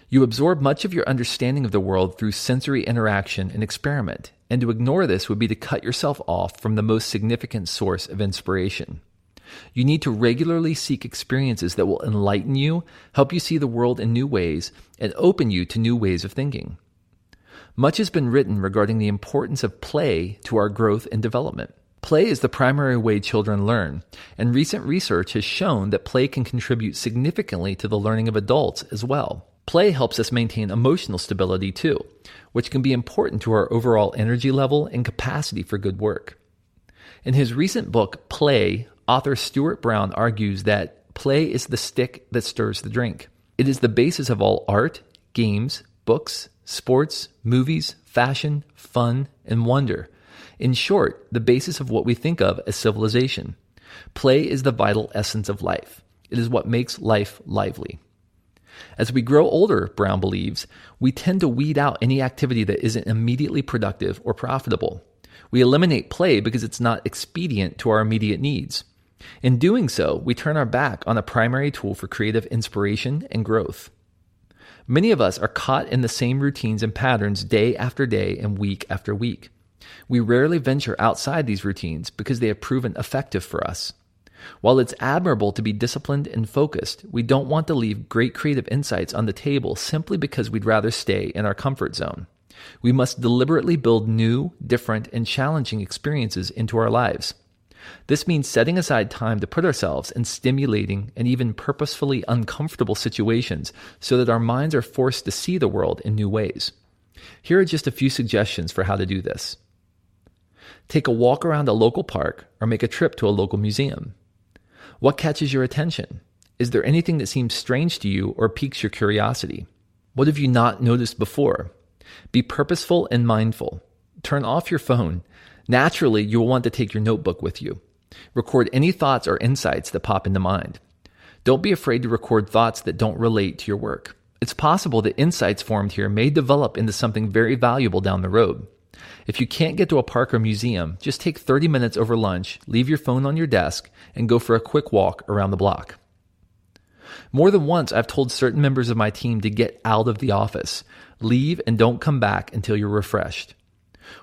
You absorb much of your understanding of the world through sensory interaction and experiment, and to ignore this would be to cut yourself off from the most significant source of inspiration. You need to regularly seek experiences that will enlighten you, help you see the world in new ways, and open you to new ways of thinking. Much has been written regarding the importance of play to our growth and development. Play is the primary way children learn, and recent research has shown that play can contribute significantly to the learning of adults as well. Play helps us maintain emotional stability too, which can be important to our overall energy level and capacity for good work. In his recent book, Play, author Stuart Brown argues that play is the stick that stirs the drink. It is the basis of all art, games, books, sports, movies, fashion, fun, and wonder. In short, the basis of what we think of as civilization. Play is the vital essence of life. It is what makes life lively. As we grow older, Brown believes, we tend to weed out any activity that isn't immediately productive or profitable. We eliminate play because it's not expedient to our immediate needs. In doing so, we turn our back on a primary tool for creative inspiration and growth. Many of us are caught in the same routines and patterns day after day and week after week. We rarely venture outside these routines because they have proven effective for us. While it's admirable to be disciplined and focused, we don't want to leave great creative insights on the table simply because we'd rather stay in our comfort zone. We must deliberately build new, different, and challenging experiences into our lives. This means setting aside time to put ourselves in stimulating and even purposefully uncomfortable situations so that our minds are forced to see the world in new ways. Here are just a few suggestions for how to do this. Take a walk around a local park or make a trip to a local museum. What catches your attention? Is there anything that seems strange to you or piques your curiosity? What have you not noticed before? Be purposeful and mindful. Turn off your phone. Naturally, you will want to take your notebook with you. Record any thoughts or insights that pop into mind. Don't be afraid to record thoughts that don't relate to your work. It's possible that insights formed here may develop into something very valuable down the road. If you can't get to a park or museum, just take 30 minutes over lunch, leave your phone on your desk, and go for a quick walk around the block. More than once, I've told certain members of my team to get out of the office. Leave and don't come back until you're refreshed.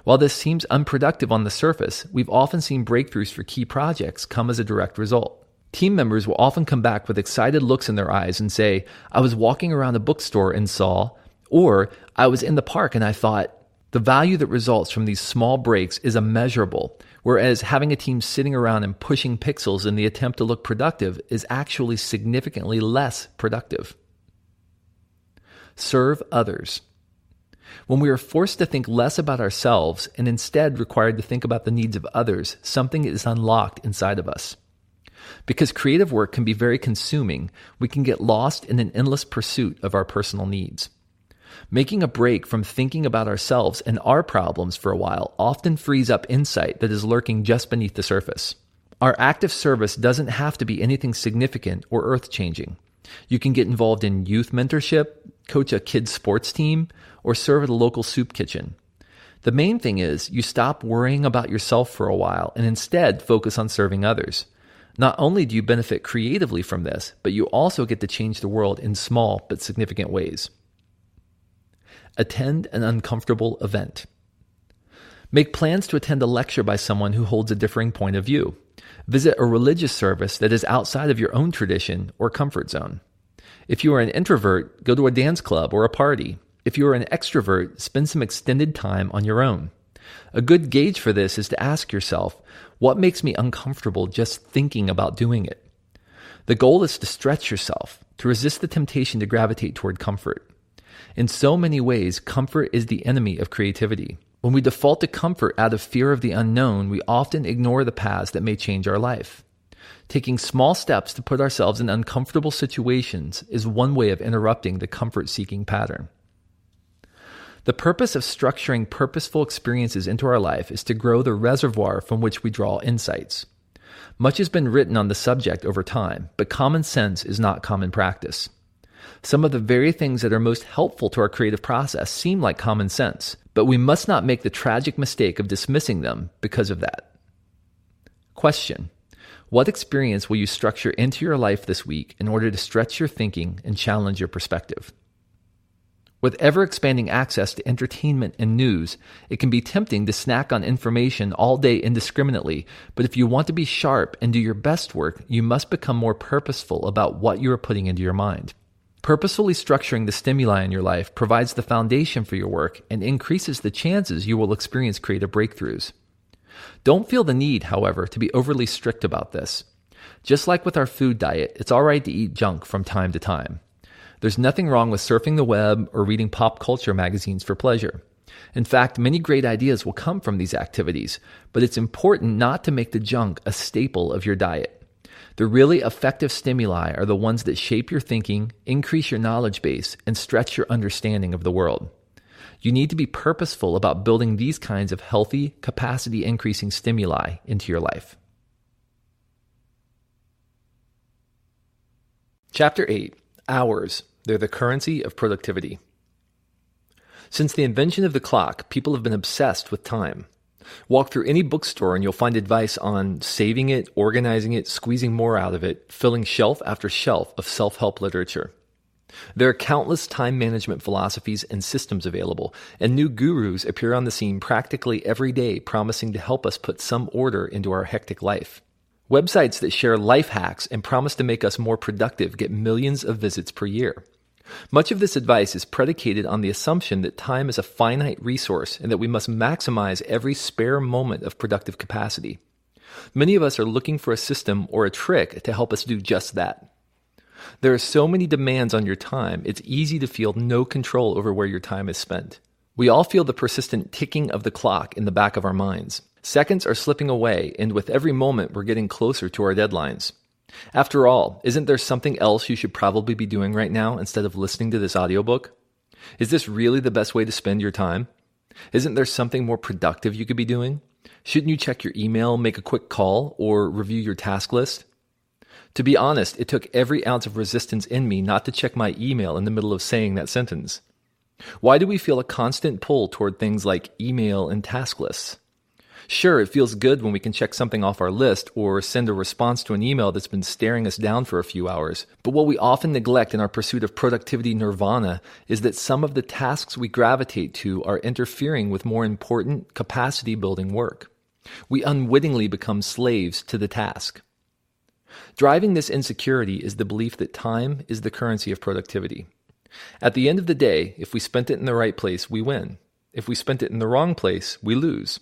While this seems unproductive on the surface, we've often seen breakthroughs for key projects come as a direct result. Team members will often come back with excited looks in their eyes and say, "I was walking around a bookstore and saw," or "I was in the park and I thought." The value that results from these small breaks is immeasurable, whereas having a team sitting around and pushing pixels in the attempt to look productive is actually significantly less productive. Serve others. When we are forced to think less about ourselves and instead required to think about the needs of others, something is unlocked inside of us. Because creative work can be very consuming, we can get lost in an endless pursuit of our personal needs. Making a break from thinking about ourselves and our problems for a while often frees up insight that is lurking just beneath the surface. Our active service doesn't have to be anything significant or earth-changing. You can get involved in youth mentorship, coach a kids' sports team, or serve at a local soup kitchen. The main thing is you stop worrying about yourself for a while and instead focus on serving others. Not only do you benefit creatively from this, but you also get to change the world in small but significant ways. Attend an uncomfortable event. Make plans to attend a lecture by someone who holds a differing point of view. Visit a religious service that is outside of your own tradition or comfort zone. If you are an introvert, go to a dance club or a party. If you are an extrovert, spend some extended time on your own. A good gauge for this is to ask yourself, what makes me uncomfortable just thinking about doing it? The goal is to stretch yourself, to resist the temptation to gravitate toward comfort. In so many ways, comfort is the enemy of creativity. When we default to comfort out of fear of the unknown, we often ignore the paths that may change our life. Taking small steps to put ourselves in uncomfortable situations is one way of interrupting the comfort-seeking pattern. The purpose of structuring purposeful experiences into our life is to grow the reservoir from which we draw insights. Much has been written on the subject over time, but common sense is not common practice. Some of the very things that are most helpful to our creative process seem like common sense, but we must not make the tragic mistake of dismissing them because of that. Question: what experience will you structure into your life this week in order to stretch your thinking and challenge your perspective? With ever-expanding access to entertainment and news, it can be tempting to snack on information all day indiscriminately, but if you want to be sharp and do your best work, you must become more purposeful about what you are putting into your mind. Purposefully structuring the stimuli in your life provides the foundation for your work and increases the chances you will experience creative breakthroughs. Don't feel the need, however, to be overly strict about this. Just like with our food diet, it's all right to eat junk from time to time. There's nothing wrong with surfing the web or reading pop culture magazines for pleasure. In fact, many great ideas will come from these activities, but it's important not to make the junk a staple of your diet. The really effective stimuli are the ones that shape your thinking, increase your knowledge base, and stretch your understanding of the world. You need to be purposeful about building these kinds of healthy, capacity-increasing stimuli into your life. Chapter 8. Hours. They're the currency of productivity. Since the invention of the clock, people have been obsessed with time. Walk through any bookstore and you'll find advice on saving it, organizing it, squeezing more out of it, filling shelf after shelf of self-help literature. There are countless time management philosophies and systems available, and new gurus appear on the scene practically every day, promising to help us put some order into our hectic life. Websites that share life hacks and promise to make us more productive get millions of visits per year. Much of this advice is predicated on the assumption that time is a finite resource and that we must maximize every spare moment of productive capacity. Many of us are looking for a system or a trick to help us do just that. There are so many demands on your time, it's easy to feel no control over where your time is spent. We all feel the persistent ticking of the clock in the back of our minds. Seconds are slipping away, and with every moment we're getting closer to our deadlines. After all, isn't there something else you should probably be doing right now instead of listening to this audiobook? Is this really the best way to spend your time? Isn't there something more productive you could be doing? Shouldn't you check your email, make a quick call, or review your task list? To be honest, it took every ounce of resistance in me not to check my email in the middle of saying that sentence. Why do we feel a constant pull toward things like email and task lists? Sure, it feels good when we can check something off our list or send a response to an email that's been staring us down for a few hours. But what we often neglect in our pursuit of productivity nirvana is that some of the tasks we gravitate to are interfering with more important capacity-building work. We unwittingly become slaves to the task. Driving this insecurity is the belief that time is the currency of productivity. At the end of the day, if we spent it in the right place, we win. If we spent it in the wrong place, we lose.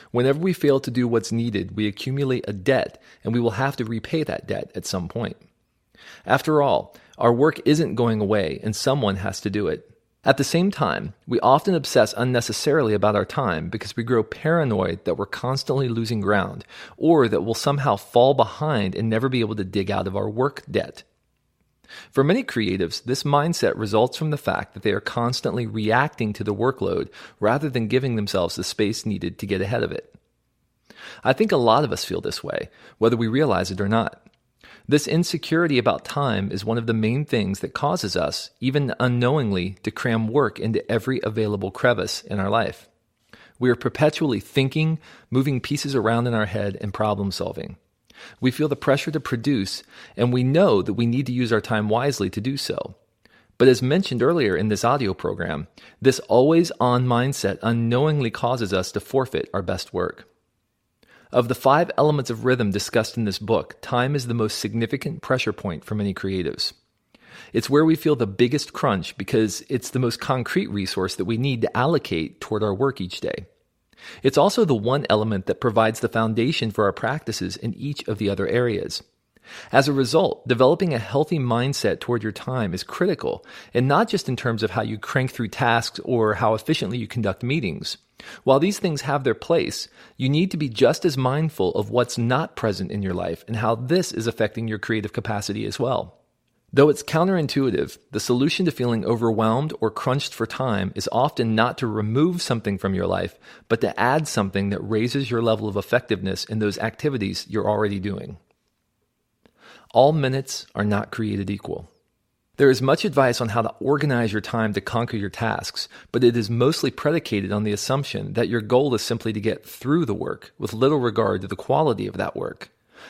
Whenever we fail to do what's needed, we accumulate a debt, and we will have to repay that debt at some point. After all, our work isn't going away, and someone has to do it. At the same time, we often obsess unnecessarily about our time because we grow paranoid that we're constantly losing ground or that we'll somehow fall behind and never be able to dig out of our work debt. For many creatives, this mindset results from the fact that they are constantly reacting to the workload rather than giving themselves the space needed to get ahead of it. I think a lot of us feel this way, whether we realize it or not. This insecurity about time is one of the main things that causes us, even unknowingly, to cram work into every available crevice in our life. We are perpetually thinking, moving pieces around in our head, and problem solving. We feel the pressure to produce, and we know that we need to use our time wisely to do so. But as mentioned earlier in this audio program, this always-on mindset unknowingly causes us to forfeit our best work. Of the 5 elements of rhythm discussed in this book, time is the most significant pressure point for many creatives. It's where we feel the biggest crunch because it's the most concrete resource that we need to allocate toward our work each day. It's also the one element that provides the foundation for our practices in each of the other areas. As a result, developing a healthy mindset toward your time is critical, and not just in terms of how you crank through tasks or how efficiently you conduct meetings. While these things have their place, you need to be just as mindful of what's not present in your life and how this is affecting your creative capacity as well. Though it's counterintuitive, the solution to feeling overwhelmed or crunched for time is often not to remove something from your life, but to add something that raises your level of effectiveness in those activities you're already doing. All minutes are not created equal. There is much advice on how to organize your time to conquer your tasks, but it is mostly predicated on the assumption that your goal is simply to get through the work with little regard to the quality of that work.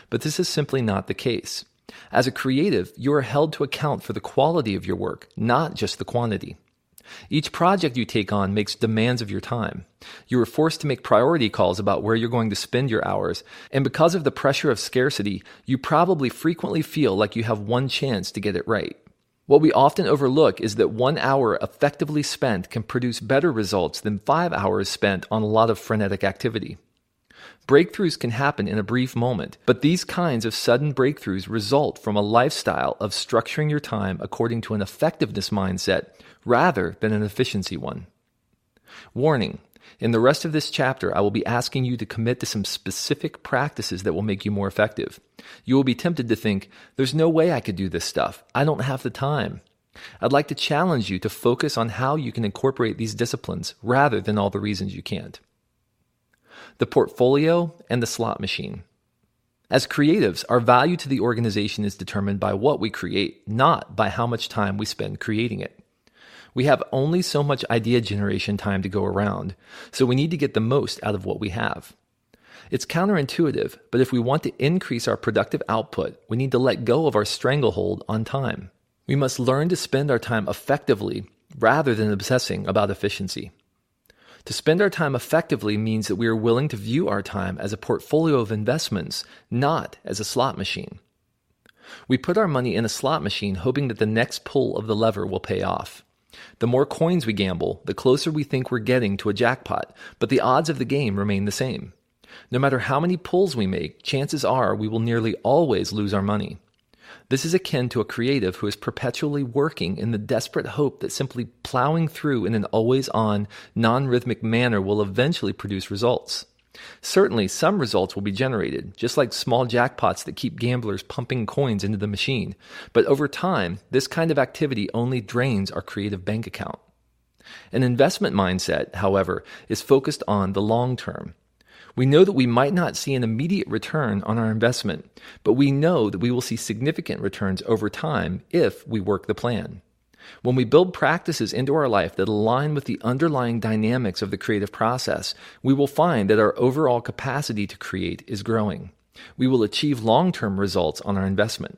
But this is simply not the case. As a creative, you are held to account for the quality of your work, not just the quantity. Each project you take on makes demands of your time. You are forced to make priority calls about where you're going to spend your hours, and because of the pressure of scarcity, you probably frequently feel like you have one chance to get it right. What we often overlook is that 1 hour effectively spent can produce better results than 5 hours spent on a lot of frenetic activity. Breakthroughs can happen in a brief moment, but these kinds of sudden breakthroughs result from a lifestyle of structuring your time according to an effectiveness mindset rather than an efficiency one. Warning: in the rest of this chapter, I will be asking you to commit to some specific practices that will make you more effective. You will be tempted to think, there's no way I could do this stuff. I don't have the time. I'd like to challenge you to focus on how you can incorporate these disciplines rather than all the reasons you can't. The portfolio and the slot machine. As creatives, our value to the organization is determined by what we create, not by how much time we spend creating it. We have only so much idea generation time to go around, so we need to get the most out of what we have. It's counterintuitive, but if we want to increase our productive output, we need to let go of our stranglehold on time. We must learn to spend our time effectively rather than obsessing about efficiency. To spend our time effectively means that we are willing to view our time as a portfolio of investments, not as a slot machine. We put our money in a slot machine hoping that the next pull of the lever will pay off. The more coins we gamble, the closer we think we're getting to a jackpot, but the odds of the game remain the same. No matter how many pulls we make, chances are we will nearly always lose our money. This is akin to a creative who is perpetually working in the desperate hope that simply plowing through in an always-on, non-rhythmic manner will eventually produce results. Certainly, some results will be generated, just like small jackpots that keep gamblers pumping coins into the machine. But over time, this kind of activity only drains our creative bank account. An investment mindset, however, is focused on the long term. We know that we might not see an immediate return on our investment, but we know that we will see significant returns over time if we work the plan. When we build practices into our life that align with the underlying dynamics of the creative process, we will find that our overall capacity to create is growing. We will achieve long-term results on our investment.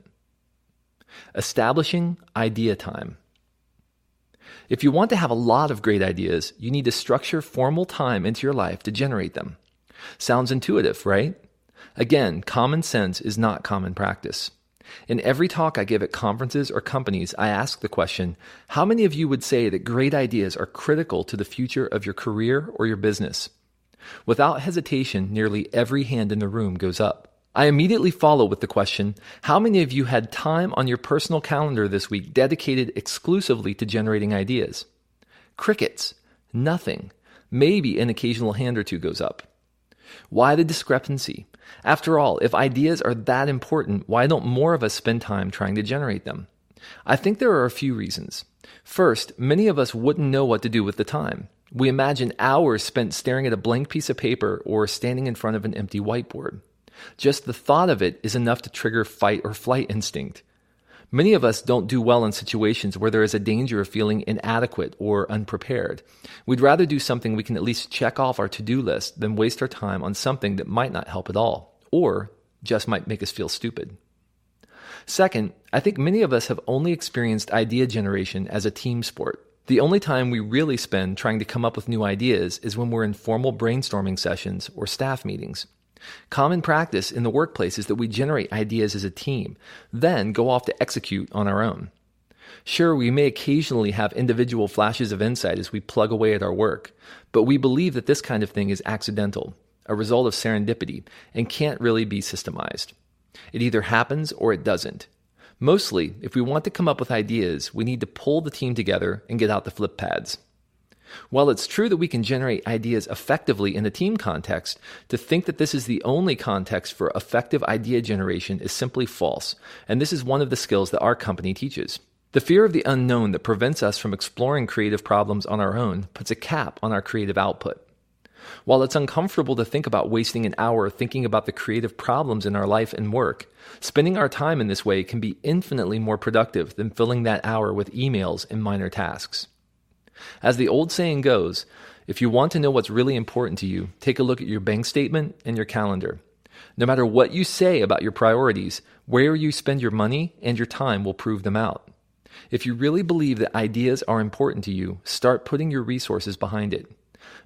Establishing idea time. If you want to have a lot of great ideas, you need to structure formal time into your life to generate them. Sounds intuitive, right? Again, common sense is not common practice. In every talk I give at conferences or companies, I ask the question, how many of you would say that great ideas are critical to the future of your career or your business? Without hesitation, nearly every hand in the room goes up. I immediately follow with the question, how many of you had time on your personal calendar this week dedicated exclusively to generating ideas? Crickets. Nothing. Maybe an occasional hand or two goes up. Why the discrepancy? After all, if ideas are that important, why don't more of us spend time trying to generate them? I think there are a few reasons. First, many of us wouldn't know what to do with the time. We imagine hours spent staring at a blank piece of paper or standing in front of an empty whiteboard. Just the thought of it is enough to trigger fight or flight instinct. Many of us don't do well in situations where there is a danger of feeling inadequate or unprepared. We'd rather do something we can at least check off our to-do list than waste our time on something that might not help at all, or just might make us feel stupid. Second, I think many of us have only experienced idea generation as a team sport. The only time we really spend trying to come up with new ideas is when we're in formal brainstorming sessions or staff meetings. Common practice in the workplace is that we generate ideas as a team, then go off to execute on our own. Sure, we may occasionally have individual flashes of insight as we plug away at our work, but we believe that this kind of thing is accidental, a result of serendipity, and can't really be systemized. It either happens or it doesn't. Mostly, if we want to come up with ideas, we need to pull the team together and get out the flip pads. While it's true that we can generate ideas effectively in a team context, to think that this is the only context for effective idea generation is simply false, and this is one of the skills that our company teaches. The fear of the unknown that prevents us from exploring creative problems on our own puts a cap on our creative output. While it's uncomfortable to think about wasting an hour thinking about the creative problems in our life and work, spending our time in this way can be infinitely more productive than filling that hour with emails and minor tasks. As the old saying goes, if you want to know what's really important to you, take a look at your bank statement and your calendar. No matter what you say about your priorities, where you spend your money and your time will prove them out. If you really believe that ideas are important to you, start putting your resources behind it.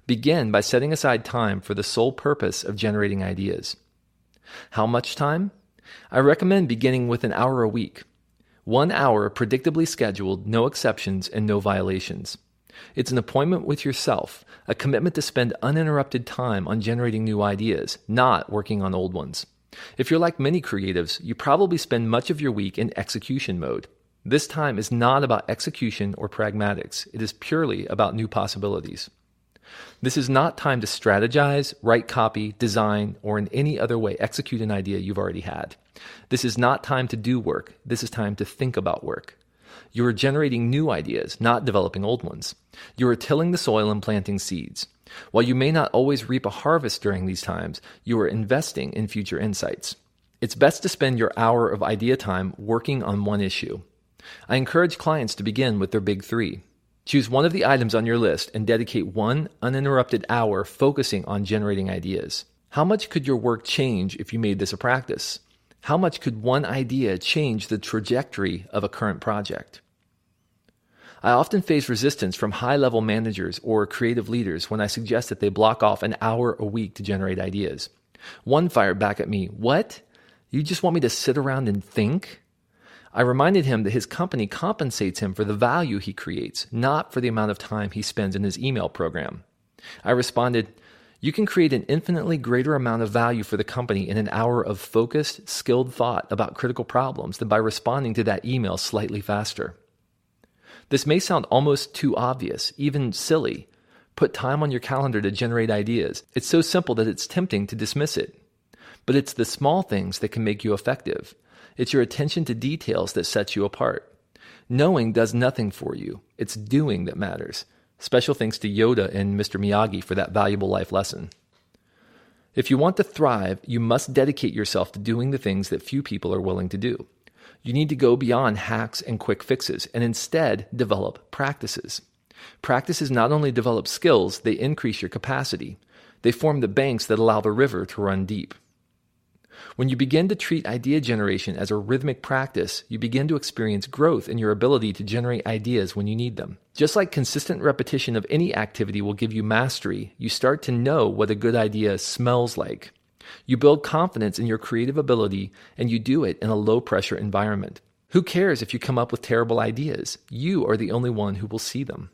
Begin by setting aside time for the sole purpose of generating ideas. How much time? I recommend beginning with an hour a week. 1 hour predictably scheduled, no exceptions and no violations. It's an appointment with yourself, a commitment to spend uninterrupted time on generating new ideas, not working on old ones. If you're like many creatives, you probably spend much of your week in execution mode. This time is not about execution or pragmatics. It is purely about new possibilities. This is not time to strategize, write copy, design, or in any other way execute an idea you've already had. This is not time to do work. This is time to think about work. You are generating new ideas, not developing old ones. You are tilling the soil and planting seeds. While you may not always reap a harvest during these times, you are investing in future insights. It's best to spend your hour of idea time working on one issue. I encourage clients to begin with their big three. Choose one of the items on your list and dedicate 1 uninterrupted hour focusing on generating ideas. How much could your work change if you made this a practice? How much could one idea change the trajectory of a current project? I often face resistance from high-level managers or creative leaders when I suggest that they block off an hour a week to generate ideas. One fired back at me, "What? You just want me to sit around and think?" I reminded him that his company compensates him for the value he creates, not for the amount of time he spends in his email program. I responded, "You can create an infinitely greater amount of value for the company in an hour of focused, skilled thought about critical problems than by responding to that email slightly faster." This may sound almost too obvious, even silly. Put time on your calendar to generate ideas. It's so simple that it's tempting to dismiss it. But it's the small things that can make you effective. It's your attention to details that sets you apart. Knowing does nothing for you. It's doing that matters. Special thanks to Yoda and Mr. Miyagi for that valuable life lesson. If you want to thrive, you must dedicate yourself to doing the things that few people are willing to do. You need to go beyond hacks and quick fixes and instead develop practices. Practices not only develop skills, they increase your capacity. They form the banks that allow the river to run deep. When you begin to treat idea generation as a rhythmic practice, you begin to experience growth in your ability to generate ideas when you need them. Just like consistent repetition of any activity will give you mastery, you start to know what a good idea smells like. You build confidence in your creative ability, and you do it in a low-pressure environment. Who cares if you come up with terrible ideas? You are the only one who will see them.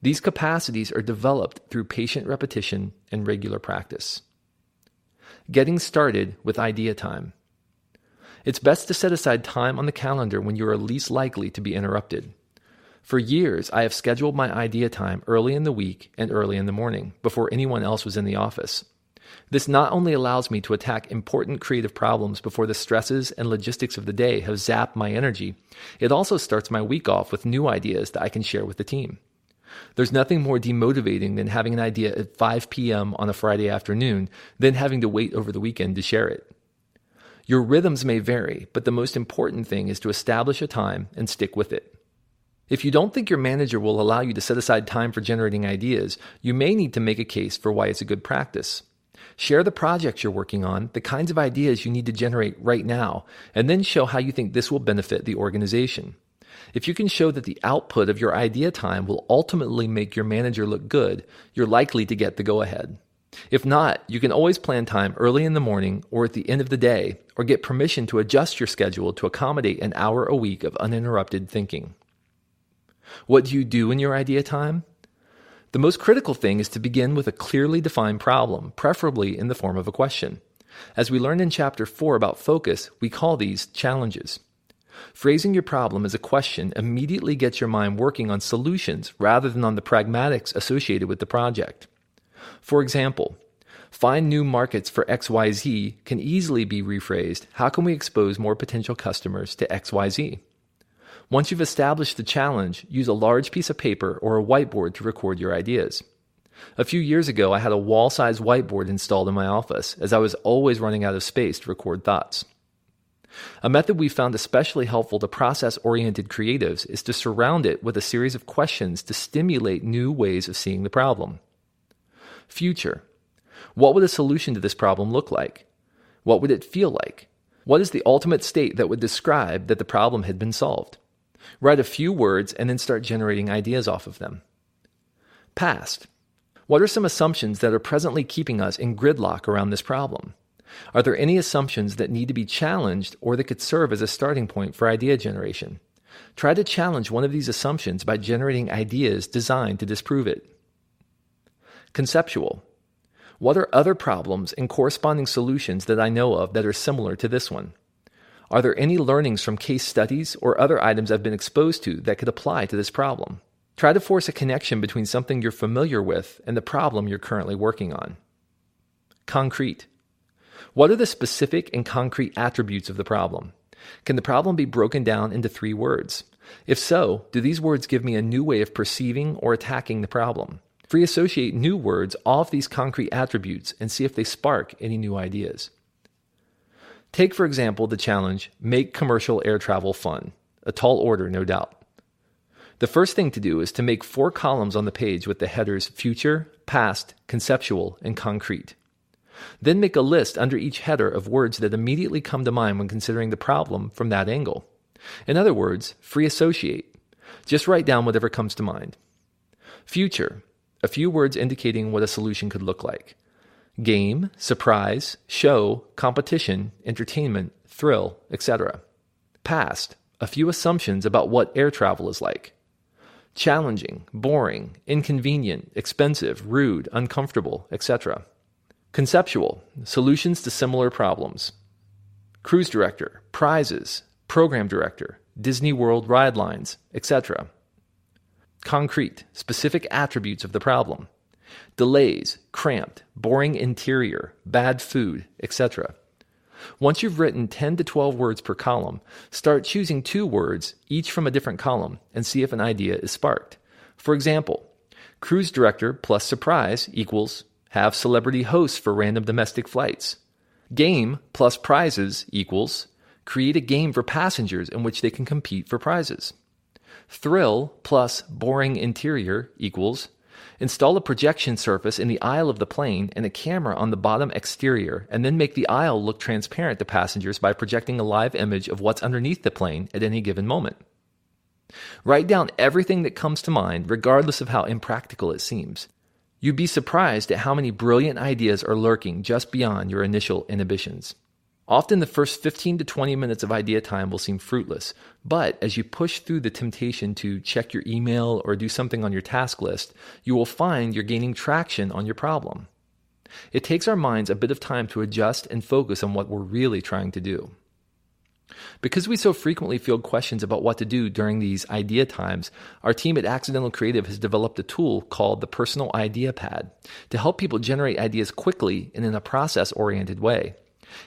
These capacities are developed through patient repetition and regular practice. Getting started with idea time. It's best to set aside time on the calendar when you are least likely to be interrupted. For years, I have scheduled my idea time early in the week and early in the morning, before anyone else was in the office. This not only allows me to attack important creative problems before the stresses and logistics of the day have zapped my energy, it also starts my week off with new ideas that I can share with the team. There's nothing more demotivating than having an idea at 5 p.m. on a Friday afternoon, then having to wait over the weekend to share it. Your rhythms may vary, but the most important thing is to establish a time and stick with it. If you don't think your manager will allow you to set aside time for generating ideas, you may need to make a case for why it's a good practice. Share the projects you're working on, the kinds of ideas you need to generate right now, and then show how you think this will benefit the organization. If you can show that the output of your idea time will ultimately make your manager look good, you're likely to get the go-ahead. If not, you can always plan time early in the morning or at the end of the day, or get permission to adjust your schedule to accommodate an hour a week of uninterrupted thinking. What do you do in your idea time? The most critical thing is to begin with a clearly defined problem, preferably in the form of a question. As we learned in Chapter 4 about focus, we call these challenges. Phrasing your problem as a question immediately gets your mind working on solutions rather than on the pragmatics associated with the project. For example, find new markets for XYZ can easily be rephrased, how can we expose more potential customers to XYZ? Once you've established the challenge, use a large piece of paper or a whiteboard to record your ideas. A few years ago, I had a wall-sized whiteboard installed in my office, as I was always running out of space to record thoughts. A method we found especially helpful to process-oriented creatives is to surround it with a series of questions to stimulate new ways of seeing the problem. Future. What would a solution to this problem look like? What would it feel like? What is the ultimate state that would describe that the problem had been solved? Write a few words and then start generating ideas off of them. Past. What are some assumptions that are presently keeping us in gridlock around this problem? Are there any assumptions that need to be challenged or that could serve as a starting point for idea generation? Try to challenge one of these assumptions by generating ideas designed to disprove it. Conceptual. What are other problems and corresponding solutions that I know of that are similar to this one? Are there any learnings from case studies or other items I've been exposed to that could apply to this problem? Try to force a connection between something you're familiar with and the problem you're currently working on. Concrete. What are the specific and concrete attributes of the problem? Can the problem be broken down into 3 words? If so, do these words give me a new way of perceiving or attacking the problem? Free associate new words off these concrete attributes and see if they spark any new ideas. Take, for example, the challenge, make commercial air travel fun. A tall order, no doubt. The first thing to do is to make 4 columns on the page with the headers future, past, conceptual, and concrete. Then make a list under each header of words that immediately come to mind when considering the problem from that angle. In other words, free associate. Just write down whatever comes to mind. Future. A few words indicating what a solution could look like. Game, surprise, show, competition, entertainment, thrill, etc. Past. A few assumptions about what air travel is like. Challenging, boring, inconvenient, expensive, rude, uncomfortable, etc. Conceptual. Solutions to similar problems. Cruise director, prizes, program director, Disney World ride lines, etc. Concrete. Specific attributes of the problem. Delays, cramped, boring interior, bad food, etc. Once you've written 10 to 12 words per column, start choosing 2 words, each from a different column, and see if an idea is sparked. For example, cruise director plus surprise equals have celebrity hosts for random domestic flights. Game plus prizes equals create a game for passengers in which they can compete for prizes. Thrill plus boring interior equals install a projection surface in the aisle of the plane and a camera on the bottom exterior, and then make the aisle look transparent to passengers by projecting a live image of what's underneath the plane at any given moment. Write down everything that comes to mind, regardless of how impractical it seems. You'd be surprised at how many brilliant ideas are lurking just beyond your initial inhibitions. Often the first 15 to 20 minutes of idea time will seem fruitless, but as you push through the temptation to check your email or do something on your task list, you will find you're gaining traction on your problem. It takes our minds a bit of time to adjust and focus on what we're really trying to do. Because we so frequently field questions about what to do during these idea times, our team at Accidental Creative has developed a tool called the Personal Idea Pad to help people generate ideas quickly and in a process-oriented way.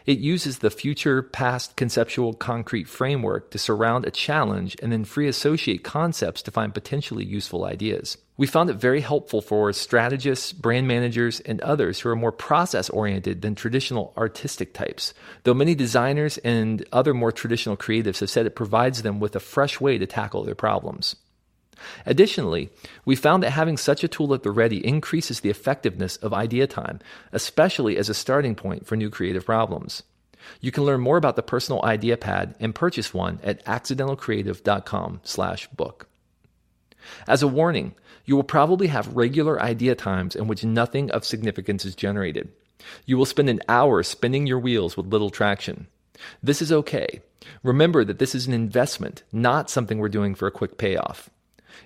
It uses the future, past, conceptual, concrete framework to surround a challenge and then free associate concepts to find potentially useful ideas. We found it very helpful for strategists, brand managers, and others who are more process-oriented than traditional artistic types, though many designers and other more traditional creatives have said it provides them with a fresh way to tackle their problems. Additionally, we found that having such a tool at the ready increases the effectiveness of idea time, especially as a starting point for new creative problems. You can learn more about the Personal Idea Pad and purchase one at accidentalcreative.com/book. As a warning, you will probably have regular idea times in which nothing of significance is generated. You will spend an hour spinning your wheels with little traction. This is okay. Remember that this is an investment, not something we're doing for a quick payoff.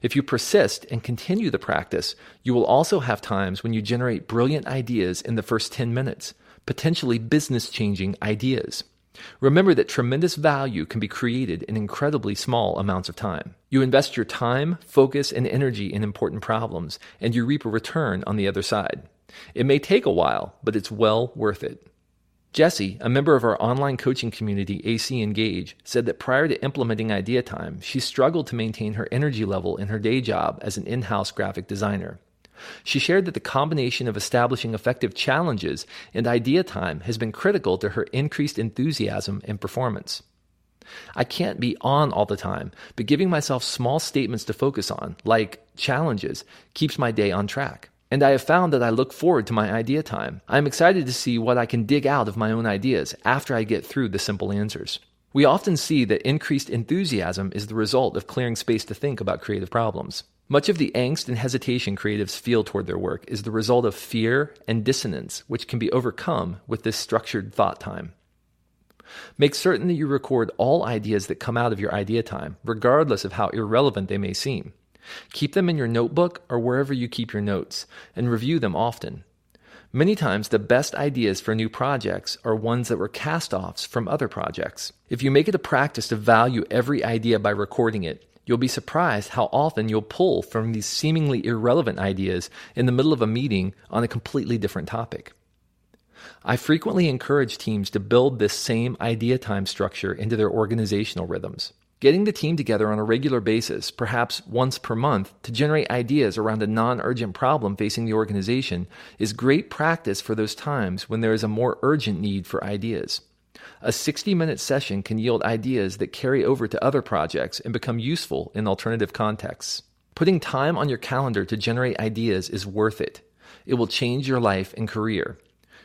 If you persist and continue the practice, you will also have times when you generate brilliant ideas in the first 10 minutes, potentially business-changing ideas. Remember that tremendous value can be created in incredibly small amounts of time. You invest your time, focus, and energy in important problems, and you reap a return on the other side. It may take a while, but it's well worth it. Jessie, a member of our online coaching community, AC Engage, said that prior to implementing Idea Time, she struggled to maintain her energy level in her day job as an in-house graphic designer. She shared that the combination of establishing effective challenges and Idea Time has been critical to her increased enthusiasm and performance. I can't be on all the time, but giving myself small statements to focus on, like challenges, keeps my day on track. And I have found that I look forward to my idea time. I'm excited to see what I can dig out of my own ideas after I get through the simple answers. We often see that increased enthusiasm is the result of clearing space to think about creative problems. Much of the angst and hesitation creatives feel toward their work is the result of fear and dissonance, which can be overcome with this structured thought time. Make certain that you record all ideas that come out of your idea time, regardless of how irrelevant they may seem. Keep them in your notebook or wherever you keep your notes, and review them often. Many times, the best ideas for new projects are ones that were cast-offs from other projects. If you make it a practice to value every idea by recording it, you'll be surprised how often you'll pull from these seemingly irrelevant ideas in the middle of a meeting on a completely different topic. I frequently encourage teams to build this same idea time structure into their organizational rhythms. Getting the team together on a regular basis, perhaps once per month, to generate ideas around a non-urgent problem facing the organization is great practice for those times when there is a more urgent need for ideas. A 60-minute session can yield ideas that carry over to other projects and become useful in alternative contexts. Putting time on your calendar to generate ideas is worth it. It will change your life and career.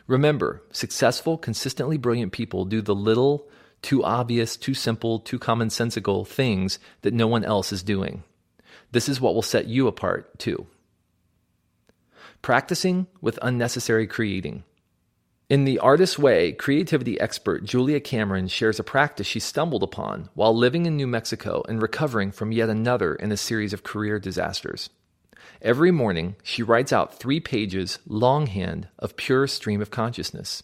Remember, successful, consistently brilliant people do the little, too obvious, too simple, too commonsensical things that no one else is doing. This is what will set you apart, too. Practicing with unnecessary creating. In The Artist's Way, creativity expert Julia Cameron shares a practice she stumbled upon while living in New Mexico and recovering from yet another in a series of career disasters. Every morning, she writes out 3 pages, longhand, of pure stream of consciousness.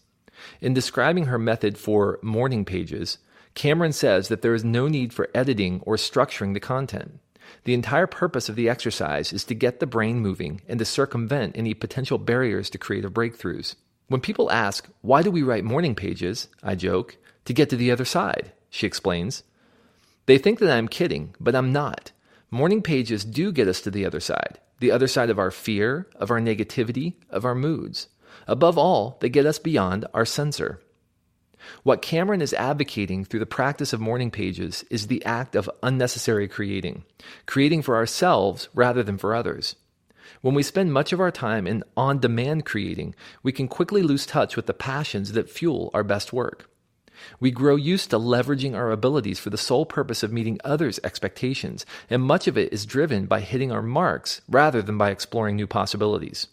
In describing her method for morning pages, Cameron says that there is no need for editing or structuring the content. The entire purpose of the exercise is to get the brain moving and to circumvent any potential barriers to creative breakthroughs. When people ask, "Why do we write morning pages?" I joke, "To get to the other side," she explains. They think that I'm kidding, but I'm not. Morning pages do get us to the other side of our fear, of our negativity, of our moods. Above all, they get us beyond our censor. What Cameron is advocating through the practice of morning pages is the act of unnecessary creating for ourselves rather than for others. When we spend much of our time in on-demand creating, we can quickly lose touch with the passions that fuel our best work. We grow used to leveraging our abilities for the sole purpose of meeting others' expectations, and much of it is driven by hitting our marks rather than by exploring new possibilities.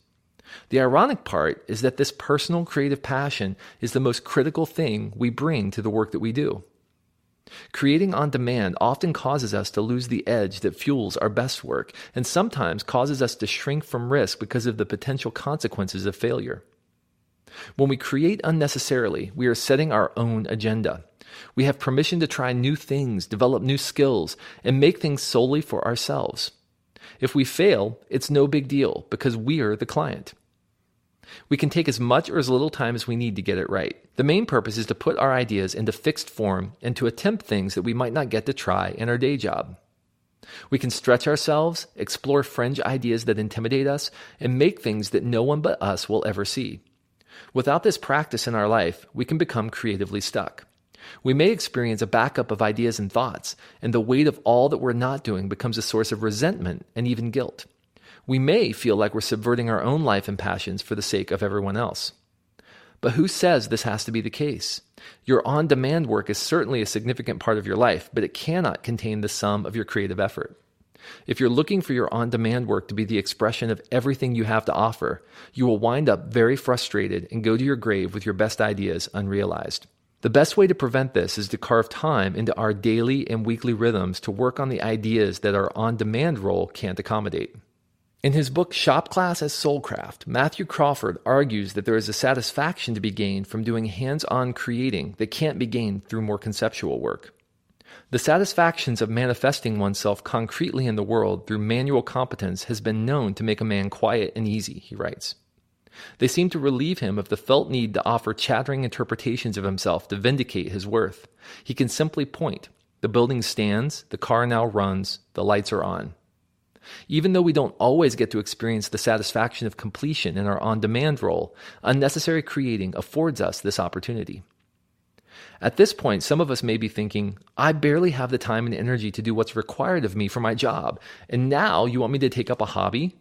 The ironic part is that this personal creative passion is the most critical thing we bring to the work that we do. Creating on demand often causes us to lose the edge that fuels our best work, and sometimes causes us to shrink from risk because of the potential consequences of failure. When we create unnecessarily, we are setting our own agenda. We have permission to try new things, develop new skills, and make things solely for ourselves. If we fail, it's no big deal because we're the client. We can take as much or as little time as we need to get it right. The main purpose is to put our ideas into fixed form and to attempt things that we might not get to try in our day job. We can stretch ourselves, explore fringe ideas that intimidate us, and make things that no one but us will ever see. Without this practice in our life, we can become creatively stuck. We may experience a backup of ideas and thoughts, and the weight of all that we're not doing becomes a source of resentment and even guilt. We may feel like we're subverting our own life and passions for the sake of everyone else. But who says this has to be the case? Your on-demand work is certainly a significant part of your life, but it cannot contain the sum of your creative effort. If you're looking for your on-demand work to be the expression of everything you have to offer, you will wind up very frustrated and go to your grave with your best ideas unrealized. The best way to prevent this is to carve time into our daily and weekly rhythms to work on the ideas that our on-demand role can't accommodate. In his book Shop Class as Soulcraft, Matthew Crawford argues that there is a satisfaction to be gained from doing hands-on creating that can't be gained through more conceptual work. The satisfactions of manifesting oneself concretely in the world through manual competence has been known to make a man quiet and easy, he writes. They seem to relieve him of the felt need to offer chattering interpretations of himself to vindicate his worth. He can simply point. The building stands, the car now runs, the lights are on. Even though we don't always get to experience the satisfaction of completion in our on-demand role, unnecessary creating affords us this opportunity. At this point, some of us may be thinking, I barely have the time and energy to do what's required of me for my job, and now you want me to take up a hobby?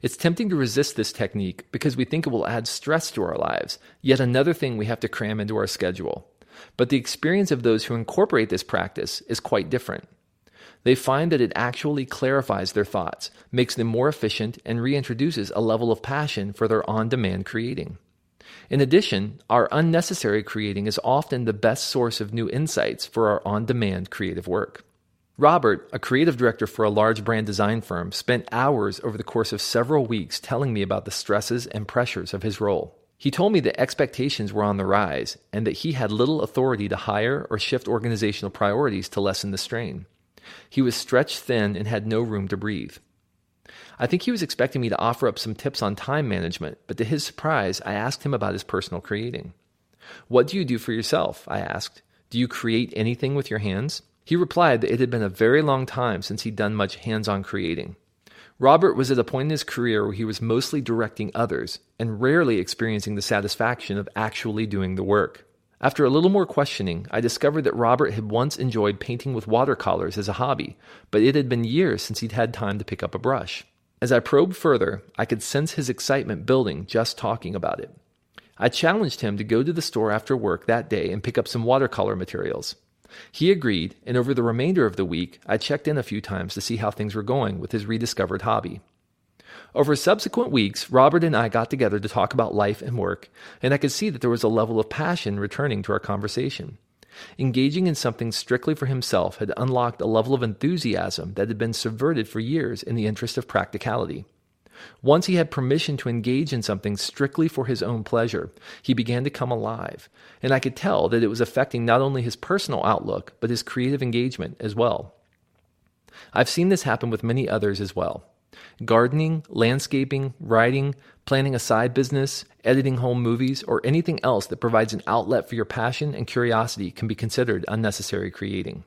It's tempting to resist this technique because we think it will add stress to our lives, yet another thing we have to cram into our schedule. But the experience of those who incorporate this practice is quite different. They find that it actually clarifies their thoughts, makes them more efficient, and reintroduces a level of passion for their on-demand creating. In addition, our unnecessary creating is often the best source of new insights for our on-demand creative work. Robert, a creative director for a large brand design firm, spent hours over the course of several weeks telling me about the stresses and pressures of his role. He told me that expectations were on the rise and that he had little authority to hire or shift organizational priorities to lessen the strain. He was stretched thin and had no room to breathe. I think he was expecting me to offer up some tips on time management, but to his surprise, I asked him about his personal creating. What do you do for yourself? I asked. Do you create anything with your hands? He replied that it had been a very long time since he'd done much hands-on creating. Robert was at a point in his career where he was mostly directing others and rarely experiencing the satisfaction of actually doing the work. After a little more questioning, I discovered that Robert had once enjoyed painting with watercolors as a hobby, but it had been years since he'd had time to pick up a brush. As I probed further, I could sense his excitement building just talking about it. I challenged him to go to the store after work that day and pick up some watercolor materials. He agreed, and over the remainder of the week, I checked in a few times to see how things were going with his rediscovered hobby. Over subsequent weeks, Robert and I got together to talk about life and work, and I could see that there was a level of passion returning to our conversation. Engaging in something strictly for himself had unlocked a level of enthusiasm that had been subverted for years in the interest of practicality. Once he had permission to engage in something strictly for his own pleasure, he began to come alive, and I could tell that it was affecting not only his personal outlook, but his creative engagement as well. I've seen this happen with many others as well. Gardening, landscaping, writing, planning a side business, editing home movies, or anything else that provides an outlet for your passion and curiosity can be considered unnecessary creating.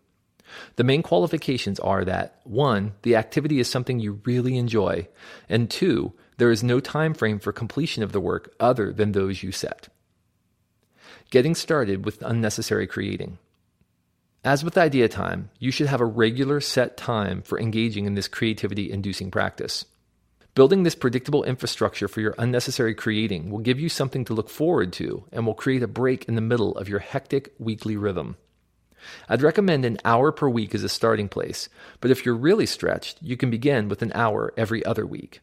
The main qualifications are that 1, the activity is something you really enjoy, and 2, there is no time frame for completion of the work other than those you set. Getting started with unnecessary creating. As with idea time, you should have a regular set time for engaging in this creativity-inducing practice. Building this predictable infrastructure for your unnecessary creating will give you something to look forward to and will create a break in the middle of your hectic weekly rhythm. I'd recommend an hour per week as a starting place, but if you're really stretched, you can begin with an hour every other week.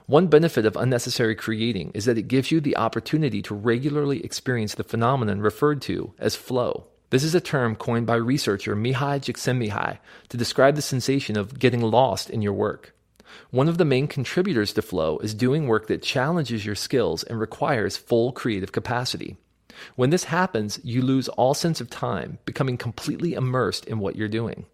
One benefit of unnecessary creating is that it gives you the opportunity to regularly experience the phenomenon referred to as flow. This is a term coined by researcher Mihai Csikszentmihalyi to describe the sensation of getting lost in your work. One of the main contributors to flow is doing work that challenges your skills and requires full creative capacity. When this happens, you lose all sense of time, becoming completely immersed in what you're doing.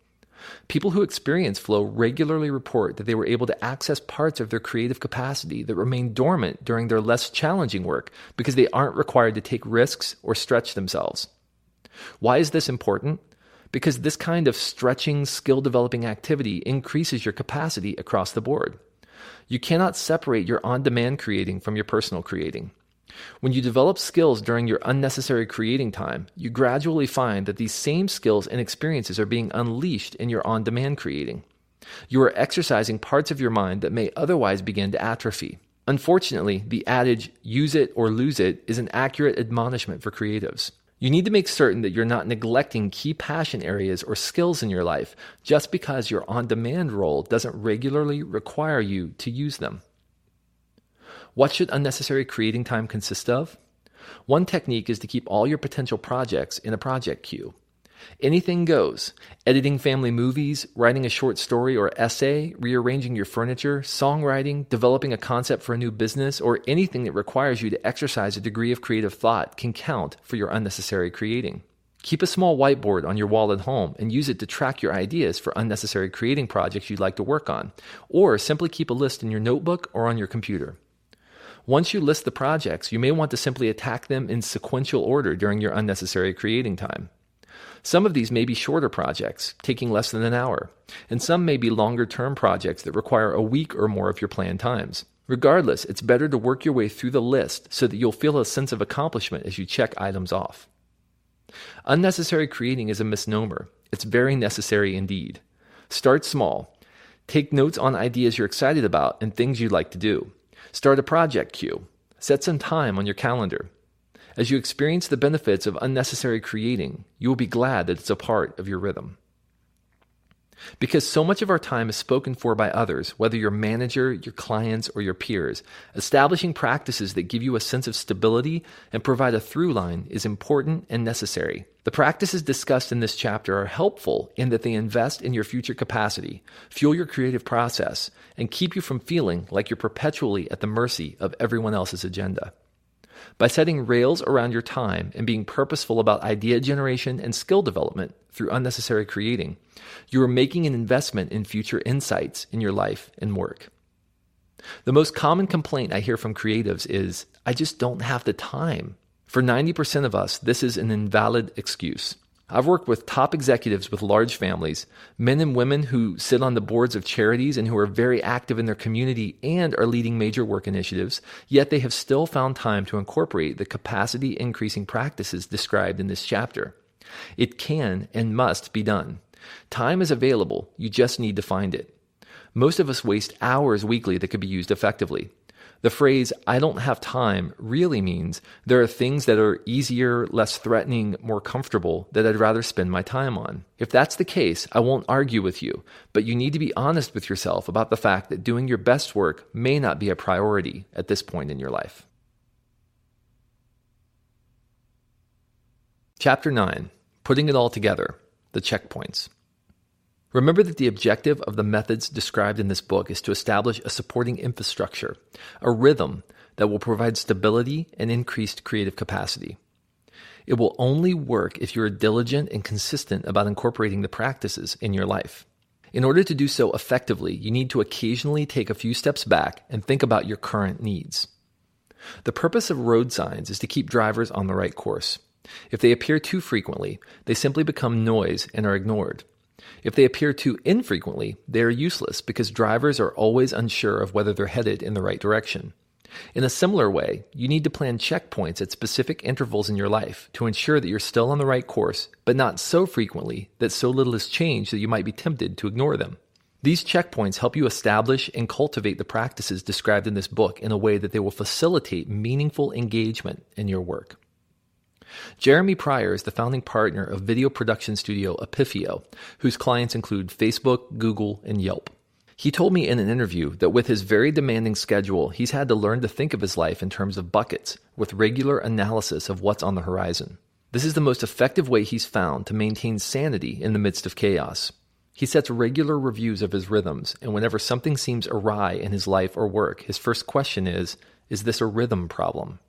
People who experience flow regularly report that they were able to access parts of their creative capacity that remain dormant during their less challenging work because they aren't required to take risks or stretch themselves. Why is this important? Because this kind of stretching, skill-developing activity increases your capacity across the board. You cannot separate your on-demand creating from your personal creating. When you develop skills during your unnecessary creating time, you gradually find that these same skills and experiences are being unleashed in your on-demand creating. You are exercising parts of your mind that may otherwise begin to atrophy. Unfortunately, the adage, use it or lose it, is an accurate admonishment for creatives. You need to make certain that you're not neglecting key passion areas or skills in your life just because your on-demand role doesn't regularly require you to use them. What should unnecessary creating time consist of? One technique is to keep all your potential projects in a project queue. Anything goes. Editing family movies, writing a short story or essay, rearranging your furniture, songwriting, developing a concept for a new business, or anything that requires you to exercise a degree of creative thought can count for your unnecessary creating. Keep a small whiteboard on your wall at home and use it to track your ideas for unnecessary creating projects you'd like to work on, or simply keep a list in your notebook or on your computer. Once you list the projects, you may want to simply attack them in sequential order during your unnecessary creating time. Some of these may be shorter projects, taking less than an hour, and some may be longer-term projects that require a week or more of your planned times. Regardless, it's better to work your way through the list so that you'll feel a sense of accomplishment as you check items off. Unnecessary creating is a misnomer. It's very necessary indeed. Start small. Take notes on ideas you're excited about and things you'd like to do. Start a project queue. Set some time on your calendar. As you experience the benefits of unnecessary creating, you will be glad that it's a part of your rhythm. Because so much of our time is spoken for by others, whether your manager, your clients, or your peers, establishing practices that give you a sense of stability and provide a through line is important and necessary. The practices discussed in this chapter are helpful in that they invest in your future capacity, fuel your creative process, and keep you from feeling like you're perpetually at the mercy of everyone else's agenda. By setting rails around your time and being purposeful about idea generation and skill development through unnecessary creating, you are making an investment in future insights in your life and work. The most common complaint I hear from creatives is, I just don't have the time. For 90% of us, this is an invalid excuse. I've worked with top executives with large families, men and women who sit on the boards of charities and who are very active in their community and are leading major work initiatives, yet they have still found time to incorporate the capacity-increasing practices described in this chapter. It can and must be done. Time is available, you just need to find it. Most of us waste hours weekly that could be used effectively. The phrase, I don't have time, really means there are things that are easier, less threatening, more comfortable that I'd rather spend my time on. If that's the case, I won't argue with you, but you need to be honest with yourself about the fact that doing your best work may not be a priority at this point in your life. Chapter 9, Putting It All Together, the Checkpoints. Remember that the objective of the methods described in this book is to establish a supporting infrastructure, a rhythm that will provide stability and increased creative capacity. It will only work if you are diligent and consistent about incorporating the practices in your life. In order to do so effectively, you need to occasionally take a few steps back and think about your current needs. The purpose of road signs is to keep drivers on the right course. If they appear too frequently, they simply become noise and are ignored. If they appear too infrequently, they are useless because drivers are always unsure of whether they're headed in the right direction. In a similar way, you need to plan checkpoints at specific intervals in your life to ensure that you're still on the right course, but not so frequently that so little has changed that you might be tempted to ignore them. These checkpoints help you establish and cultivate the practices described in this book in a way that they will facilitate meaningful engagement in your work. Jeremy Pryor is the founding partner of video production studio Epifio, whose clients include Facebook, Google, and Yelp. He told me in an interview that with his very demanding schedule, he's had to learn to think of his life in terms of buckets, with regular analysis of what's on the horizon. This is the most effective way he's found to maintain sanity in the midst of chaos. He sets regular reviews of his rhythms, and whenever something seems awry in his life or work, his first question is this a rhythm problem?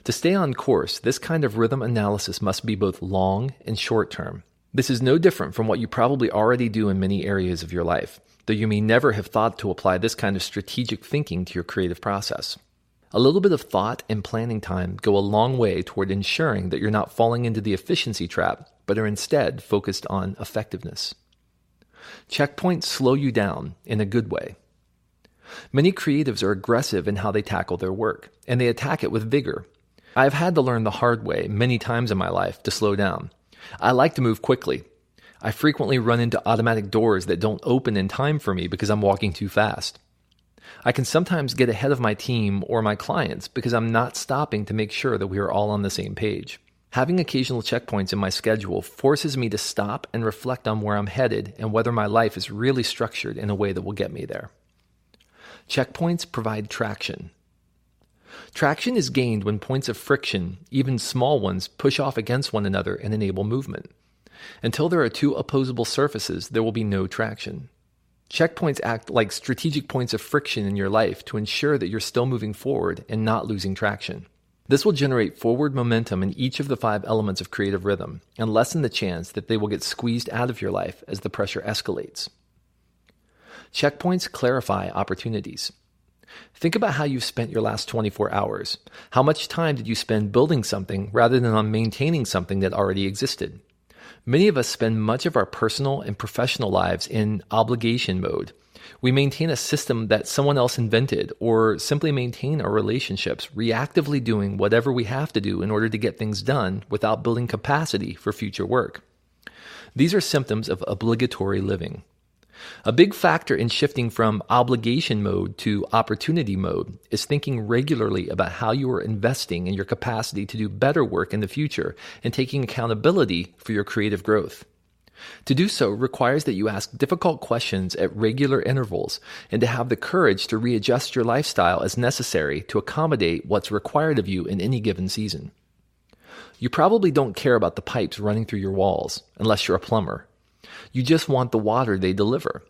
To stay on course, this kind of rhythm analysis must be both long and short term. This is no different from what you probably already do in many areas of your life, though you may never have thought to apply this kind of strategic thinking to your creative process. A little bit of thought and planning time go a long way toward ensuring that you're not falling into the efficiency trap, but are instead focused on effectiveness. Checkpoints slow you down in a good way. Many creatives are aggressive in how they tackle their work, and they attack it with vigor. I've had to learn the hard way many times in my life to slow down. I like to move quickly. I frequently run into automatic doors that don't open in time for me because I'm walking too fast. I can sometimes get ahead of my team or my clients because I'm not stopping to make sure that we are all on the same page. Having occasional checkpoints in my schedule forces me to stop and reflect on where I'm headed and whether my life is really structured in a way that will get me there. Checkpoints provide traction. Traction is gained when points of friction, even small ones, push off against one another and enable movement. Until there are two opposable surfaces, there will be no traction. Checkpoints act like strategic points of friction in your life to ensure that you're still moving forward and not losing traction. This will generate forward momentum in each of the 5 elements of creative rhythm and lessen the chance that they will get squeezed out of your life as the pressure escalates. Checkpoints clarify opportunities. Think about how you've spent your last 24 hours. How much time did you spend building something rather than on maintaining something that already existed? Many of us spend much of our personal and professional lives in obligation mode. We maintain a system that someone else invented or simply maintain our relationships, reactively doing whatever we have to do in order to get things done without building capacity for future work. These are symptoms of obligatory living. A big factor in shifting from obligation mode to opportunity mode is thinking regularly about how you are investing in your capacity to do better work in the future and taking accountability for your creative growth. To do so requires that you ask difficult questions at regular intervals and to have the courage to readjust your lifestyle as necessary to accommodate what's required of you in any given season. You probably don't care about the pipes running through your walls unless you're a plumber. You just want the water they deliver.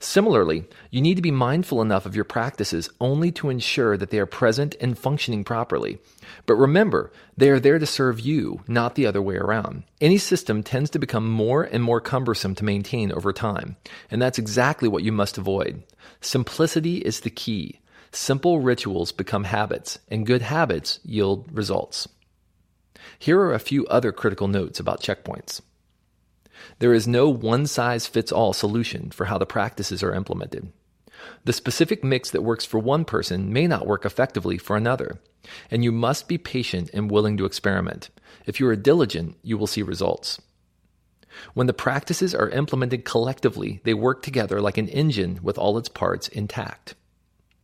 Similarly, you need to be mindful enough of your practices only to ensure that they are present and functioning properly. But remember, they are there to serve you, not the other way around. Any system tends to become more and more cumbersome to maintain over time, and that's exactly what you must avoid. Simplicity is the key. Simple rituals become habits, and good habits yield results. Here are a few other critical notes about checkpoints. There is no one-size-fits-all solution for how the practices are implemented. The specific mix that works for one person may not work effectively for another, and you must be patient and willing to experiment. If you are diligent, you will see results. When the practices are implemented collectively, they work together like an engine with all its parts intact.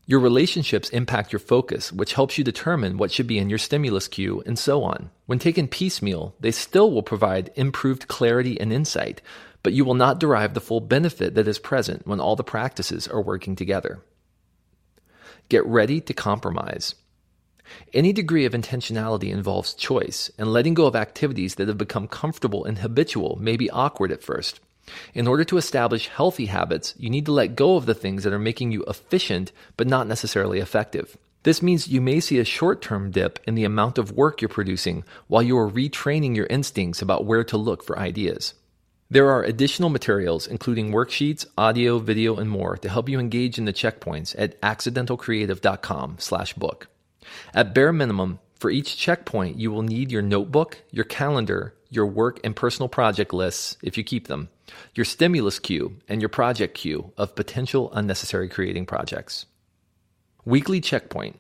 Your relationships impact your focus, which helps you determine what should be in your stimulus queue, and so on. When taken piecemeal, they still will provide improved clarity and insight, but you will not derive the full benefit that is present when all the practices are working together. Get ready to compromise. Any degree of intentionality involves choice, and letting go of activities that have become comfortable and habitual may be awkward at first. In order to establish healthy habits, you need to let go of the things that are making you efficient but not necessarily effective. This means you may see a short-term dip in the amount of work you're producing while you are retraining your instincts about where to look for ideas. There are additional materials, including worksheets, audio, video, and more, to help you engage in the checkpoints at accidentalcreative.com/book. At bare minimum, for each checkpoint, you will need your notebook, your calendar, your work and personal project lists, if you keep them, your stimulus queue, and your project queue of potential unnecessary creating projects. Weekly checkpoint.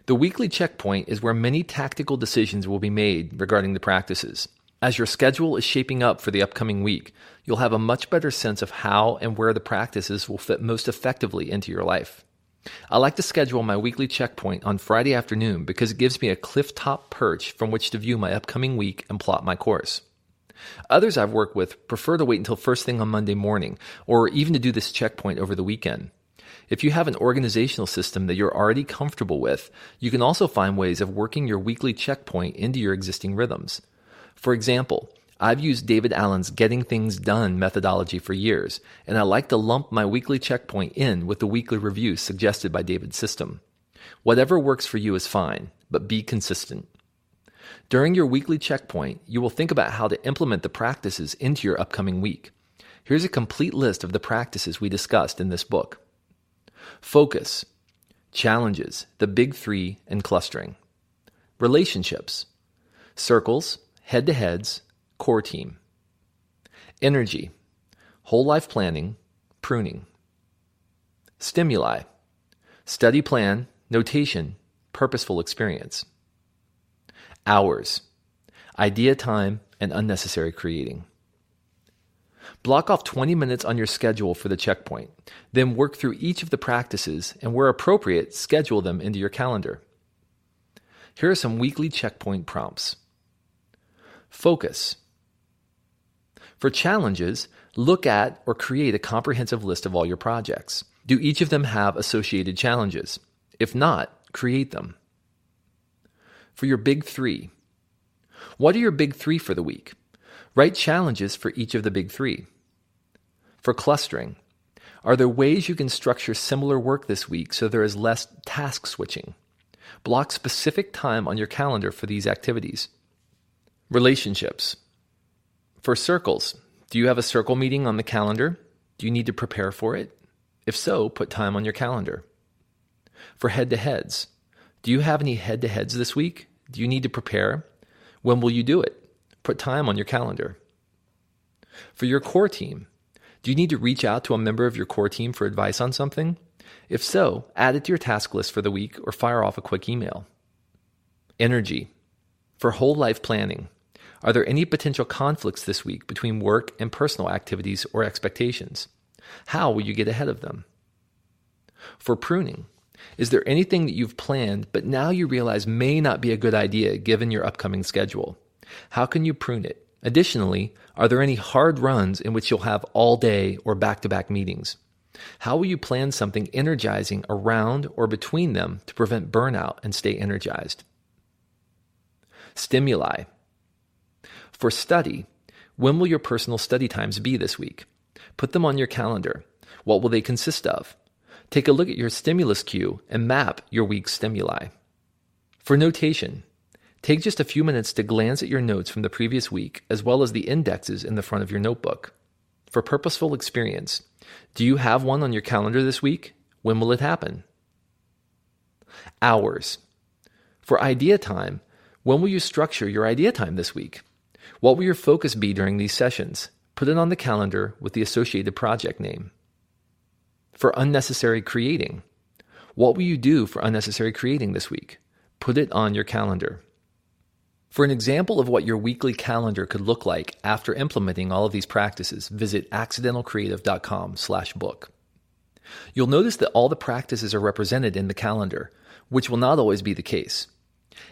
The weekly checkpoint is where many tactical decisions will be made regarding the practices. As your schedule is shaping up for the upcoming week, you'll have a much better sense of how and where the practices will fit most effectively into your life. I like to schedule my weekly checkpoint on Friday afternoon because it gives me a cliff-top perch from which to view my upcoming week and plot my course. Others I've worked with prefer to wait until first thing on Monday morning, or even to do this checkpoint over the weekend. If you have an organizational system that you're already comfortable with, you can also find ways of working your weekly checkpoint into your existing rhythms. For example, I've used David Allen's Getting Things Done methodology for years, and I like to lump my weekly checkpoint in with the weekly review suggested by David's system. Whatever works for you is fine, but be consistent. During your weekly checkpoint, you will think about how to implement the practices into your upcoming week. Here's a complete list of the practices we discussed in this book. Focus, challenges, the big three, and clustering. Relationships, circles, head-to-heads, core team. Energy, whole life planning, pruning. Stimuli, study plan, notation, purposeful experience. Hours, idea time, and unnecessary creating. Block off 20 minutes on your schedule for the checkpoint, then work through each of the practices and where appropriate, schedule them into your calendar. Here are some weekly checkpoint prompts. Focus. For challenges, look at or create a comprehensive list of all your projects. Do each of them have associated challenges? If not, create them. For your big three, what are your big three for the week? Write challenges for each of the big three. For clustering, are there ways you can structure similar work this week so there is less task switching? Block specific time on your calendar for these activities. Relationships. For circles, do you have a circle meeting on the calendar? Do you need to prepare for it? If so, put time on your calendar. For head-to-heads, do you have any head-to-heads this week? Do you need to prepare? When will you do it? Put time on your calendar. For your core team, do you need to reach out to a member of your core team for advice on something? If so, add it to your task list for the week or fire off a quick email. Energy. For whole life planning, are there any potential conflicts this week between work and personal activities or expectations? How will you get ahead of them? For pruning, is there anything that you've planned but now you realize may not be a good idea given your upcoming schedule? How can you prune it? Additionally, are there any hard runs in which you'll have all day or back-to-back meetings? How will you plan something energizing around or between them to prevent burnout and stay energized? Stimuli. For study, when will your personal study times be this week? Put them on your calendar. What will they consist of? Take a look at your stimulus cue and map your week's stimuli. For notation, take just a few minutes to glance at your notes from the previous week as well as the indexes in the front of your notebook. For purposeful experience, do you have one on your calendar this week? When will it happen? Hours. For idea time, when will you structure your idea time this week? What will your focus be during these sessions? Put it on the calendar with the associated project name. For unnecessary creating, what will you do for unnecessary creating this week? Put it on your calendar. For an example of what your weekly calendar could look like after implementing all of these practices, visit accidentalcreative.com/book. You'll notice that all the practices are represented in the calendar, which will not always be the case.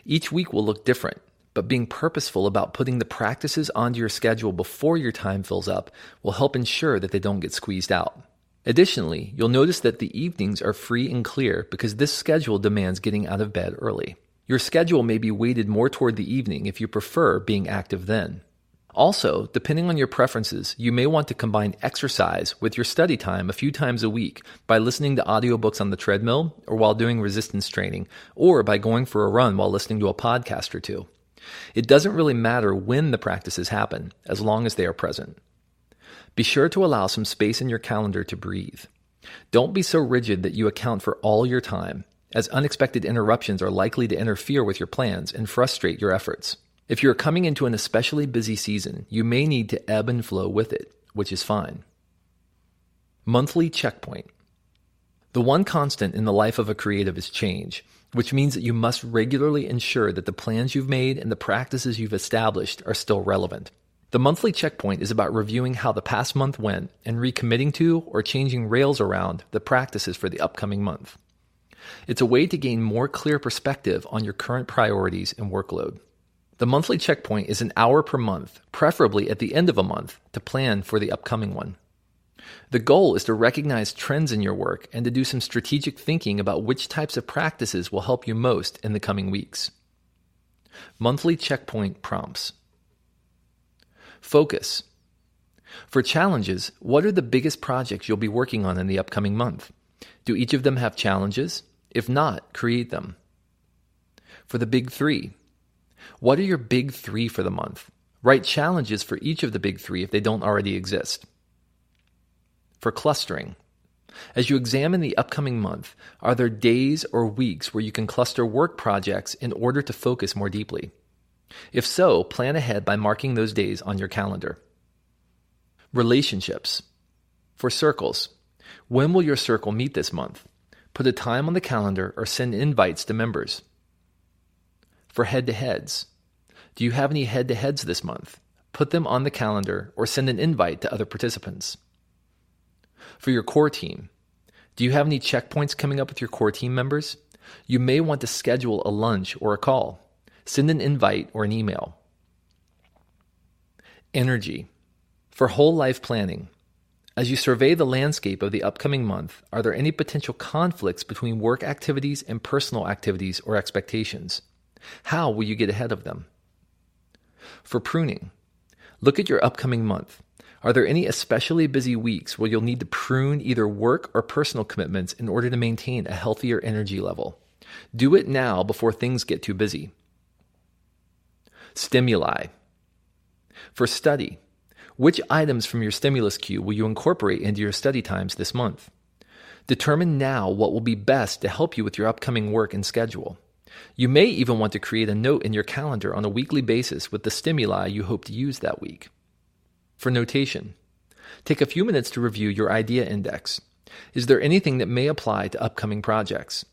Each week will look different, but being purposeful about putting the practices onto your schedule before your time fills up will help ensure that they don't get squeezed out. Additionally, you'll notice that the evenings are free and clear because this schedule demands getting out of bed early. Your schedule may be weighted more toward the evening if you prefer being active then. Also, depending on your preferences, you may want to combine exercise with your study time a few times a week by listening to audiobooks on the treadmill or while doing resistance training, or by going for a run while listening to a podcast or two. It doesn't really matter when the practices happen, as long as they are present. Be sure to allow some space in your calendar to breathe. Don't be so rigid that you account for all your time, as unexpected interruptions are likely to interfere with your plans and frustrate your efforts. If you're coming into an especially busy season, you may need to ebb and flow with it, which is fine. Monthly checkpoint. The one constant in the life of a creative is change, which means that you must regularly ensure that the plans you've made and the practices you've established are still relevant. The monthly checkpoint is about reviewing how the past month went and recommitting to or changing rails around the practices for the upcoming month. It's a way to gain more clear perspective on your current priorities and workload. The monthly checkpoint is an hour per month, preferably at the end of a month, to plan for the upcoming one. The goal is to recognize trends in your work and to do some strategic thinking about which types of practices will help you most in the coming weeks. Monthly checkpoint prompts. Focus. For challenges, what are the biggest projects you'll be working on in the upcoming month? Do each of them have challenges? If not, create them. For the big three, what are your big three for the month? Write challenges for each of the big three if they don't already exist. For clustering, as you examine the upcoming month, are there days or weeks where you can cluster work projects in order to focus more deeply? If so, plan ahead by marking those days on your calendar. Relationships. For circles, when will your circle meet this month? Put a time on the calendar or send invites to members. For head-to-heads, do you have any head-to-heads this month? Put them on the calendar or send an invite to other participants. For your core team, do you have any checkpoints coming up with your core team members? You may want to schedule a lunch or a call. Send an invite or an email. Energy. For whole life planning, as you survey the landscape of the upcoming month, are there any potential conflicts between work activities and personal activities or expectations? How will you get ahead of them? For pruning, look at your upcoming month. Are there any especially busy weeks where you'll need to prune either work or personal commitments in order to maintain a healthier energy level? Do it now before things get too busy. Stimuli. For study, which items from your stimulus queue will you incorporate into your study times this month? Determine now what will be best to help you with your upcoming work and schedule. You may even want to create a note in your calendar on a weekly basis with the stimuli you hope to use that week. For notation, take a few minutes to review your idea index. Is there anything that may apply to upcoming projects?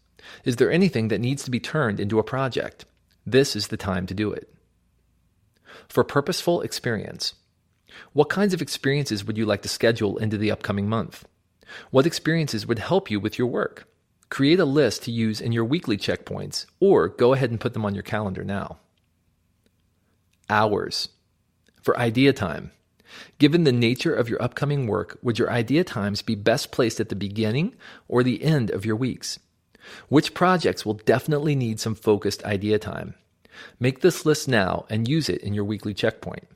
Is there anything that needs to be turned into a project? This is the time to do it. For purposeful experience, what kinds of experiences would you like to schedule into the upcoming month? What experiences would help you with your work? Create a list to use in your weekly checkpoints, or go ahead and put them on your calendar now. Hours. For idea time, given the nature of your upcoming work, would your idea times be best placed at the beginning or the end of your weeks? Which projects will definitely need some focused idea time? Make this list now and use it in your weekly checkpoint.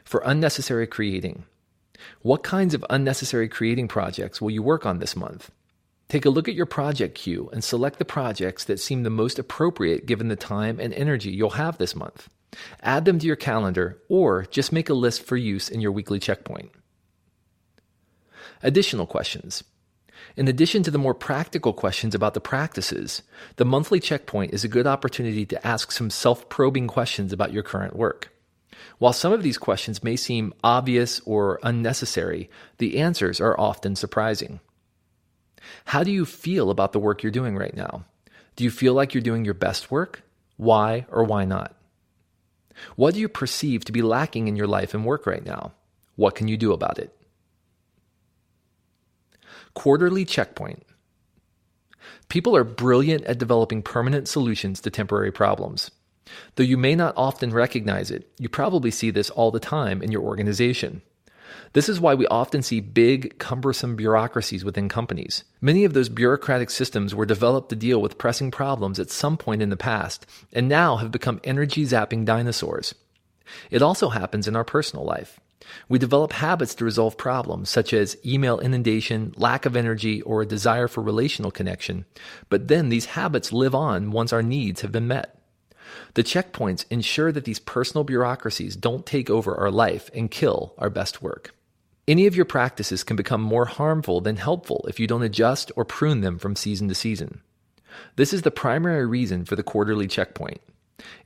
For unnecessary creating, what kinds of unnecessary creating projects will you work on this month? Take a look at your project queue and select the projects that seem the most appropriate given the time and energy you'll have this month. Add them to your calendar or just make a list for use in your weekly checkpoint. Additional questions. In addition to the more practical questions about the practices, the monthly checkpoint is a good opportunity to ask some self-probing questions about your current work. While some of these questions may seem obvious or unnecessary, the answers are often surprising. How do you feel about the work you're doing right now? Do you feel like you're doing your best work? Why or why not? What do you perceive to be lacking in your life and work right now? What can you do about it? Quarterly checkpoint. People are brilliant at developing permanent solutions to temporary problems. Though you may not often recognize it, you probably see this all the time in your organization. This is why we often see big, cumbersome bureaucracies within companies. Many of those bureaucratic systems were developed to deal with pressing problems at some point in the past, and now have become energy-zapping dinosaurs. It also happens in our personal life. We develop habits to resolve problems, such as email inundation, lack of energy, or a desire for relational connection, but then these habits live on once our needs have been met. The checkpoints ensure that these personal bureaucracies don't take over our life and kill our best work. Any of your practices can become more harmful than helpful if you don't adjust or prune them from season to season. This is the primary reason for the quarterly checkpoint.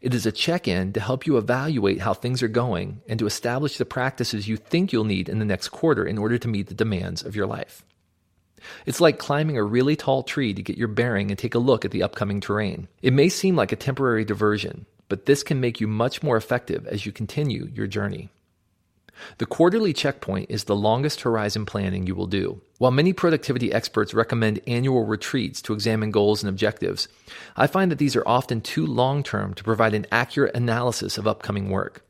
It is a check-in to help you evaluate how things are going and to establish the practices you think you'll need in the next quarter in order to meet the demands of your life. It's like climbing a really tall tree to get your bearing and take a look at the upcoming terrain. It may seem like a temporary diversion, but this can make you much more effective as you continue your journey. The quarterly checkpoint is the longest horizon planning you will do. While many productivity experts recommend annual retreats to examine goals and objectives, I find that these are often too long-term to provide an accurate analysis of upcoming work.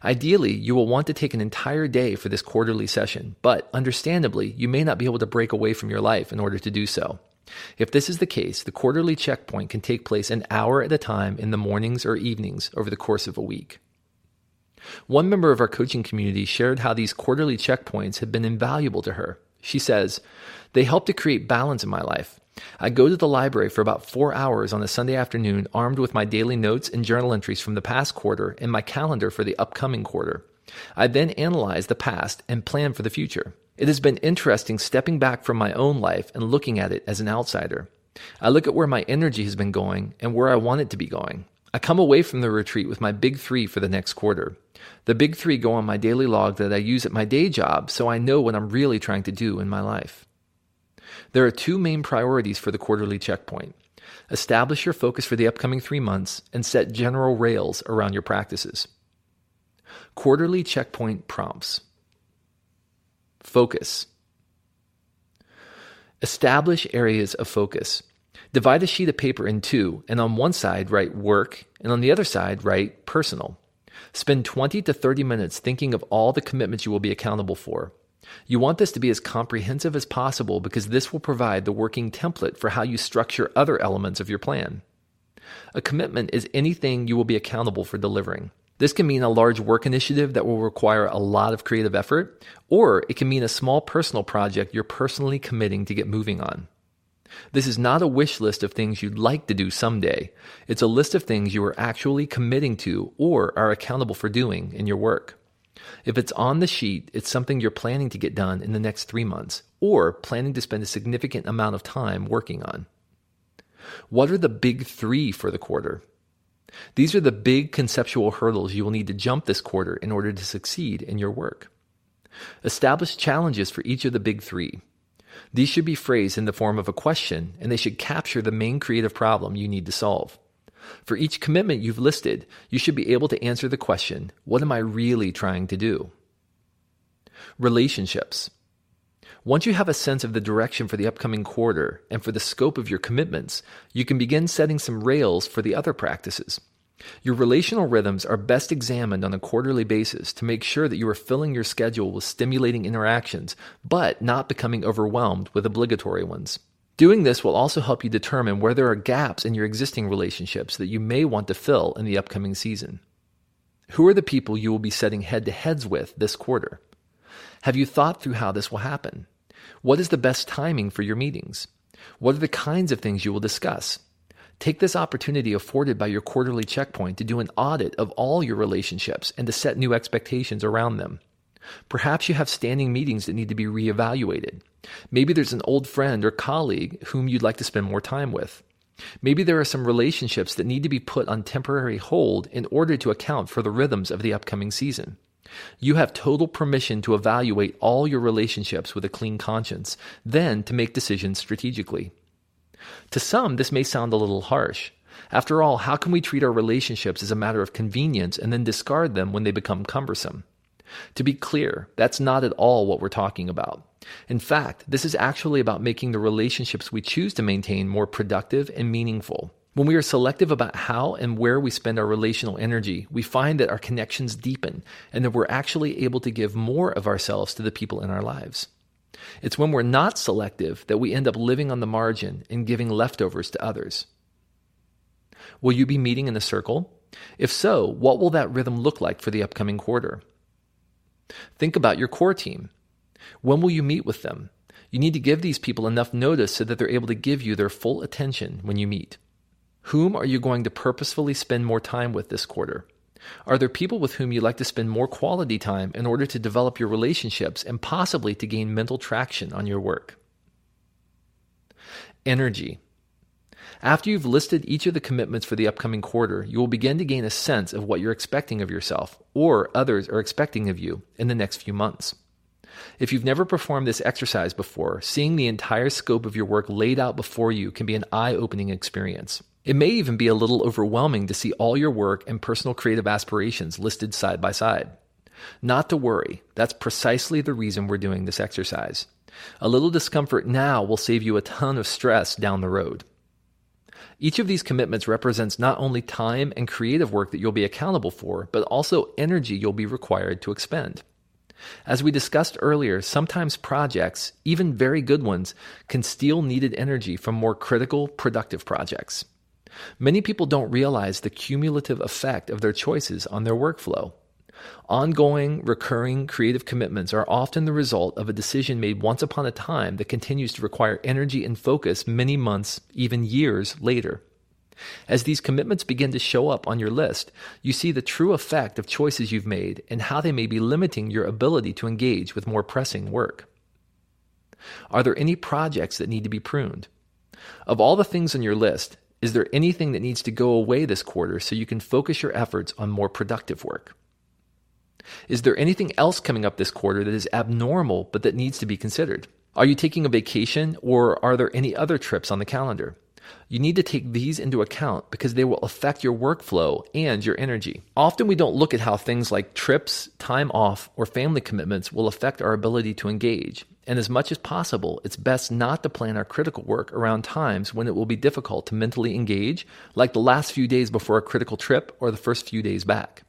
Ideally, you will want to take an entire day for this quarterly session, but understandably, you may not be able to break away from your life in order to do so. If this is the case, the quarterly checkpoint can take place an hour at a time in the mornings or evenings over the course of a week. One member of our coaching community shared how these quarterly checkpoints have been invaluable to her. She says, "They help to create balance in my life. I go to the library for about 4 hours on a Sunday afternoon armed with my daily notes and journal entries from the past quarter and my calendar for the upcoming quarter. I then analyze the past and plan for the future. It has been interesting stepping back from my own life and looking at it as an outsider. I look at where my energy has been going and where I want it to be going. I come away from the retreat with my big 3 for the next quarter. The big 3 go on my daily log that I use at my day job so I know what I'm really trying to do in my life. There are 2 main priorities for the quarterly checkpoint. Establish your focus for the upcoming 3 months and set general rails around your practices. Quarterly checkpoint prompts. Focus. Establish areas of focus. Divide a sheet of paper in 2, and on one side write work, and on the other side write personal. Spend 20 to 30 minutes thinking of all the commitments you will be accountable for. You want this to be as comprehensive as possible because this will provide the working template for how you structure other elements of your plan. A commitment is anything you will be accountable for delivering. This can mean a large work initiative that will require a lot of creative effort, or it can mean a small personal project you're personally committing to get moving on. This is not a wish list of things you'd like to do someday. It's a list of things you are actually committing to or are accountable for doing in your work. If it's on the sheet, it's something you're planning to get done in the next 3 months, or planning to spend a significant amount of time working on. What are the big 3 for the quarter? These are the big conceptual hurdles you will need to jump this quarter in order to succeed in your work. Establish challenges for each of the big 3. These should be phrased in the form of a question, and they should capture the main creative problem you need to solve. For each commitment you've listed, you should be able to answer the question, what am I really trying to do? Relationships. Once you have a sense of the direction for the upcoming quarter and for the scope of your commitments, you can begin setting some rails for the other practices. Your relational rhythms are best examined on a quarterly basis to make sure that you are filling your schedule with stimulating interactions, but not becoming overwhelmed with obligatory ones. Doing this will also help you determine where there are gaps in your existing relationships that you may want to fill in the upcoming season. Who are the people you will be setting head-to-heads with this quarter? Have you thought through how this will happen? What is the best timing for your meetings? What are the kinds of things you will discuss? Take this opportunity afforded by your quarterly checkpoint to do an audit of all your relationships and to set new expectations around them. Perhaps you have standing meetings that need to be reevaluated. Maybe there's an old friend or colleague whom you'd like to spend more time with. Maybe there are some relationships that need to be put on temporary hold in order to account for the rhythms of the upcoming season. You have total permission to evaluate all your relationships with a clean conscience, then to make decisions strategically. To some, this may sound a little harsh. After all, how can we treat our relationships as a matter of convenience and then discard them when they become cumbersome? To be clear, that's not at all what we're talking about. In fact, this is actually about making the relationships we choose to maintain more productive and meaningful. When we are selective about how and where we spend our relational energy, we find that our connections deepen and that we're actually able to give more of ourselves to the people in our lives. It's when we're not selective that we end up living on the margin and giving leftovers to others. Will you be meeting in a circle? If so, what will that rhythm look like for the upcoming quarter? Think about your core team. When will you meet with them? You need to give these people enough notice so that they're able to give you their full attention when you meet. Whom are you going to purposefully spend more time with this quarter? Are there people with whom you'd like to spend more quality time in order to develop your relationships and possibly to gain mental traction on your work? Energy. After you've listed each of the commitments for the upcoming quarter, you will begin to gain a sense of what you're expecting of yourself or others are expecting of you in the next few months. If you've never performed this exercise before, seeing the entire scope of your work laid out before you can be an eye-opening experience. It may even be a little overwhelming to see all your work and personal creative aspirations listed side by side. Not to worry, that's precisely the reason we're doing this exercise. A little discomfort now will save you a ton of stress down the road. Each of these commitments represents not only time and creative work that you'll be accountable for, but also energy you'll be required to expend. As we discussed earlier, sometimes projects, even very good ones, can steal needed energy from more critical, productive projects. Many people don't realize the cumulative effect of their choices on their workflow. Ongoing, recurring creative commitments are often the result of a decision made once upon a time that continues to require energy and focus many months, even years later. As these commitments begin to show up on your list, you see the true effect of choices you've made and how they may be limiting your ability to engage with more pressing work. Are there any projects that need to be pruned? Of all the things on your list, is there anything that needs to go away this quarter so you can focus your efforts on more productive work? Is there anything else coming up this quarter that is abnormal but that needs to be considered? Are you taking a vacation, or are there any other trips on the calendar? You need to take these into account because they will affect your workflow and your energy. Often we don't look at how things like trips, time off, or family commitments will affect our ability to engage. And as much as possible, it's best not to plan our critical work around times when it will be difficult to mentally engage, like the last few days before a critical trip or the first few days back.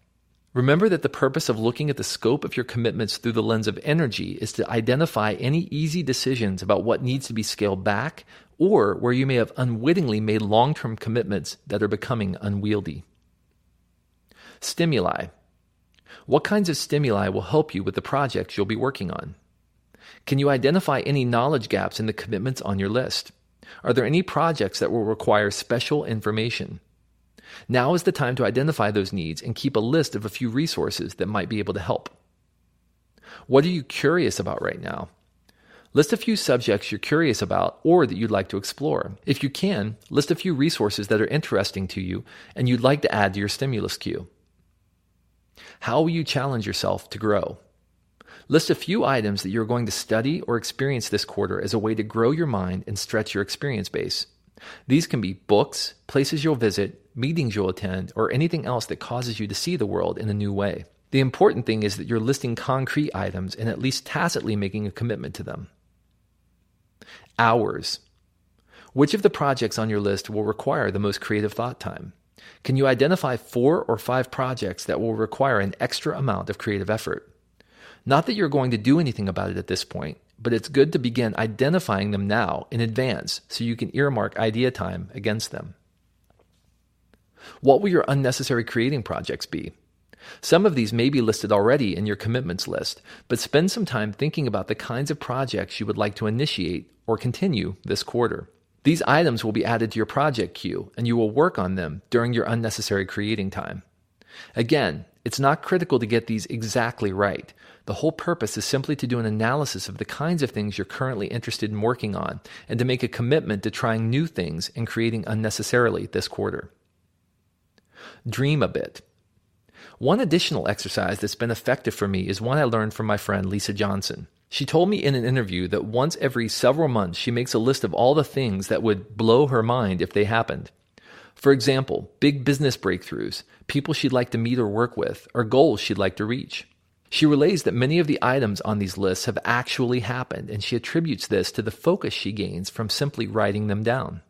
Remember that the purpose of looking at the scope of your commitments through the lens of energy is to identify any easy decisions about what needs to be scaled back or where you may have unwittingly made long-term commitments that are becoming unwieldy. Stimuli. What kinds of stimuli will help you with the projects you'll be working on? Can you identify any knowledge gaps in the commitments on your list? Are there any projects that will require special information? Now is the time to identify those needs and keep a list of a few resources that might be able to help. What are you curious about right now? List a few subjects you're curious about or that you'd like to explore. If you can, list a few resources that are interesting to you and you'd like to add to your stimulus queue. How will you challenge yourself to grow? List a few items that you're going to study or experience this quarter as a way to grow your mind and stretch your experience base. These can be books, places you'll visit, meetings you'll attend, or anything else that causes you to see the world in a new way. The important thing is that you're listing concrete items and at least tacitly making a commitment to them. Hours. Which of the projects on your list will require the most creative thought time? Can you identify 4 or 5 projects that will require an extra amount of creative effort? Not that you're going to do anything about it at this point, but it's good to begin identifying them now in advance so you can earmark idea time against them. What will your unnecessary creating projects be? Some of these may be listed already in your commitments list, but spend some time thinking about the kinds of projects you would like to initiate or continue this quarter. These items will be added to your project queue, and you will work on them during your unnecessary creating time. Again, it's not critical to get these exactly right. The whole purpose is simply to do an analysis of the kinds of things you're currently interested in working on and to make a commitment to trying new things and creating unnecessarily this quarter. Dream a bit. One additional exercise that's been effective for me is one I learned from my friend Lisa Johnson. She told me in an interview that once every several months she makes a list of all the things that would blow her mind if they happened. For example, big business breakthroughs, people she'd like to meet or work with, or goals she'd like to reach. She relays that many of the items on these lists have actually happened, and she attributes this to the focus she gains from simply writing them down.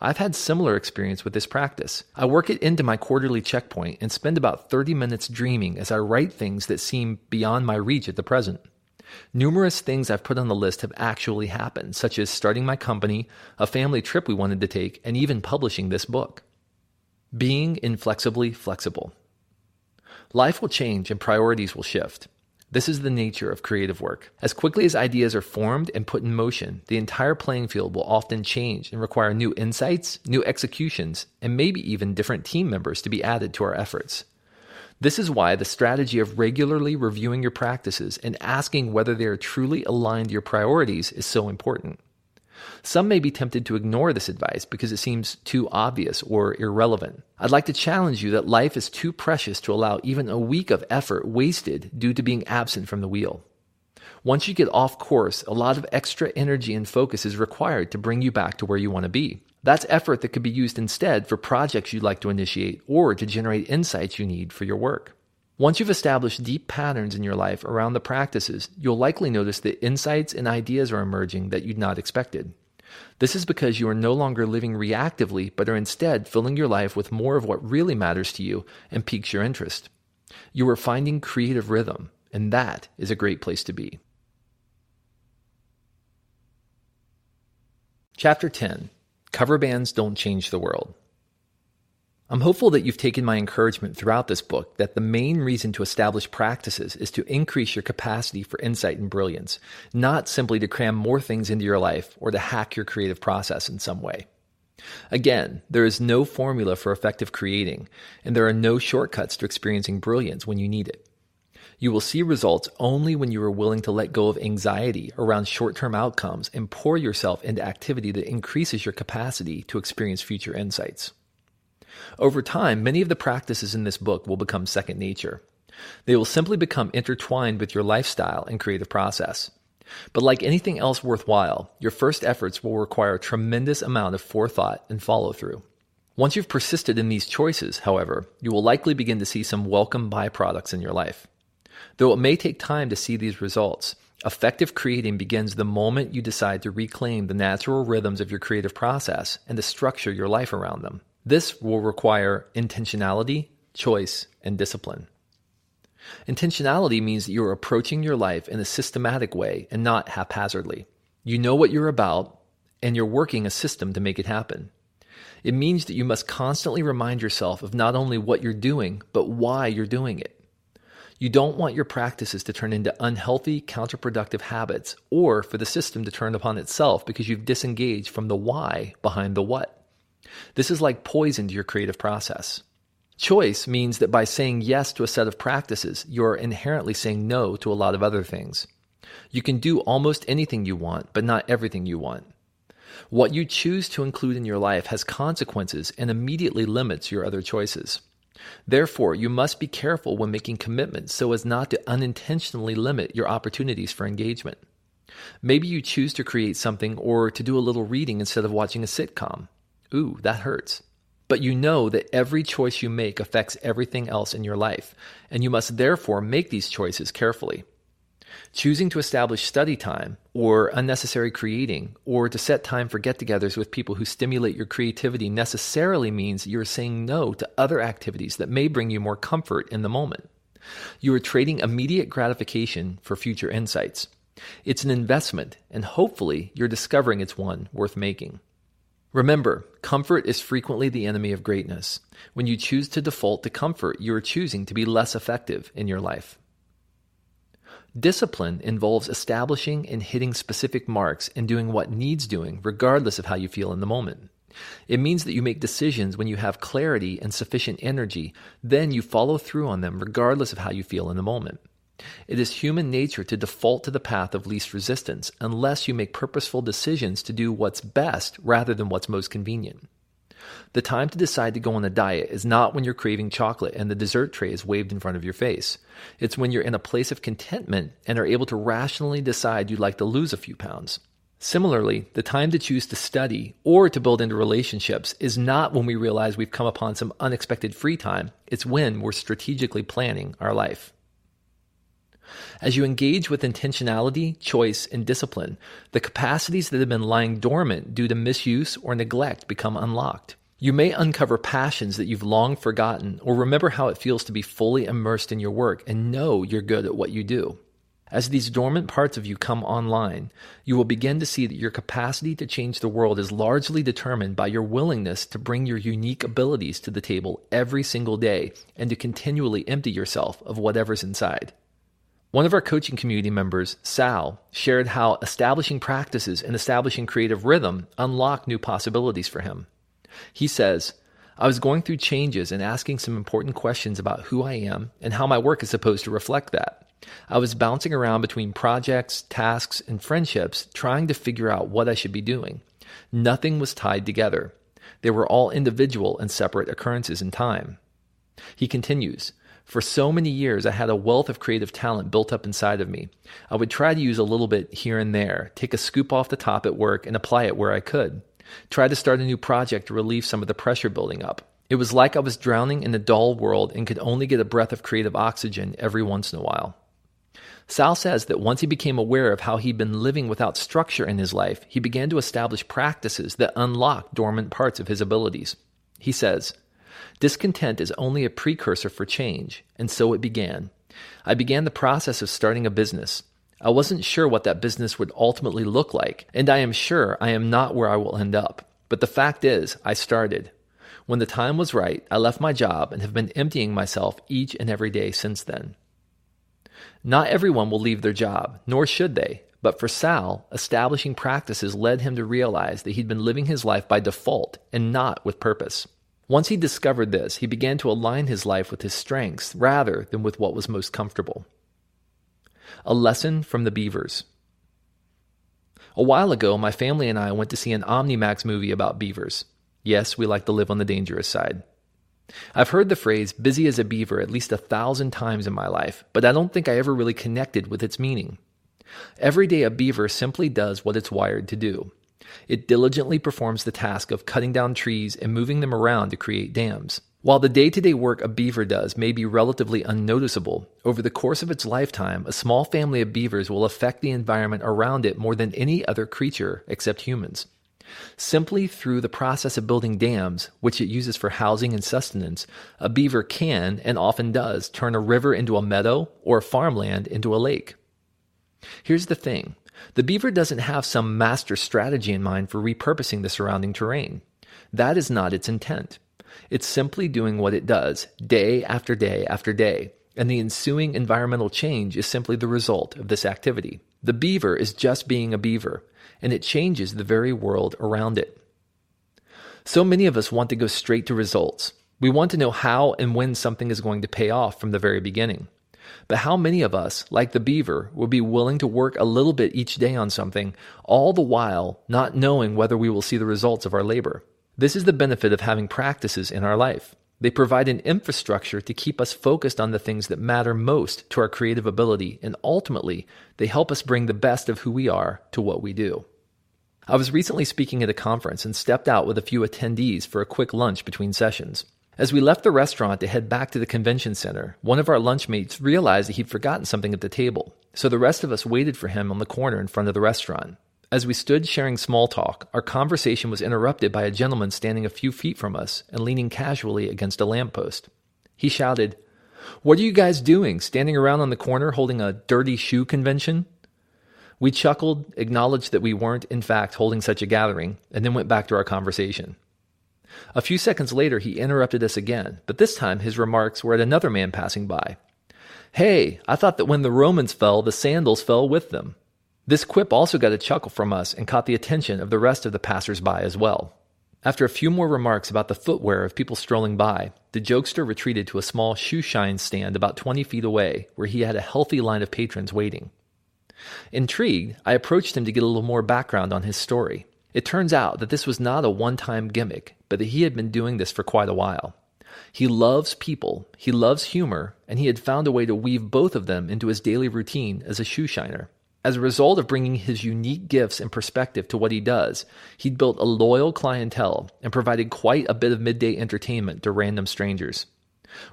I've had similar experience with this practice. I work it into my quarterly checkpoint and spend about 30 minutes dreaming as I write things that seem beyond my reach at the present. Numerous things I've put on the list have actually happened, such as starting my company, a family trip we wanted to take, and even publishing this book. Being inflexibly flexible. Life will change and priorities will shift. This is the nature of creative work. As quickly as ideas are formed and put in motion, the entire playing field will often change and require new insights, new executions, and maybe even different team members to be added to our efforts. This is why the strategy of regularly reviewing your practices and asking whether they are truly aligned to your priorities is so important. Some may be tempted to ignore this advice because it seems too obvious or irrelevant. I'd like to challenge you that life is too precious to allow even a week of effort wasted due to being absent from the wheel. Once you get off course, a lot of extra energy and focus is required to bring you back to where you want to be. That's effort that could be used instead for projects you'd like to initiate or to generate insights you need for your work. Once you've established deep patterns in your life around the practices, you'll likely notice that insights and ideas are emerging that you'd not expected. This is because you are no longer living reactively, but are instead filling your life with more of what really matters to you and piques your interest. You are finding creative rhythm, and that is a great place to be. Chapter 10. Cover bands don't change the world. I'm hopeful that you've taken my encouragement throughout this book that the main reason to establish practices is to increase your capacity for insight and brilliance, not simply to cram more things into your life or to hack your creative process in some way. Again, there is no formula for effective creating, and there are no shortcuts to experiencing brilliance when you need it. You will see results only when you are willing to let go of anxiety around short-term outcomes and pour yourself into activity that increases your capacity to experience future insights. Over time, many of the practices in this book will become second nature. They will simply become intertwined with your lifestyle and creative process. But like anything else worthwhile, your first efforts will require a tremendous amount of forethought and follow-through. Once you've persisted in these choices, however, you will likely begin to see some welcome byproducts in your life. Though it may take time to see these results, effective creating begins the moment you decide to reclaim the natural rhythms of your creative process and to structure your life around them. This will require intentionality, choice, and discipline. Intentionality means that you're approaching your life in a systematic way and not haphazardly. You know what you're about, and you're working a system to make it happen. It means that you must constantly remind yourself of not only what you're doing, but why you're doing it. You don't want your practices to turn into unhealthy, counterproductive habits, or for the system to turn upon itself because you've disengaged from the why behind the what. This is like poison to your creative process. Choice means that by saying yes to a set of practices, you're inherently saying no to a lot of other things. You can do almost anything you want, but not everything you want. What you choose to include in your life has consequences and immediately limits your other choices. Therefore, you must be careful when making commitments so as not to unintentionally limit your opportunities for engagement. Maybe you choose to create something or to do a little reading instead of watching a sitcom. Ooh, that hurts. But you know that every choice you make affects everything else in your life, and you must therefore make these choices carefully. Choosing to establish study time, or unnecessary creating, or to set time for get-togethers with people who stimulate your creativity necessarily means you're saying no to other activities that may bring you more comfort in the moment. You are trading immediate gratification for future insights. It's an investment, and hopefully you're discovering it's one worth making. Remember, comfort is frequently the enemy of greatness. When you choose to default to comfort, you are choosing to be less effective in your life. Discipline involves establishing and hitting specific marks and doing what needs doing, regardless of how you feel in the moment. It means that you make decisions when you have clarity and sufficient energy, then you follow through on them regardless of how you feel in the moment. It is human nature to default to the path of least resistance unless you make purposeful decisions to do what's best rather than what's most convenient. The time to decide to go on a diet is not when you're craving chocolate and the dessert tray is waved in front of your face. It's when you're in a place of contentment and are able to rationally decide you'd like to lose a few pounds. Similarly, the time to choose to study or to build into relationships is not when we realize we've come upon some unexpected free time. It's when we're strategically planning our life. As you engage with intentionality, choice, and discipline, the capacities that have been lying dormant due to misuse or neglect become unlocked. You may uncover passions that you've long forgotten or remember how it feels to be fully immersed in your work and know you're good at what you do. As these dormant parts of you come online, you will begin to see that your capacity to change the world is largely determined by your willingness to bring your unique abilities to the table every single day and to continually empty yourself of whatever's inside. One of our coaching community members, Sal, shared how establishing practices and establishing creative rhythm unlock new possibilities for him. He says, I was going through changes and asking some important questions about who I am and how my work is supposed to reflect that. I was bouncing around between projects, tasks, and friendships, trying to figure out what I should be doing. Nothing was tied together. They were all individual and separate occurrences in time. He continues, for so many years, I had a wealth of creative talent built up inside of me. I would try to use a little bit here and there, take a scoop off the top at work and apply it where I could. Try to start a new project to relieve some of the pressure building up. It was like I was drowning in a dull world and could only get a breath of creative oxygen every once in a while. Sal says that once he became aware of how he'd been living without structure in his life, he began to establish practices that unlocked dormant parts of his abilities. He says, discontent is only a precursor for change, and so it began. I began the process of starting a business. I wasn't sure what that business would ultimately look like, and I am sure I am not where I will end up. But the fact is, I started. When the time was right, I left my job and have been emptying myself each and every day since then. Not everyone will leave their job, nor should they, but for Sal, establishing practices led him to realize that he'd been living his life by default and not with purpose. Once he discovered this, he began to align his life with his strengths rather than with what was most comfortable. A lesson from the beavers. A while ago, my family and I went to see an OmniMax movie about beavers. Yes, we like to live on the dangerous side. I've heard the phrase busy as a beaver at least 1,000 times in my life, but I don't think I ever really connected with its meaning. Every day a beaver simply does what it's wired to do. It diligently performs the task of cutting down trees and moving them around to create dams. While the day-to-day work a beaver does may be relatively unnoticeable, over the course of its lifetime, a small family of beavers will affect the environment around it more than any other creature except humans. Simply through the process of building dams, which it uses for housing and sustenance, a beaver can, and often does, turn a river into a meadow or farmland into a lake. Here's the thing. The beaver doesn't have some master strategy in mind for repurposing the surrounding terrain. That is not its intent. It's simply doing what it does, day after day after day, and the ensuing environmental change is simply the result of this activity. The beaver is just being a beaver, and it changes the very world around it. So many of us want to go straight to results. We want to know how and when something is going to pay off from the very beginning. But how many of us, like the beaver, would be willing to work a little bit each day on something, all the while not knowing whether we will see the results of our labor? This is the benefit of having practices in our life. They provide an infrastructure to keep us focused on the things that matter most to our creative ability, and ultimately, they help us bring the best of who we are to what we do. I was recently speaking at a conference and stepped out with a few attendees for a quick lunch between sessions. As we left the restaurant to head back to the convention center, one of our lunchmates realized that he'd forgotten something at the table, so the rest of us waited for him on the corner in front of the restaurant. As we stood sharing small talk, our conversation was interrupted by a gentleman standing a few feet from us and leaning casually against a lamppost. He shouted, "What are you guys doing, standing around on the corner holding a dirty shoe convention?" We chuckled, acknowledged that we weren't, in fact, holding such a gathering, and then went back to our conversation. A few seconds later, he interrupted us again, but this time his remarks were at another man passing by. "Hey, I thought that when the Romans fell, the sandals fell with them." This quip also got a chuckle from us and caught the attention of the rest of the passers-by as well. After a few more remarks about the footwear of people strolling by, the jokester retreated to a small shoe shine stand about 20 feet away, where he had a healthy line of patrons waiting. Intrigued, I approached him to get a little more background on his story. It turns out that this was not a one-time gimmick, but that he had been doing this for quite a while. He loves people, he loves humor, and he had found a way to weave both of them into his daily routine as a shoe shiner. As a result of bringing his unique gifts and perspective to what he does, he'd built a loyal clientele and provided quite a bit of midday entertainment to random strangers.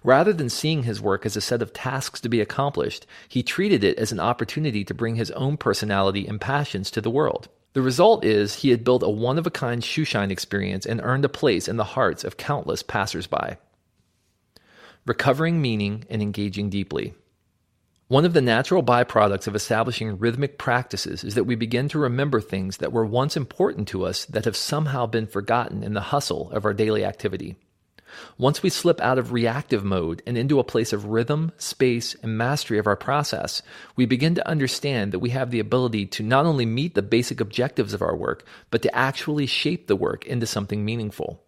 Rather than seeing his work as a set of tasks to be accomplished, he treated it as an opportunity to bring his own personality and passions to the world. The result is he had built a one-of-a-kind shoeshine experience and earned a place in the hearts of countless passersby. Recovering meaning and engaging deeply. One of the natural byproducts of establishing rhythmic practices is that we begin to remember things that were once important to us that have somehow been forgotten in the hustle of our daily activity. Once we slip out of reactive mode and into a place of rhythm, space, and mastery of our process, we begin to understand that we have the ability to not only meet the basic objectives of our work, but to actually shape the work into something meaningful.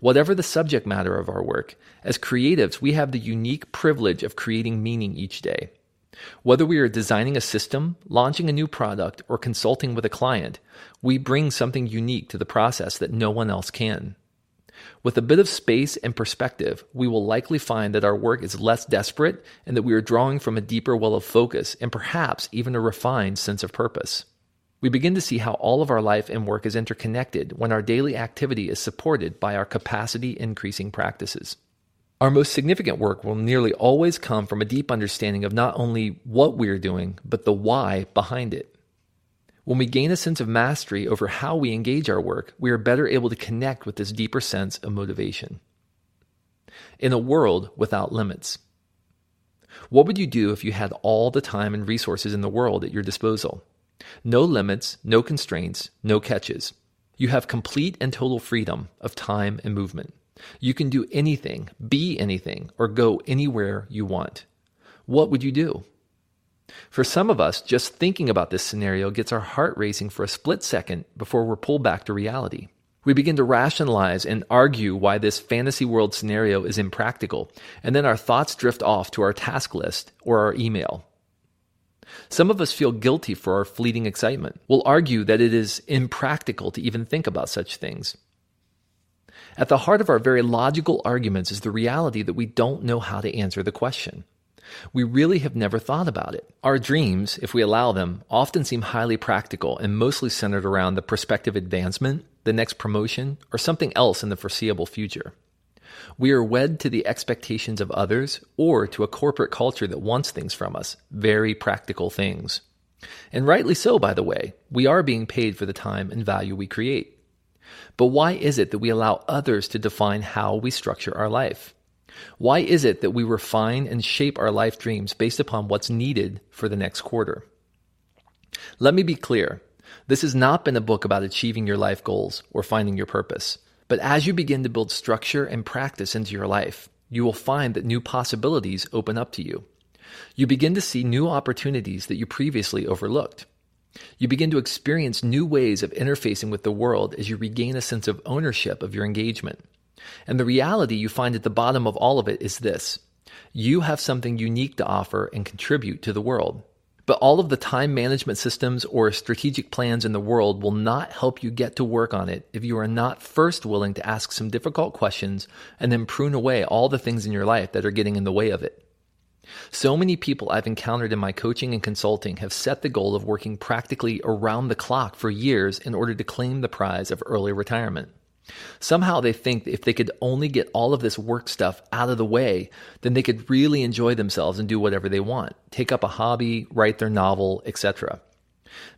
Whatever the subject matter of our work, as creatives, we have the unique privilege of creating meaning each day. Whether we are designing a system, launching a new product, or consulting with a client, we bring something unique to the process that no one else can. With a bit of space and perspective, we will likely find that our work is less desperate and that we are drawing from a deeper well of focus and perhaps even a refined sense of purpose. We begin to see how all of our life and work is interconnected when our daily activity is supported by our capacity-increasing practices. Our most significant work will nearly always come from a deep understanding of not only what we are doing, but the why behind it. When we gain a sense of mastery over how we engage our work, we are better able to connect with this deeper sense of motivation. In a world without limits. What would you do if you had all the time and resources in the world at your disposal? No limits, no constraints, no catches. You have complete and total freedom of time and movement. You can do anything, be anything, or go anywhere you want. What would you do? For some of us, just thinking about this scenario gets our heart racing for a split second before we're pulled back to reality. We begin to rationalize and argue why this fantasy world scenario is impractical, and then our thoughts drift off to our task list or our email. Some of us feel guilty for our fleeting excitement. We'll argue that it is impractical to even think about such things. At the heart of our very logical arguments is the reality that we don't know how to answer the question. We really have never thought about it. Our dreams, if we allow them, often seem highly practical and mostly centered around the prospective advancement, the next promotion, or something else in the foreseeable future. We are wed to the expectations of others or to a corporate culture that wants things from us, very practical things. And rightly so, by the way. We are being paid for the time and value we create. But why is it that we allow others to define how we structure our life? Why is it that we refine and shape our life dreams based upon what's needed for the next quarter? Let me be clear. This has not been a book about achieving your life goals or finding your purpose. But as you begin to build structure and practice into your life, you will find that new possibilities open up to you. You begin to see new opportunities that you previously overlooked. You begin to experience new ways of interfacing with the world as you regain a sense of ownership of your engagement. And the reality you find at the bottom of all of it is this: you have something unique to offer and contribute to the world. But all of the time management systems or strategic plans in the world will not help you get to work on it if you are not first willing to ask some difficult questions and then prune away all the things in your life that are getting in the way of it. So many people I've encountered in my coaching and consulting have set the goal of working practically around the clock for years in order to claim the prize of early retirement. Somehow they think that if they could only get all of this work stuff out of the way, then they could really enjoy themselves and do whatever they want, take up a hobby, write their novel, etc.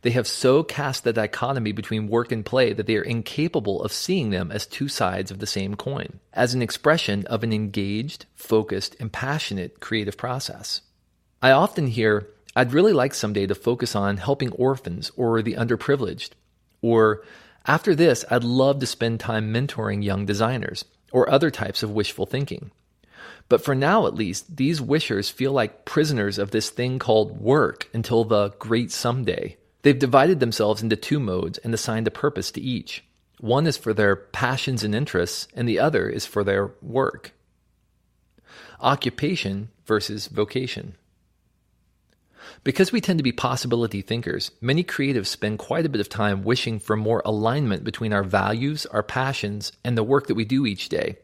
They have so cast the dichotomy between work and play that they are incapable of seeing them as two sides of the same coin, as an expression of an engaged, focused, and passionate creative process. I often hear, "I'd really like someday to focus on helping orphans or the underprivileged," or "After this, I'd love to spend time mentoring young designers," or other types of wishful thinking. But for now, at least, these wishers feel like prisoners of this thing called work until the great someday. They've divided themselves into two modes and assigned a purpose to each. One is for their passions and interests, and the other is for their work. Occupation versus vocation. Because we tend to be possibility thinkers, many creatives spend quite a bit of time wishing for more alignment between our values, our passions, and the work that we do each day,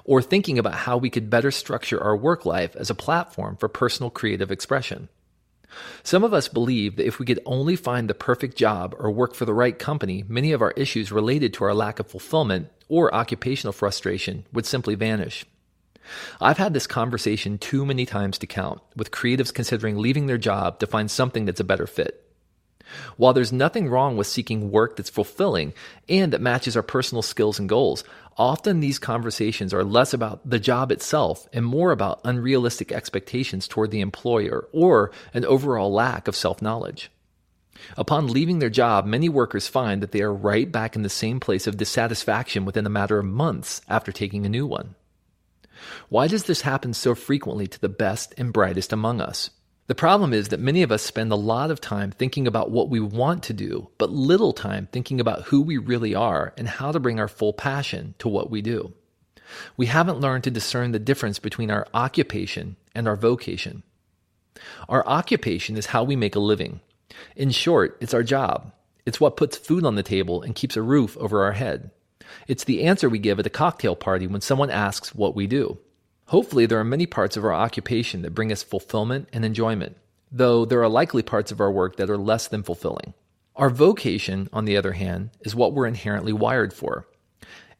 or thinking about how we could better structure our work life as a platform for personal creative expression. Some of us believe that if we could only find the perfect job or work for the right company, many of our issues related to our lack of fulfillment or occupational frustration would simply vanish. I've had this conversation too many times to count, with creatives considering leaving their job to find something that's a better fit. While there's nothing wrong with seeking work that's fulfilling and that matches our personal skills and goals, often these conversations are less about the job itself and more about unrealistic expectations toward the employer or an overall lack of self-knowledge. Upon leaving their job, many workers find that they are right back in the same place of dissatisfaction within a matter of months after taking a new one. Why does this happen so frequently to the best and brightest among us? The problem is that many of us spend a lot of time thinking about what we want to do, but little time thinking about who we really are and how to bring our full passion to what we do. We haven't learned to discern the difference between our occupation and our vocation. Our occupation is how we make a living. In short, it's our job. It's what puts food on the table and keeps a roof over our head. It's the answer we give at a cocktail party when someone asks what we do. Hopefully, there are many parts of our occupation that bring us fulfillment and enjoyment, though there are likely parts of our work that are less than fulfilling. Our vocation, on the other hand, is what we're inherently wired for.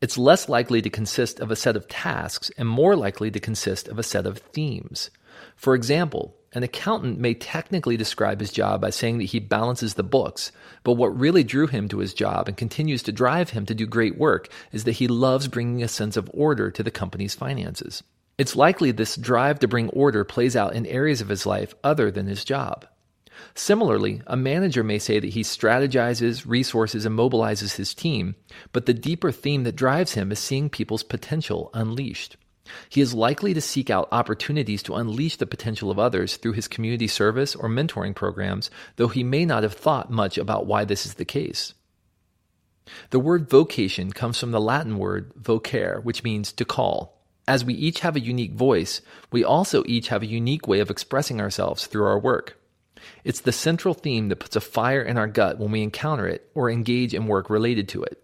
It's less likely to consist of a set of tasks and more likely to consist of a set of themes. For example, an accountant may technically describe his job by saying that he balances the books, but what really drew him to his job and continues to drive him to do great work is that he loves bringing a sense of order to the company's finances. It's likely this drive to bring order plays out in areas of his life other than his job. Similarly, a manager may say that he strategizes, resources, and mobilizes his team, but the deeper theme that drives him is seeing people's potential unleashed. He is likely to seek out opportunities to unleash the potential of others through his community service or mentoring programs, though he may not have thought much about why this is the case. The word vocation comes from the Latin word vocare, which means to call. As we each have a unique voice, we also each have a unique way of expressing ourselves through our work. It's the central theme that puts a fire in our gut when we encounter it or engage in work related to it.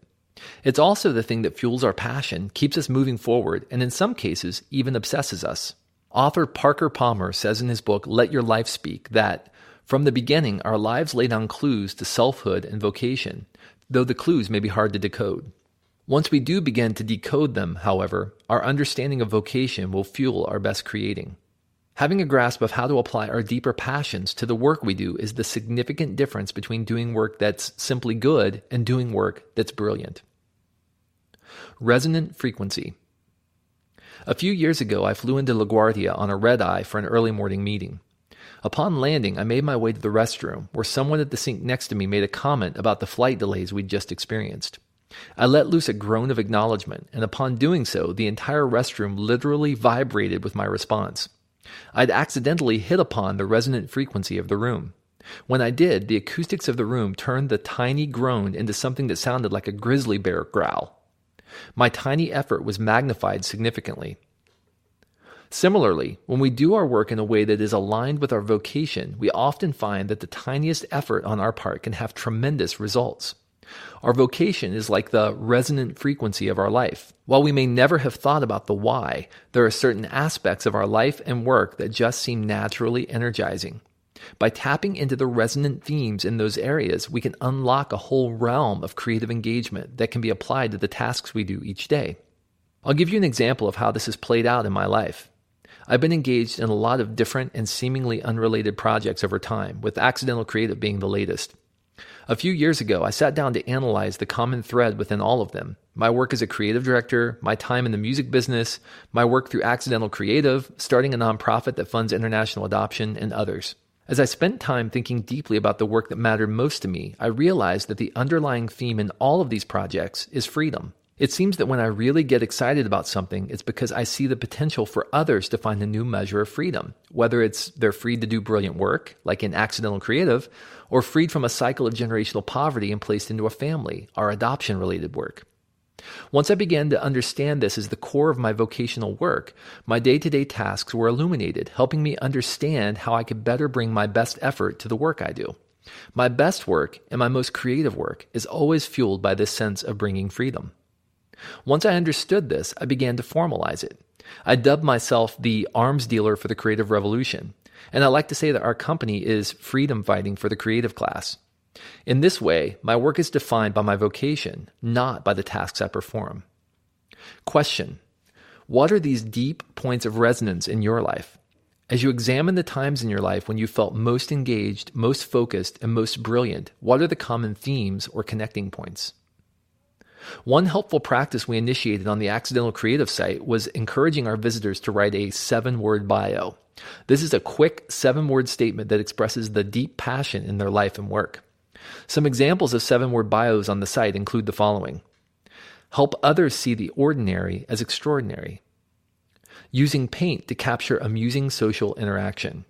It's also the thing that fuels our passion, keeps us moving forward, and in some cases, even obsesses us. Author Parker Palmer says in his book, Let Your Life Speak, that, from the beginning, our lives lay down clues to selfhood and vocation, though the clues may be hard to decode. Once we do begin to decode them, however, our understanding of vocation will fuel our best creating. Having a grasp of how to apply our deeper passions to the work we do is the significant difference between doing work that's simply good and doing work that's brilliant. Resonant frequency. A few years ago, I flew into LaGuardia on a red-eye for an early morning meeting. Upon landing, I made my way to the restroom, where someone at the sink next to me made a comment about the flight delays we'd just experienced. I let loose a groan of acknowledgement, and upon doing so, the entire restroom literally vibrated with my response. I'd accidentally hit upon the resonant frequency of the room. When I did, the acoustics of the room turned the tiny groan into something that sounded like a grizzly bear growl. My tiny effort was magnified significantly. Similarly, when we do our work in a way that is aligned with our vocation, we often find that the tiniest effort on our part can have tremendous results. Our vocation is like the resonant frequency of our life. While we may never have thought about the why, there are certain aspects of our life and work that just seem naturally energizing. By tapping into the resonant themes in those areas, we can unlock a whole realm of creative engagement that can be applied to the tasks we do each day. I'll give you an example of how this has played out in my life. I've been engaged in a lot of different and seemingly unrelated projects over time, with Accidental Creative being the latest. A few years ago, I sat down to analyze the common thread within all of them. My work as a creative director, my time in the music business, my work through Accidental Creative, starting a nonprofit that funds international adoption, and others. As I spent time thinking deeply about the work that mattered most to me, I realized that the underlying theme in all of these projects is freedom. It seems that when I really get excited about something, it's because I see the potential for others to find a new measure of freedom, whether it's they're free to do brilliant work, like in Accidental Creative, or freed from a cycle of generational poverty and placed into a family, our adoption-related work. Once I began to understand this as the core of my vocational work, my day-to-day tasks were illuminated, helping me understand how I could better bring my best effort to the work I do. My best work and my most creative work is always fueled by this sense of bringing freedom. Once I understood this, I began to formalize it. I dubbed myself the arms dealer for the creative revolution, and I like to say that our company is freedom fighting for the creative class. In this way, my work is defined by my vocation, not by the tasks I perform. Question: what are these deep points of resonance in your life? As you examine the times in your life when you felt most engaged, most focused, and most brilliant, what are the common themes or connecting points? One helpful practice we initiated on the Accidental Creative site was encouraging our visitors to write a 7-word bio. This is a quick 7-word statement that expresses the deep passion in their life and work. Some examples of 7-word bios on the site include the following: help others see the ordinary as extraordinary. Using paint to capture amusing social interaction.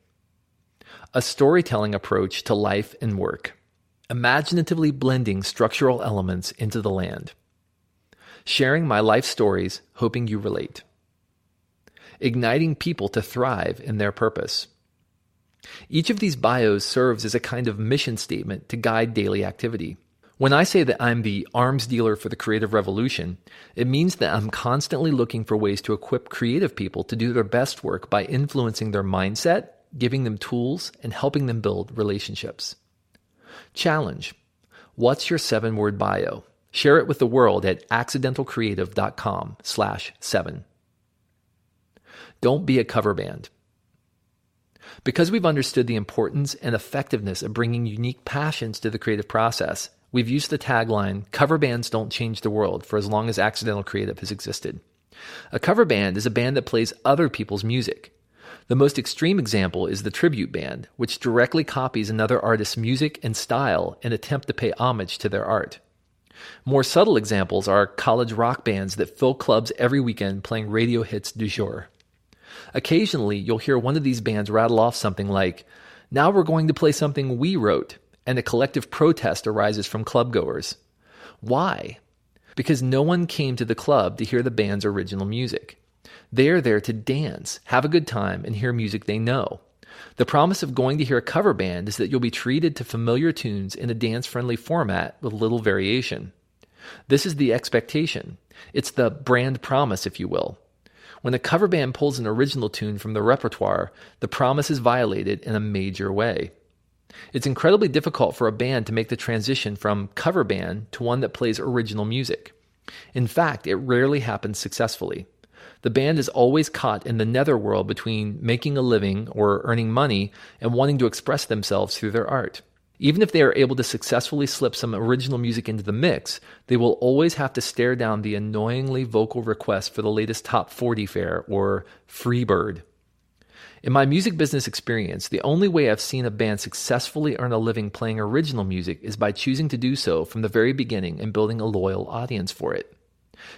A storytelling approach to life and work. Imaginatively blending structural elements into the land. Sharing my life stories, hoping you relate. Igniting people to thrive in their purpose. Each of these bios serves as a kind of mission statement to guide daily activity. When I say that I'm the arms dealer for the creative revolution, it means that I'm constantly looking for ways to equip creative people to do their best work by influencing their mindset, giving them tools, and helping them build relationships. Challenge: what's your 7-word bio? Share it with the world at accidentalcreative.com/7. Don't be a cover band. Because we've understood the importance and effectiveness of bringing unique passions to the creative process, we've used the tagline, "Cover bands don't change the world," for as long as Accidental Creative has existed. A cover band is a band that plays other people's music. The most extreme example is the tribute band, which directly copies another artist's music and style in an attempt to pay homage to their art. More subtle examples are college rock bands that fill clubs every weekend playing radio hits du jour. Occasionally, you'll hear one of these bands rattle off something like, "Now we're going to play something we wrote," and a collective protest arises from clubgoers. Why? Because no one came to the club to hear the band's original music. They're there to dance, have a good time, and hear music they know. The promise of going to hear a cover band is that you'll be treated to familiar tunes in a dance-friendly format with little variation. This is the expectation. It's the brand promise, if you will. When a cover band pulls an original tune from the repertoire, the promise is violated in a major way. It's incredibly difficult for a band to make the transition from cover band to one that plays original music. In fact, it rarely happens successfully. The band is always caught in the netherworld between making a living or earning money and wanting to express themselves through their art. Even if they are able to successfully slip some original music into the mix, they will always have to stare down the annoyingly vocal request for the latest top 40 fare or free bird. In my music business experience, the only way I've seen a band successfully earn a living playing original music is by choosing to do so from the very beginning and building a loyal audience for it.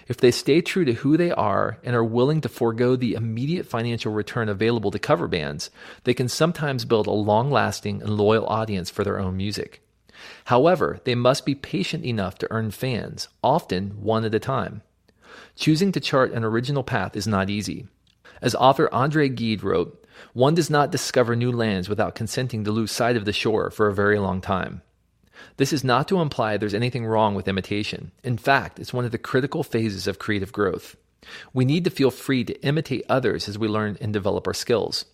If they stay true to who they are and are willing to forego the immediate financial return available to cover bands, they can sometimes build a long-lasting and loyal audience for their own music. However, they must be patient enough to earn fans, often one at a time. Choosing to chart an original path is not easy. As author Andre Gide wrote, "One does not discover new lands without consenting to lose sight of the shore for a very long time." This is not to imply there's anything wrong with imitation. In fact, it's one of the critical phases of creative growth. We need to feel free to imitate others as we learn and develop our skills.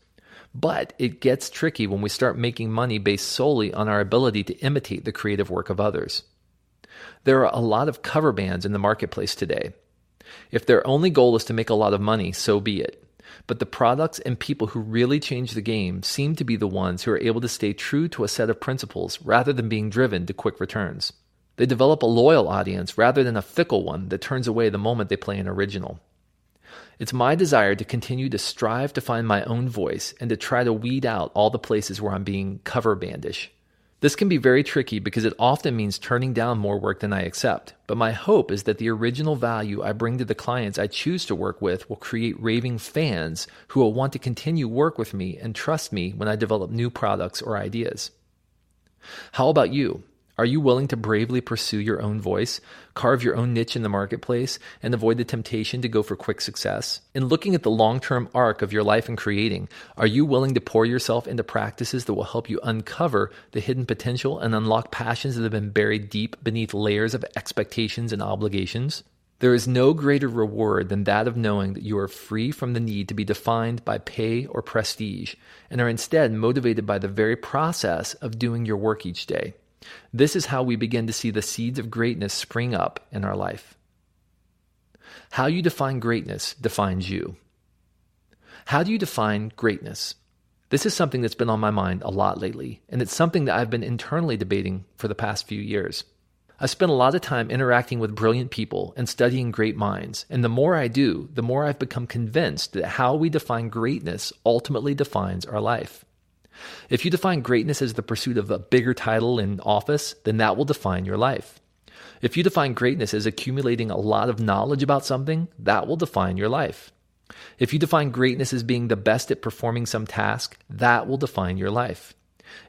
But it gets tricky when we start making money based solely on our ability to imitate the creative work of others. There are a lot of cover bands in the marketplace today. If their only goal is to make a lot of money, so be it. But the products and people who really change the game seem to be the ones who are able to stay true to a set of principles rather than being driven to quick returns. They develop a loyal audience rather than a fickle one that turns away the moment they play an original. It's my desire to continue to strive to find my own voice and to try to weed out all the places where I'm being cover bandish. This can be very tricky because it often means turning down more work than I accept, but my hope is that the original value I bring to the clients I choose to work with will create raving fans who will want to continue work with me and trust me when I develop new products or ideas. How about you? Are you willing to bravely pursue your own voice, carve your own niche in the marketplace, and avoid the temptation to go for quick success? In looking at the long-term arc of your life and creating, are you willing to pour yourself into practices that will help you uncover the hidden potential and unlock passions that have been buried deep beneath layers of expectations and obligations? There is no greater reward than that of knowing that you are free from the need to be defined by pay or prestige, and are instead motivated by the very process of doing your work each day. This is how we begin to see the seeds of greatness spring up in our life. How you define greatness defines you. How do you define greatness? This is something that's been on my mind a lot lately, and it's something that I've been internally debating for the past few years. I spent a lot of time interacting with brilliant people and studying great minds, and the more I do, the more I've become convinced that how we define greatness ultimately defines our life. If you define greatness as the pursuit of a bigger title in office, then that will define your life. If you define greatness as accumulating a lot of knowledge about something, that will define your life. If you define greatness as being the best at performing some task, that will define your life.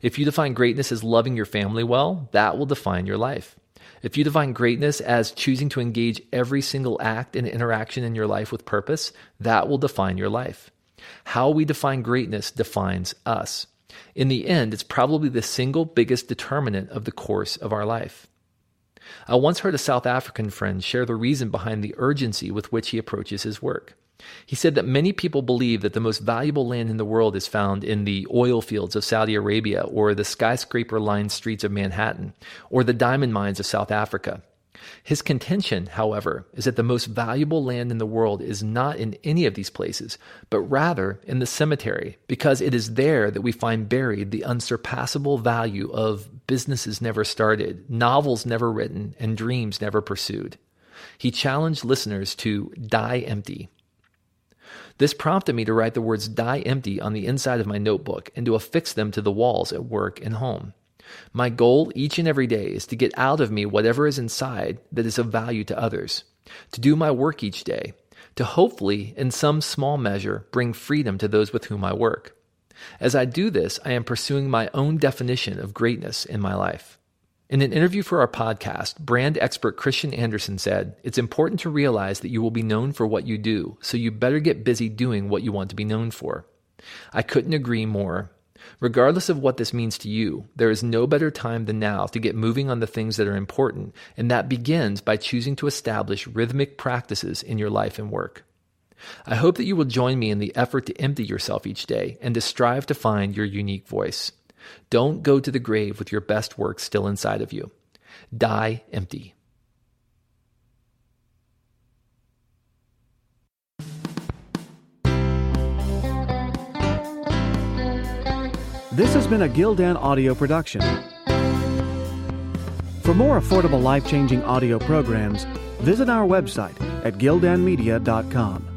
If you define greatness as loving your family well, that will define your life. If you define greatness as choosing to engage every single act and interaction in your life with purpose, that will define your life. How we define greatness defines us. In the end, it's probably the single biggest determinant of the course of our life. I once heard a South African friend share the reason behind the urgency with which he approaches his work. He said that many people believe that the most valuable land in the world is found in the oil fields of Saudi Arabia, or the skyscraper-lined streets of Manhattan, or the diamond mines of South Africa. His contention, however, is that the most valuable land in the world is not in any of these places, but rather in the cemetery, because it is there that we find buried the unsurpassable value of businesses never started, novels never written, and dreams never pursued. He challenged listeners to die empty. This prompted me to write the words "die empty" on the inside of my notebook and to affix them to the walls at work and home. My goal each and every day is to get out of me whatever is inside that is of value to others, to do my work each day, to hopefully, in some small measure, bring freedom to those with whom I work. As I do this, I am pursuing my own definition of greatness in my life. In an interview for our podcast, brand expert Christian Anderson said, "It's important to realize that you will be known for what you do, so you better get busy doing what you want to be known for." I couldn't agree more. Regardless of what this means to you, there is no better time than now to get moving on the things that are important, and that begins by choosing to establish rhythmic practices in your life and work. I hope that you will join me in the effort to empty yourself each day and to strive to find your unique voice. Don't go to the grave with your best work still inside of you. Die empty. This has been a Gildan audio production. For more affordable life-changing audio programs, visit our website at gildanmedia.com.